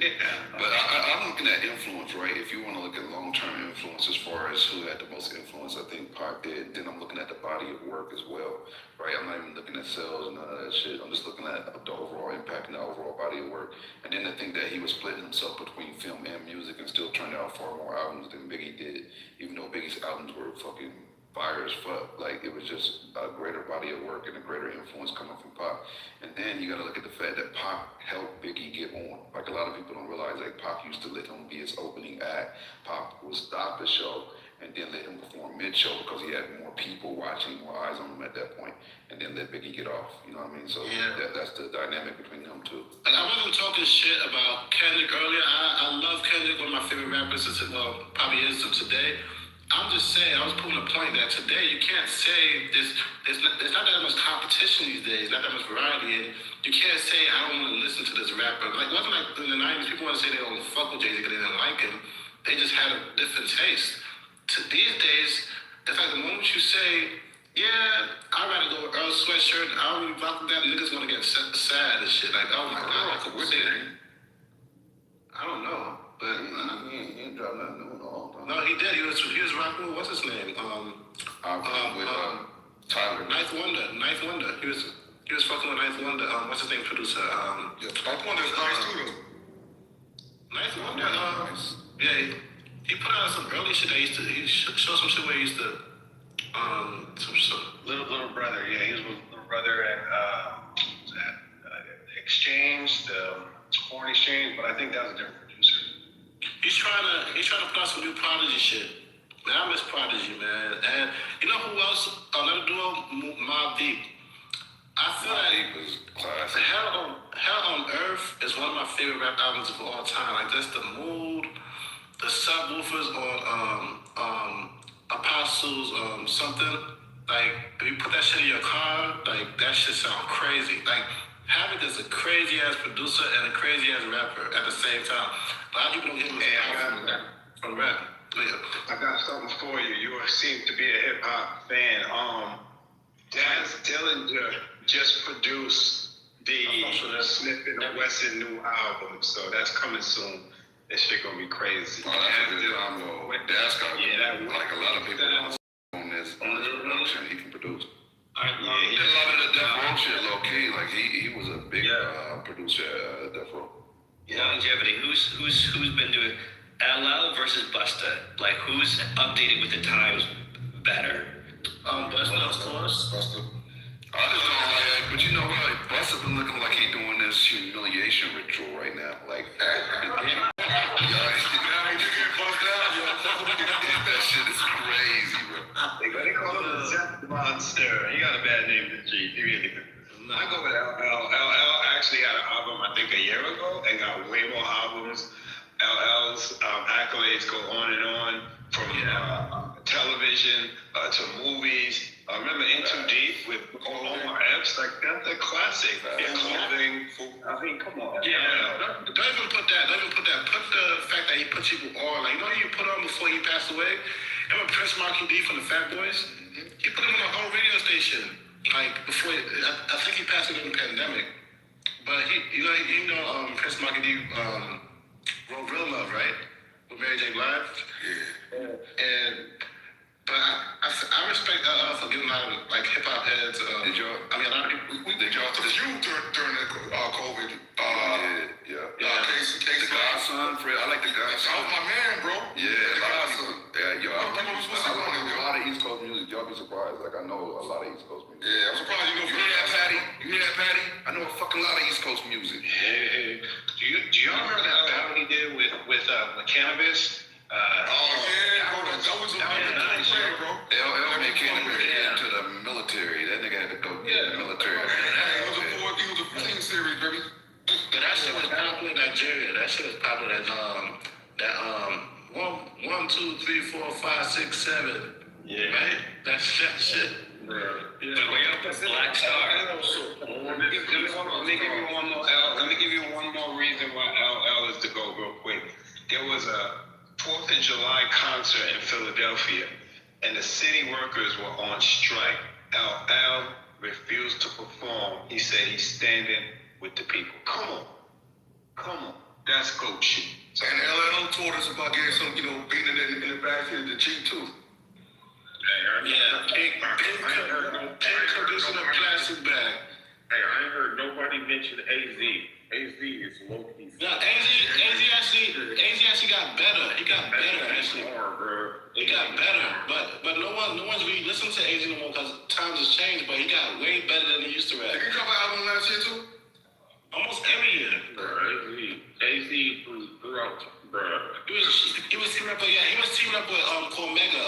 Yeah. But I'm looking at influence, right? If you want to look at long-term influence as far as who had the most influence, I think Pac did. Then I'm looking at the body of work as well, right? I'm not even looking at sales and none of that shit. I'm just looking at the overall impact and the overall body of work. And then to think that he was splitting himself between film and music and still turning out far more albums than Biggie did, even though Biggie's albums were fucking fire as fuck. Like, it was just a greater body of work and a greater influence coming from Pac. And then you gotta look at the fact that Pac helped Biggie get on. Like, a lot of people don't realize, like, Pac used to let him be his opening act. Pac would stop the show and then let him perform mid-show because he had more people watching, more eyes on him at that point, and then let Biggie get off. You know what I mean? So that's the dynamic between them two. Like, I wasn't talking shit about Kendrick earlier. I love Kendrick, one of my favorite rappers, probably is today. I'm just saying, I was proving a point that today you can't say there's not that much competition these days, not that much variety, and you can't say I don't want to listen to this rapper. Like, it wasn't like in the 90s, people want to say they don't fuck with Jay-Z because they didn't like him. They just had a different taste. These days, it's like the moment you say, yeah, I'd rather go with Earl Sweatshirt, I don't really rock with that, niggas want to get sad and shit. Like, oh my God, like a weird. I don't know, but he ain't dropped nothing new in a long time. no, he did. He was rocking with what's his name? Tyler. Ninth Wonder. He was fucking with Ninth Wonder. What's his name? Producer. Ninth Wonder is nice too, though. Ninth Wonder. Yeah, he put out some early shit that he showed some shit where he used to some Little Brother. Yeah, he was with Little Brother and what was that? Exchange, the Foreign Exchange, but I think that was a different producer. He's trying to put out some new Prodigy shit. Man, I miss Prodigy, man. And you know who else? Another duo, Mobb Deep. I feel like was classic. Hell on Earth is one of my favorite rap albums of all time. Like, that's the mood, the subwoofers on Apostles something. Like, if you put that shit in your car, like, that shit sound crazy. Like, Havoc is a crazy ass producer and a crazy ass rapper at the same time. A lot of people don't get him from rap. I got something for you. You seem to be a hip hop fan. Daz Dillinger just produced the Smith and Wesson new album, so that's coming soon. That shit gonna be crazy. Oh, that's a good combo. Daz got like a lot of people on this production he can produce. He did a lot of the Death Row shit low key. Like he was a big producer at Death Row. Longevity. Who's been doing LL versus Busta? Like, who's updated with the times better? Busta, of course. Busta. I just don't like, but you know what? Like, Busta been looking like he doing this humiliation ritual right now. Like, that shit is crazy, bro. They call him the Zep Monster. He got a bad name, didn't he? I go with LL. LL actually had an album, I think, a year ago, and got way more albums. LL's accolades go on and on, from television to movies. Remember In Too Deep with Omar Epps? Like, that's a classic. Clothing. I mean, come on. Yeah. Don't even put that. Put the fact that he put people on. Like, you know what he put on before he passed away? Remember Prince Marky D from the Fat Boys? He put him on a whole radio station. Like, before, I think he passed away in the pandemic. But Prince Marky D wrote Real Love, right? With Mary J. Blige. Yeah. And But I respect for giving a lot of like hip hop heads. Did y'all? I mean, a lot of people. Did y'all to the youth during the COVID? Case, the godson, Fred. I like the godson. That was my man, bro. Yeah, The godson. A lot of East Coast music. Y'all be surprised. Like I know a lot of East Coast music. Yeah, I'm surprised you know. You hear that, Patty? You hear that, Patty? I know a fucking lot of East Coast music. Hey, do y'all remember that battle he did with Cannabis? That was nice, bro. LL made Cannabis get into the military. That nigga had to go get in the military. He was a 14 series, baby. But that shit was popular in Nigeria. That shit was popular as one, 2, 3, 4, 5, 6, 7. Yeah. Right? That's that shit. Bro. Yeah. Black Star. Let me give you one more reason why LL is the GOAT real quick. There was a 4th of July concert in Philadelphia, and the city workers were on strike. LL refused to perform. He said he's standing with the people. Come on. That's GOAT shit. And LL told us about getting some, being in the backseat of the Jeep too. Yeah, big cookies in a plastic bag. Hey, I ain't heard nobody mention AZ. AZ is low key. No, AZ actually got better. He got better actually. He got better, but no one's really listening to AZ no more because times has changed. But he got way better than he used to rap. Did he drop an album last year too? Almost every year. AZ throughout, bro. He was teaming up with Cormega.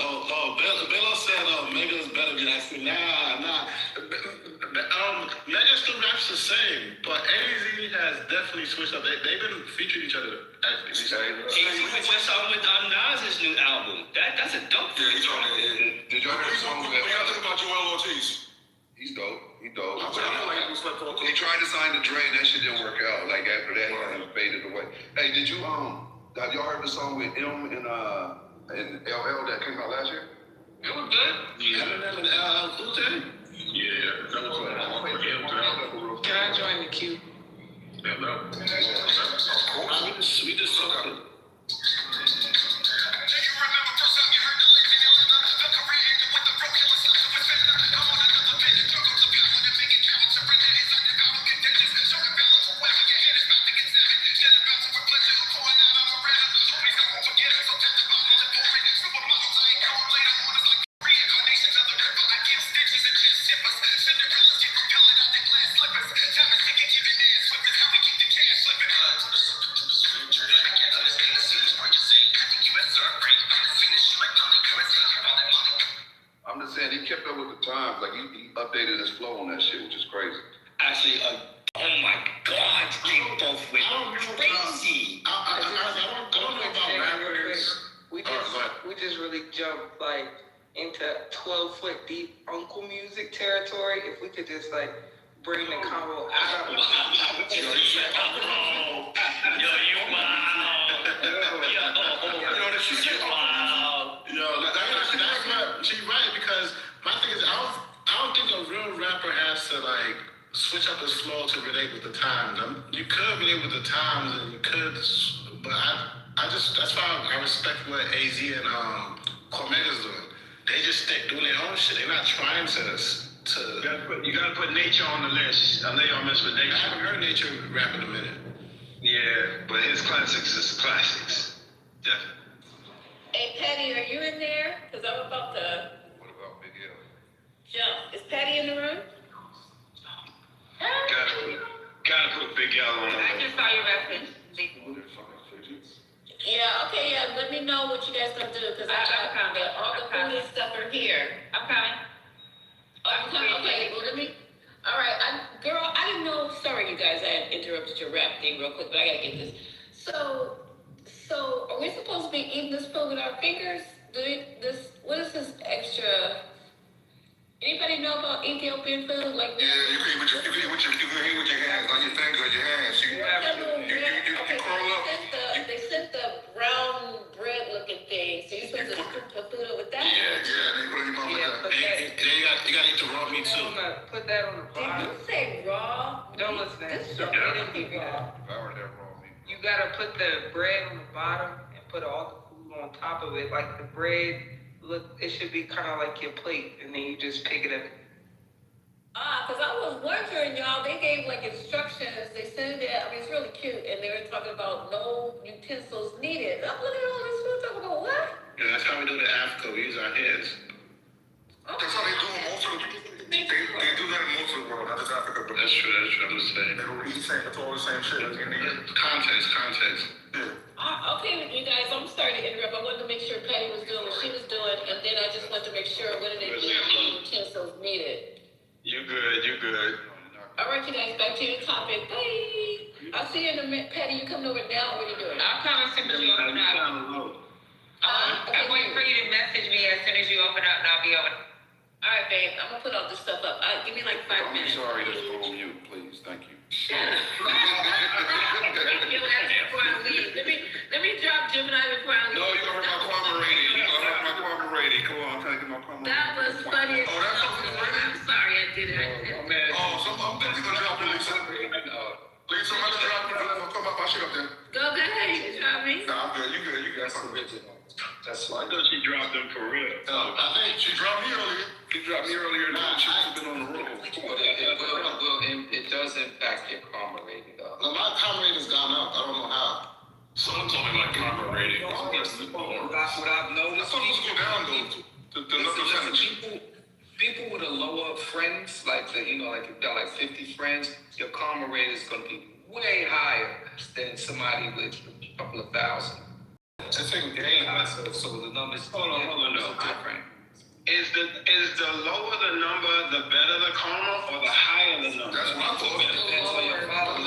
Bello said Mega is better than actually. Nah. Mega still raps the same, but AZ has definitely switched up. They've been featuring each other actually. AZ went on with Nas's new album. That's a dope. Yeah, he's on it. Did y'all hear the song with? What y'all think about Joel Ortiz? He's dope. He dope. He tried to sign to Dre, and that shit didn't work out. Like after that, he faded away. Hey, did you have y'all heard the song with M and LL that came out last year? It was good. Eminem and LL Cool J. Yeah, that was Can I join the queue? Hello. We just talked. I'm just saying, he kept up with the times. Like, he updated his flow on that shit, which is crazy. Actually, oh my God, they both went crazy. I don't know about rappers. We just really jumped like into 12-foot deep uncle music territory. If we could just like bring the combo out. Yo, you she's right, because my thing is, I don't think a real rapper has to like switch up his flow to relate with the times. You could relate with the times, and you could, but I just, that's why I respect what AZ and Cormega's doing. They just stick doing their own shit. They're not trying to. You gotta put Nature on the list. I know y'all mess with Nature. I haven't heard Nature rap in a minute. Yeah, but his classics is classics. Definitely. Hey, Patty, are you in there? Because I'm about to What about Big L? jump. Is Patty in the room? Gotta put Big L on. I just saw your reference. Yeah, okay, yeah. Let me know what you guys gonna do, because all the food and stuff are here. I'm coming. Oh, I'm coming. Okay, well, let me. All right, girl, I didn't know. Sorry, you guys, I interrupted your rap thing real quick, but I gotta get this. So are we supposed to be eating this food with our fingers? What is this extra? Anybody know about Ethiopian food? Like, yeah, you can eat with your hands, not your fingers, your hands. You curl up. They sent the brown bread looking thing, so you're supposed to scoop the food up with that? Yeah, they put it in your mouth with that. You gotta eat the raw meat too. Put that on the bottom. Did you say raw? Don't listen to that. This shit be raw. You gotta put the bread on the bottom and put all the food on top of it. Like the bread look, it should be kind of like your plate, and then you just pick it up. Because I was wondering, y'all, they gave like instructions. They said that, I mean, it's really cute, and they were talking about no utensils needed. I'm looking at all this food, talking about what? Yeah, that's how we do it in Africa. We use our hands. That's how they do it most of the they do that in most of the world, not just Africa. But That's true. I'm just saying. They don't eat the same. It's all the same shit. Context. Yeah. Okay, you guys, I'm sorry to interrupt. I wanted to make sure Patty was doing what she was doing, and then I just wanted to make sure what did they need, any utensils needed. You good. All right, you guys, back to your topic. Bye. I'll see you in a minute. Patty, you coming over now? What are you doing? I'll come as soon as you open up. I'm waiting for you to message me as soon as you open up, and I'll be over. All right, babe. I'm gonna put all this stuff up. Give me like 5 minutes. I'm sorry, just go on mute, please. Thank you. Shut up. Your ass before I leave. Let me drop Gemini before I leave. No, you gonna hurt my karma rating. Come on, I'm trying to get my karma rating. That was funny. Oh, that's something I'm sorry I did it. Oh, I'm definitely gonna drop it, Lisa. Lisa, I'm gonna drop it. I'm gonna come up. I'll shit up there. Go ahead. You drop me. Nah, I'm good. You good. That's original. That's why I thought she dropped them for real. I think she dropped me earlier. She dropped me earlier. Nah, she must have been on the road. It does impact your karma rating, though. No, my karma rating has gone up. I don't know how. Someone told me my karma rating is worse than lower. What I've noticed, I thought it was go down though. The percentage. people with a lower friends, like like you've got like 50 friends, your karma rate is going to be way higher than somebody with a couple of thousand. It's a game. So the numbers Hold on, different. Is the lower the number, the better the karma, or the higher the number? That's what I thought. Depends on your follower.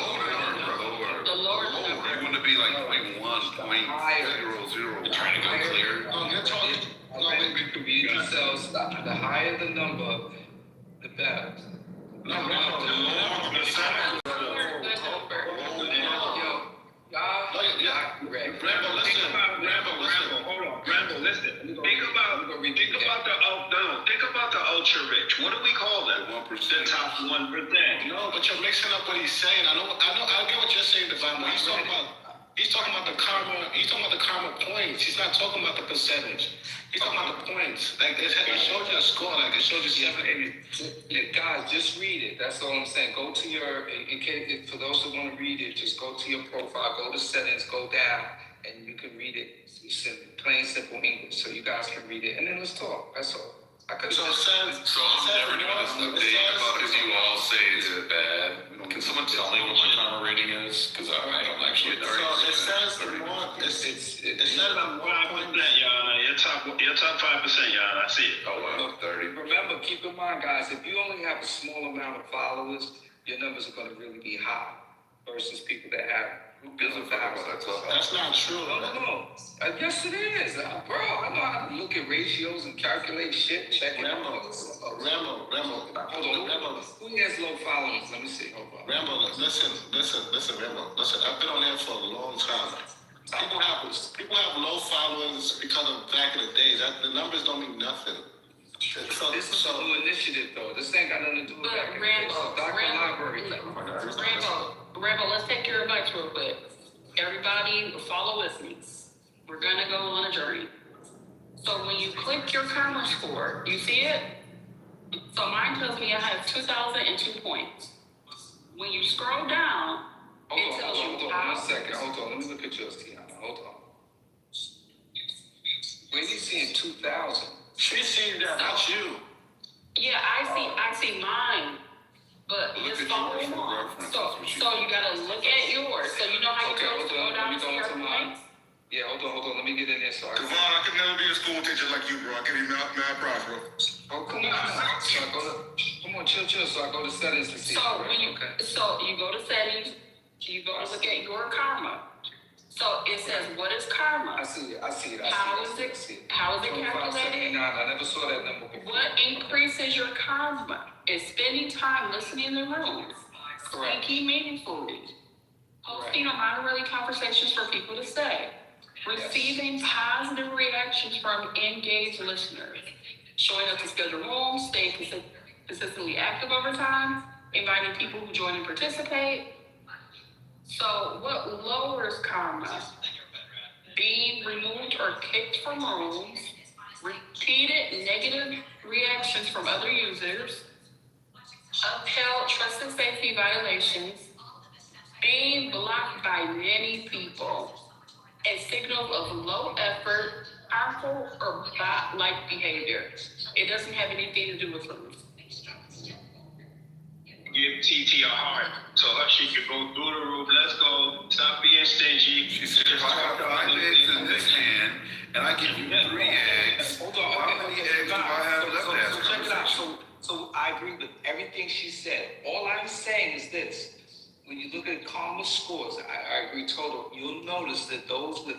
The lower the number. You want to be like 0.1, 0.00. You're trying to go clear. No, you're talking. No, You can read yourselves. The higher the number, the better. the lower the percentage. Rambo, listen. Hold on. Rambo, listen. Think about the ultra rich. What do we call them? 1%. The top 1%. No, but you're mixing up what he's saying. I get what you're saying, Divine, but he's talking about the karma. He's talking about the karma points. He's not talking about the percentage. He's talking about the points. Like it shows you a score. Like it shows you 7, 8. Guys, just read it. That's all I'm saying. Go to your, for those who want to read it, just go to your profile, go to settings, go down, and you can read it. It's in plain, simple English, so you guys can read it. And then let's talk. That's all. So I'm never doing this update because you all say it's bad. Can someone tell me what my karma rating is? Because I don't actually know. So it says the more. It says about 5%, Yana. Your top 5%, Yana. I see it. Oh wow, 30. Remember, keep in mind, guys, if you only have a small amount of followers, your numbers are going to really be high versus people that have billions of thousands. That's not true. No. Yes, it is. Bro, I know how to look at ratios and calculate shit, check it out. Rambo. Hold on. Who has low followers? Let me see. Hold on. Rambo, listen, Rambo. Listen, I've been on there for a long time. People have low followers because of back in the days. The numbers don't mean nothing. This is a new initiative, though. This ain't got nothing to do with back in the days. Rambo, let's take your advice real quick. Everybody, follow with me. We're gonna go on a journey. So when you click your karma score, you see it? So mine tells me I have 2,002 points. When you scroll down, it tells you how. 1 second. Hold on. Let me look at yours, Tiana. Hold on. Where you seeing 2,000? She's seeing that, not you. Yeah, I see mine. But just follow along. So you gotta look at yours. So you know how you go down to your points? Yeah, hold on. Let me get in there. So Devon, I could never be a school teacher like you, bro. I give you mad props, bro. Oh, come on. Chill. So I go to settings to see. So you go to settings, you go to look at your karma. So it says, what is karma? I see it. How is it calculated? Nah, I never saw that number before. What increases your karma is spending time listening in the rooms, speaking meaningfully, hosting moderate conversations for people to stay, receiving positive reactions from engaged listeners, showing up to schedule rooms, staying consistently active over time, inviting people who join and participate. So what lowers karma? Being removed or kicked from rooms, repeated negative reactions from other users, upheld trust and safety violations, being blocked by many people, and signals of low effort, harmful, or bot-like behavior. It doesn't have anything to do with rooms. Give TT a heart so she could go through the roof. Let's go. Stop being stingy. She said, if I got 5 eggs in this hand and I give you 3 eggs, how many eggs do I have left to ask check it out. conversation? So I agree with everything she said. All I'm saying is this. When you look at Karma's scores, I agree total. You'll notice that those with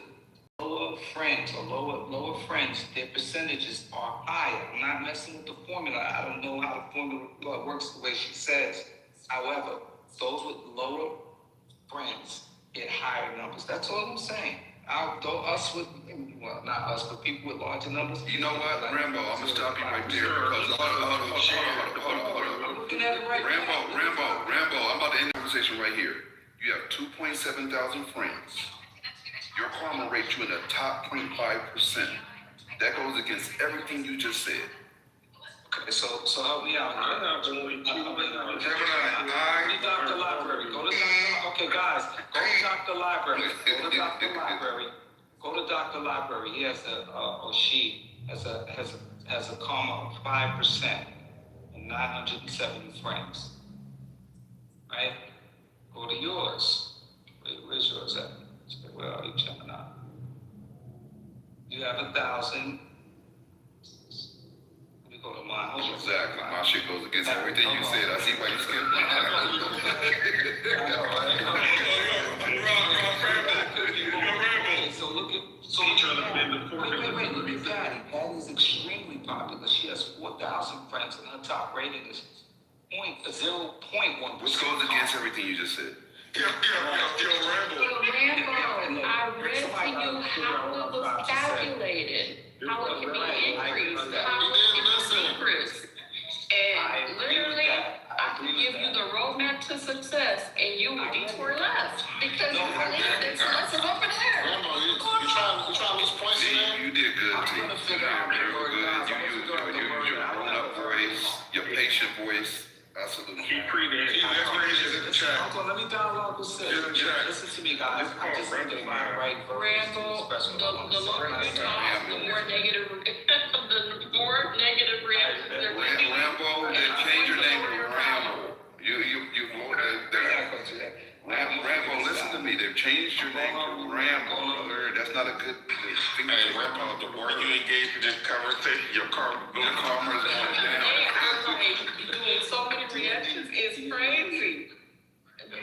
lower friends or lower friends, their percentages are higher. I'm not messing with the formula. I don't know how the formula works the way she says. However, those with lower friends get higher numbers. That's all I'm saying. Not us, but people with larger numbers. You know what, Rambo? I'm gonna stop you right there because hold on. I'm looking at it right now. Rambo, I'm about to end the conversation right here. You have 2.7 thousand friends. Your karma rates you in the top 0.5%. That goes against everything you just said. Okay, so help me out here. Go to Dr. Library. Okay, guys, go to Dr. Library. Go to Dr. Library. He has or she has a karma of 5% and 970 friends. Right? Go to yours. Where's yours at? Where are you, Gemini? You have 1,000. Let me go to mine. Exactly. My shit goes against everything you said. I see why you skipped So look at. Wait. Look at Patty. Patty is extremely popular. She has 4,000 friends, and her top rating is 0.1%. Which goes against everything you just said. Rambo, I read to you how it was calculated, how it can be increased, how it can be decreased. And literally, I can give you the roadmap to success, and you will detour left because you believe it's lessons over there. Rambo, you trying to lose points in there? You did good, T. You did good. You used your grown-up voice, your patient voice. Absolutely. Keep reading. Let me dialogue with Sid. Listen to me, guys. I just need to find the right Rambo, the longer you talk, the more negative reactions there will be. Rambo, then change your name to Rambo. You Rambo, listen to me. They've changed your name to Rambo, brother. That's not a good thing. Hey, Rambo, the more you engage in this conversation, your karma is going down. Doing so many reactions is crazy.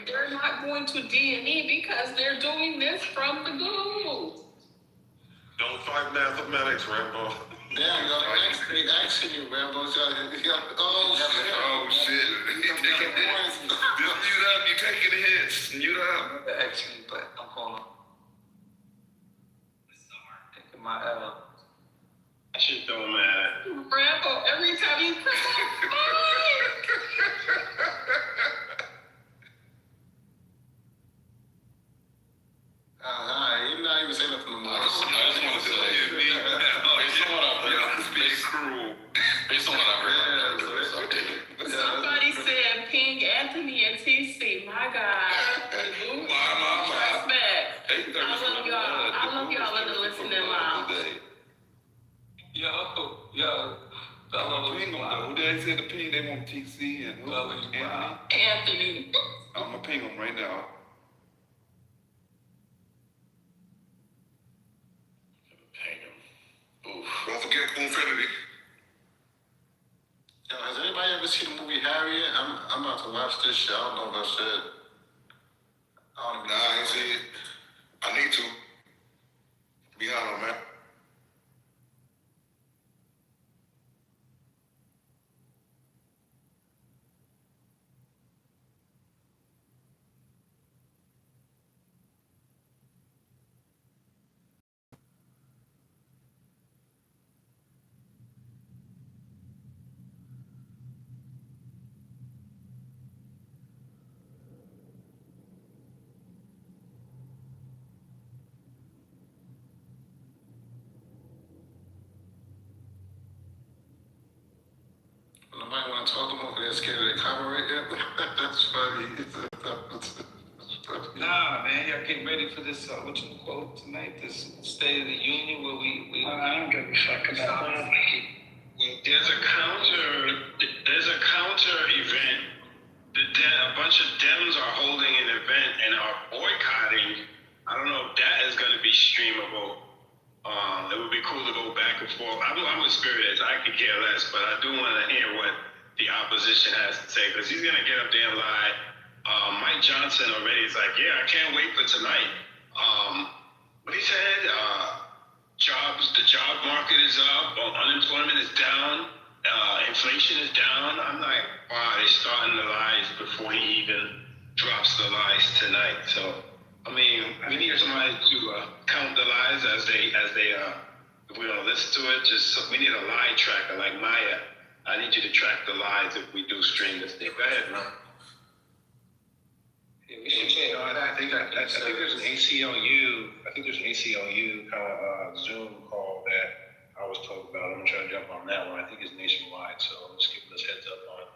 They're not going to D&E because they're doing this from the Google. Don't fight mathematics, Rambo. Damn, they asking you, Rambo. Oh, shit. Just mute up. You taking the hits. Mute up. Actually, but I'm calling. Taking my L. That shit don't matter. Rambo, every time you come on, You're not even saying nothing no more. I just want to say, based on what I've heard, somebody said ping Anthony and TC. My God. Respect. I love y'all in the listening lounge. Yo. Ping them though. Who did they say the ping? They want TC and who? Anthony. I'm gonna ping them right now. Don't forget Infinity. Yo, has anybody ever seen the movie Harriet? I'm about to watch this shit. I don't know if I should. Nah, I ain't see it. I need to. Be honest, man. this candidate comment yet? That's funny. Nah, man, y'all getting ready for this, what you quote tonight, this State of the Union where we I don't give a fuck about that. There's a counter event. A bunch of Dems are holding an event and are boycotting. I don't know if that is going to be streamable. It would be cool to go back and forth. I'm a spiritist. I could care less, but I do want to hear what the opposition has to say because he's going to get up there and lie. Mike Johnson already is like, yeah, I can't wait for tonight. What he said, the job market is up, unemployment is down, inflation is down. I'm like, wow, they're starting the lies before he even drops the lies tonight. So, I mean, we need somebody to count the lies as they if we don't listen to it. We need a lie tracker like Maya. I need you to track the lies if we do stream this thing. Go ahead, man. Yeah, we should. I think there's an ACLU. I think there's an ACLU kind of Zoom call that I was told about. I'm gonna try to jump on that one. I think it's nationwide, so I'm just giving us heads up on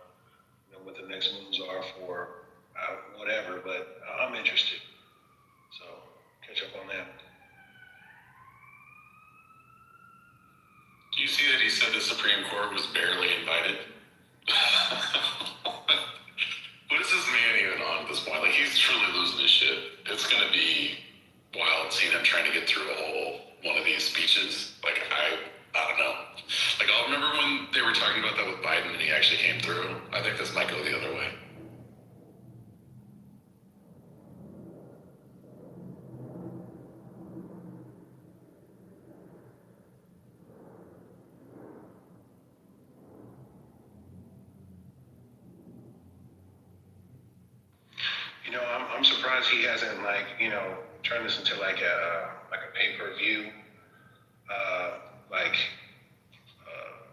what the next moves are for whatever. But I'm interested, so catch up on that. Do you see that he said the Supreme Court was barely invited? What is this man even on at this point? Like, he's truly losing his shit. It's gonna be wild seeing him trying to get through a whole one of these speeches. Like, I don't know. Like, I'll remember when they were talking about that with Biden and he actually came through. I think this might go the other way. I'm surprised he hasn't turned this into like a pay-per-view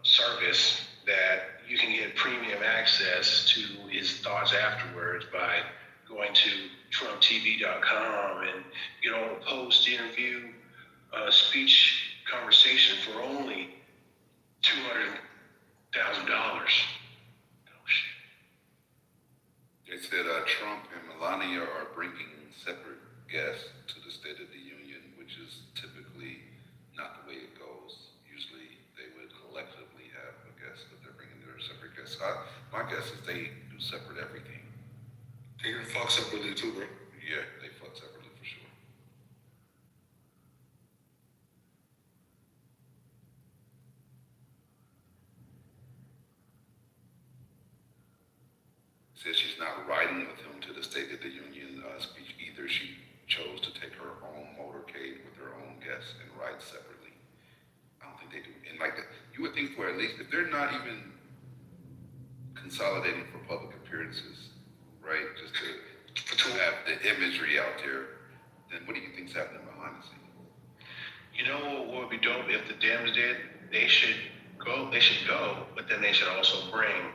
service that you can get premium access to his thoughts afterwards by going to TrumpTV.com and get all the post-interview speech conversation for only $200,000. They said Trump and Melania are bringing separate guests to the State of the Union, which is typically not the way it goes. Usually they would collectively have a guest, but they're bringing their separate guests. My guess is they do separate everything. They can fuck separately too, bro. Yeah, they fuck separately for sure. Says she's not riding with him to the State of the Union speech either. She chose to take her own motorcade with her own guests and ride separately. I don't think they do. And you would think for at least, if they're not even consolidating for public appearances, right, just to have the imagery out there, then what do you think's happening behind the scenes? You know what would be dope if the Dems did? They should go, but then they should also bring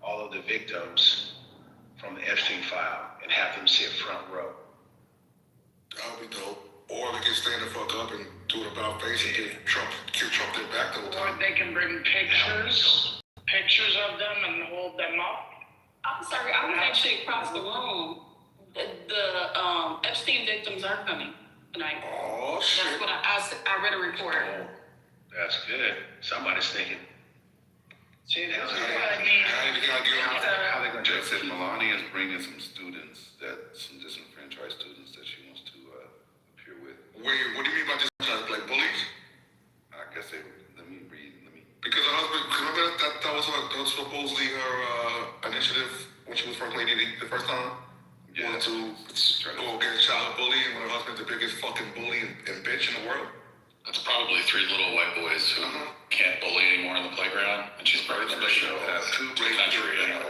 all of the victims from the Epstein file and have them sit front row. That would be dope. Or they can stand the fuck up and do it about face and give Trump their back the whole Or time. they can bring pictures of them and hold them up. I'm sorry, I was actually across the room. The Epstein victims are coming tonight. Oh, shit. That's what I read a report. Oh, that's good. Somebody's thinking. See, that's what I mean. How they gonna do Judge it? said Melania is bringing some students, some disenfranchised students that she wants to appear with. Wait, what do you mean by this? Like bullies? I guess let me read. Because her husband, remember that was supposedly her initiative when she was first lady the first time? Yeah. Wanted to go get a child bully when her husband's the biggest fucking bully and bitch in the world? That's probably three little white boys who can't bully anymore on the playground, and she's probably going to show two great country children. how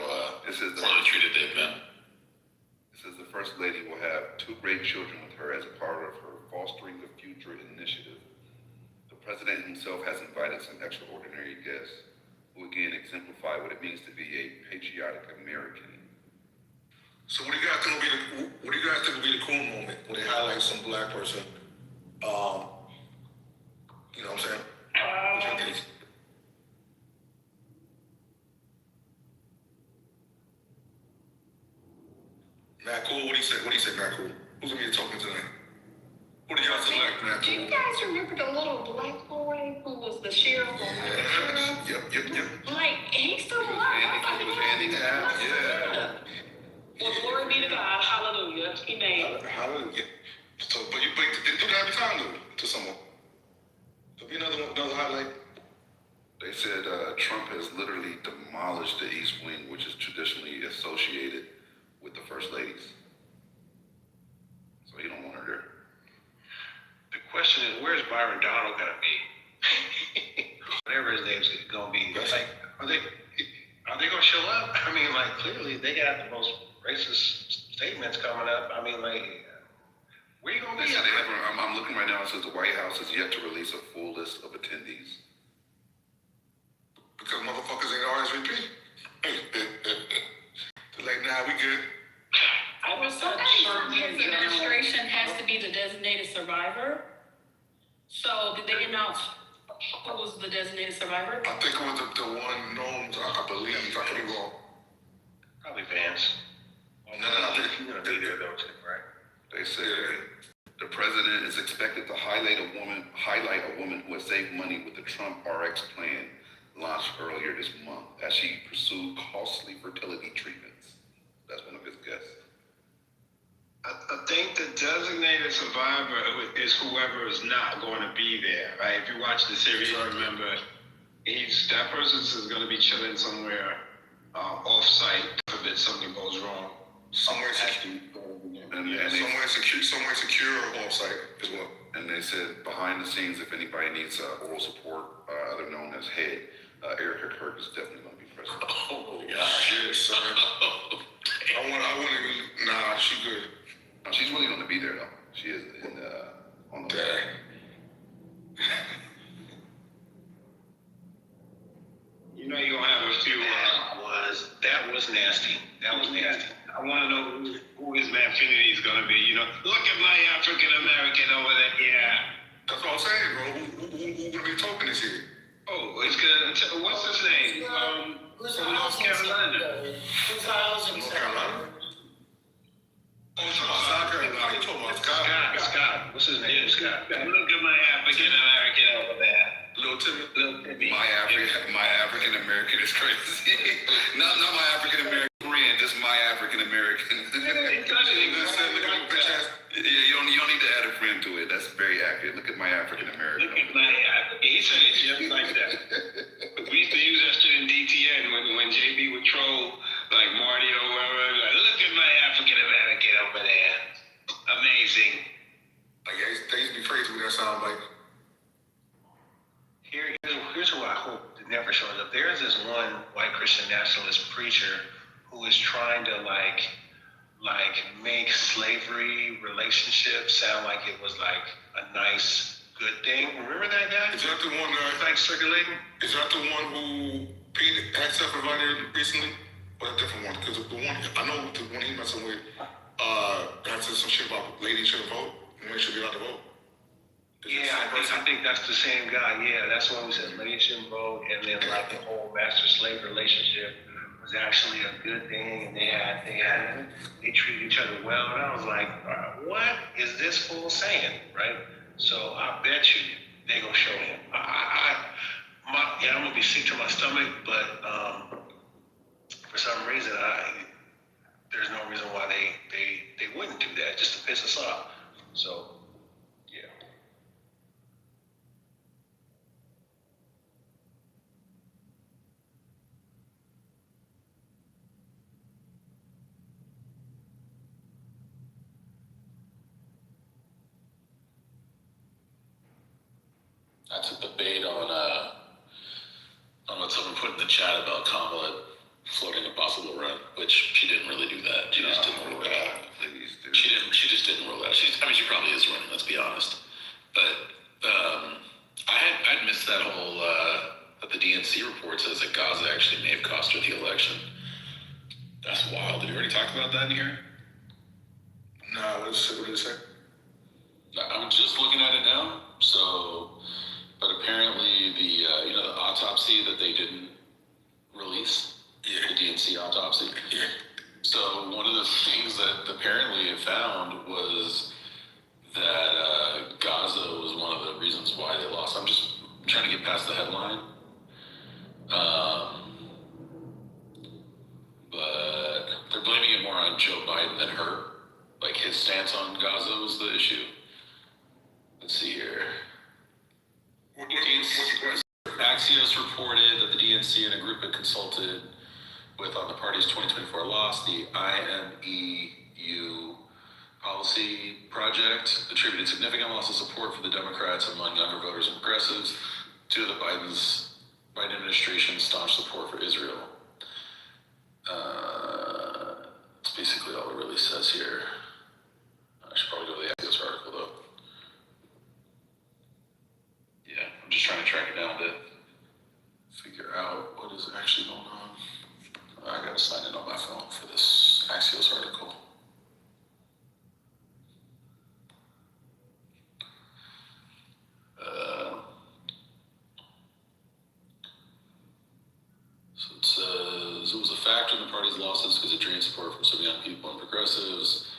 poorly treated they've been. It says the First Lady will have two great children with her as a part of her Fostering the Future initiative. The President himself has invited some extraordinary guests who again exemplify what it means to be a patriotic American. So what do you guys think will be the cool moment when they highlight some black person? You know what I'm saying? What you think? what he said, not cool. Who's gonna be talking tonight? Who do y'all select, not Do you cool? guys remember the little black boy who was the sheriff on Yep. Like, he's still alive. He was handicapped, yeah. Well, glory be to God. Hallelujah. He made it. Hallelujah. So, but they do that every time, though, to someone. So, be another highlight. They said Trump has literally demolished the East Wing, which is traditionally associated with the First Ladies. So he don't want her there. The question is, where's Byron Donald gonna be? Whatever his name's gonna be. Like, are they gonna show up? I mean, like, clearly they got the most racist statements coming up. I mean, like, where you gonna be? I'm looking right now. It says the White House has yet to release a full list of attendees. Because motherfuckers ain't RSVP. They're like, nah, we good. I was so his administration has to be the designated survivor. So did they announce who was the designated survivor? I think it was the one known, I believe, I could be wrong. Probably Vance. No, He's gonna be there though, too, right? They said the president is expected to highlight a woman who has saved money with the Trump RX plan launched earlier this month as she pursued costly fertility treatments. That's one of his guests. I think the designated survivor is whoever is not going to be there, right? If you watch the series, I remember that person is going to be chilling somewhere off-site. If something goes wrong, somewhere secure, off-site as well. And they said behind the scenes, if anybody needs oral support, other known as head, Erica Kirk is definitely going to be present. Oh my gosh, yes, son. I want to. Nah, she good. No, she's really going to be there though. She is on the. You know you're gonna have a few. That was nasty. I want to know who his affinity is gonna be. You know, look at my African American over there. Yeah. That's what I'm saying, bro. Who gonna be talking this here? Oh, it's gonna. What's his name? From North Carolina. Who's housing? North Carolina. Scott. What's his name? Scott. Look at my African American over there. Little Timmy. My African American is crazy. not my African American friend, just my African American. Yeah, you don't need to add a friend to it. That's very accurate. Look at my African American. Look at my African. He said it just like that. We used to use that shit in DTN when JB would troll like Marty or whatever. Like, look at my African American over there. Amazing. Like, they used to be crazy with that sound like. Here's who I hope never shows up. There's this one white Christian nationalist preacher who is trying to like make slavery relationships sound like it was like a nice, good thing. Remember that guy? Is that the one like circulating? Is that the one who Pete had stuff provided recently? Or a different one? Because the one, I know the one he messing with, had said some shit about ladies shouldn't vote, women should be allowed to vote. Yeah, I think that's the same guy. Yeah, that's the one who said ladies shouldn't vote, and then like the whole master-slave relationship was actually a good thing, and they treated each other well, and I was like, what is this fool saying, right? So I bet you they gonna show him. I'm gonna be sick to my stomach, but for some reason, there's no reason why they wouldn't do that just to piss us off. So. That's a debate on what someone put in the chat about Kamala floating a possible run, which she didn't really do that. She just didn't rule it out. She just didn't rule it out. She probably is running. Let's be honest. But I'd missed that whole that the DNC report says that Gaza actually may have cost her the election. That's wild. Did you already talk about that in here? No, what did it say? I'm just looking at it now. So. But apparently the autopsy that they didn't release, the DNC autopsy. Yeah. So one of the things that apparently it found was that Gaza was one of the reasons why they lost. I'm just trying to get past the headline. But they're blaming it more on Joe Biden than her. Like his stance on Gaza was the issue. Let's see here. Axios reported that the DNC and a group it consulted with on the party's 2024 loss, the IMEU policy project, attributed significant loss of support for the Democrats among younger voters and progressives due to the Biden administration's staunch support for Israel. That's basically all it really says here. I should probably go to the Axios article though. Yeah, I'm just trying to track it down to figure out what is actually going on. I gotta sign in on my phone for this Axios article. So it says it was a factor in the party's losses because it drained support from some young people and progressives.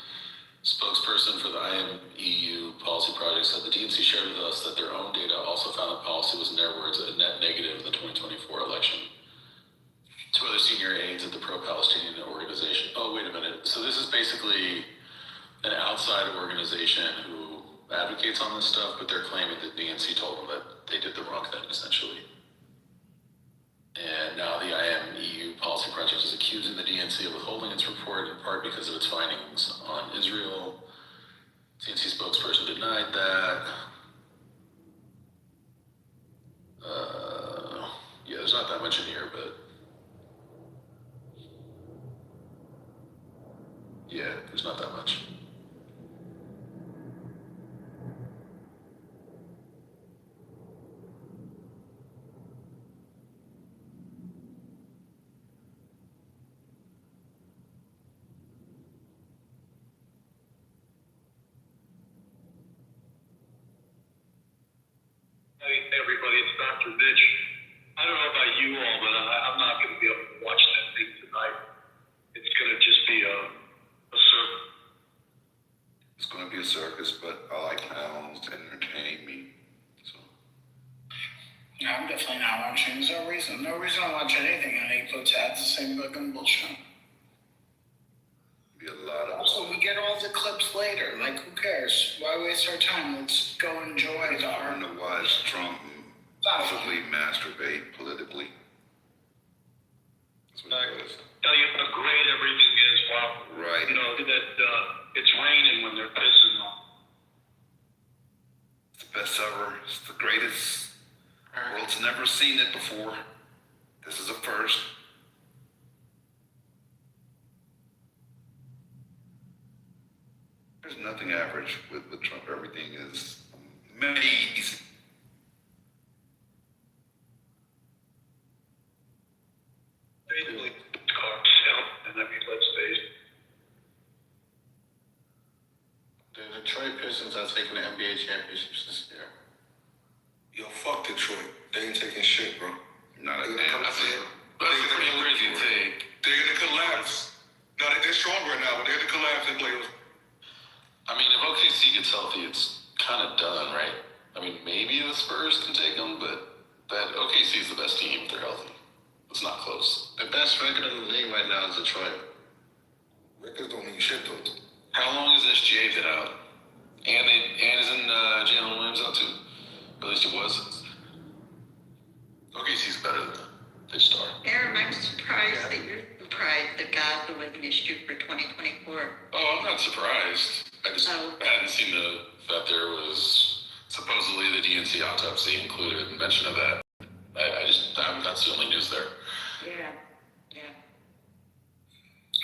Spokesperson for the IMEU policy project said the DNC shared with us that their own data also found that policy was, in their words, a net negative in the 2024 election. Two other senior aides at the pro-Palestinian organization. Oh, wait a minute. So this is basically an outside organization who advocates on this stuff, but they're claiming that the DNC told them that they did the wrong thing, essentially. And now the IMEU policy project is accusing the DNC of withholding its report in part because of its findings on Israel. DNC spokesperson denied that. Yeah, there's not that much in here, but yeah, there's not that much. Hey, everybody, it's Dr. Mitch. I don't know about you all, but I'm not going to be able to watch that thing tonight. It's going to just be a circus. It's going to be a circus, but I like clowns to entertain me. So. No, I'm definitely not watching. There's no reason. No reason to watch anything on 8 votes ads. The same fucking bullshit. Be a lot of. Also, we get all the clips later. Like, who cares? Why waste our time? Let's go enjoy the art. I don't know why Trump possibly masturbate politically. That's what it is. Tell you how great everything is while, right. You know, that it's raining when they're pissing on. It's the best ever. It's the greatest. The world's never seen it before. This is a first. There's nothing average with Trump. Everything is amazing. Basically, cars out, and I mean, let's face it. The Detroit Pistons are taking the NBA championships this year. Yo, fuck Detroit. They ain't taking shit, bro. Not they're again. gonna Crazy take. They're gonna collapse. Now they're stronger now, but they're gonna collapse in playoffs. I mean, if OKC gets healthy, it's kind of done, right? I mean, maybe the Spurs can take them, but that OKC is the best team if they're healthy. It's not close. The best record in the league right now is Detroit. Records don't mean shit, though. How long has SGA been out? And isn't Jalen Williams out too? At least he was. OKC's better than the star. Aaron, I'm surprised that you're surprised that Gaza was an issue for 2024. Oh, I'm not surprised. I just hadn't seen that there was supposedly the DNC autopsy included mention of that. That's the only news there. Yeah.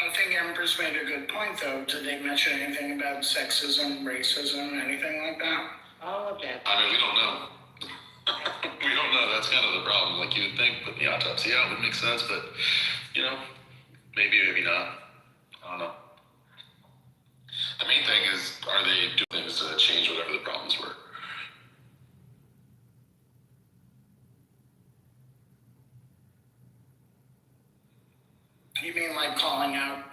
I think Empress made a good point, though. Did they mention anything about sexism, racism, anything like that? All of that. I mean, we don't know. We don't know. That's kind of the problem. Like, you would think putting the autopsy out would make sense, but, maybe, maybe not. I don't know. The main thing is, are they doing things to change whatever the problems were? You mean like calling out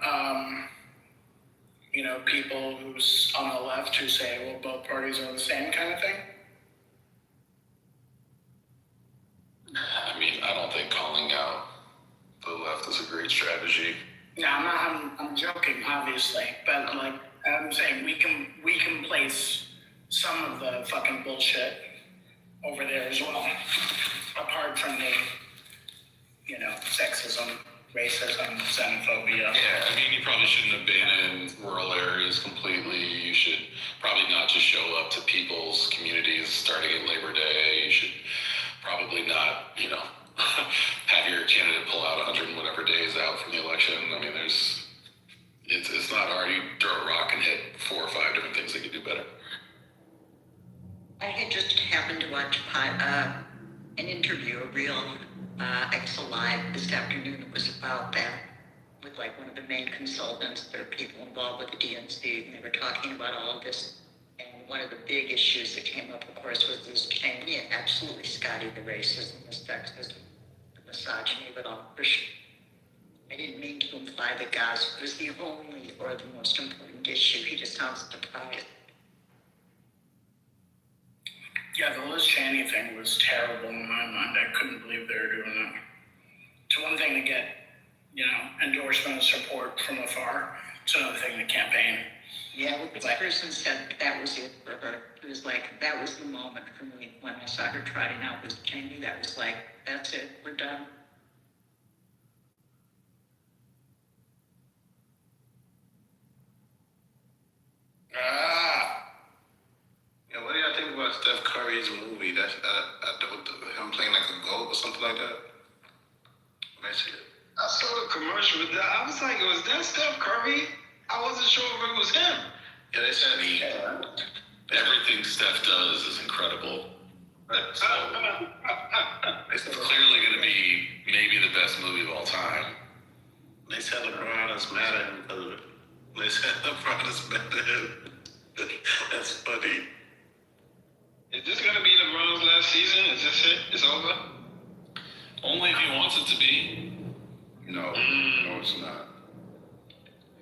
people who's on the left who say, well, both parties are the same kind of thing? I mean, I don't think calling out the left is a great strategy. No, I'm joking, obviously, but like I'm saying, we can place some of the fucking bullshit over there as well, apart from the, sexism, racism, xenophobia. Yeah, I mean, you probably shouldn't abandon rural areas completely. You should probably not just show up to people's communities starting at Labor Day. You should probably not, have your candidate pull out 100 and whatever days out from the election. I mean, it's not hard. You throw a rock and hit 4 or 5 different things that could do better. I had just happened to watch an interview, a real Excel Live this afternoon. It was about that with like one of the main consultants. There are people involved with the DNC, and they were talking about all of this. And one of the big issues that came up, of course, was this Cheney, absolutely Scotty, the racism, the sexism, the misogyny of it all. I didn't mean to imply that Gaza was the only or the most important issue. He just sounds surprised. Yeah, the Liz Cheney thing was terrible in my mind. I couldn't believe they were doing that. It's one thing to get, endorsement and support from afar. It's another thing to campaign. Yeah, well, this person said that was it for her. It was like, that was the moment for me when I saw her trotting out with Cheney. That was like, that's it, we're done. Yeah, what do y'all think about Steph Curry's movie? That's him playing like a goat or something like that. Let me see it. I saw the commercial with that. I was like, was that Steph Curry? I wasn't sure if it was him. Yeah, they said Everything Steph does is incredible. So, it's clearly going to be maybe the best movie of all time. they said LeBron is mad at him because of it. They said LeBron is mad at him. That's funny. Is this going to be LeBron's last season? Is this it? It's over? Only if he wants it to be. No, it's not.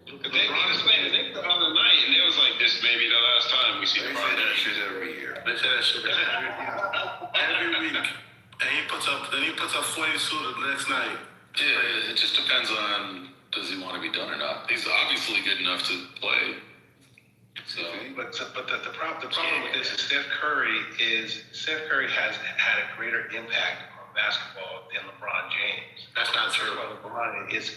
Because they explained it the other night, and it was like, this may be the last time we see They LeBron. say that shit every year. They say that shit every week. And he puts up 42 the next night. Yeah, it just depends on does he want to be done or not. He's obviously good enough to play. So, but the problem with this is Steph Curry has had a greater impact on basketball than LeBron James. That's not true. LeBron is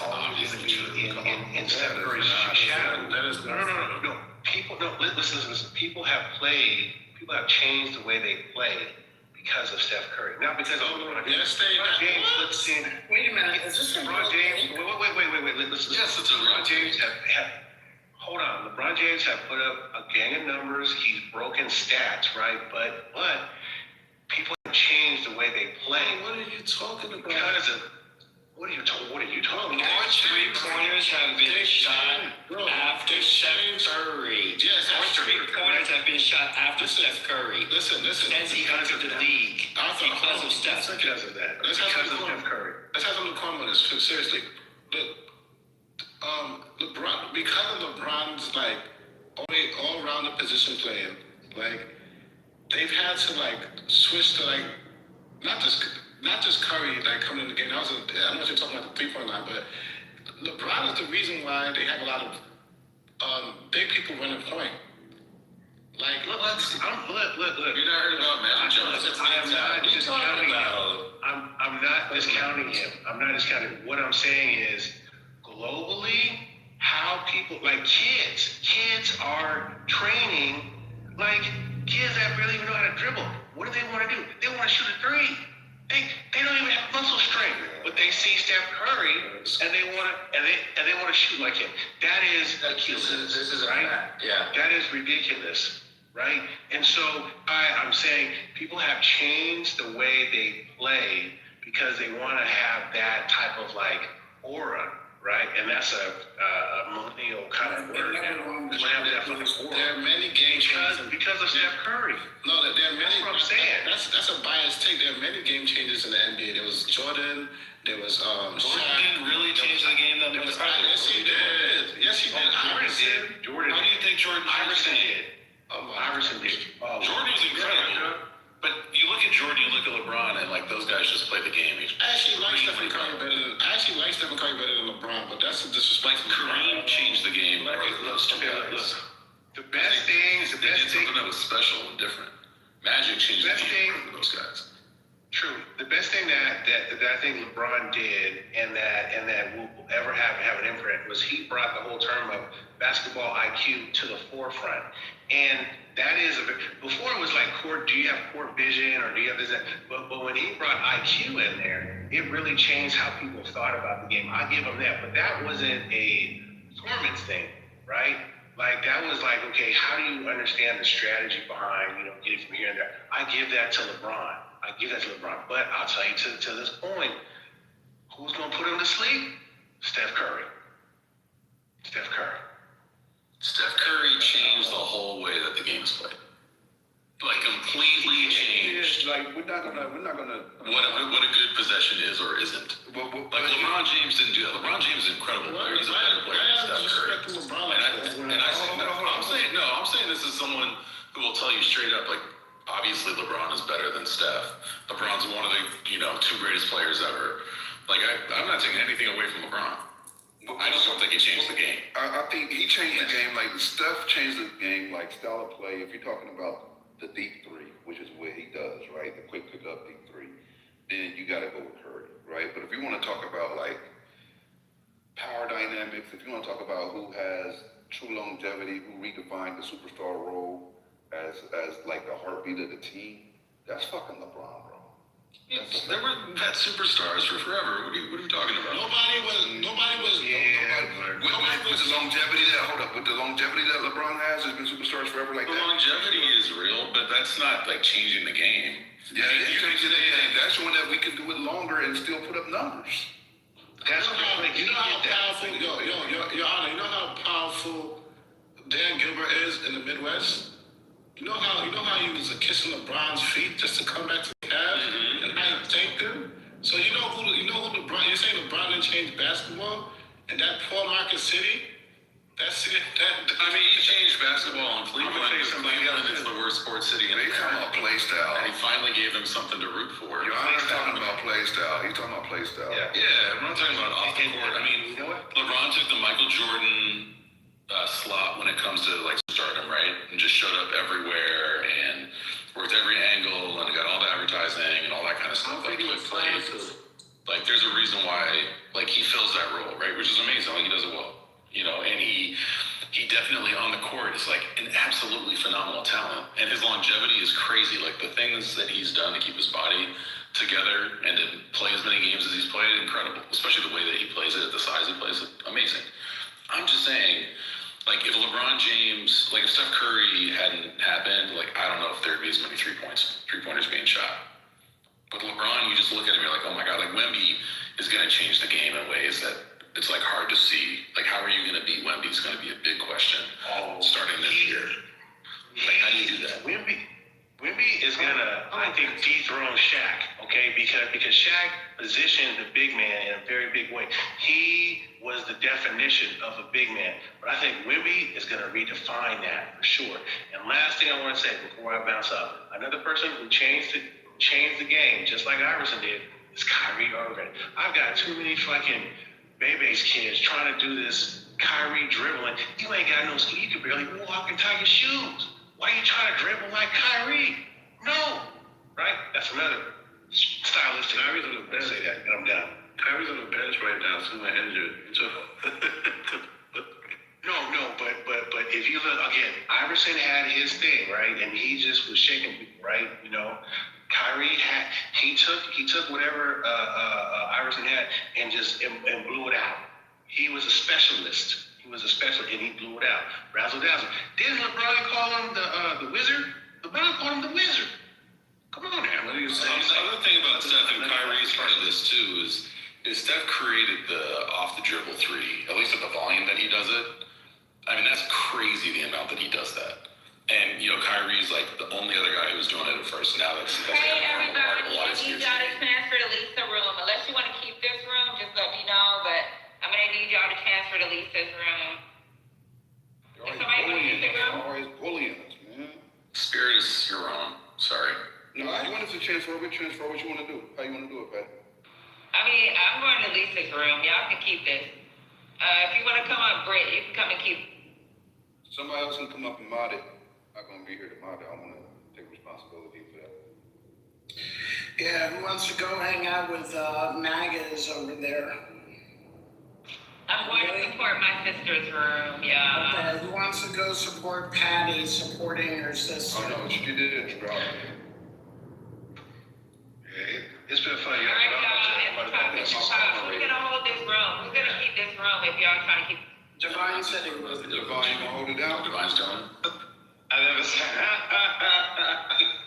always going to be in Steph Curry's shadow. No. Listen. People have changed the way they play because of Steph Curry. Not because of LeBron James. Wait a minute, is this LeBron James? Wait. Listen. yes, it's a LeBron James hold on. LeBron James have put up a gang of numbers. He's broken stats, right? But people have changed the way they play. What are you talking about? Because of what are you talking about? More 3-pointers have been shot after Steph Curry. Yes, more 3-pointers have been shot after Steph Curry. Listen. Since he entered the league. Because of Steph Curry. Because of that. Because of Steph Curry. Let's have some comment on this. Seriously. LeBron, because of LeBron's all around the position playing, they've had to switch to not just Curry coming in the game. I don't know if you're talking about the 3-point line, but LeBron is the reason why they have a lot of big people running point. Look. You not heard about Magic Johnson? I'm not discounting him. I'm not discounting him. What I'm saying is, globally, how people kids are training kids that really even know how to dribble. What do they want to do? They want to shoot a 3. They don't even have muscle strength, but they see Steph Curry and they want to shoot like him. That is ridiculous. This is right. Yeah. That is ridiculous, right? And so I'm saying people have changed the way they play because they want to have that type of aura. Right, and that's a millennial kind of word now. There are many game changers. Because because of Steph Curry. No, there are many. That's what I'm saying. That's a biased take. There are many game changers in the NBA. There was Jordan. There was Jordan Shaq. didn't really change the game that much. Yes, he did. Yes, he did. Iverson did. Jordan. How do you think Jordan Iverson did? Iverson did. Oh, Jordan was incredible. But you look at Jordan, you look at LeBron, and like those guys just play the game. I actually like Stephen Curry better than LeBron, but that's a disrespect. Kareem changed the game. Look, those two guys. the best thing, They did something that was special and different. Magic changed the game for those guys. True. The best thing that I think LeBron did and that will ever have an imprint was he brought the whole term of basketball IQ to the forefront. And that is before it was like do you have court vision or do you have this? But when he brought IQ in there, it really changed how people thought about the game. I give him that, but that wasn't a performance thing, right? Like that was like, okay, how do you understand the strategy behind getting from here and there? I give that to LeBron. But I'll tell you to this point, who's gonna put him to sleep? Steph Curry. Steph Curry changed the whole way that the game's played. Like completely changed. Like we're not gonna. What a good possession is or isn't. Like LeBron James didn't do that. LeBron James is an incredible player. He's a better player than Steph Curry. I'm saying this is someone who will tell you straight up, like, obviously LeBron is better than Steph. LeBron's one of the two greatest players ever. Like I'm not taking anything away from LeBron. I just don't think he changed the game. I think he changed the game. Like Steph changed the game, like style of play. If you're talking about the deep three, which is what he does, right? The quick pick up deep three, then you got to go with Curry, right? But if you want to talk about like power dynamics, if you want to talk about who has true longevity, who redefined the superstar role as like the heartbeat of the team, that's fucking LeBron, bro. There were that superstars for forever. What are you talking about? Nobody was. With the longevity that LeBron has been superstars forever like the that. Longevity is real, but that's not like changing the game. Yeah, it's changing the game. That's showing that we can do it longer and still put up numbers. That's how powerful. Your Honor, you know how powerful Dan Gilbert is in the Midwest. You know how he was kissing LeBron's feet just to come back to the Cavs and how he thanked him. So you know who LeBron? You're saying LeBron didn't change basketball in that poor market city? He changed basketball in Cleveland. Cleveland is the worst sports city in the world. He's talking about play style. And he finally gave them something to root for. Your Honor's talking about play style. He's talking about play style. Yeah, we're not talking about off the court. You know what? LeBron took the Michael Jordan slot when it comes to like stardom, right? And just showed up everywhere and worked every angle and got all the advertising and all that kind of stuff. Like there's a reason why like he fills that role, right? Which is amazing. Like he does it well. And he definitely on the court is like an absolutely phenomenal talent. And his longevity is crazy. Like the things that he's done to keep his body together and to play as many games as he's played, incredible. Especially the way that he plays it, the size he plays it, amazing. I'm just saying, like if LeBron James, like if Steph Curry hadn't happened, like I don't know if there'd be as many three-pointers being shot. With LeBron, you just look at him, you're like, oh my God, like Wemby is going to change the game in ways that it's like hard to see. Like how are you going to beat Wemby is going to be a big question starting this year. Like how do you do that? Wemby is gonna, I think, dethrone Shaq, okay? Because Shaq positioned the big man in a very big way. He was the definition of a big man. But I think Wemby is gonna redefine that for sure. And last thing I want to say before I bounce up, another person who changed the game, just like Iverson did, is Kyrie Irving. I've got too many fucking Bebe's kids trying to do this Kyrie dribbling. You ain't got no skill. You can barely walk and tie your shoes. Why are you trying to dribble like Kyrie? No. Right? That's another stylistic. Kyrie's on the bench. Say that, and I'm done. Kyrie's on the bench right now, so he's injured. No, but if you look again, Iverson had his thing, right? And he just was shaking people, right? Kyrie he took whatever Iverson had and blew it out. He was a specialist. And he blew it out. Razzle dazzle. Didn't LeBron call him the wizard? LeBron called him the wizard. Come on now. What are you saying? The other thing about Steph and Kyrie's part of this too is Steph created the off the dribble three, at least at the volume that he does it. That's crazy the amount that he does that. And, you know, Kyrie's like the only other guy who was doing it at first. Now that's Hey everybody, I need y'all to transfer to Lisa room. Unless you want to keep this room, just let me know. But I'm gonna need y'all to transfer to Lisa's room. Is somebody gonna use the room? Always bullying us, man. Spirit is your own. Sorry. No, I wanted to transfer. We transfer what you want to do. How you want to do it, Pat? I mean, I'm going to Lisa's room. Y'all can keep this. If you want to come up, Britt, you can come and keep. Somebody else can come up and mod it. I'm not gonna be here to mod it. I want to take responsibility for that. Yeah, who wants to go hang out with MAGAs over there? I'm going to support my sister's room, yeah. Okay, who wants to go support Patty supporting her sister? Oh no, she did drop it. It's been fun, y'all. All right, y'all, who's gonna hold this room? Who's gonna keep this room if y'all trying to keep? Divine said he was. Divine, you gonna hold it down? Divine's doing it. I never said.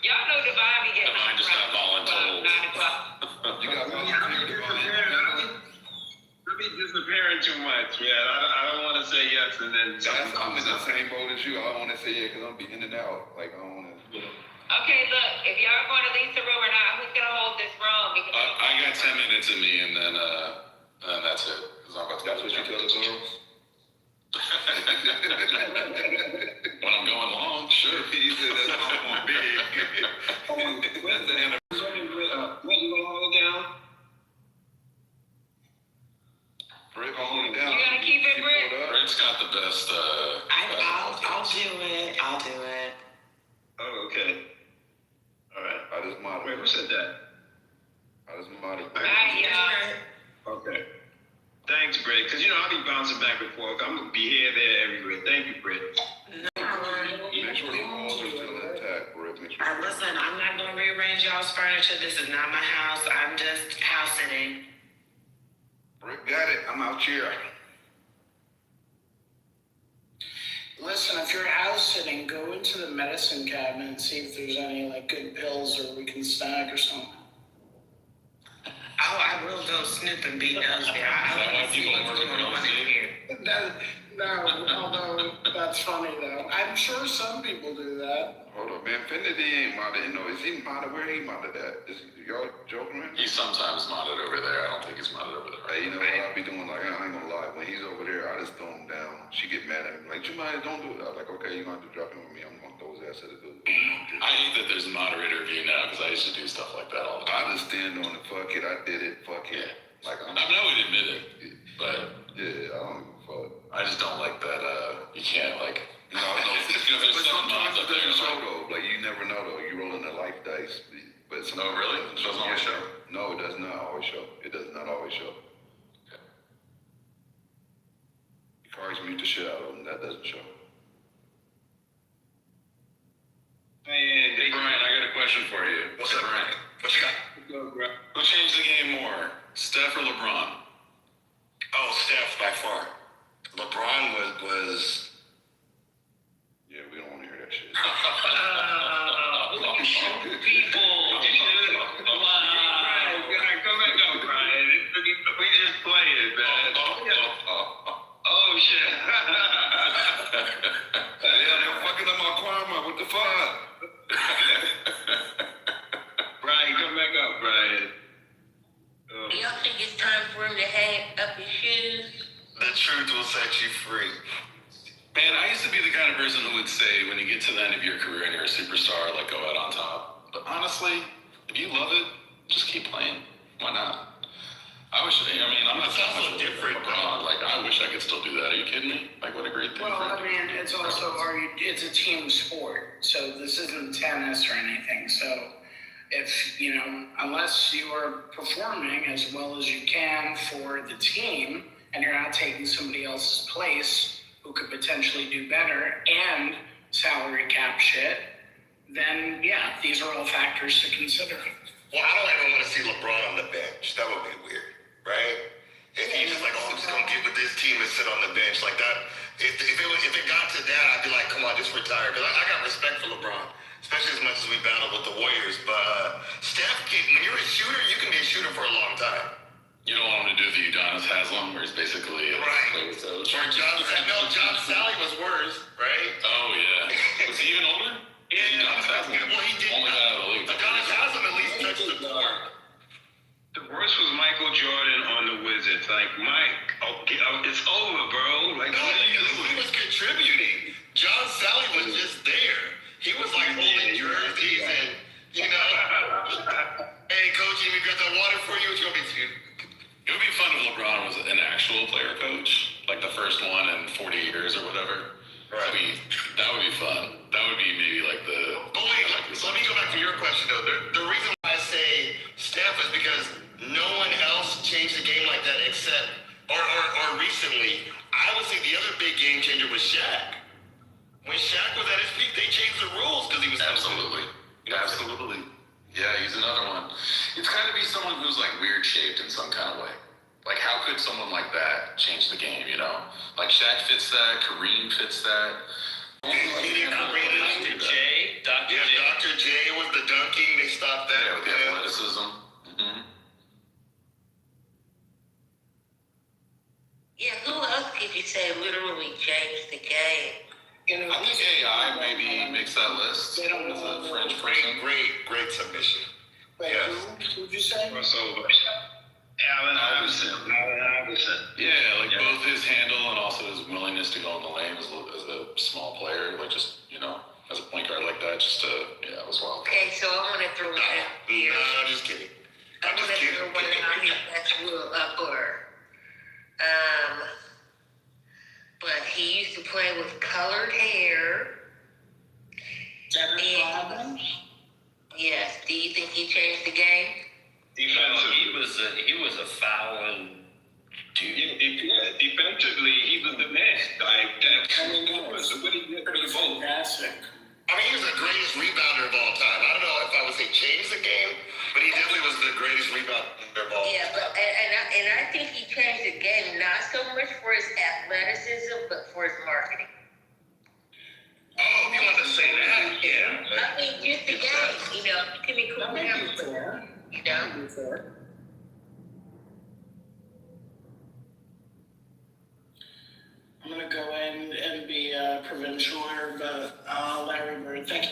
Y'all know Divine be getting Divine just got voluntold. 9 o'clock. You got volunteer, Divine. I be disappearing too much, man. I don't want to say yes and then. I'm in the same boat as you. I don't want to say yeah because I'm be in and out. Like I don't want to. Okay, look, if y'all going to Lisa room or not, who's gonna hold this room? Because I got 10 minutes in me, and then that's it. I'm about to That's what you tell the girls. When I'm going long, sure. He said that's not big. When's the anniversary? When you gonna hold it down? Britt gonna hold it down. you gonna keep it, Britt? Britt's got the best. I'll do it. I'll do it. Oh, okay. All right. I just modded. Wait, who said that? I just modded. Bye, y'all. Okay. Thanks, Britt. Because, you know, I'll be bouncing back and forth. I'm going to be here, there, everywhere. Thank you, Britt. Make sure the walls are still intact, Britt. Make sure. Listen, I'm not gonna rearrange y'all's furniture. This is not my house. I'm just house sitting. Britt got it. I'm out here. Listen, if you're house sitting, go into the medicine cabinet and see if there's any like good pills or we can snag or something. Oh, I will go snoop and be nosy. I want to see what's going on in here. No, although that's funny though. I'm sure some people do that. Hold up, man. Finity ain't modded. No, is he modded? Where he modded at? Is y'all joking, man? He's sometimes modded over there. I don't think he's modded over there. Hey, you know what I be doing? Like, I ain't gonna lie. When he's over there, I just throw him down. She get mad at me. Like, Jemima, don't do it. I'm like, okay, you're gonna have to drop him with me. I'm gonna throw his ass at the dude. I hate that there's a moderator view now because I used to do stuff like that all the time. I just stand on it. Fuck it. I did it. Fuck it. Yeah. Like, I know we'd admit it, but yeah, I don't give a fuck. I just don't like that. You can't like. No, but sometimes it doesn't show though. Like you never know though. You rolling the life dice, but no, really, it doesn't always show. No, it does not always show. It does not always show. Okay. You can always mute the shit out of them. That doesn't show. Hey, Brian, I got a question for you. What's up, Brian? What you got? Who changed the game more, Steph or LeBron? Oh, Steph by far. LeBron was. Yeah, we don't want to hear that shit. People. Come back up, Brian. We just played, man. Oh, shit. Yeah, they're fucking up my karma. What the fuck? Brian, come back up, Brian. Do y'all think it's time for him to hang up his shoes? The truth will set you free. Man, I used to be the kind of person who would say when you get to the end of your career and you're a superstar, like go out on top. But honestly, if you love it, just keep playing. Why not? I mean, I'm not that much different. LeBron. Like, I wish I could still do that. Are you kidding me? Like, what a great thing. Well, I mean, it's also it's a team sport, so this isn't tennis or anything. So, if you know, unless you are performing as well as you can for the team, and you're not taking somebody else's place who could potentially do better and salary cap shit, then yeah, these are all factors to consider. Well, I don't ever want to see LeBron on the bench. That would be weird, right? If he's just like, oh, I'm just gonna get with this team and sit on the bench like that. If it got to that, I'd be like, come on, just retire. Because I got respect for LeBron, especially as much as we battle with the Warriors. But Steph, when you're a shooter, you can be a shooter for a long time. You don't want him to do the Udonis Haslam, where he's basically right. Or John Sally was worse, right? Oh yeah. Was he even old John Sally was just there. He was like holding jerseys and, you know, hey, coach, we got that water for you. What you want me to do? It would be fun if LeBron was an actual player coach, like the first one in 40 years or whatever. Right. That would be fun. That would be maybe like the. But wait, so let me go back to your question though. The reason why I say Steph is because no one else changed the game like that except, or recently. I would say the other big game changer was Shaq. When Shaq was at his peak, they changed the rules because he was Absolutely. Yeah, he's another one. It's got to be someone who's like weird shaped in some kind of way. Like, how could someone like that change the game, you know? Like, Shaq fits that, Kareem fits that. Dr. J. Dr. J was the dunking. They stopped that. Yeah, with the athleticism. Mm-hmm. Yeah, who else could you say literally changed the game? You know, I think AI maybe makes that list as a French person. Great submission. Wait, Yes. who'd you say? Crossover. Allen Iverson. Yeah, like both his handle and also his willingness to go in the lane as a small player, like just, you know, as a point guard like that, just to, yeah, it was wild. Okay, so I want to throw one out here. No, I'm just kidding. I'm going to throw one out here that's a little upper. But he used to play with colored hair. Devin Yes. Do you think he changed the game? He was a fouling dude. Defensively, he was the best. Like, what he did for the ball. Fantastic. I mean, he was the greatest rebounder of all time. I don't know if I would say change the game, but he definitely was the greatest rebounder of all time. Yeah, but and I think he changed the game not so much for his athleticism, but for his marketing. Oh, if you want to say that, yeah. I mean, just the game, you know, can be cool. You know. I'm gonna go in and be provincial here, but Larry Bird, thank you.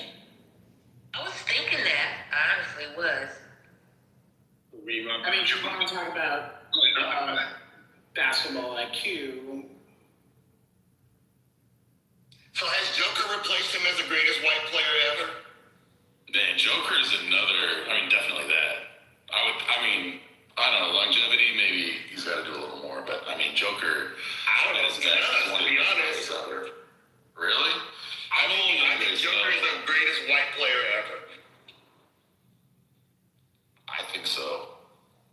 I was thinking that. I honestly was. I mean, you want to talk about basketball IQ. So has Joker replaced him as the greatest white player ever? Man, Joker is another, I mean, definitely that. I don't know, longevity, maybe he's got to do a little more, but I mean, Joker, I don't know if he does, to be honest. Really? I think Joker is the greatest white player ever. I think so.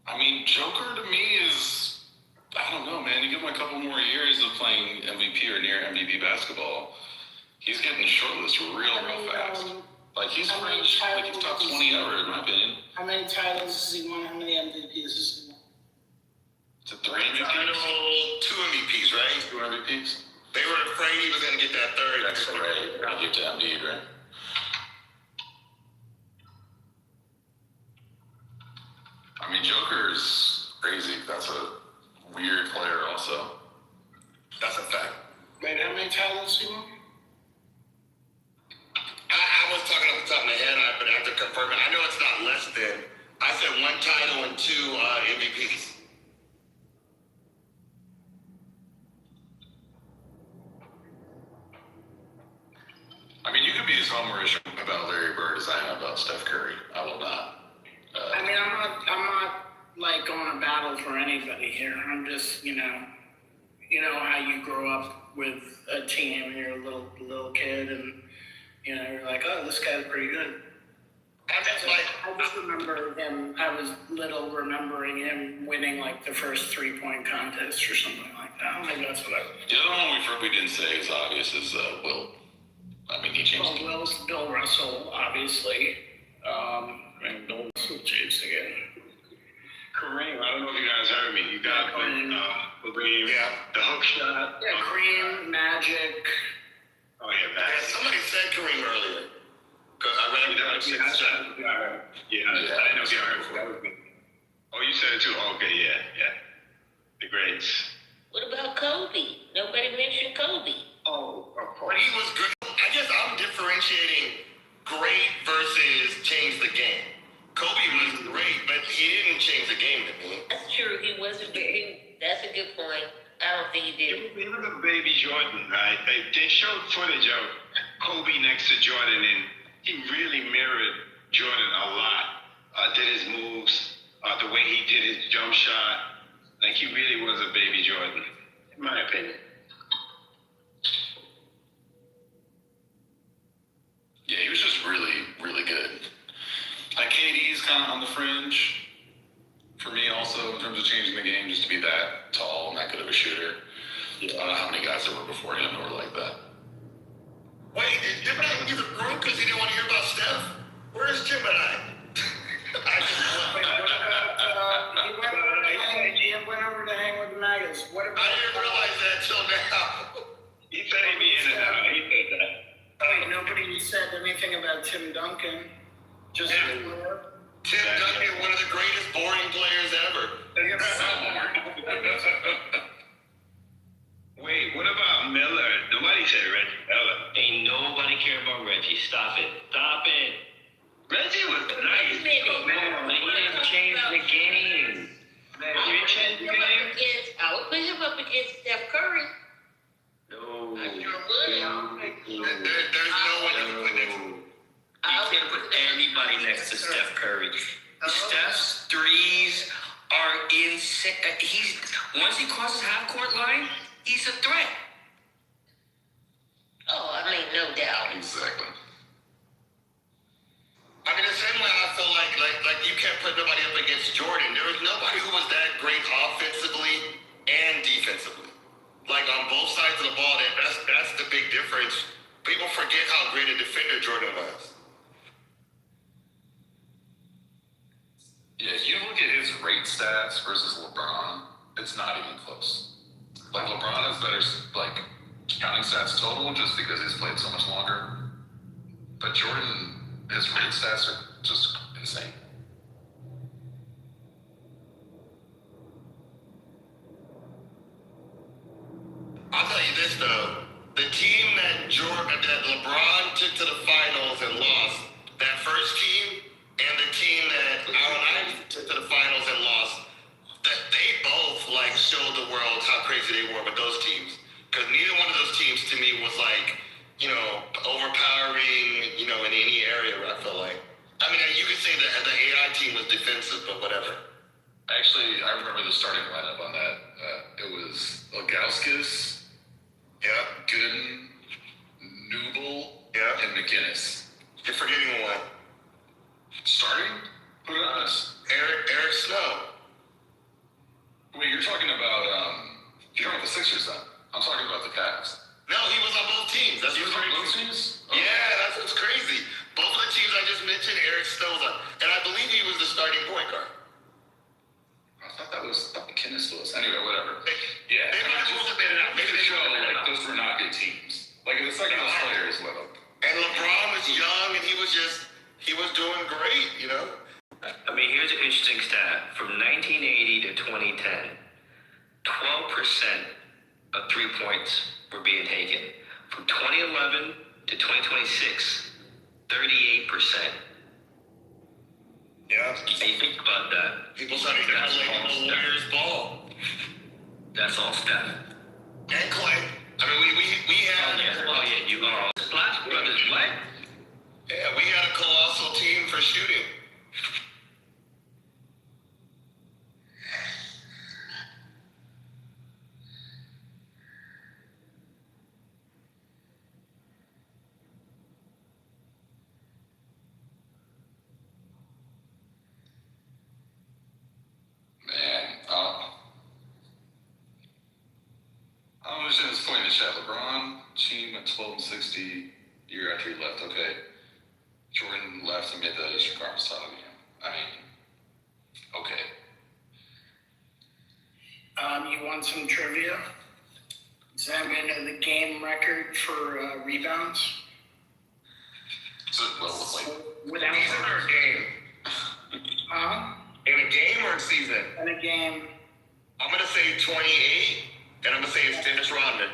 I mean, Joker to me is, I don't know, man. You give him a couple more years of playing MVP or near MVP basketball, he's getting shortlisted real fast. Like he's fringe, like he's top 20 ever, in my opinion. How many titles has he won? How many MVPs has he won? Is it 3 MVPs? 2 MVPs, right? 2 MVPs. They were afraid he was going to get that third. That's right. I'll give to Embiid, right? I mean, Joker's crazy. That's a weird player also. That's a fact. Wait, how many titles he won? I was talking off the top of my head, but I have to confirm it. I know it's not less than. I said 1 title and 2 MVPs. I mean, you could be as homerish about Larry Bird as I am about Steph Curry. I will not. I mean, I'm not like going to battle for anybody here. I'm just, you know how you grow up with a team and you're a little kid and, you know, you're like, oh, this guy's pretty good. I just remember him, I was little remembering him winning like the first 3-point contest or something like that. Like that's what I was. The other one we didn't say is obvious is Will. I mean, he changed. Well, Will's Bill Russell, obviously. Bill Russell changed again. Kareem, I don't know if you guys heard me. You got Kareem, the hook shot. Yeah, Kareem, Magic. Oh yeah, Magic. Yeah, somebody said Kareem earlier. Cause I read it. I didn't know if you heard that was me. Oh, you said it too. Oh, okay, yeah. The greats. What about Kobe? Nobody mentioned Kobe. Oh, of But he was good. I guess I'm differentiating great versus change the game. Kobe was great, but he didn't change the game to me. That's true. He wasn't very. That's a good point. I don't think he did. You look at Baby Jordan, right? They showed footage of Kobe next to Jordan, and he really mirrored Jordan a lot. Did his moves, the way he did his jump shot. Like, he really was a Baby Jordan, in my opinion. Yeah, he was just really, really good. Like KD's kind of on the fringe for me also in terms of changing the game, just to be that tall and that good of a shooter. I don't know how many guys there were before him who were like that. Wait, did Jim and I leave the room because he didn't want to hear about Steph? Where's Jim and I? He went over to hang with the Magas. What about? I didn't realize that till now. He paid me in and out. He said that. Wait, nobody said anything about Tim Duncan. Just Tim Duncan, one of the greatest boring players ever. Wait, what about Miller? Nobody said Reggie Miller. Ain't nobody care about Reggie. Stop it. Stop it. Reggie was nice. But he didn't change the game. I would put him up against Steph Curry. No. I sure would. There's no one you can put next to him. You can't put anybody next to Steph Curry. Steph's threes are insane. Once he crosses half court line, he's a threat. Oh, I mean, no doubt. Exactly. I mean, the same way I feel like you can't put nobody up against Jordan. There was nobody who was that great offensively and defensively. Like on both sides of the ball, that's the big difference. People forget how great a defender Jordan was. Yeah, if you look at his rate stats versus LeBron, it's not even close. Like LeBron has better like counting stats total just because he's played so much longer. But Jordan, his rate stats are just insane. I'll tell you this though, the team that LeBron took to the finals and lost, that first team, and the team that Allen Iverson took to the finals and lost, that they both like showed the world how crazy they were with those teams. Because neither one of those teams to me was like, overpowering, in any area. I feel like. I mean, you could say that the AI team was defensive, but whatever. Actually, I remember the starting lineup on that. It was Ilgauskas, Gooden, Newble, and McGinnis. You're forgetting one. Starting? Who else? Eric Snow. Wait, you're talking about the Sixers then? I'm talking about the Cavs. No, he was on both teams. That's what's crazy. Both teams? Okay. Yeah, that's what's crazy. Both of the teams I just mentioned, Eric Snow's on. And I believe he was the starting point guard. I thought McGinnis was. Anyway, whatever. Yeah. They might have moved him in and out. Maybe they show those were not good teams. Like the second best players with them. And LeBron was young and he was doing great, I mean, here's an interesting stat. From 1980 to 2010, 12% of 3 points were being taken. From 2011 to 2026, 38%. Yeah. And you think about that. People started to play the Warriors ball. That's all Steph. And Clay. I mean, we had... you are. Splash Brothers, what? Yeah, we had a colossal team for shooting. I don't understand this point in the chat. LeBron, team at 12-60, year after he left. Okay. Jordan left and made the Eastern Conference title game. I mean, okay. You want some trivia? Does that mean the game record for rebounds? So, Without season or a game? In a game or a season? In a game. I'm going to say 28, and I'm going to say it's Dennis Rodman.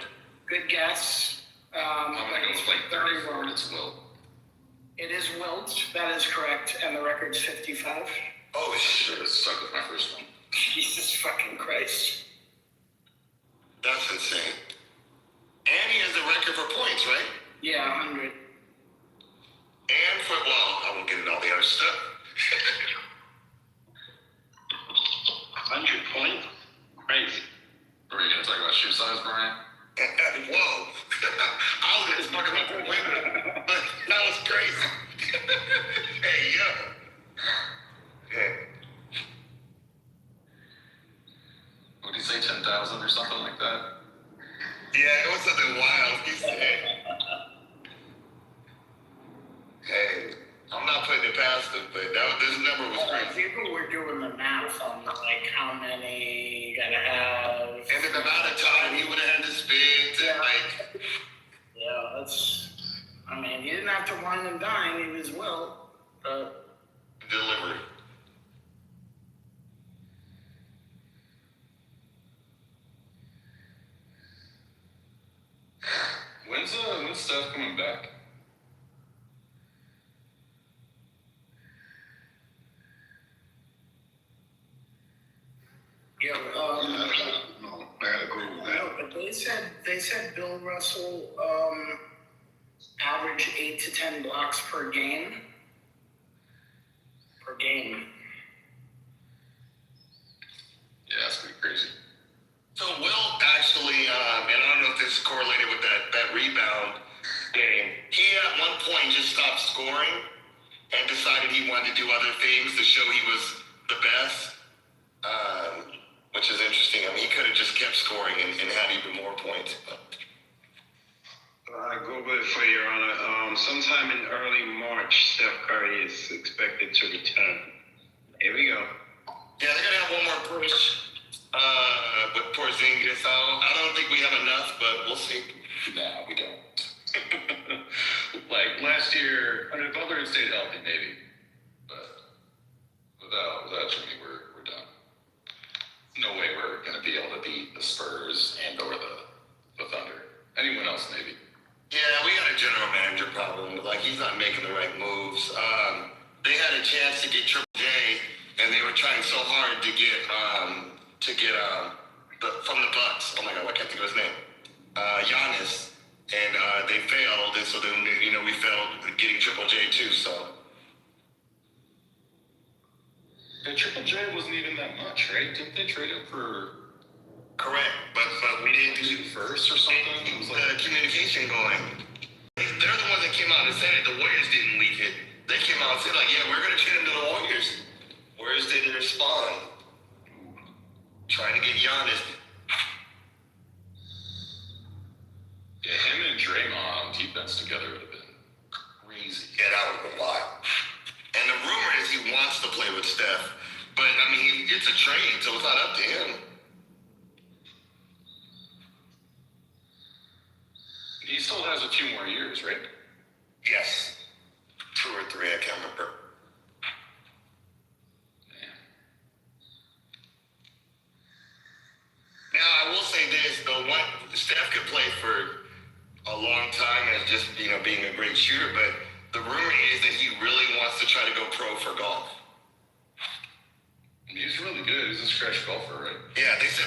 Good guess. I'm going to go with like 34. It's Wilt. It is Wilt. That is correct. And the record's 55. Oh, shit. Let's stuck with my first one. Jesus fucking Christ. That's insane. And he has the record for points, right? Yeah, 100. And for, well, I won't get into all the other stuff. 100 points? Crazy. Are we gonna talk about shoe size, Brian? Whoa. I was gonna talk about the women, but that was crazy. Hey, yeah. What did he say, 10,000 or something like that? Yeah, it was something wild. He said, hey, I'm not putting it past him, but this number was crazy. People were doing the math on like how many you gotta have. And the amount of time he would have had to spend to like. Yeah, that's. I mean, he didn't have to wine and dine in his will, but. Delivery. When's Steph coming back? Yeah, No, I agree with that. no, but they said Bill Russell averaged 8 to 10 blocks per game. Yeah, that's pretty crazy. So Will actually, and I don't know if this is correlated with that rebound game. He at one point just stopped scoring and decided he wanted to do other things to show he was the best, which is interesting. I mean, he could have just kept scoring and had even more points. But. I Googled it for Your Honor. Sometime in early March, Steph Curry is expected to return. Here we go. Yeah, they're gonna have one more push with Porzingis. I don't think we have enough, but we'll see. Nah, we don't. Like last year, I mean, if Butler had stayed healthy, maybe. But without Jimmy, we're done. No way we're gonna be able to beat the Spurs and or the Thunder. Anyone else, maybe. Yeah, we got a general manager problem. Like, he's not making the right moves. They had a chance to get Triple J, and they were trying so hard to get from the Bucks. Oh my God, I can't think of his name. Giannis, and they failed, and so then we failed getting Triple J too. So. The Triple J wasn't even that much, right? Didn't they trade him for? Correct, but we didn't do first or something. It was like the communication going. They're the ones that came out and said it. The Warriors didn't leak it. They came out and said like, yeah, we're gonna trade him to the Warriors. Warriors didn't respond. Trying to get Giannis. Yeah, him and Draymond on defense together would have been crazy. Yeah, that would have been wild. And the rumor is he wants to play with Steph, but I mean, it's a trade, so it's not up to him. He still has a few more years, right? Yes. 2 or 3, I can't remember. Now, I will say this, though, Steph could play for a long time as just, being a great shooter, but the rumor is that he really wants to try to go pro for golf. He's really good. He's a stretch golfer, right? Yeah, they said,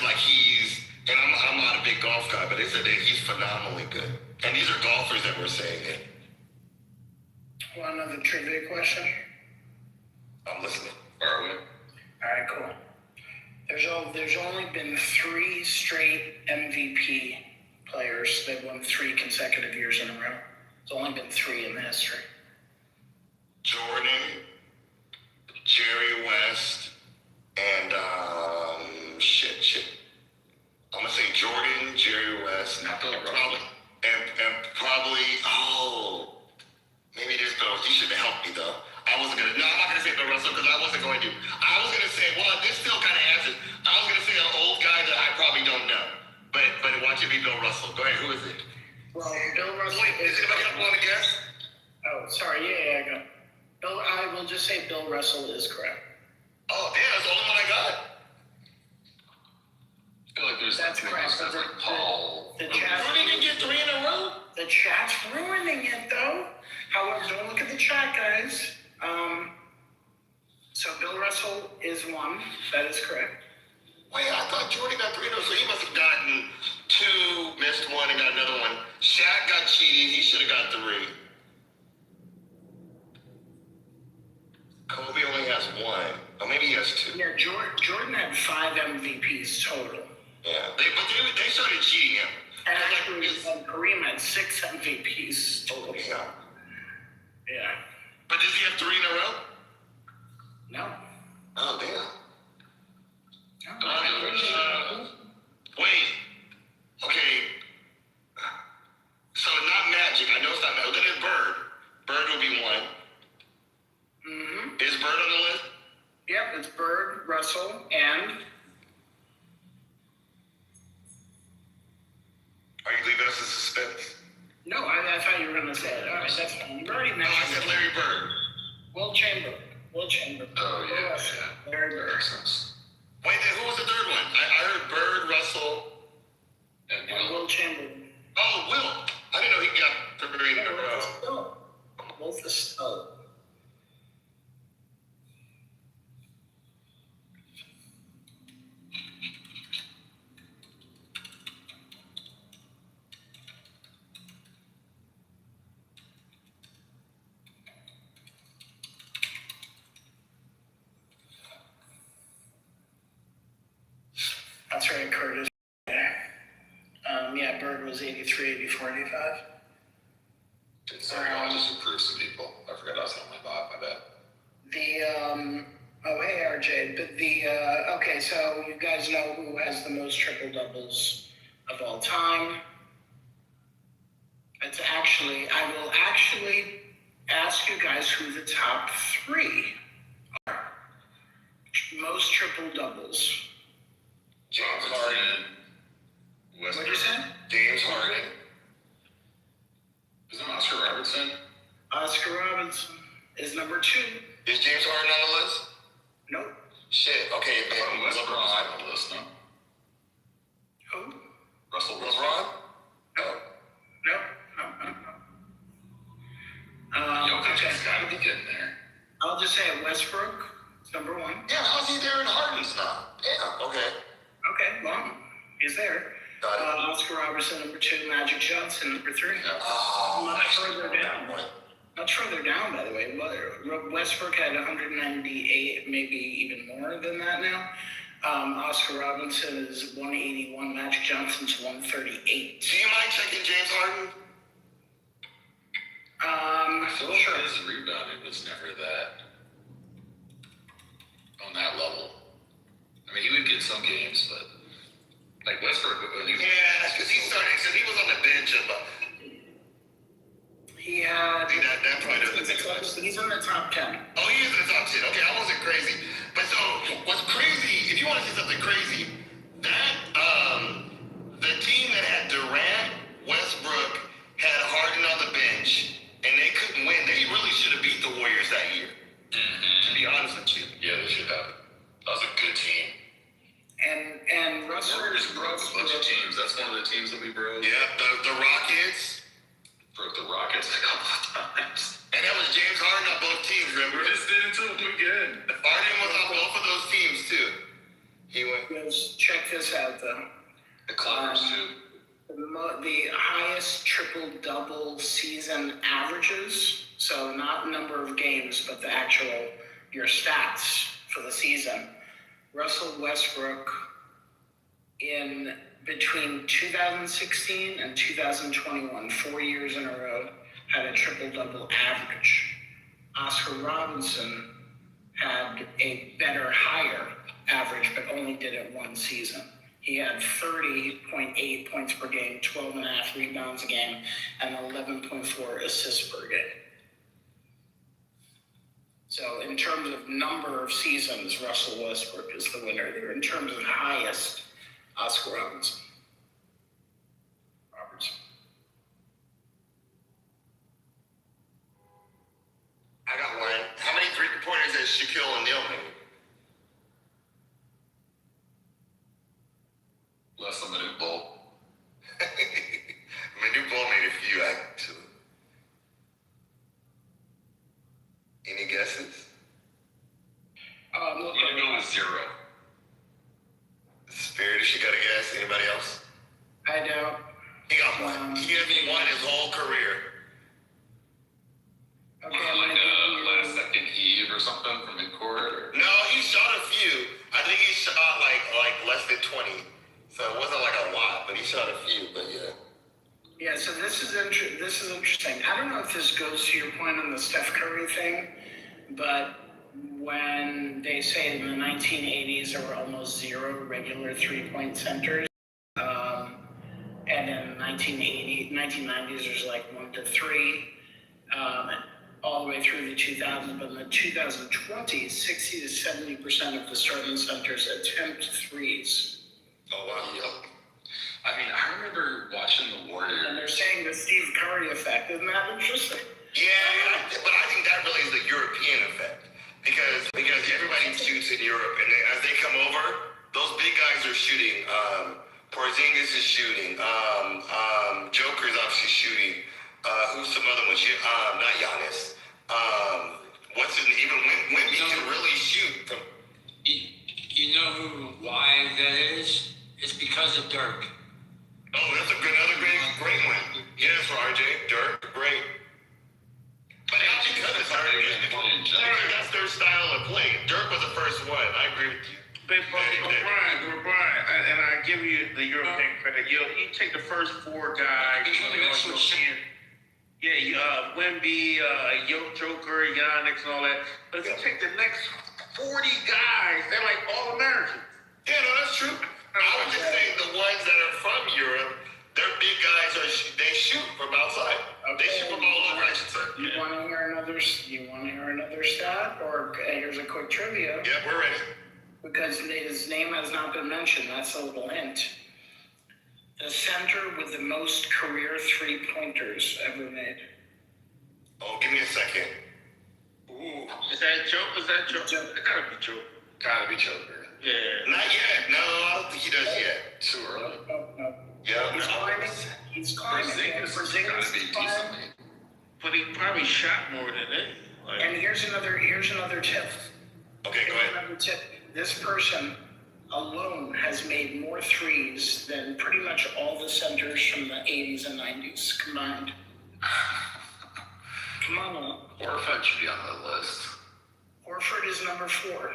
and I'm not a big golf guy, but they said that he's phenomenally good. And these are golfers that were saying it. Want another trivia question? I'm listening. Are we? All right, cool. There's only been 3 straight MVP players that won 3 consecutive years in a row. There's only been 3 in the history. Jordan, Jerry West, and I'm gonna say Jordan, Jerry West, and probably maybe there's Bill. You should have helped me though. I'm not gonna say Bill Russell because I wasn't going to. I was gonna say, well, this still kind of answers. I was gonna say an old guy that I probably don't know, but watch it be Bill Russell. Go ahead. Who is it? Well, Bill Russell. Wait, is anybody else want to guess? Oh, sorry. Yeah, I go. I will just say Bill Russell is correct. Oh, damn, that's the only one I got. I feel like there's That's correct. like Paul. The chat. Rudy didn't get 3 in a row. The chat's ruining it though. However, don't look at the chat, guys. So Bill Russell is 1. That is correct. Wait, I thought Jordan got 3 in a row, so he must have gotten 2, missed 1, and got another one. Shaq got cheated. He should have got 3. Kobe only has 1. Or maybe he has 2. Yeah, Jordan had 5 MVPs total. Yeah, they started cheating him. And actually, Kareem had 6 MVPs total. Yeah. Yeah. But does he have 3 in a row? No. Oh, damn. No. Wait. Okay. So not Magic. I know it's not Magic. Then it's Bird. Bird will be 1. Mm-hmm. Is Bird on the list? Yep, it's Bird, Russell, and... Are you leaving us in suspense? No, I thought you were going to say it. All right, that's fine. You've already No, mentioned I said Larry Bird. Will Chamberlain. Oh, yeah. Larry Bird. Wait, then who was the 3rd one? I heard Bird, Russell, And Will Chamberlain. Oh, Will. I didn't know he got 3 in a row. Will's the stud. That's right, Curtis. Yeah, Bird was 83, 84, 85. Sorry, I'll just recruit some people. I forgot I was on my bot, my bad. Oh, hey, RJ. But okay, so you guys know who has the most triple doubles of all time. I will actually ask you guys who the top 3 are. Most triple doubles. James Harden. What'd you say? James Harden. Isn't Oscar Robertson? Oscar Robertson is number 2. Is James Harden on the list? Nope. Shit. Okay, then Westbrook LeBron. on the list, no? Who? Russell Westbrook. LeBron? No. Nope. Jokic's gotta be getting there. I'll just say Westbrook is number 1. Yeah, how's he there in Harden's not? Yeah, okay. Okay, well, he's there. Got it. Oscar Robertson, number 2. Magic Johnson, number 3. Much further down, by the way. Westbrook had 198, maybe even more than that now. Oscar Robinson is 181. Magic Johnson's 138. Do you mind checking James Harden? I feel like his rebounding was never that on that level. I mean, he would get some games, but like Westbrook, because he was on the bench. He had. That probably doesn't make sense. He's in the top 10. Oh, he is in the top 10. Okay, I wasn't crazy. But so, what's crazy, if you want to see something crazy, that, the team that had Durant, Westbrook, had Harden on the bench, and they couldn't win. They really should have beat the Warriors that year. To be honest with you. yeah, they should have. That was a good team. And Russell Warriors broke a bunch of teams. That's one of the teams that we broke. Yeah, the Rockets. Broke the Rockets a couple of times. And that was James Harden on both teams, remember? We just did it too. We good. Harden was on both of those teams, too. He went. Check this out, though. The Clippers, too. The highest triple-double season averages, so not number of games, but the actual, your stats for the season. Russell Westbrook in between 2016 and 2021, 4 years in a row, had a triple-double average. Oscar Robinson had a better, higher average, but only did it 1 season. He had 30.8 points per game, 12.5 rebounds a game, and 11.4 assists per game. So in terms of number of seasons, Russell Westbrook is the winner there. In terms of highest, Oscar Robertson. I got one. How many three-pointers has Shaquille O'Neal made? Less than Manute Bol. Manute Bol made a few, actually. Any guesses? I'm gonna go with 0. So it wasn't like a lot, but he shot a few, but yeah. Yeah, so this is interesting. I don't know if this goes to your point on the Steph Curry thing, but when they say in the 1980s there were almost zero regular three-point centers, and in the 1990s there's like 1 to 3, all the way through the 2000s. But in the 2020s, 60 to 70% of the starting centers attempt threes. Oh wow. Yep. I mean, I remember watching the Warriors. And they're saying the Steve Curry effect. Isn't that interesting? Yeah, but I think that really is the European effect because everybody shoots in Europe, and as they come over, those big guys are shooting. Porzingis is shooting. Joker's obviously shooting. Who's some other ones? Not Giannis. Even Wemby can really shoot from. You know why that is? It's because of Dirk. Oh, that's another great one. Yes, RJ, Dirk, great. But not because it's Dirk. That's their style of play. Dirk was the first one. I agree with you. But Brian, and I give you the European credit. You take the first 4 guys. Wemby, Joker, Giannis, and all that. But if you take the next 40 guys, they're like all Americans. Yeah, no, that's true. I was just saying the ones that are from Europe, their big guys they shoot from outside. Okay. They shoot from all over. I should say. You want to hear another stat, or here's a quick trivia? Yeah, we're ready. Because his name has not been mentioned. That's a little hint. The center with the most career 3-pointers ever made. Oh, give me a second. Ooh, is that Joker? It gotta be Joker. Gotta be Joker. Yeah. Not yet. No, I don't think he does yet. Too early. No. Yeah. He's climbing. Porzingis gotta be decently. But he probably shot more than any. And here's another tip. Okay, go ahead. Another tip. This person alone has made more threes than pretty much all the centers from the 80s and 90s combined. Come on. Horford should be on the list. Horford is number 4.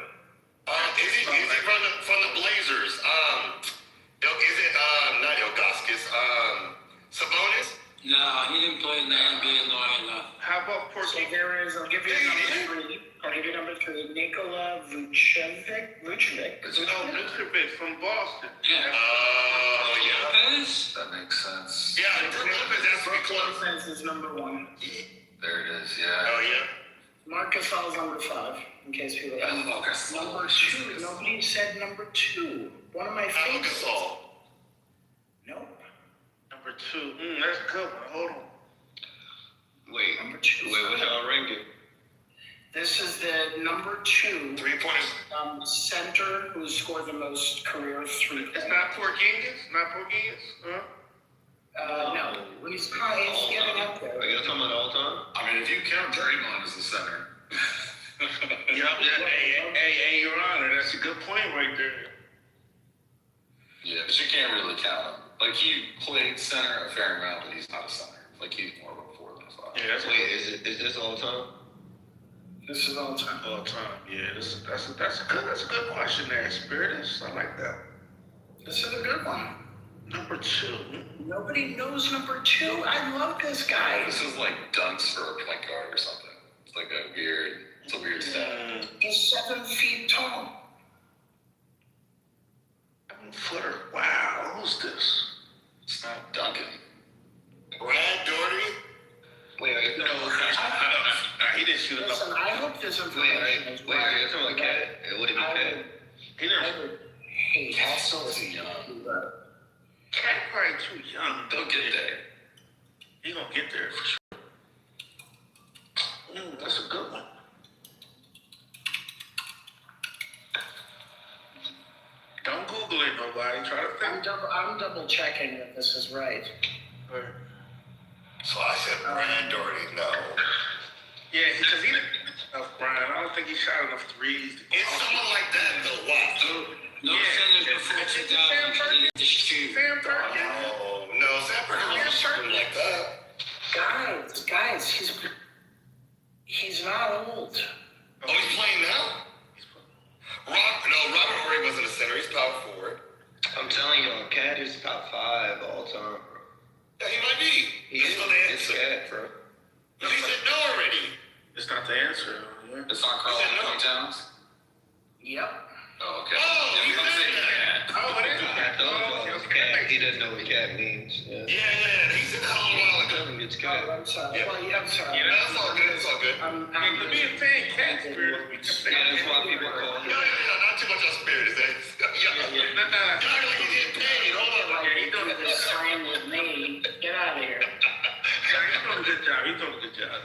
Is he from the Blazers? Is it not Ilgauskas? Sabonis? No, he didn't play in the NBA long enough. How about Portland? So I'll give you number 3. Nikola Vucevic. Vucevic from Boston. Yeah. Yeah. That makes sense. Yeah, Brook Lopez has to be close. Lopez is number 1. There it is, yeah. Oh, yeah. Marc Gasol's number 5, in case people don't know. Number 2. Nobody said number 2. One of my favorites. Gasol. Nope. Number 2. That's a good one. Hold on. Wait, Number 2. what y'all ranking? This is the number 2 3-pointers. center who scored the most career 3-pointers. It's not Porzingis? Huh? No. He's getting up there. Are you talking about all time? I mean, if you count Draymond as the center. Hey, Your Honor, that's a good point right there. Yeah, but you can't really count him. Like, he played center a fair amount, but he's not a center. Like, he's more of a 4 than a 5. Yeah, Wait, is this all time? This is all time. All time. Yeah, that's a good question there, Spiritus. I like that. This is a good one. Number 2. Nobody knows number 2. I love this guy. This is like dunks for a point guard or something. It's like it's a weird stat. He's 7 feet tall. 7-footer. Wow, who's this? It's not Duncan. Brad Daugherty? Wait, are you talking about He didn't shoot enough. Listen, I hope this information is Wait, are you talking about Cat? Would it be Cat? He didn't. Hey, Cat's still too young. Cat probably too young. They'll get there. He gonna get there for sure. That's a good one. Don't Google it, nobody. Try to think. I'm double checking that this is right. So I said Brad Daugherty. No. Yeah, because he didn't enough, Brian. I don't think he shot enough threes. It's someone like that, though. Wow. No centers before 2000 to shoot. Sam Perkins. Oh, no. Sam Perkins was shooting like that. Guys, he's not old. Oh, he's playing now? Robert Horry wasn't a center. He's power forward. I'm telling y'all, Cat Towns? Yep. Oh, okay. Oh, Yeah, you I'm said saying that. cat. Oh, it is. I told you it was cat. He doesn't know what cat means. Yeah. Yeah. He said that a little while ago. It's cat. I'm sorry. Well, yeah, I'm sorry. Yeah, that's all good. It's all good. I'm being fan cat spirit. Yeah, that's why people call him. No, not too much on spirit. Is that? Yeah. Y'all like you get paid. Hold on. like you do this slang with me. Get out of here. He's doing a good job.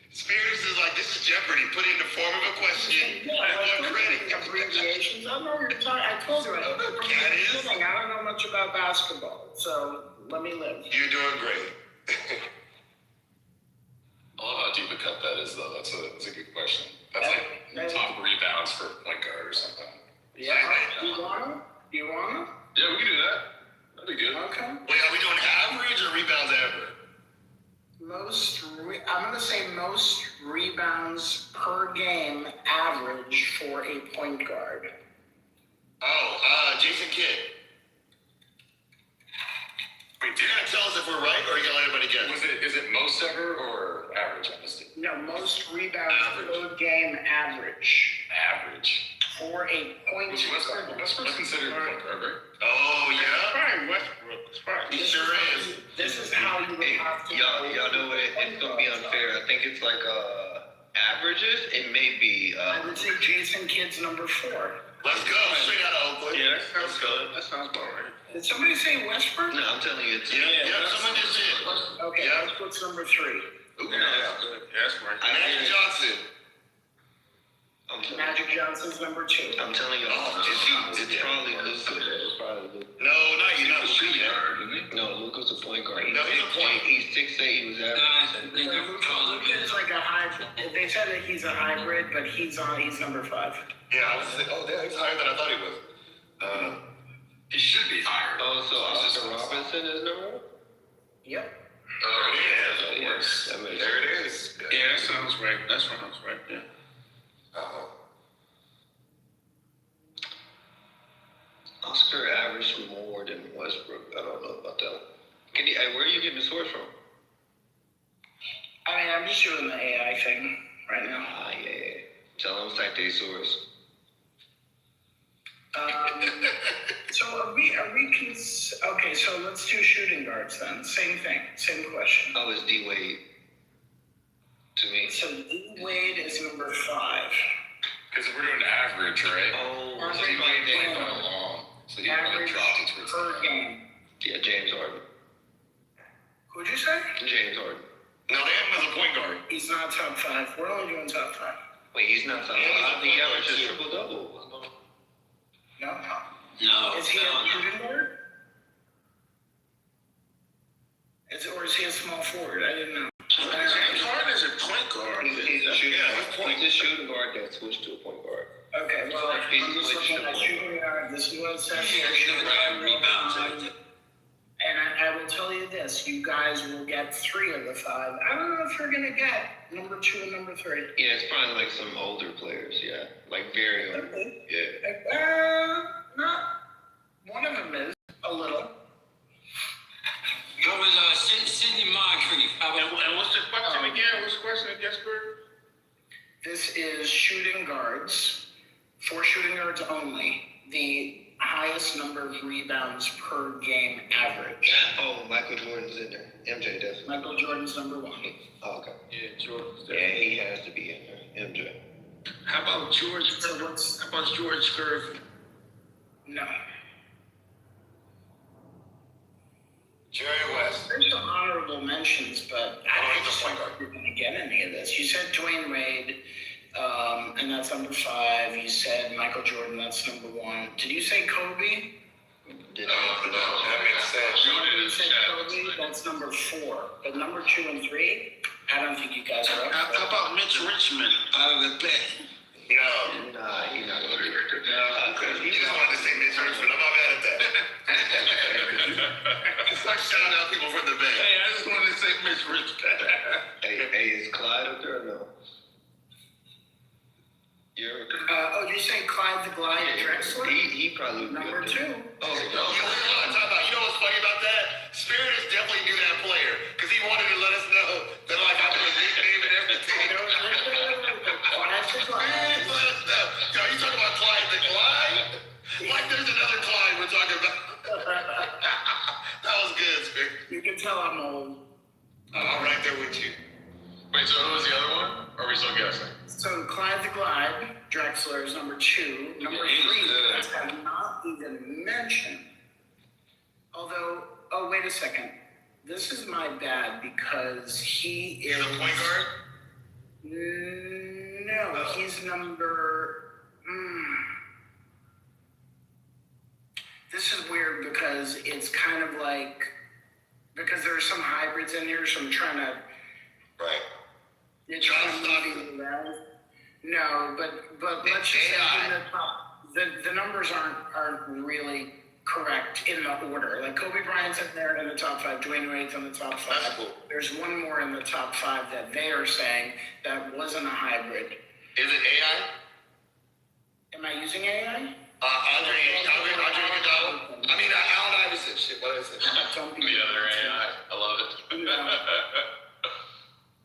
Spirits is like, this is Jeopardy. Put it in the form of a question. I want credit. Abbreviations. I know you're talking. I told you. I don't know much about basketball, so let me live. You're doing great. I love how deep a cut that is, though. That's a good question. That's like top rebounds for point guard or something. Yeah. Do you wanna? Yeah, we can do that. That'd be good. Okay. Wait, are we doing average or rebounds ever? I'm gonna say most rebounds per game average for a point guard. Jason Kidd. Wait, you're gonna tell us if we're right, or are you gonna let everybody guess? Is it most ever or average? I missed it. No, most rebounds per game average for a point guard. Westbrook's considered a point guard, right? Oh yeah. Probably Westbrook. He sure is. This is how you would have to. Y'all know what? It's gonna be unfair. I think it's like averages. It may be. I would say Jason Kidd's number 4. Let's go. Straight out of Oakland. Yeah, that sounds about right. Did somebody say Westbrook? No, I'm telling you, it's. Yeah, someone just did. Okay, Yeah. Westbrook's number 3. Ooh, Yeah, that's good. Yeah, that's right. Magic Johnson. Magic Johnson's number 2. I'm telling you, it's probably Luka. No, not Luka. No, Luka's a point guard. No, he's a point. He's 6'8". He was average. Luka's like a hybrid. They said that he's a hybrid, but he's number 5. Yeah, I was like, oh, he's higher than I thought he was. It should be higher. Oh, so Oscar Robinson is number 1? Yep. Oh, yeah. Yes. That makes There it is. Yeah, that sounds right. That sounds right. Yeah. Oscar averaged more than Westbrook. I don't know about that. Where are you getting the source from? I mean, I'm just doing the AI thing right now. Yeah. Tell them cite their source. So okay, so let's do shooting guards then. Same thing, same question. Oh, it's D Wade. To me. So D Wade is number 5. Because we're doing average, right? Oh, so he might be going long. So he might Average drop it towards per game. Yeah, James Harden. Who'd you say? James Harden. No, they have him as a point guard. He's not top 5. We're only doing top 5. Wait, he's not top 5. He averages triple-double. No. No. Is he a shooting guard? Or is he a small forward? I didn't know. James Harden is a point guard. He's a shooting guard that switched to a point guard. Okay, well, I'm just looking at shooting guard. This is what it says here. Rebounds. And I will tell you this, you guys will get 3 of the 5. I don't know if you're going to get number 2 and number 3. Yeah, it's probably like some older players, yeah. Like very old. Okay. Yeah. Not one of them is a little. What was Sidney Moncrief? And what's the question again? What's the question again, Spirit? This is shooting guards, for shooting guards only, the highest number of rebounds per game average. Oh, Michael Jordan's in there. MJ definitely. Michael Jordan's number 1. Oh, okay. Yeah, Jordan's Yeah, he has to be in there. MJ. How about George? How about George Gervin? No. Jerry West. There's some honorable mentions, but I don't think you're going to get any of this. You said Dwayne Wade, and that's number 5. You said Michael Jordan, that's number 1. Did you say Kobe? That makes sense. You said Kobe, that's number 4. But number 2 and 3, I don't think you guys are up. How about Mitch Richmond out of the Bay? No. Nah, he's not going to be there. You just wanted to say Mitch Richmond. I'm not mad at that. It's like shouting out people from the Bay. Hey, I just wanted to say Mitch Richmond. Hey, is Clyde up there or no? Did you say Clyde the Glide Drexler? He probably would be Number up 2. there. Oh, you know what's funny about that? Spirit definitely knew that player because he wanted to let us know that like I knew his nickname and everything. Clyde the Glide. Wait, so who was the other one? Or are we still guessing? So Clyde the Glide, Drexler is number 2. Number 3, that's not even mentioned. Although, oh, wait a second. This is my bad because he is... He's a point guard? No, he's number... This is weird because it's kind of like... Because there are some hybrids in here, so I'm trying to... Right. You're trying to move it around. No, but let's just say the numbers aren't really correct in the order. Like Kobe Bryant's in there in the top 5, Dwayne Wade's in the top 5. That's cool. There's one more in the top 5 that they are saying that wasn't a hybrid. Is it AI? Am I using AI? Andre Iguodala. I mean, Allen Iverson shit. What is it? The other AI. I love it.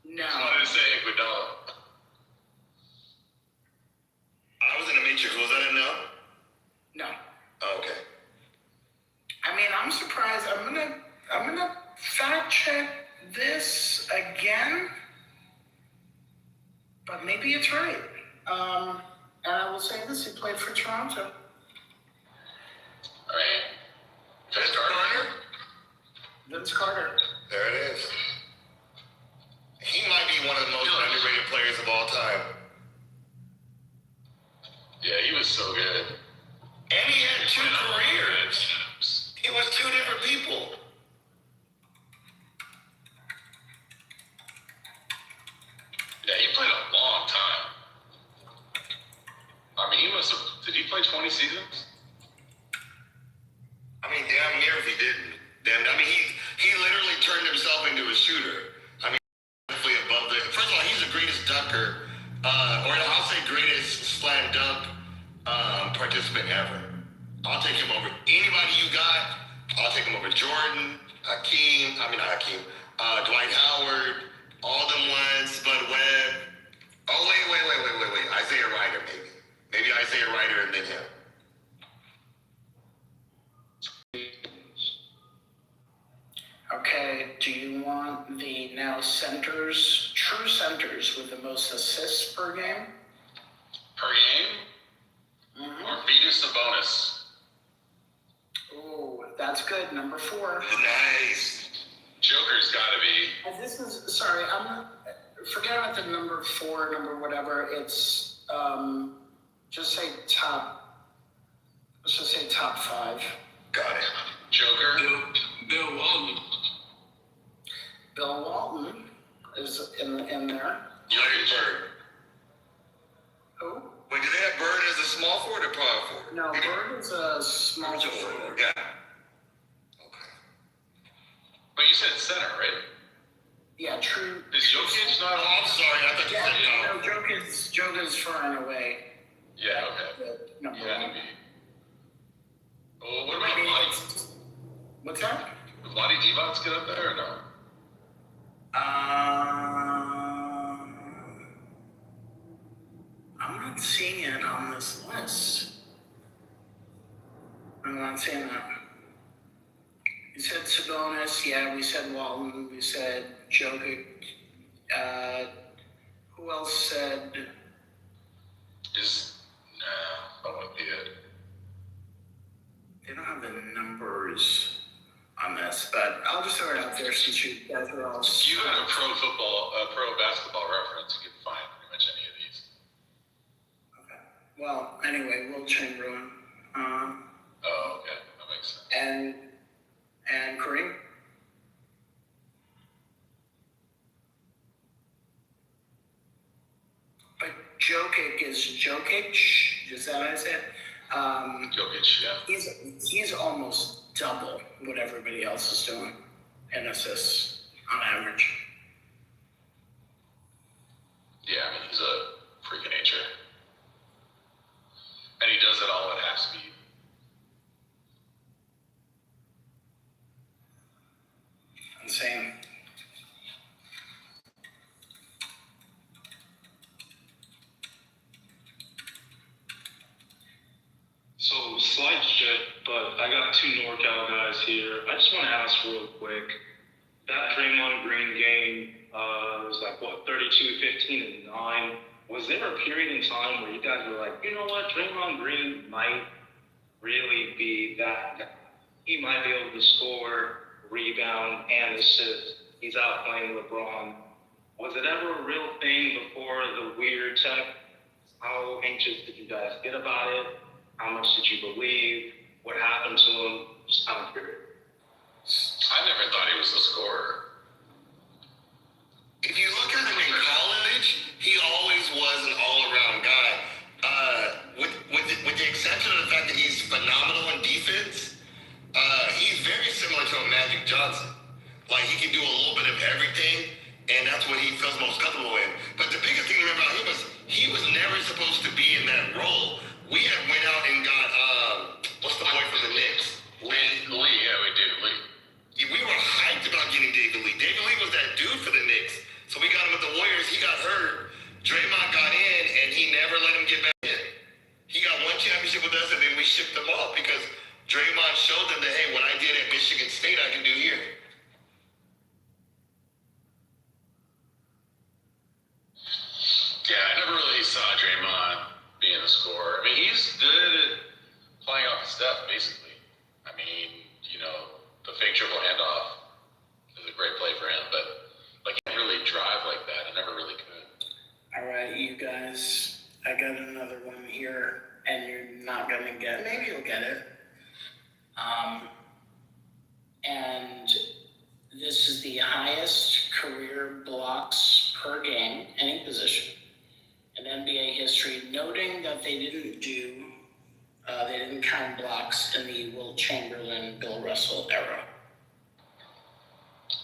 No. I wanted to say Iguodala. I was in the Matrix. Was that a no? No. Oh, okay. I mean, I'm surprised. I'm gonna fact check this again, but maybe it's right. And I will say this: he played for Toronto. All right. Vince Carter? Vince Carter. There it is. He might be one of the most underrated players of all time. Yeah, he was so good. And he had 2 careers. He was 2 different people. Yeah, he played a long time. I mean, did he play 20 seasons? I mean, damn near if he didn't. I mean, he literally turned himself into a shooter. I mean, definitely above the... First of all, he's the greatest dunker, or I'll say greatest slam dunk participant ever. I'll take him over anybody you got. I'll take him over Jordan, Dwight Howard, all them ones, Spud Webb. Oh, wait. Isaiah Ryder, maybe. Maybe Isaiah Ryder and then him. Okay, do you want the now centers, true centers with the most assists per game? Per game? Or Vitas Sabonis? Oh, that's good. Number 4. Nice. Joker's gotta be. And this is, sorry, forget about the number 4, number whatever. It's, just say let's just say top 5. Got it. Joker? Bill Walton. Bill Walton is in there. Larry Bird. Who? Wait, do they have Bird as a small forward or power forward? No, Bird is a small forward. Yeah. But you said center, right? Yeah, true. Is Jokic not? Oh, I'm sorry. I thought you said no. Jokic is far and away. Yeah, okay. Number Yeah, 1. to be. Oh, what about Lonnie? What's that? Would Lonnie Divac get up there or no? I'm not seeing it on this list. I'm not seeing that. You said Sabonis, yeah, we said Walton, we said Jokic. Who else said? That wouldn't be it. They don't have the numbers on this, but I'll just throw it out there since you guys are all. You have a pro basketball reference. You can find pretty much any of these. Okay. Well, anyway, Will Chamberlain. Oh, okay. That makes sense. And Kareem. But Jokic is Jokic. Is that how I said? Jokic, yeah. He's almost double what everybody else is doing in assists on average. Yeah, I mean, he's a freak of nature. And he does it all at half speed. Insane. So, slight shit, but I got 2 NorCal guys here. I just want to ask real quick. That Draymond Green game, It was like, what, 32, 15, and 9. Was there a period in time where you guys were like, you know what, Draymond Green might really be that guy? He might be able to score, rebound, and assist. He's out playing LeBron. Was it ever a real thing before the weird tech? How anxious did you guys get about it? How much did you believe? What happened to him? Just kind of curious. I never thought he was a scorer. If you look at him in college, he always was an all-around guy. With the exception of the fact that he's phenomenal in defense, he's very similar to a Magic Johnson. Like, he can do a little bit of everything, and that's what he feels most comfortable in. But the biggest thing to remember about him was he was never supposed to be in that role. We had went out and got, what's the boy from the Knicks? Lee, yeah, we did, Lee. We were hyped about getting David Lee. David Lee was that dude for the Knicks. So we got him with the Warriors. He got hurt. Draymond got in, and he never let him get back in. He got one championship with us, and then we shipped him off because Draymond showed them that, hey, what I did at Michigan State, I can do here. Yeah, I never really saw Draymond being a scorer. I mean, he's good at playing off his stuff, basically. I mean, you know, the fake triple handoff is a great play for him, but like, he can't really drive like that. I never really could. All right, you guys, I got another one here, and you're not gonna get. Maybe you'll get it. And this is the highest career blocks per game, any position, in NBA history, noting that they didn't count blocks in the Wilt Chamberlain, Bill Russell era.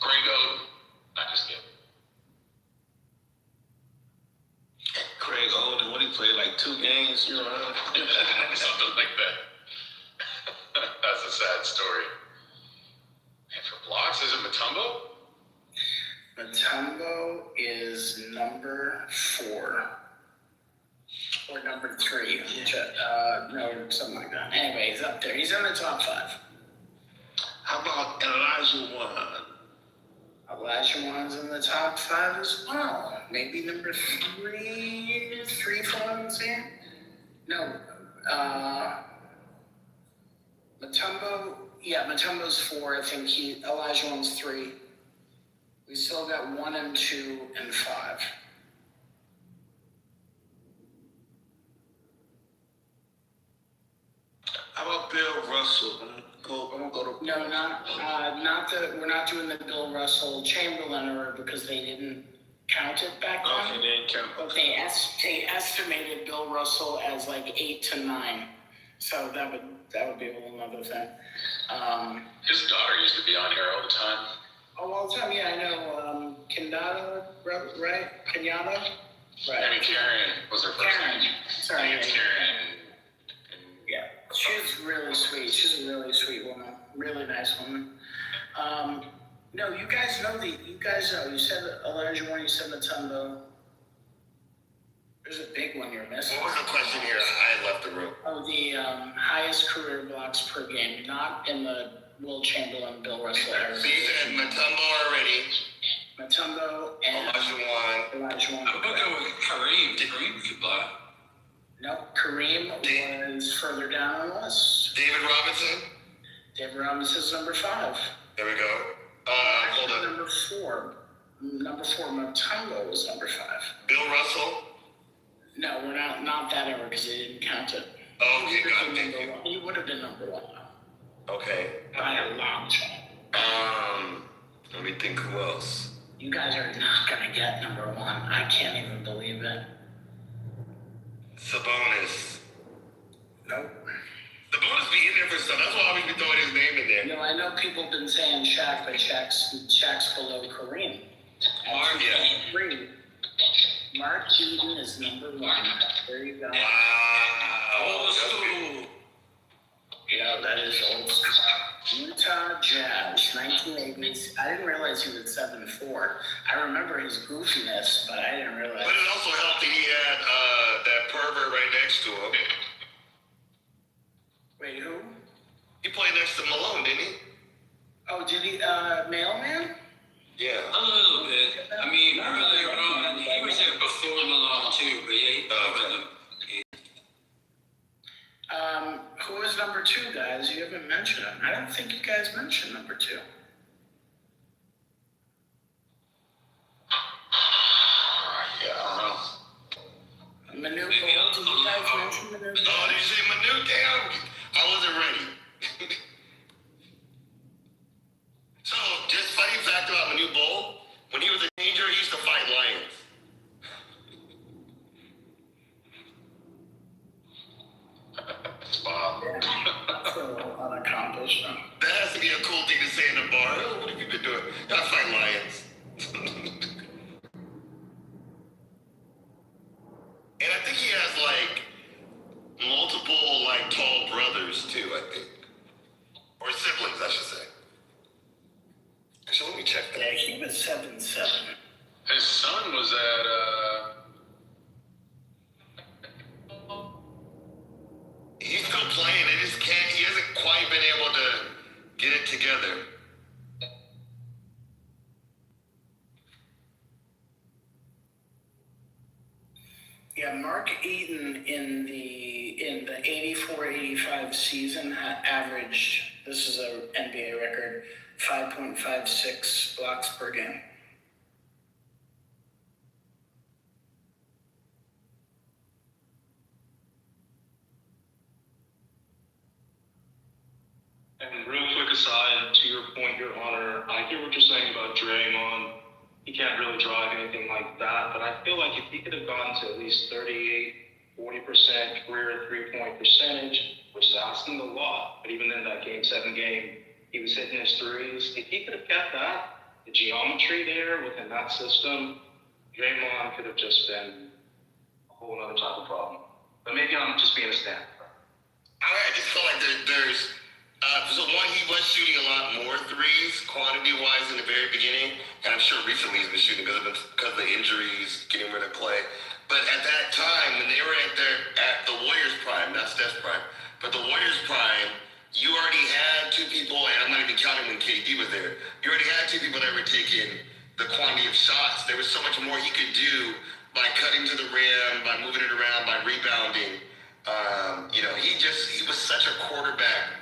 Greg Oden. Not just kidding. Craig Oden, what he played, like 2 games, you know? Something like that. That's a sad story. And for blocks, is it Mutombo? Mutombo is number 4. Or number 3. No, something like that. Anyway, he's up there. He's in the top 5. How about Elijah Wan? Elijah Wan's in the top 5 as well. Maybe number 3 for what I'm saying? No. Mutombo's 4. I think Elijah Wan's 3. We still got 1 and 2 and 5. How about Bill Russell? I'm gonna go to. No, we're not doing the Bill Russell Chamberlain era because they didn't count it back then. Okay, they didn't count. But they estimated Bill Russell as like 8 to 9. So that would be a whole other thing. His daughter used to be on here all the time. Oh, all the time, yeah, I know. Kenyatta, right? Kenyatta? Right. I mean, Karen was her first Karen. name. Sorry. It's Karen. Yeah, she's really sweet. She's a really sweet woman. Really nice woman. No, you guys know. You said Elijah Wan, you said Mutombo. There's a big one you're missing. What was the question here? I left the room. Oh, the highest career blocks per game, not in the Wilt Chamberlain, Bill Russell era. So you said Mutombo already. Mutombo and Elijah Wan. I'm gonna go with Kareem. Kareem could block. No, Kareem was further down on the list. David Robinson. David Robinson's number 5. There we go. Hold on. Number 4. Number 4, Mutombo was number 5. Bill Russell. No, we're not that era because they didn't count it. Oh, okay, got it. He would have been number 1 though. Okay. By a long shot. Let me think who else. You guys are not gonna get number 1. I can't even believe it. Sabonis. Nope. Sabonis be in there for stuff. That's why I always be throwing his name in there. You know, I know people have been saying Shaq, but Shaq's below Kareem. Mark Cuban is number 1. There you go. Wow. Old school. Yeah, that is old school. Utah Jazz, 1980s. I didn't realize he was 7'4". I remember his goofiness, but I didn't realize. But it also helped that he had that pervert right next to him. Wait, who? He played next to Malone, didn't he? Oh, did he? Mailman? Yeah. A little bit. I mean, earlier on, he was there before Malone too, but yeah, he covered them. Who was number 2, guys? You haven't mentioned him. I don't think you guys mentioned number 2. Yeah, I don't know. Manu Bol, did you guys mention Manu Bol? Oh, did you say Manu? Damn, I wasn't ready. So, just funny fact about Manu Bol, when he was a teenager, he used to fight lions. Wow. So unaccomplished. That has to be a cool thing to say in a bar. Oh, what have you been doing? I fight lions. And I think he has like multiple like tall brothers too, I think. Or siblings, I should say. So let me check that. Yeah, he was 7'7". His son was at He's still playing. They just can't. He hasn't quite been able to get it together. Yeah, Mark Eaton in the 84-85 season averaged, this is a NBA record, 5.56 blocks per game. And real quick aside, to your point, Your Honor, I hear what you're saying about Draymond. He can't really drive anything like that, but I feel like if he could have gotten to at least 38, 40% career three-point percentage, which is asking a lot, but even in that Game 7 game, he was hitting his threes. If he could have kept that, the geometry there within that system, Draymond could have just been a whole other type of problem. But maybe I'm just being a stand. I just feel like there's so one, he was shooting a lot more threes, quantity-wise, in the very beginning, and I'm sure recently he's been shooting because of the injuries, getting rid of Clay. But at that time, when they were at the Warriors' prime, not Steph's prime, but the Warriors' prime, you already had 2 people, and I'm not even counting when KD was there. You already had 2 people that were taking the quantity of shots. There was so much more he could do by cutting to the rim, by moving it around, by rebounding. He was such a quarterback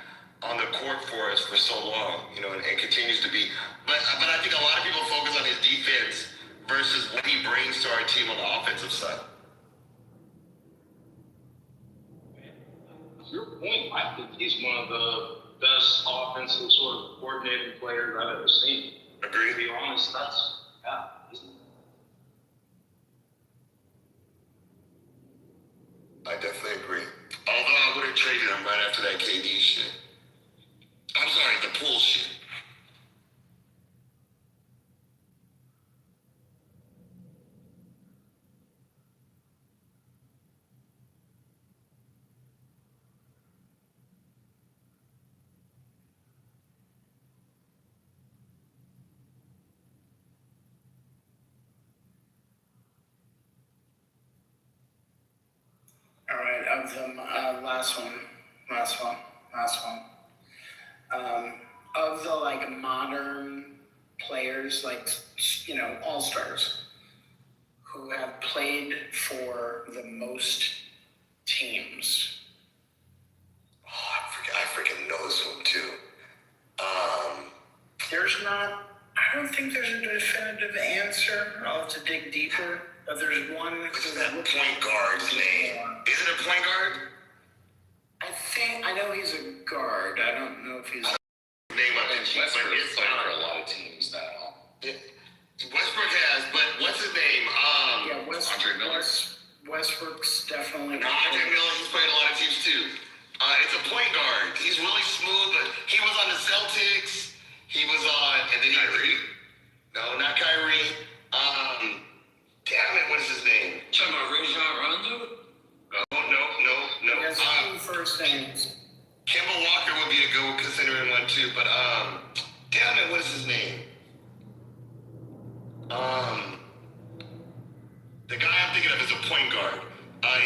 on the court for us for so long, and continues to be. But I think a lot of people focus on his defense versus what he brings to our team on the offensive side. Your point, I think he's one of the best offensive sort of coordinating players I've ever seen. Agree. To be honest, I definitely agree. Although I would have traded him right after that KD shit. I'm sorry, the pool shit. All right, of them, last one. Of the modern players, all-stars, who have played for the most teams. Oh, I freaking know this one too. I don't think there's a definitive answer. I'll have to dig deeper. But there's one. What's that point guard's name? Is it a point guard? I know he's a guard. I don't know if he's. Westbrook's playing for a lot of teams now. Westbrook has, but what's his name? Andre Miller. Westbrook's definitely. No, Andre Miller. He's played a lot of teams too. It's a point guard. He's really smooth. But he was on the Celtics. He was on, and then Kyrie. No, not Kyrie. Damn it, what is his name? Talking about Rajon Rondo? No. He has 2 first names. Kemba Walker would be a good one, considering one too, but damn it, what is his name? The guy I'm thinking of is a point guard. I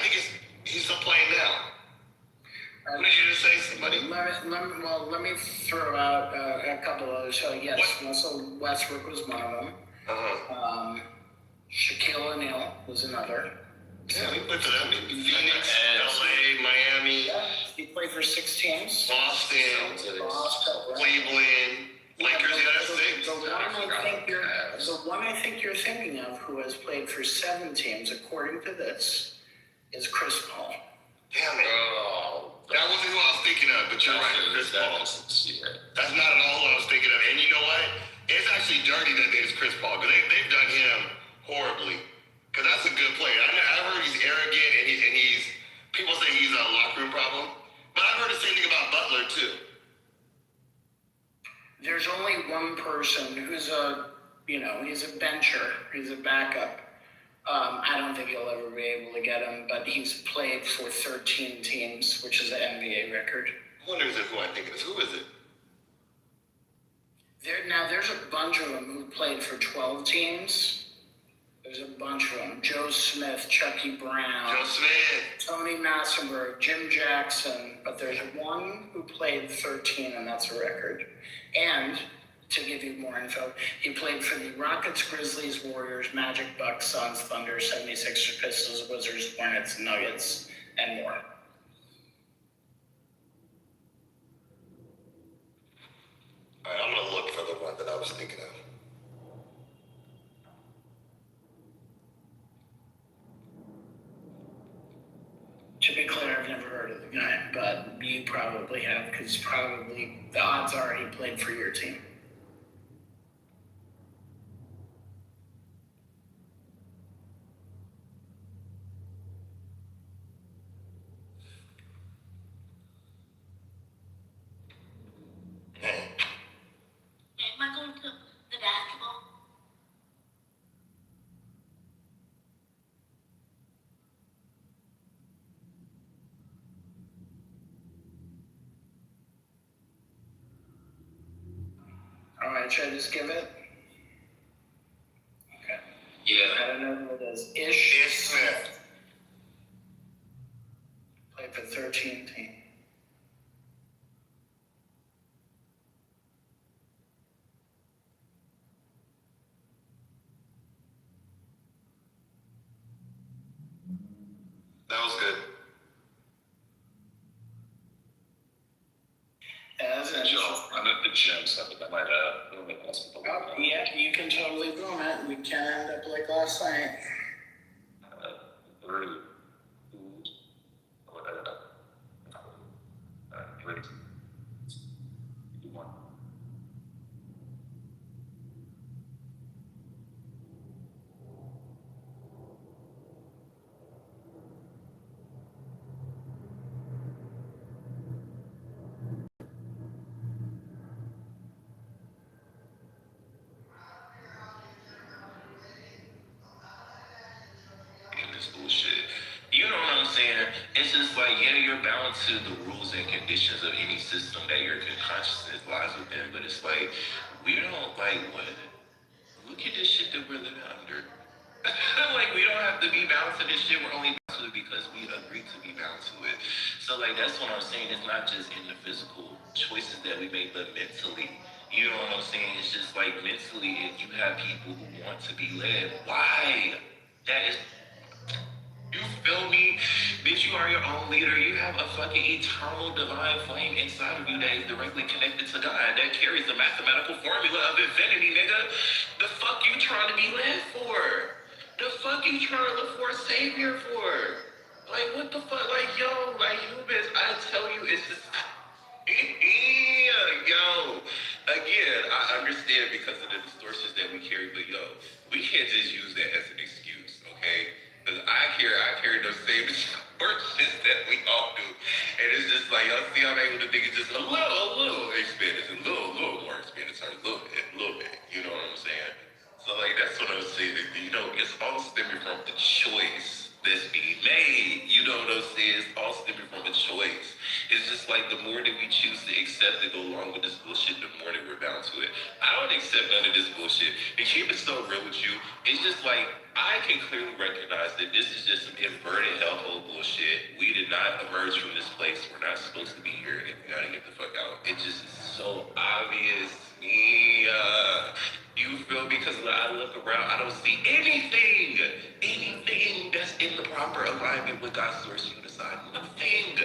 think he's still playing now. What did you just say? Somebody? Let me throw out a couple others. So yes, Russell Westbrook was one of them. Shaquille O'Neal was another. Yeah, he played for them. Phoenix, LA, Miami. Yeah, he played for 6 teams. Boston, Cleveland, Lakers. Yeah, that's 6. The one I think you're thinking of, who has played for 7 teams, according to this, is Chris Paul. Damn it. Oh, that wasn't who I was thinking of, but you're right, Chris Paul. That's not at all who I was thinking of. And you know what? It's actually dirty that it's Chris Paul, because they've done him horribly. Because that's a good player. I've heard he's arrogant, and he's people say he's a locker room problem. But I've heard the same thing about Butler, too. There's only one person who's he's a bencher. He's a backup. I don't think he'll ever be able to get him, but he's played for 13 teams, which is an NBA record. I wonder who I think it is. Who is it? There's a bunch of them who played for 12 teams. There's a bunch of them. Joe Smith, Chucky Brown, Tony Massenberg, Jim Jackson. But there's one who played 13, and that's a record. And to give you more info, he played for the Rockets, Grizzlies, Warriors, Magic, Bucks, Suns, Thunder, 76ers, Pistons, Wizards, Hornets, Nuggets, and more. All right, I'm going to look for the one that I was thinking of. To be clear, I've never heard of the guy, but you probably have, because probably the odds are he played for your team. Am I going to the basketball? All right, should I just give it? Okay. Yeah. I don't know who it is. Ish Smith. Played for 13 teams. That was good. I'm at the gym, so I think I might Oh, yeah, you can totally boom it. We can end up like last night. Bullshit. You know what I'm saying? It's just like, yeah, you're bound to the rules and conditions of any system that your consciousness lies within, but it's like, we don't, like, what? Look at this shit that we're living under. Like, we don't have to be bound to this shit, we're only bound to it because we agreed to be bound to it. So, like, that's what I'm saying, it's not just in the physical choices that we make, but mentally. You know what I'm saying? It's just like, mentally, if you have people who want to be led, why? That is... You feel me? Bitch, you are your own leader. You have a fucking eternal divine flame inside of you that is directly connected to God. That carries the mathematical formula of infinity, nigga. The fuck you trying to be led for? The fuck you trying to look for a savior for? Like, what the fuck? Like, yo, like, humans, I tell you, it's just... Yo. Again, I understand because of the distortions that we carry, but yo, we can't just use that as an excuse, okay? Because I carry those same distortions that we all do. And it's just like, y'all see how I'm able to think it's just a little expanded, a little more expanded, a little bit. You know what I'm saying? So like, that's what I'm saying. You know, it's all stemming from the choice that's being made. You know what I'm saying? It's all stemming from the choice. It's just like the more that we choose to accept and go along with this bullshit, the more that we're bound to it. I don't accept none of this bullshit. And keep it so real with you, it's just like, I can clearly recognize that this is just some inverted hellhole bullshit. We did not emerge from this place. We're not supposed to be here, and we gotta get the fuck out. It just is so obvious. Yeah. You feel me? Because when I look around, I don't see anything that's in the proper alignment with God's source unified. Nothing.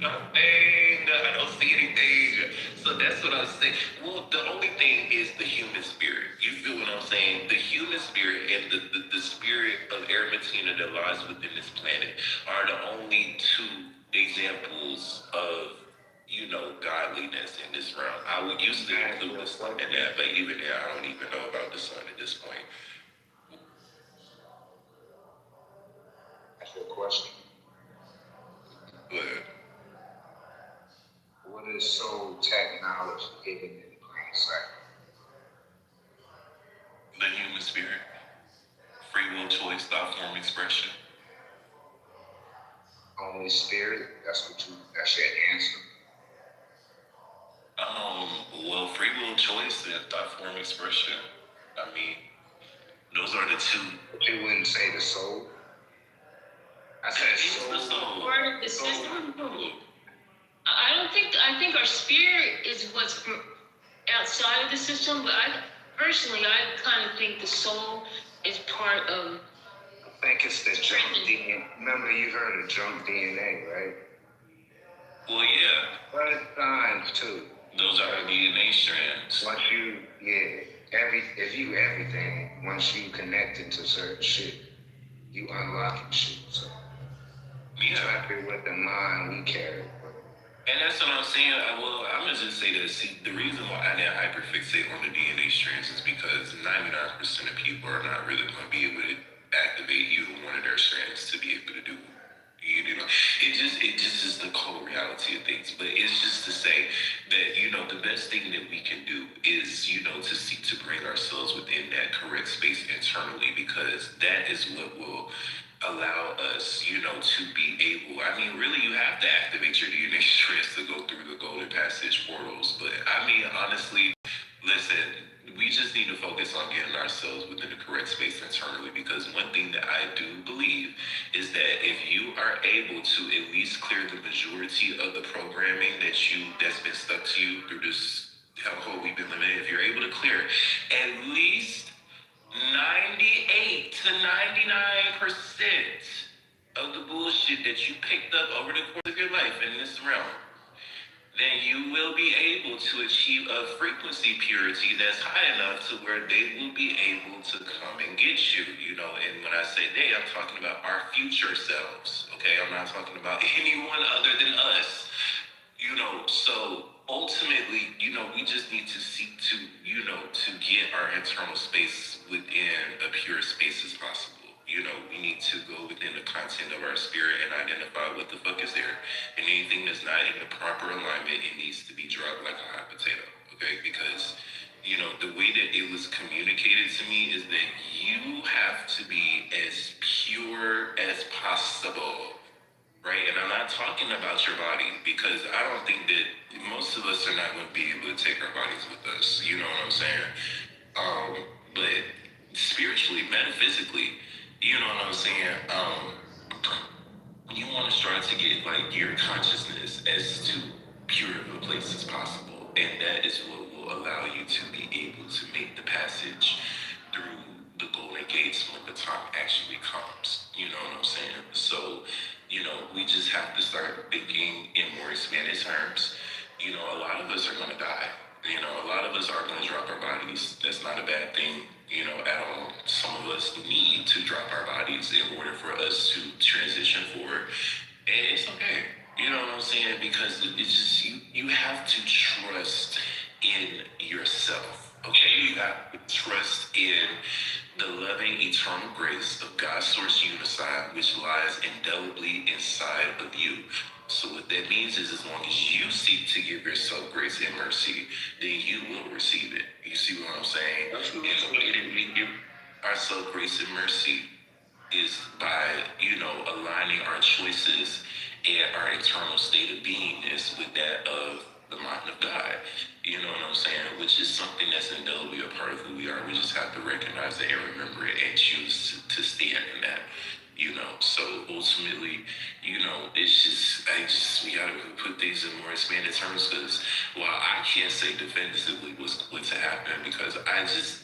I don't see anything. So that's what I was saying. Well, the only thing is the human spirit. You feel what I'm saying? The human spirit and the spirit of Aramattina that lies within this planet are the only two examples of, godliness in this realm. I would used to include the sun in that, but even there, I don't even know about the sun at this point. That's your question. But what is soul technology hidden in plain sight? The human spirit, free will, choice, thought form, expression. Only spirit. That's your answer. Well, free will, choice, and thought form, expression. I mean, those are the two. But you wouldn't say the soul. I said soul. The soul. Part of the system. I think our spirit is what's outside of the system, but I kind of think the soul is part of. I think it's the junk DNA. Remember, you heard of junk DNA, right? Well, yeah. But it's signs too. Those are DNA strands. Once you, everything, once you connect into certain shit, you unlocking shit. So, exactly with the mind we carry. And that's what I'm saying. I'm going to just say this. See, the reason why I didn't hyperfixate on the DNA strands is because 99% of people are not really going to be able to activate either one of their strands to be able to do. It just is the cold reality of things. But it's just to say that, the best thing that we can do is, to seek to bring ourselves within that correct space internally, because that is what will allow us, to be able, really you have to activate your DNA strands to go through the golden passage portals. But honestly, listen, we just need to focus on getting ourselves within the correct space internally, because one thing that I do believe is that if you are able to at least clear the majority of the programming that's been stuck to you through this hellhole we've been living in, if you're able to clear at least 98 to 99% of the bullshit that you picked up over the course of your life in this realm, then you will be able to achieve a frequency purity that's high enough to where they will be able to come and get you, and when I say they, I'm talking about our future selves, okay? I'm not talking about anyone other than us, so ultimately, we just need to seek to, to get our internal space within a pure space as possible. We need to go within the content of our spirit and identify what the fuck is there. And anything that's not in the proper alignment, it needs to be dropped like a hot potato, okay? Because, the way that it was communicated to me is that you have to be as pure as possible, right? And I'm not talking about your body, because I don't think that most of us are not going to be able to take our bodies with us, you know what I'm saying? But spiritually, metaphysically, you know what I'm saying? You want to start to get your consciousness as to pure of a place as possible, and that is what will allow you to be able to make the passage through the golden gates when the time actually comes. You know what I'm saying? So, we just have to start thinking in more expanded terms. A lot of us are going to die. A lot of us are going to drop our bodies. That's not a bad thing, at all. Some of us need to drop our bodies in order for us to transition forward. And it's okay. You know what I'm saying? Because it's just, you have to trust in yourself. Okay? You have to trust in the loving eternal grace of God's source unified, which lies indelibly inside of you. So what that means is, as long as you seek to give yourself grace and mercy, then you will receive it. You see what I'm saying? And we give ourselves grace and mercy is by, aligning our choices and our internal state of beingness with that of the mind of God. You know what I'm saying? Which is something that's indelibly a part of who we are. We just have to recognize it and remember it and choose to stand in that. So ultimately, we gotta put things in more expanded terms, because while I can't say definitively what's to happen, because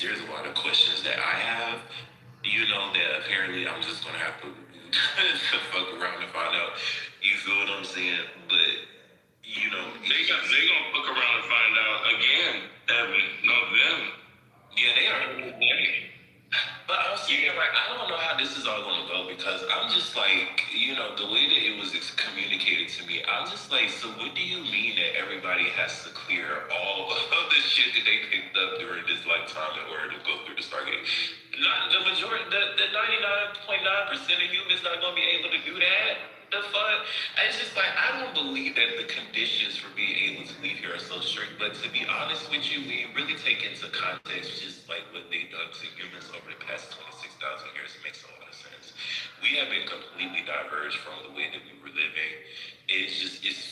there's a lot of questions that I have, that apparently I'm just gonna have to fuck around and find out. You feel what I'm saying? But, they gonna fuck around and find out again, Evan, not them. Yeah, they are. But I'm saying, I don't know how this is all gonna go, because I'm just like, the way that it was communicated to me, I'm just like, so what do you mean that everybody has to clear all of the shit that they picked up during this lifetime in order to go through the Stargate? Not the majority, the 99.9% of humans not gonna be able to do that. The fuck? It's just like, I don't believe that the conditions for being able to leave here are so strict. But to be honest with you, when you really take into context just like what they've done to humans over the past 26,000 years, it makes a lot of sense. We have been completely diverged from the way that we were living. It's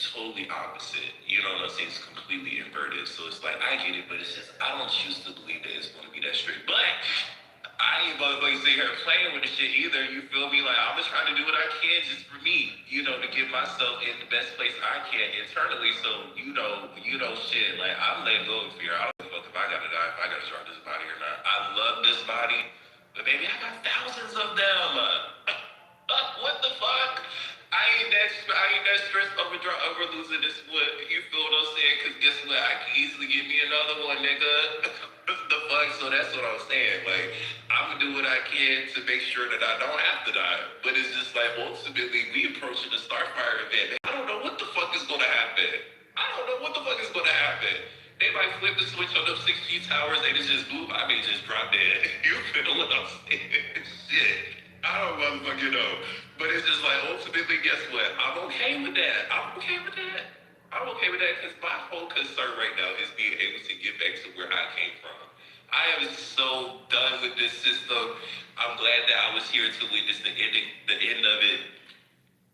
totally opposite. You know what I'm saying? It's completely inverted. So it's like, I get it, but it's just, I don't choose to believe that it's going to be that strict. But I ain't motherfucking sitting here playing with the shit either. You feel me? Like, I'm just trying to do what I can just for me, to get myself in the best place I can internally. So, shit, like, I'm letting go of fear. I don't give a fuck if I gotta die, if I gotta drop this body or not. I love this body, but baby, I got thousands of them. What the fuck? I ain't that stressed over losing this one. You feel what I'm saying? Because guess what? I can easily get me another one, nigga. The fuck? So that's what I'm saying. Like, I'm gonna do what I can to make sure that I don't have to die. But it's just like, ultimately, we approaching the Starfire event. I don't know what the fuck is gonna happen. They might flip the switch on them 6G towers. They just blew. I may just drop dead. You feel what I'm saying? Shit. I don't motherfucking know. But it's just like, ultimately, guess what? I'm okay with that because my whole concern right now is being able to get back to where I came from. I am so done with this system. I'm glad that I was here to witness the end of it.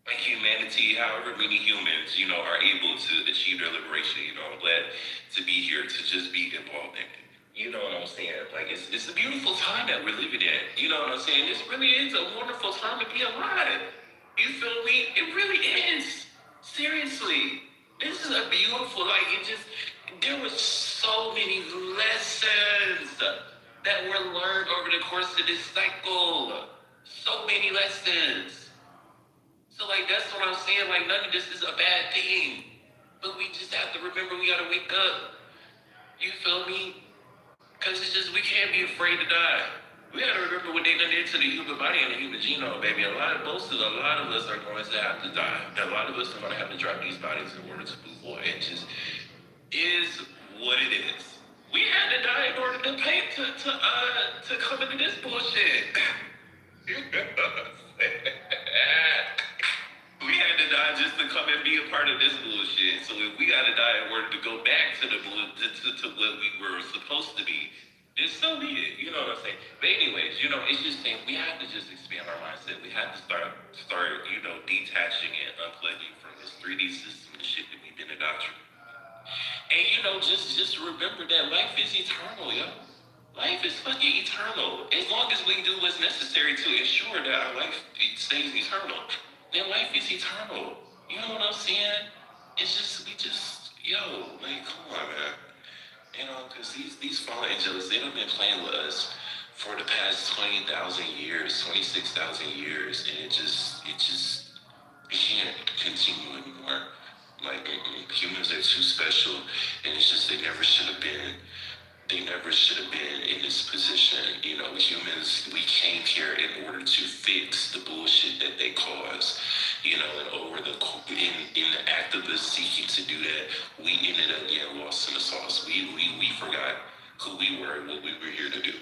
And humanity, however many humans, are able to achieve their liberation. I'm glad to be here to just be involved in it. You know what I'm saying? Like, it's a beautiful time that we're living in. You know what I'm saying? This really is a wonderful time to be alive. You feel me? It really is. Seriously. This is a beautiful, there were so many lessons that were learned over the course of this cycle. So many lessons. So, that's what I'm saying. None of this is a bad thing. But we just have to remember we gotta wake up. You feel me? Because it's just, we can't be afraid to die. We gotta remember what they done did to the human body and the human genome, baby. A lot of us are going to have to die. A lot of us are going to have to drop these bodies in order to move on. It just is what it is. We had to die in order to pay to come into this bullshit. We had to die just to come and be a part of this bullshit. So if we gotta die in order to go back to to what we were supposed to be, then so be it. You know what I'm saying? But anyways, it's just saying we have to just expand our mindset. We have to start, detaching and unplugging from this 3D system and shit that we've been indoctrinated. And just remember that life is eternal, yo. Life is fucking eternal. As long as we do what's necessary to ensure that our life stays eternal, then life is eternal. You know what I'm saying? It's just, come on, man. Because these fallen angels, they done been playing with us for the past 20,000 years, 26,000 years, and it can't continue anymore. Humans are too special, and it's just, they never should have been in this position. Humans, we came here in order to fix the bullshit that they caused. And in the act of us seeking to do that, we ended up getting lost in the sauce. We forgot who we were and what we were here to do.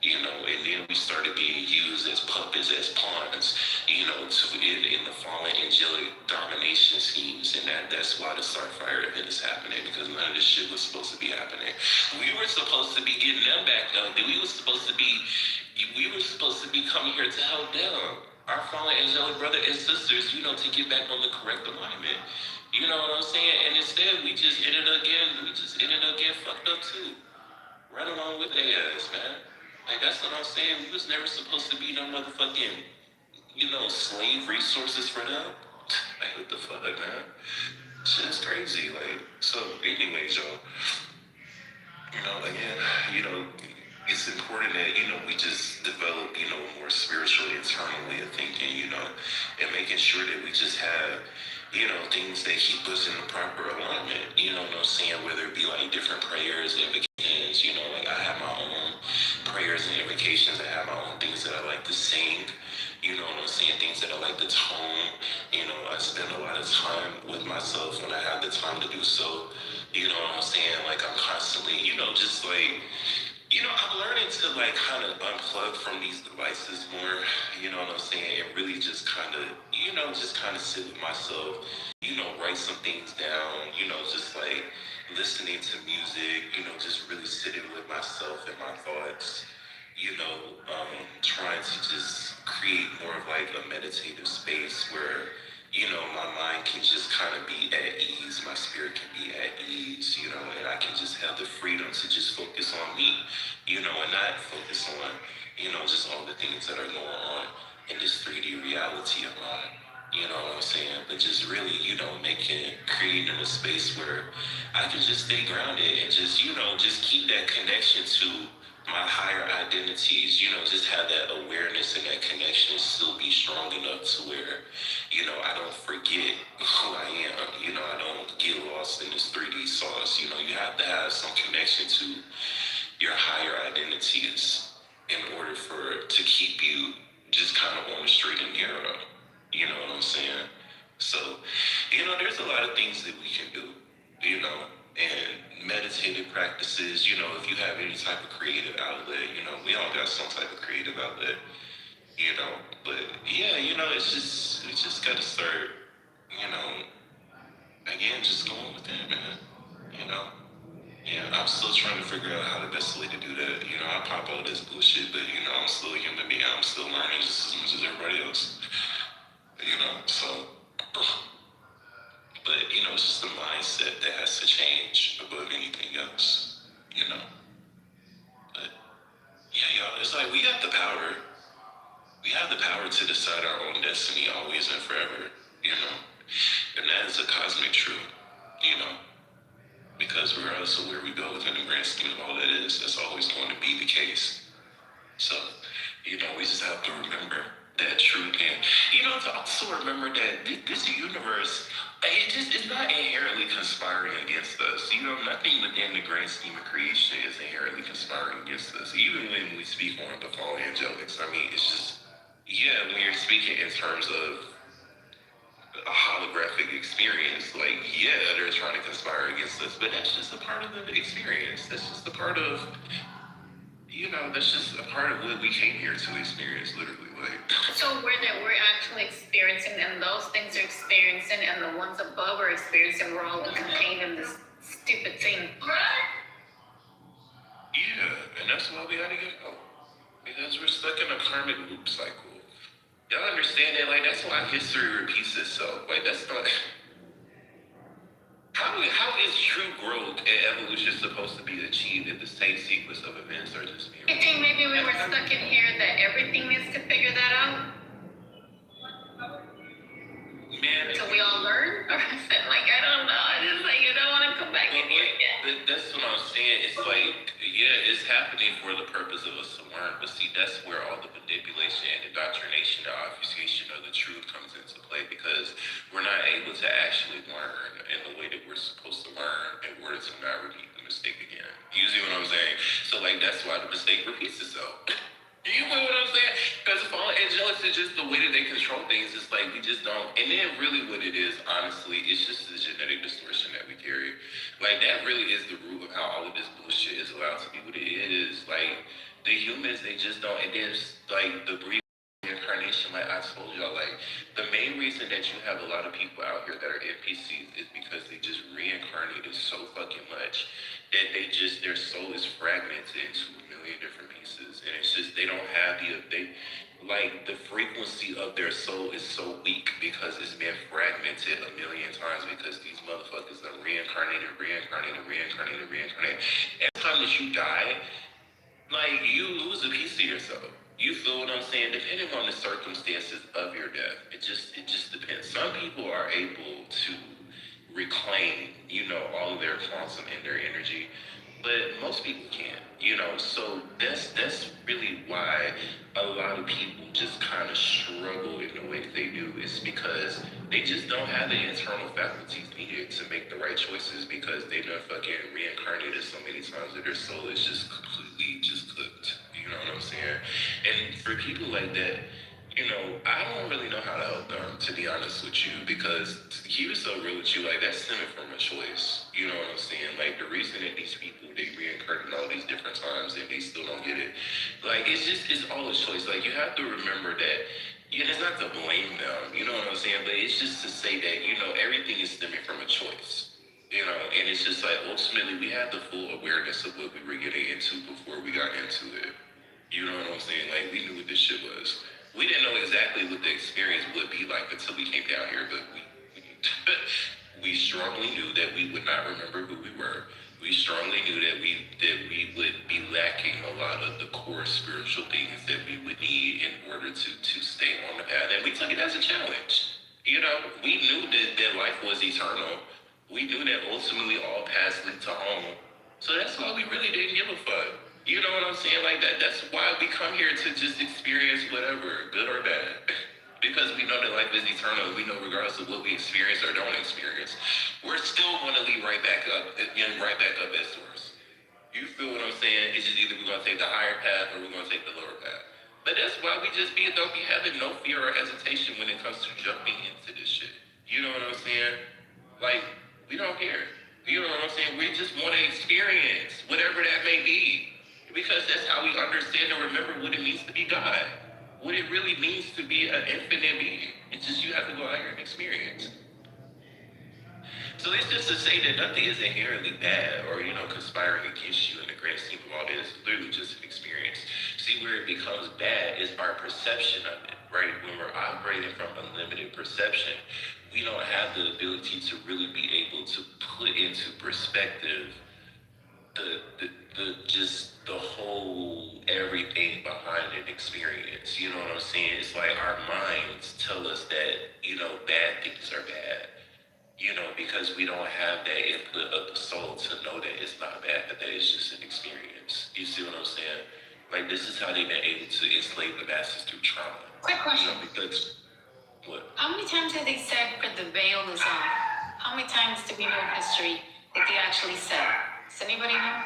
And then we started being used as puppets, as pawns, in the fallen angelic domination schemes. And that's why the Starfire event is happening, because none of this shit was supposed to be happening. We were supposed to be getting them back up. We were supposed to be We were supposed to be coming here to help them, our fallen angelic brother and sisters, you know, to get back on the correct alignment. You know what I'm saying? And instead, we just ended up getting fucked up too. Right along with their ass, man. Like, that's what I'm saying. We was never supposed to be no motherfucking, you know, slave resources for them. Like, what the fuck, man? Shit's crazy. Like, so, anyways, y'all. You know, again, you know, it's important that, you know, we just develop, you know, more spiritually internal way of thinking, you know, and making sure that we just have, you know, things that keep us in the proper alignment, you know what I'm saying? Whether it be like different prayers, invocations, you know, like I have my own prayers and invocations. I have my own things that I like to sing, you know what I'm saying? Things that I like to tone, you know, I spend a lot of time with myself when I have the time to do so. You know what I'm saying? Like, I'm constantly, you know, just like, you know, I'm learning to like kind of unplug from these devices more, you know what I'm saying? And really just kind of, you know, just kind of sit with myself, you know, write some things down, you know, just like listening to music, you know, just really sitting with myself and my thoughts, you know, trying to just create more of like a meditative space where, you know, my mind can just kind of be at ease, my spirit can be at ease, you know, and I can just have the freedom to just focus on me, you know, and not focus on, you know, just all the things that are going on in this 3D reality of mine, you know what I'm saying? But just really, you know, creating a space where I can just stay grounded and just, you know, just keep that connection to my higher identities, you know, just have that awareness and that connection still be strong enough to where, you know, I don't forget who I am, you know, I don't get lost in this 3D sauce, you know, you have to have some connection to your higher identities in order to keep you just kind of on the straight and narrow, you know what I'm saying? So, you know, there's a lot of things that we can do, you know, and meditative practices, you know, if you have any type of creative outlet, you know, we all got some type of creative outlet, you know, but yeah, you know, we just gotta start, you know, again, just going with that, man, you know. Yeah, I'm still trying to figure out how the best way to do that. You know, I pop all this bullshit, but you know, I'm still a human being. I'm still learning just as much as everybody else. You know, so but, you know, it's just a mindset that has to change above anything else, you know. But, yeah, y'all, it's like we got the power. We have the power to decide our own destiny always and forever, you know. And that is a cosmic truth, you know. Because regardless of where we go within the grand scheme of all that is, that's always going to be the case. So, you know, we just have to remember that truth. And, you know, to also remember that this universe, it's not inherently conspiring against us. You know, nothing within the grand scheme of creation is inherently conspiring against us. Even when we speak on the fallen angelics, I mean, it's just, yeah, when you're speaking in terms of a holographic experience, like, yeah, they're trying to conspire against us, but that's just a part of the experience. That's just a part of, you know, that's just a part of what we came here to experience, literally. Like, so we're actually experiencing, and those things are experiencing, and the ones above are experiencing, we're all contained in this stupid thing. yeah, and that's why we gotta get out. Because we're stuck in a karmic loop cycle. Y'all understand that? Like, that's why history repeats itself. Like, that's not... How is true growth and evolution supposed to be achieved if the same sequence of events are just being... I think maybe we were stuck in here that everything needs to figure that out. Man, so we all learn? Or is it like, I don't know. I just like, I don't want to come back in here again. That's what I'm saying. It's like, yeah, it's happening for the purpose of us to learn. But see, that's where all the manipulation and indoctrination, the obfuscation of the truth comes into play, because we're not able to actually learn in the way that we're supposed to learn in order to not repeat the mistake again. You see what I'm saying? So, like, that's why the mistake repeats itself. You know what I'm saying? Because fallen angelics is just the way that they control things. It's like we just don't. And then really what it is, honestly, it's just the genetic distortion that we carry. Like, that really is the root of how all of this bullshit is allowed to be what it is. Like, the humans, they just don't. And there's, like, the reincarnation, like I told y'all, like, the main reason that you have a lot of people out here that are NPCs is because they just reincarnated so fucking much that their soul is fragmented into a million million different pieces, and it's just they don't have the frequency of their soul is so weak because it's been fragmented a million times because these motherfuckers are reincarnated. Every time that you die, like you lose a piece of yourself. You feel what I'm saying? Depending on the circumstances of your death, it just depends. Some people are able to reclaim, all of their quantum and their energy, but most people can't, So that's really why a lot of people just kind of struggle in the way that they do. Is because they just don't have the internal faculties needed to make the right choices because they done fucking reincarnated so many times that their soul is just completely just cooked. You know what I'm saying? And for people like that, I don't really know how to help them, to be honest with you, because to keep it so real with you, like, that's stemming from a choice. You know what I'm saying? Like, the reason that these people, they reincarnate all these different times and they still don't get it, like, it's all a choice. Like, you have to remember that, it's not to blame them, you know what I'm saying? But it's just to say that, everything is stemming from a choice. And it's just like, ultimately, we had the full awareness of what we were getting into before we got into it. You know what I'm saying? Like, we knew what this shit was. We didn't know exactly what the experience would be like until we came down here, but we strongly knew that we would not remember who we were. We strongly knew that we would be lacking a lot of the core spiritual things that we would need in order to stay on the path. And we took it as a challenge. We knew that life was eternal. We knew that ultimately all paths lead to home. So that's why we really didn't give a fuck. You know what I'm saying? Like that's why we come here to just experience whatever, good or bad. Because we know that life is eternal. We know regardless of what we experience or don't experience, we're still going to lead right back up at source. You feel what I'm saying? It's just either we're going to take the higher path or we're going to take the lower path. But that's why we just don't be having no fear or hesitation when it comes to jumping into this shit. You know what I'm saying? Like, we don't care. You know what I'm saying? We just want to experience whatever that may be. Because that's how we understand and remember what it means to be God. What it really means to be an infinite being. It's just you have to go out here and experience. So it's just to say that nothing is inherently bad or, conspiring against you in the grand scheme of all this. It's literally just an experience. See, where it becomes bad is our perception of it, right? When we're operating from unlimited perception, we don't have the ability to really be able to put into perspective the whole everything behind an experience. You know what I'm saying? It's like our minds tell us that, bad things are bad. Because we don't have that input of the soul to know that it's not bad, that it's just an experience. You see what I'm saying? Like, this is how they've been able to enslave the masses through trauma. Quick question. Because, what? How many times have they said that the veil is off? How many times do we know in history that they actually said? Does anybody know?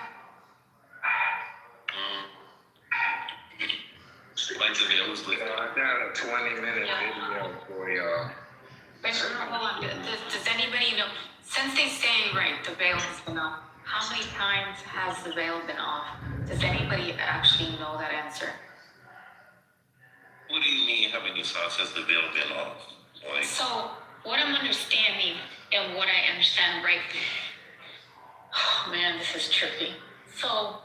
Like the veil was lifted. I got a 20-minute video for y'all. Wait, hold on. Does anybody know? Since they say, right, the veil has been off, how many times has the veil been off? Does anybody actually know that answer? What do you mean, how many times has the veil been off? Like, so, what I'm understanding and what I understand, right? Oh man, this is tricky. So,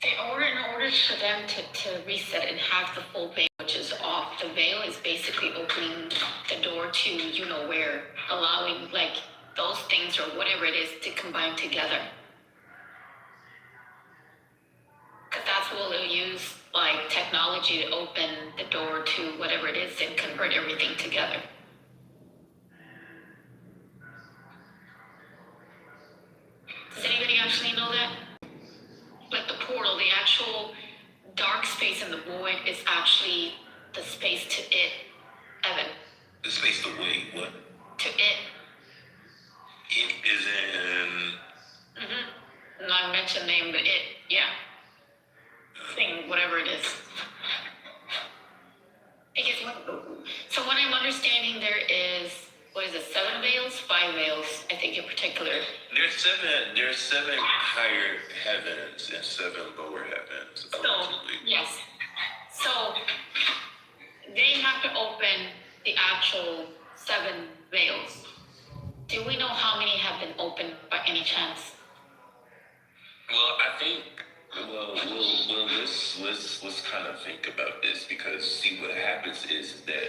in order for them to reset and have the full veil, which is off, the veil is basically opening the door to, where, allowing, like, those things or whatever it is to combine together. Because that's what they'll use, like, technology to open the door to whatever it is and convert everything together. Does anybody actually know that? Like the portal, the actual dark space in the void is actually the space to it, Evan. The space to wait, what? To it. It is in... Mm-hmm. Not mention name, but it, yeah. Thing, whatever it is. So what I'm understanding, there is, 7 veils, 5 veils, I think in particular. There's 7 higher heavens and 7 lower heavens. So, yes. So, they have to open the actual 7 veils. Do we know how many have been opened by any chance? Well, I think Well, let's kind of think about this, because see, what happens is that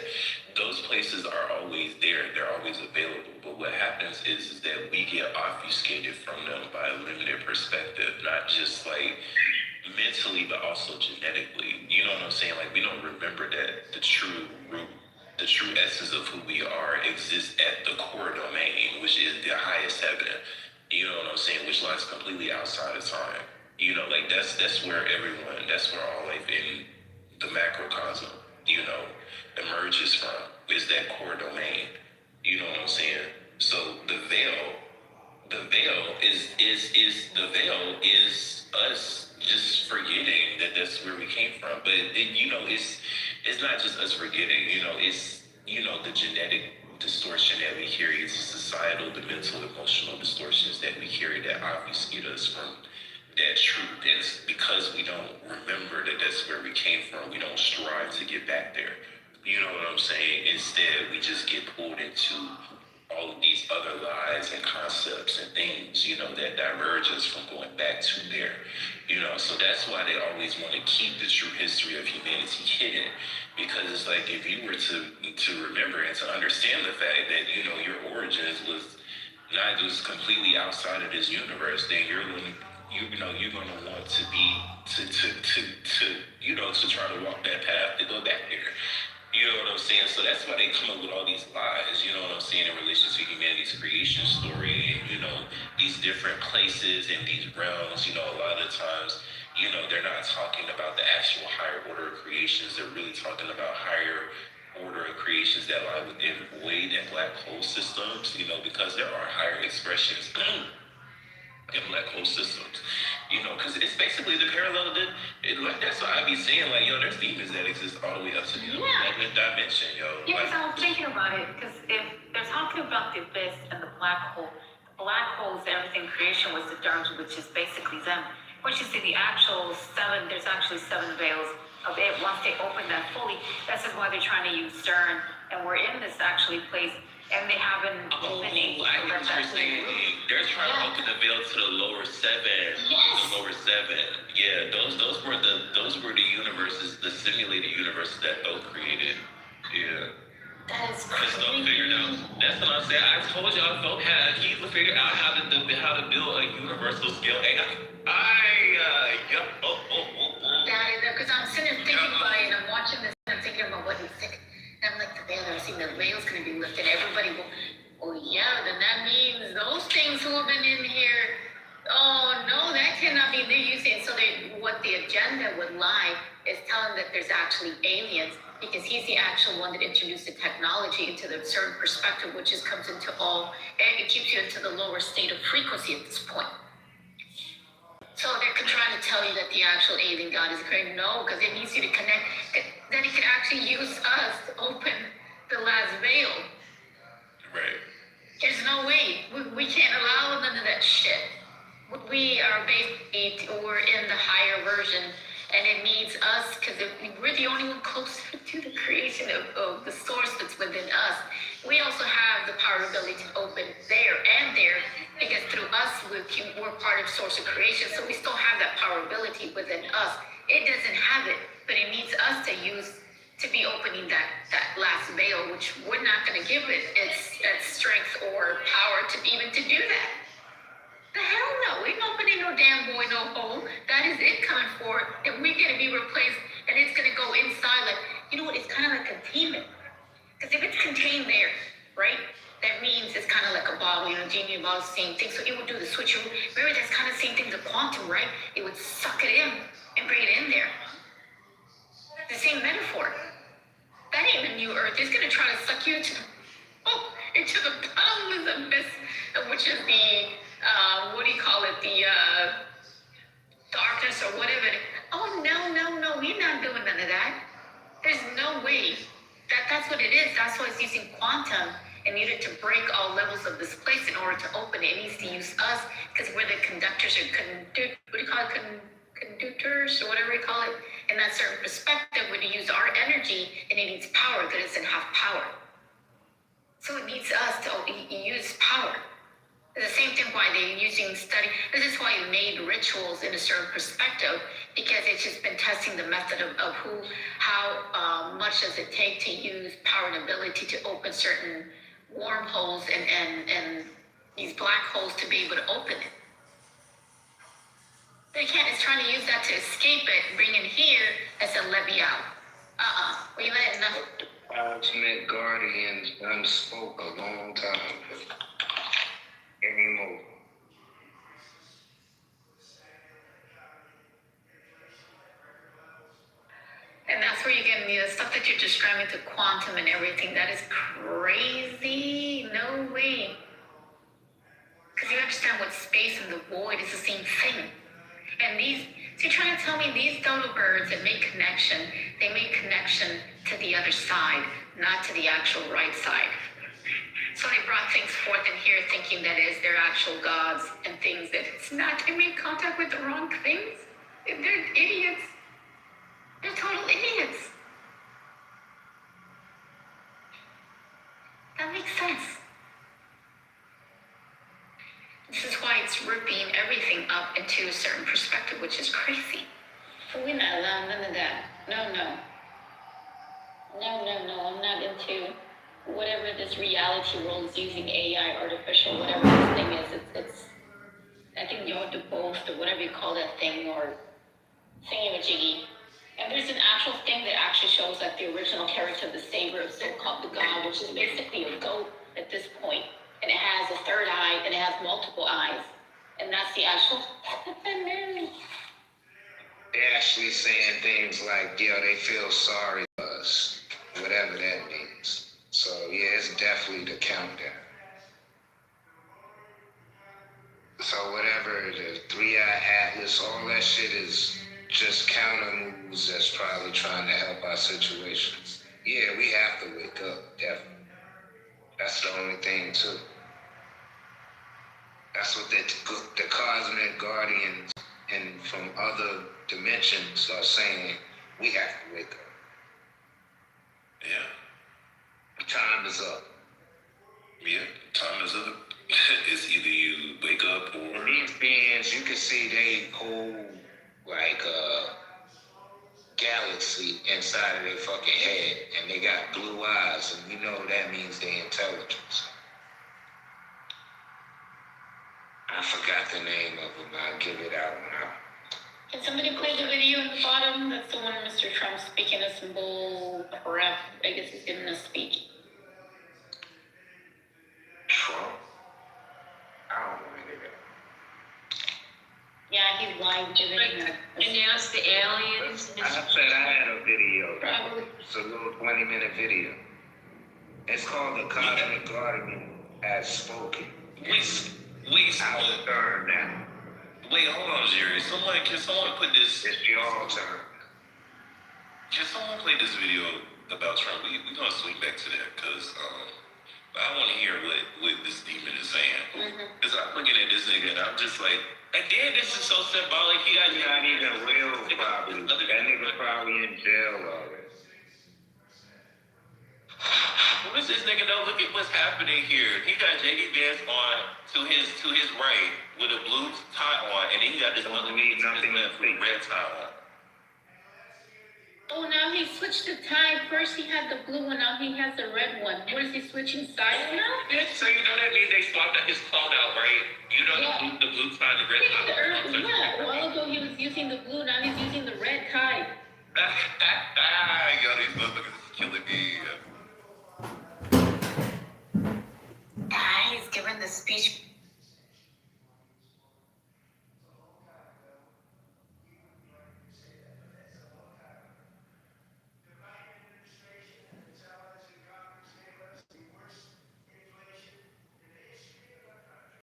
those places are always there, they're always available. But what happens is that we get obfuscated from them by a limited perspective, not just like mentally, but also genetically. You know what I'm saying? Like, we don't remember that the true root, the true essence of who we are exists at the core domain, which is the highest heaven. You know what I'm saying? Which lies completely outside of time. You know, like that's where everyone, that's where all life in the macrocosm, you know, emerges from, is that core domain. You know what I'm saying? So the veil is us just forgetting that that's where we came from. But you know, it's not just us forgetting. You know, it's, you know, the genetic distortion that we carry, it's societal, the mental, emotional distortions that we carry that obfuscate us from that truth. And it's because we don't remember that that's where we came from. We don't strive to get back there. You know what I'm saying? Instead, we just get pulled into all of these other lies and concepts and things, you know, that diverge us from going back to there. You know, so that's why they always want to keep the true history of humanity hidden. Because it's like, if you were to remember and to understand the fact that, you know, your origins was not just completely outside of this universe, then you're going to want to be, you know, to try to walk that path to go back there. You know what I'm saying? So that's why they come up with all these lies, you know what I'm saying, in relation to humanity's creation story, and, you know, these different places and these realms. You know, a lot of the times, you know, they're not talking about the actual higher order of creations. They're really talking about higher order of creations that lie within void and black hole systems, you know, because there are higher expressions in black hole systems, you know, because it's basically the parallel to, like, that's what I be saying, like, yo, there's demons that exist all the way up to the other dimension, yo. Yeah, because I was thinking about it, because if they're talking about the abyss and the black hole is everything creation was the terms, which is basically them. Which is the actual there's actually 7 veils of it. Once they open that fully, this is why they're trying to use CERN, and we're in this actually place. And they haven't opening. I get what you're saying. They're trying to open the veil to the lower 7. Yes. The lower 7. Yeah, those were the universes, the simulated universes that Thoth created. Yeah. That is crazy. Figured out. That's what I'm saying. I told y'all Thoth he figured out how to build a universal scale AI. Because I'm sitting there thinking about it, and I'm watching this, and I'm thinking about what he's thinking. And I'm like, the veil, I've seen the veil's going to be lifted. Everybody will, oh yeah, then that means those things who have been in here, oh no, that cannot be, they're using. So what the agenda would lie is telling that there's actually aliens, because he's the actual one that introduced the technology into the certain perspective, which is comes into all, and it keeps you into the lower state of frequency at this point. So they're trying to tell you that the actual alien God is great. No, because it needs you to connect, that it can actually use us to open the last veil. Right. There's no way. We can't allow none of that shit. We are basically, we're in the higher version, and it needs us, because we're the only one closer to the creation of the source that's within us. We also have the power ability to open there and there, because through us, we're part of source of creation, so we still have that power ability within us. It doesn't have it, but it needs us to use to be opening that last veil, which we're not going to give it its strength or power to even to do that. The hell no, we ain't opening no damn boy no hole. That is it coming forward, and we're going to be replaced, and it's going to go inside. Like, you know what? It's kind of like containment, because if it's contained there, right? That means it's kind of like a bottle, you know, genie bottle, same thing. So it would do the switcheroo. Remember, that's kind of the same thing to quantum, right? It would suck it in and bring it in there. The same metaphor. That ain't the new earth. It's going to try to suck you into the bottomless abyss, which is the, what do you call it? The darkness or whatever. Oh, no. We're not doing none of that. There's no way. That's what it is. That's why it's using quantum. It needed to break all levels of this place in order to open it. It needs to use us, because we're the conductors or conductors or whatever you call it. In that certain perspective, when you use our energy, and it needs power, because it doesn't have power. So it needs us to use power. It's the same thing why they're using study. This is why you made rituals in a certain perspective, because it's just been testing the method of how much does it take to use power and ability to open certain wormholes and these black holes to be able to open it. They can't, it's trying to use that to escape it, bring it here, and then let me out. Well, you let it enough. Cosmic Guardians done spoke a long time ago. Anymore. And that's where you get the stuff that you're describing to quantum and everything. That is crazy. No way. Because you understand what space and the void is the same thing. And these, so you're trying to tell me these dodo birds that make connection, they make connection to the other side, not to the actual right side. So they brought things forth in here thinking that is their actual gods and things that it's not. They made contact with the wrong things. They're idiots. They're total idiots. That makes sense. This is why it's ripping everything up into a certain perspective, which is crazy. But we're not allowing none of that. No. I'm not into whatever this reality world is using AI, artificial, whatever this thing is. It's I think you're the boast or whatever you call that thing, or thingamajiggy. And there's an actual thing that actually shows like the original character of the saber of so-called the god, which is basically a goat at this point. And it has a third eye and it has multiple eyes. And that's the actual They're actually saying things like, they feel sorry for us, whatever that means. So yeah, it's definitely the countdown. So whatever, the 3-eye atlas, all that shit is just counter moves that's probably trying to help our situations. Yeah, we have to wake up, definitely. That's the only thing too. That's what the cosmic guardians and from other dimensions are saying. We have to wake up. Yeah. Time is up. Yeah, time is up. It's either you wake up or... These beings, you can see they whole, like, galaxy inside of their fucking head, and they got blue eyes, and you know that means they intelligence. I forgot the name of them. I'll give it out now. Can somebody play the video in the bottom? That's the one of Mr. Trump speaking of some bull crap. I guess he's giving a speech. Trump? I don't want to hear that. Yeah, he's live giving Announce the aliens. I said I had a video. Probably. It's a little 20-minute video. It's called The Cosmic Guardian Has Spoken. Wait, I will turn down. Wait, hold on, Jerry. Can someone put this... It's your turn. Can someone play this video about Trump? We're going to swing back to that, because I want to hear what this demon is saying. Because I'm looking at this nigga, and I'm just like, again, this is so symbolic. He got not even real, probably. That nigga probably in jail already. What is this nigga though? Look at what's happening here. He got JD Vance on to his right with a blue tie on, and then he got this other nothing left with red tie on. Oh, now he switched the tie. First he had the blue one, now he has the red one. What is he switching sides now? Yeah, so you know that means they swapped his clown out, right? You know the blue tie and the red tie. Yeah, a while ago he was using the blue, now he's using the red tie. Yo, these motherfuckers is killing me. He's giving the speech